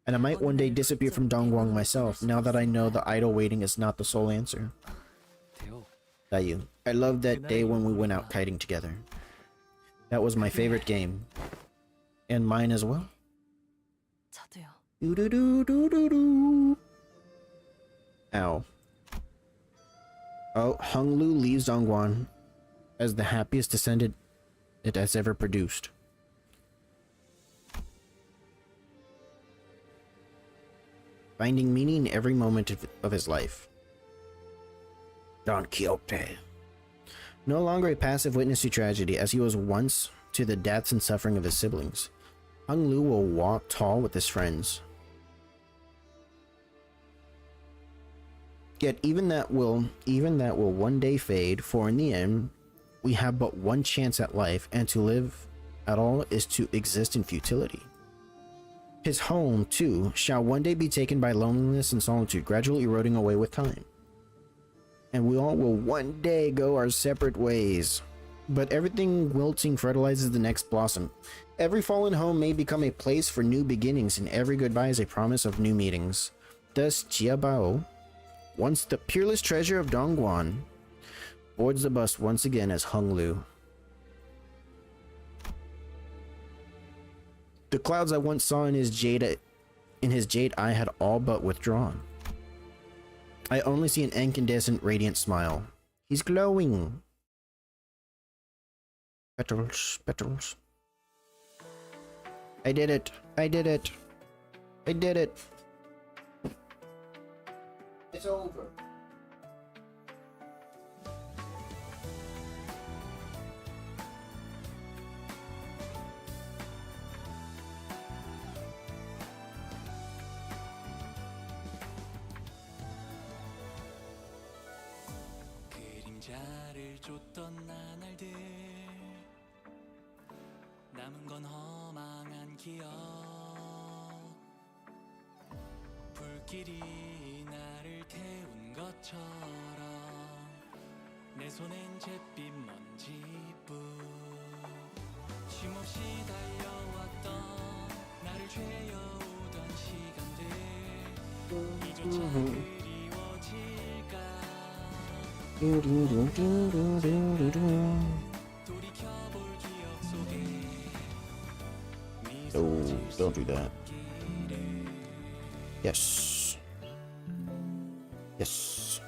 And I might one day disappear from Dongguang myself, now that I know the idle waiting is not the sole answer. Dayu, I loved that day when we went out kiting together. That was my favorite game. And mine as well. Ow. Oh, Hung Lu leaves Dongguan as the happiest descendant it has ever produced. Finding meaning in every moment of his life. Don Quixote. No longer a passive witness to tragedy, as he was once to the deaths and suffering of his siblings, Hung Lu will walk tall with his friends. Yet even that will one day fade, for in the end, we have but one chance at life, and to live at all is to exist in futility. His home, too, shall one day be taken by loneliness and solitude, gradually eroding away with time. And we all will one day go our separate ways. But everything wilting fertilizes the next blossom. Every fallen home may become a place for new beginnings, and every goodbye is a promise of new meetings. Thus, Jiabao, once the peerless treasure of Dongguan, boards the bus once again as Hung Lu. The clouds I once saw in his jade eye had all but withdrawn. I only see an incandescent, radiant smile. He's glowing. Petals, petals. I did it. I did it. I did it. It's over. 그림자를 쫓던 나날들 남은 건 허망한 기억 불길이 나를 태운 것처럼 내 손엔 잿빛 먼지뿐 쉼없이 달려왔던 나를 죄어오던 시간들 이조차 그리워질까 Oh, don't do that. Yes. Yes.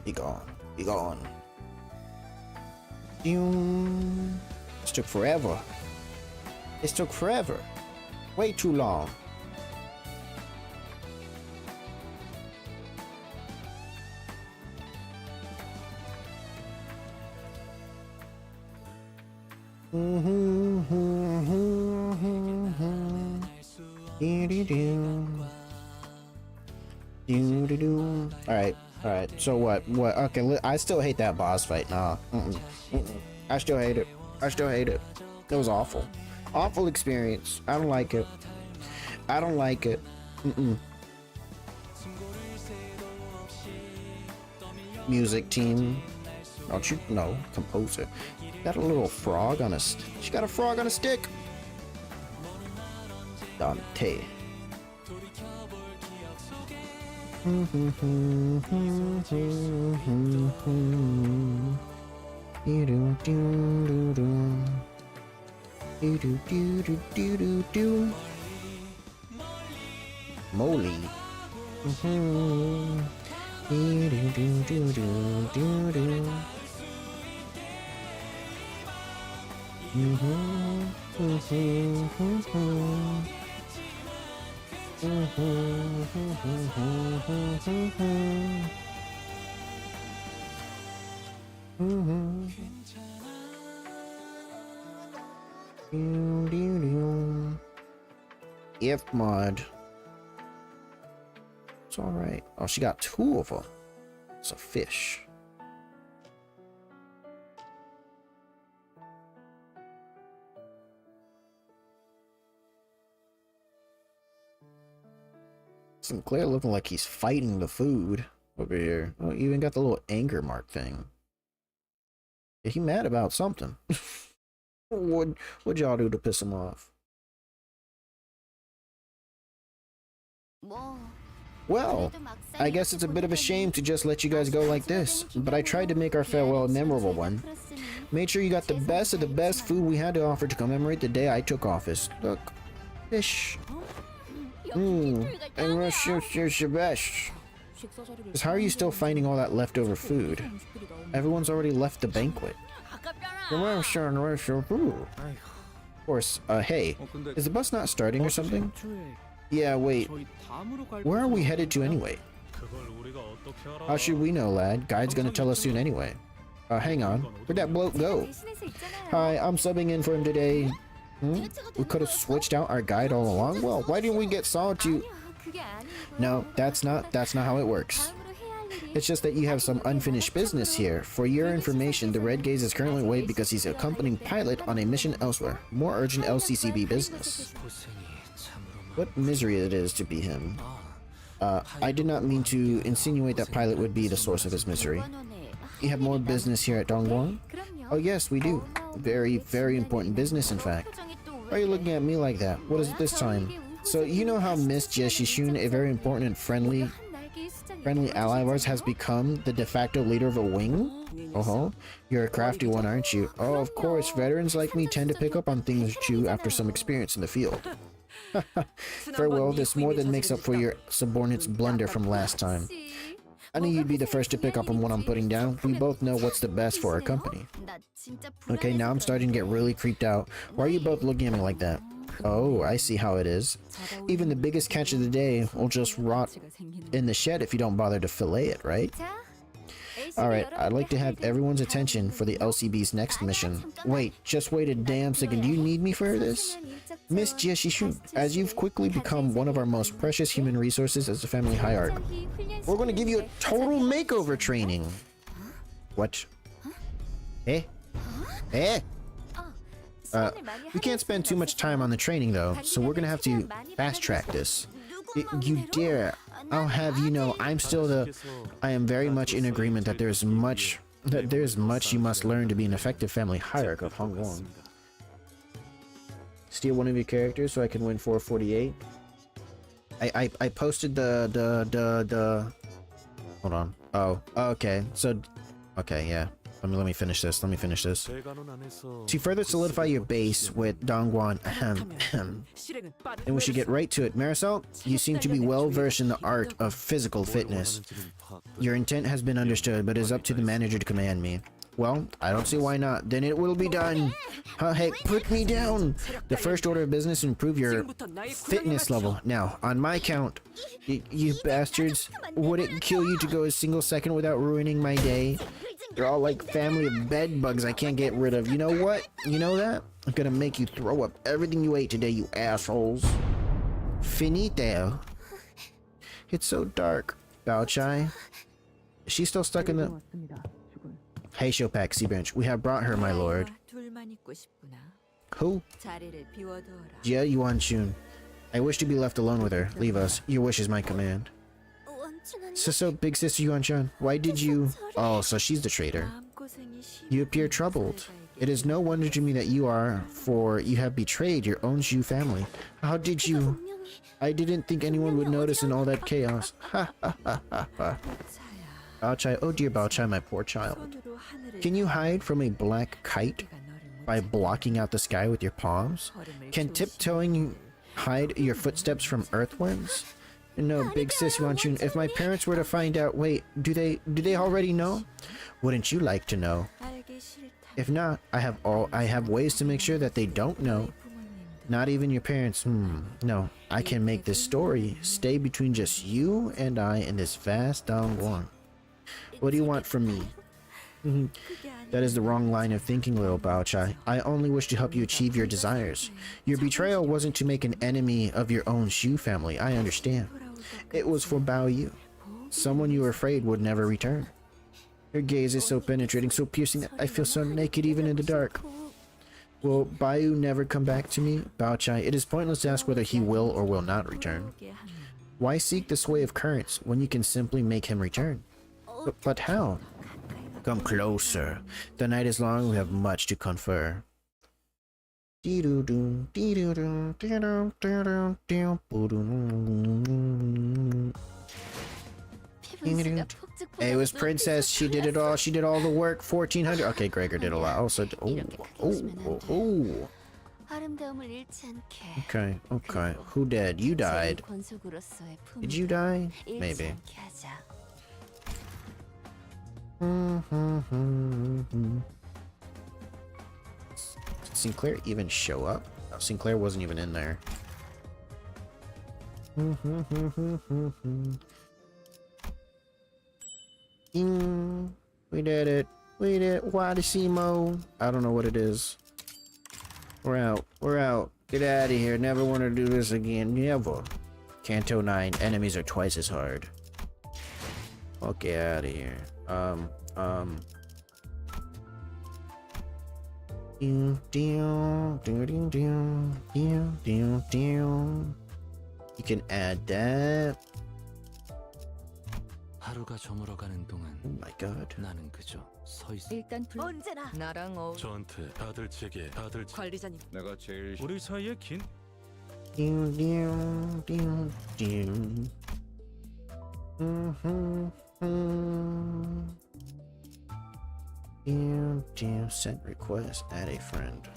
Be gone. Be gone. This took forever. This took forever. Way too long. Alright, so what? Okay, I still hate that boss fight. Nah. I still hate it. It was awful. Awful experience. I don't like it. I don't like it. Music team. Don't you know? Composer. Got a little frog on a she got a frog on a stick. Dante. Molly. If mod. It's alright. Oh, she got two of them. It's a fish. Sinclair looking like he's fighting the food over here. Oh, even got the little anger mark thing. Yeah, he mad about something. What'd y'all do to piss him off? Well, I guess it's a bit of a shame to just let you guys go like this, but I tried to make our farewell a memorable one. Made sure you got the best of the best food we had to offer to commemorate the day I took office. Look, fish. And you're the best. Because how are you still finding all that leftover food? Everyone's already left the banquet. Of course, hey, is the bus not starting or something? Yeah, wait. Where are we headed to anyway? How should we know, lad? Guide's gonna tell us soon anyway. Hang on. Where'd that bloke go? Hi, I'm subbing in for him today. We could have switched out our guide all along? Well, why didn't we get Saw to... No, that's not how it works. It's just that you have some unfinished business here. For your information, the Red Gaze is currently away because he's accompanying pilot on a mission elsewhere. More urgent LCCB business. What misery it is to be him. I did not mean to insinuate that pilot would be the source of his misery. You have more business here at Dongguan? Oh yes, we do. Very, very important business, in fact. Why are you looking at me like that? What is it this time? So, you know how Miss Jeshishun, a very important and friendly ally of ours, has become the de facto leader of a wing? You're a crafty one, aren't you? Oh, of course, veterans like me tend to pick up on things too after some experience in the field. Farewell, this more than makes up for your subordinate's blunder from last time. I knew you'd be the first to pick up on what I'm putting down. We both know what's the best for our company. Okay, now I'm starting to get really creeped out. Why are you both looking at me like that? Oh, I see how it is. Even the biggest catch of the day will just rot in the shed if you don't bother to fillet it, right? Alright, I'd like to have everyone's attention for the LCB's next mission. Wait, just wait a damn second. Do you need me for this? Miss Jieshishun, as you've quickly become one of our most precious human resources as a family hierarch, we're going to give you a total makeover training. What? Eh? Eh? We can't spend too much time on the training though, so we're gonna have to fast track this. You dare. I'll have you know, I am very much in agreement that there's much you must learn to be an effective family hierarch of Hong Kong. Steal one of your characters so I can win 448. I posted the hold on. Oh, okay. So okay, yeah. Let me finish this. To further solidify your base with Dongguan, and we should get right to it. Marisol, you seem to be well versed in the art of physical fitness. Your intent has been understood, but it is up to the manager to command me. Well, I don't see why not. Then it will be done. Hey, put me down. The first order of business: improve your fitness level. Now, on my count, you bastards, would it kill you to go a single second without ruining my day? They're all like family of bed bugs I can't get rid of. You know what? You know that? I'm gonna make you throw up everything you ate today, you assholes. Finito. It's so dark. Bao Chai. Is she still stuck in the... Hey, Shopak, Seabranch. We have brought her, my lord. Who? Jia Yuan Chun. I wish to be left alone with her. Leave us. Your wish is my command. So, big sister Yuan-chan, why did you... Oh, so she's the traitor. You appear troubled. It is no wonder to me that you are, for you have betrayed your own Zhu family. How did you... I didn't think anyone would notice in all that chaos. Ha ha ha ha ha. Bao-chai, oh dear Bao-chai, my poor child. Can you hide from a black kite by blocking out the sky with your palms? Can tiptoeing hide your footsteps from earthworms? No, big sis Yuan-chun, if my parents were to find out, wait, do they already know? Wouldn't you like to know? If not, I have ways to make sure that they don't know. Not even your parents. No, I can make this story stay between just you and I in this vast Dongguan. What do you want from me? That is the wrong line of thinking, little Bao-chai. I only wish to help you achieve your desires. Your betrayal wasn't to make an enemy of your own Shu family, I understand. It was for Bao Yu, someone you were afraid would never return. Your gaze is so penetrating, so piercing that I feel so naked even in the dark. Will Bao Yu never come back to me? Bao-chai, it is pointless to ask whether he will or will not return. Why seek the sway of currents when you can simply make him return? But how? Come closer. The night is long, we have much to confer. It was Princess. She did it all. She did all the work. 1400. Okay, Gregor did a lot. Also, oh. Okay. Who did? You died. Did you die? Maybe. Did Sinclair even show up? No, Sinclair wasn't even in there. We did it. We did it. Wadisimo. I don't know what it is. We're out. We're out. Get out of here. Never want to do this again. Never. Canto 9. Enemies are twice as hard. I'll get out of here. You can add that. 하루가 저물어가는 동안 Oh my god. 나는 그저 서 있어. 일단 언제나 나랑 저한테 다들 제게 관리자님. 내가 제일 우리 사이에 긴 Send request, add a friend.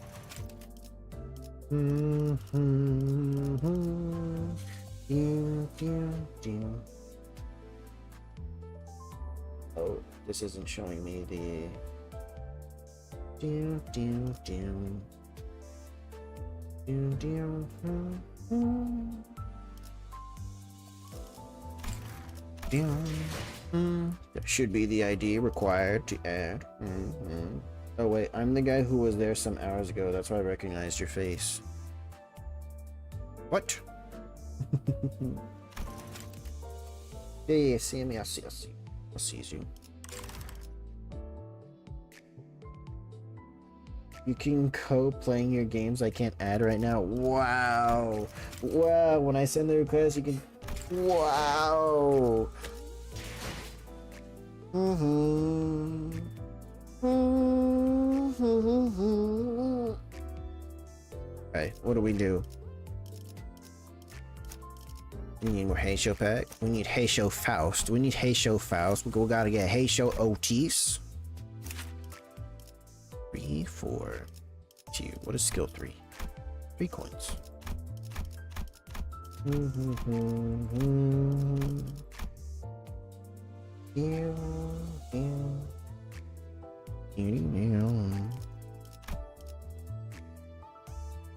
Oh, this isn't showing me the There should be the ID required to add. Oh wait, I'm the guy who was there some hours ago. That's why I recognized your face. What? Yeah, see me. I see. I see you. You can co-playing your games I can't add right now. Wow. When I send the request, you can. Wow. Alright, what do we do? We need more Heisho pack. We need Heisho Faust. We We gotta get Heisho Otis. 3, 4, 2. What is skill 3? 3 coins.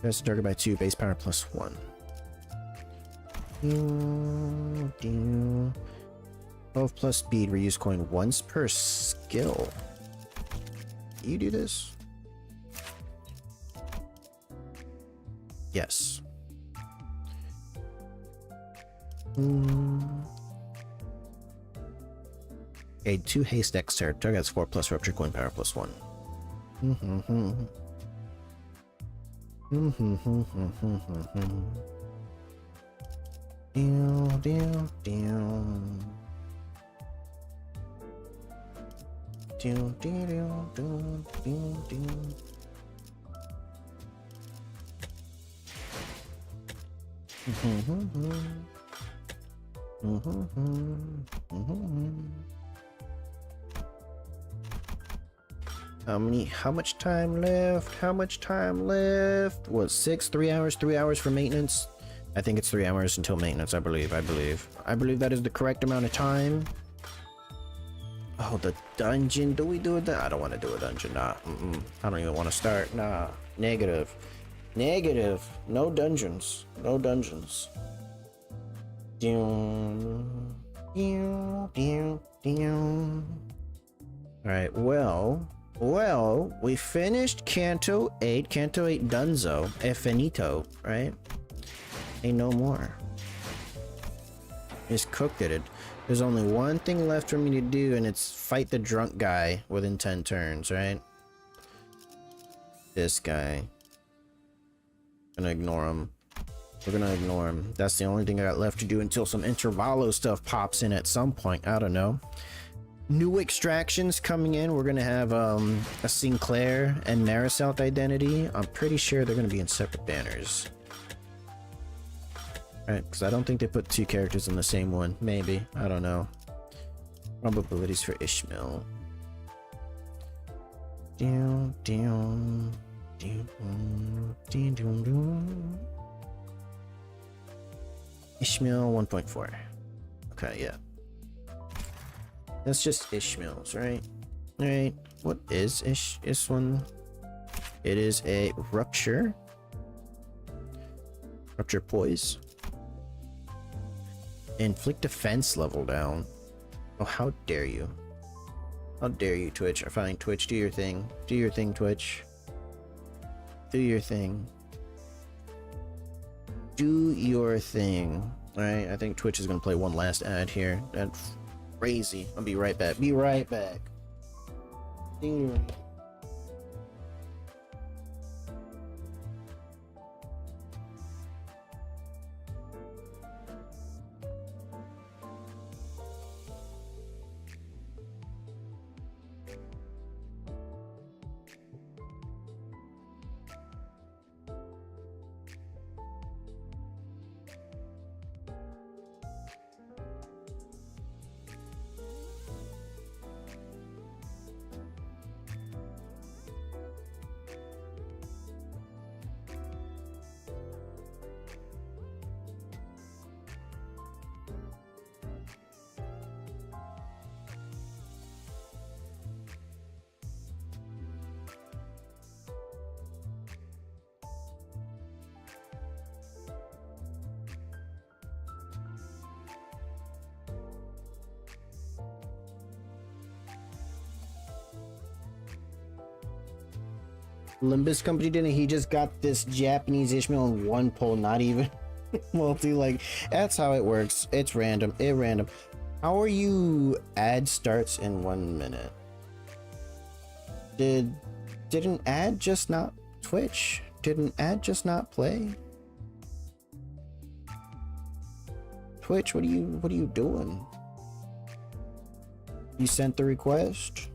That's target by 2, base power +1. 12 plus speed, reuse coin once per skill. Do you do this? Yes. Okay, 2 haste dexter. Target's 4 plus rupture coin power +1. Deal, deal, deal. Deal, deal, deal, deal, deal, deal. How much time left? How much time left? What, 3 hours? 3 hours for maintenance? I think it's 3 hours until maintenance, I believe that is the correct amount of time. Oh, the dungeon. Do we do it? I don't want to do a dungeon. Nah. I don't even want to start. Nah. Negative. Negative. No dungeons. No dungeons. Alright, well, we finished Canto 8. Canto 8 Dunzo. E finito, right? Ain't no more. Just cooked it. There's only one thing left for me to do, and it's fight the drunk guy within 10 turns, right? This guy. Gonna ignore him. We're gonna ignore him. That's the only thing I got left to do until some Intervallo stuff pops in at some point. I don't know. New extractions coming in. We're gonna have a Sinclair and Mariselt identity. I'm pretty sure they're gonna be in separate banners. Right, because I don't think they put 2 characters in the same one. Maybe. I don't know. Probabilities for Ishmael. Down, down, down, down, down. Ishmael 1.4. Okay, yeah. That's just Ishmael's, right? Alright. What is this one? It is a Rupture. Rupture Poise. Inflict defense level down. Oh, how dare you. How dare you, Twitch. Fine, Twitch, do your thing. Do your thing, Twitch. Do your thing. Do your thing. Alright, I think Twitch is gonna play one last ad here. That's crazy. I'll be right back. Be right back. Ding. Limbus company didn't he just got this Japanese Ishmael in one pull, not even multi, like that's how it works. It's random. How are you ad starts in 1 minute? Didn't ad just not Twitch? Didn't ad just not play? Twitch, what are you doing? You sent the request?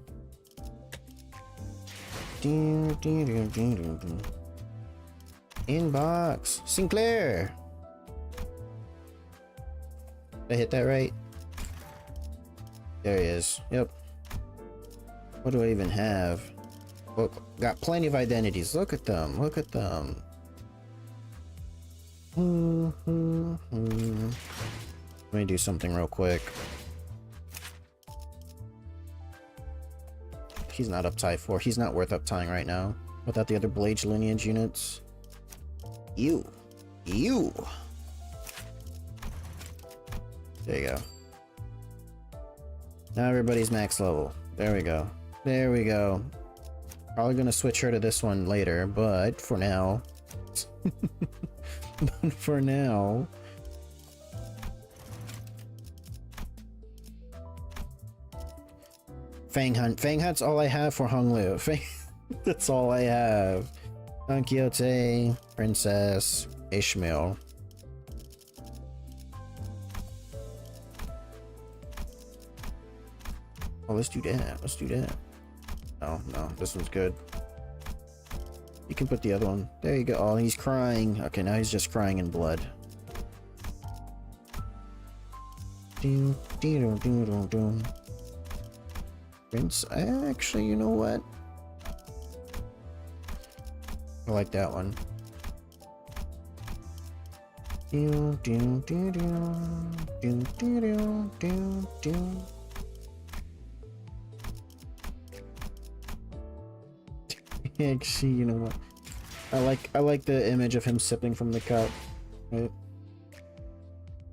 Inbox. Sinclair. Did I hit that right? There he is. Yep. What do I even have? Look, got plenty of identities. Look at them. Look at them. Let me do something real quick. He's not uptie 4. He's not worth uptying right now. Without the other Blade lineage units. You. There you go. Now everybody's max level. There we go. There we go. Probably gonna switch her to this one later, but for now. But for now. Fang Hunt. Fang Hunt's all I have for Hung Liu. That's all I have. Don Quixote, Princess, Ishmael. Oh, let's do that. Let's do that. No, this one's good. You can put the other one. There you go. Oh, he's crying. Okay, now he's just crying in blood. Prince, actually, you know what? I like that one. Actually, you know what? I like the image of him sipping from the cup. Right?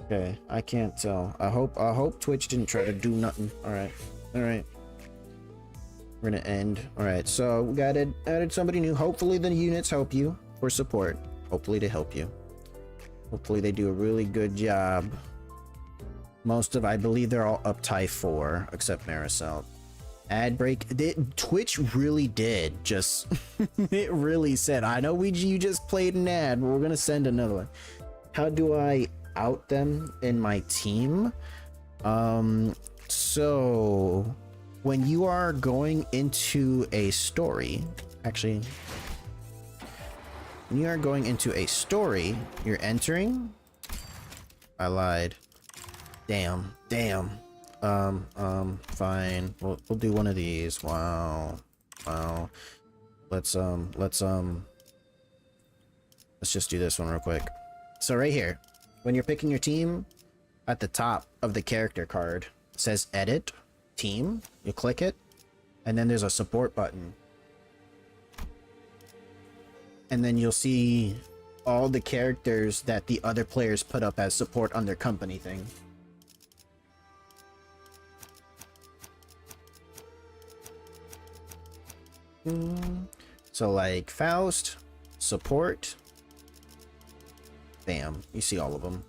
Okay, I can't tell. I hope Twitch didn't try to do nothing. All right. We're gonna end. All right. So we added somebody new. Hopefully the units help you for support. Hopefully they help you. Hopefully they do a really good job. I believe they're all up tie 4 except Maricel. Ad break. Twitch really did just it really said, I know you just played an ad, but we're gonna send another one. How do I out them in my team? So when you are going into a story, when you are going into a story, you're entering. I lied. Damn. Fine. We'll do one of these. Wow. Let's just do this one real quick. So right here, when you're picking your team, at the top of the character card it says edit team. You click it, and then there's a support button. And then you'll see all the characters that the other players put up as support on their company thing. So like Faust, support, bam, you see all of them.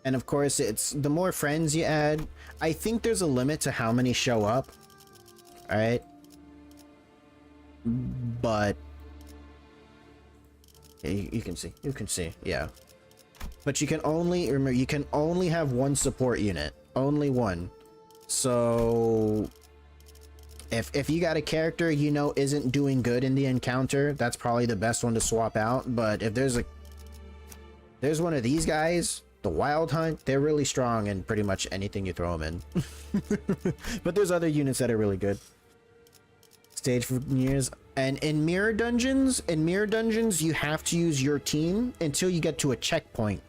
And of course, it's the more friends you add. I think there's a limit to how many show up. All right, but you can see, yeah. But you can only remember, you can only have one support unit, only one. So if you got a character you know isn't doing good in the encounter, that's probably the best one to swap out. But if there's one of these guys, the Wild Hunt, they're really strong in pretty much anything you throw them in. But there's other units that are really good. Stage for years. And in mirror dungeons, you have to use your team until you get to a checkpoint.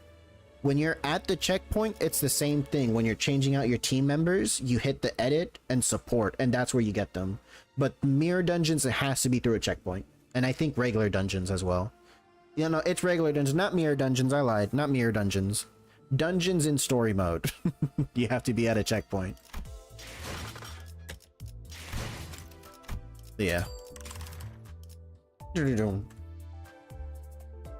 When you're at the checkpoint, it's the same thing. When you're changing out your team members, you hit the edit and support, and that's where you get them. But mirror dungeons, it has to be through a checkpoint. And I think regular dungeons as well. Yeah, no, it's regular dungeons, not mirror dungeons. I lied. Not mirror dungeons. Dungeons in story mode. You have to be at a checkpoint. Yeah. Ding,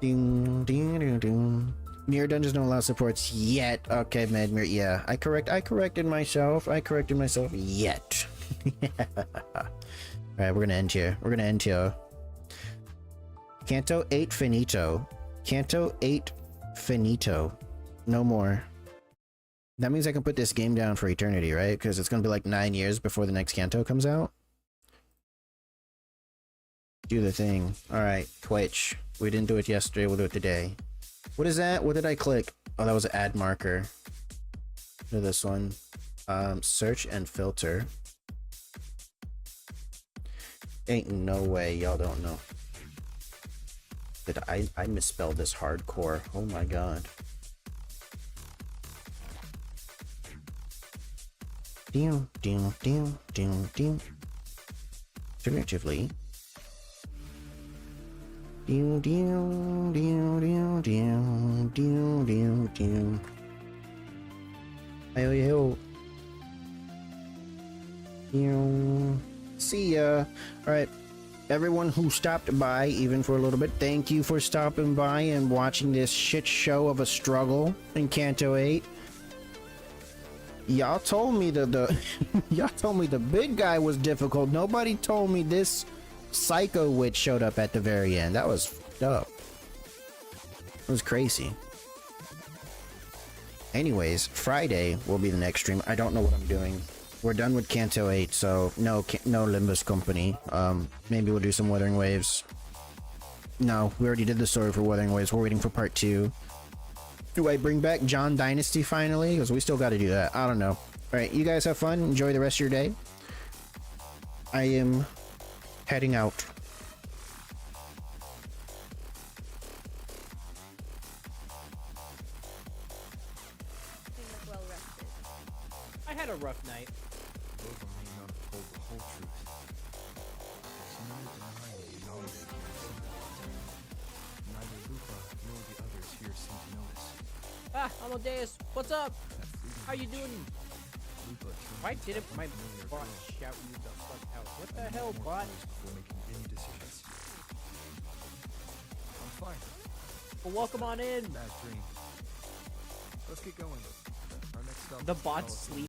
ding, ding, ding. Mirror dungeons don't allow supports yet. Okay, mirror. Yeah, I corrected myself. Yet. All right, we're gonna end here. Canto 8 finito. Canto 8 finito. No more. That means I can put this game down for eternity, right? Because it's gonna be like 9 years before the next Canto comes out. Do the thing. All right, Twitch. We didn't do it yesterday. We'll do it today. What is that? What did I click? Oh, that was an ad marker. Do this one. Search and filter. Ain't no way y'all don't know. Did I misspelled this hardcore? Oh my god. Alternatively. See ya. Alright, everyone who stopped by, even for a little bit, thank you for stopping by and watching this shit show of a struggle in Canto 8. Y'all told me y'all told me the big guy was difficult. Nobody told me this Psycho Witch showed up at the very end. That was fucked up. It was crazy. Anyways, Friday will be the next stream. I don't know what I'm doing. We're done with Canto 8, so no Limbus company. Maybe we'll do some Wuthering Waves. No, we already did the story for Wuthering Waves. We're waiting for part 2. Do I bring back John Dynasty finally? Because we still got to do that. I don't know. Alright, you guys have fun. Enjoy the rest of your day. I am heading out. Well rested. I had a rough night. Both of me not told the whole truth. There's no denying the knowledge of this. Neither Lupa nor the others here seem to know this. Ah, Almadeaus, what's up? How you doing? Lupa Why didn't my bot shout you the fuck out? What the hell, bot? before making any decisions. I'm fine. Well, welcome on in. Bad dream. Let's get going. Our next stop The is bot's Palace. sleep.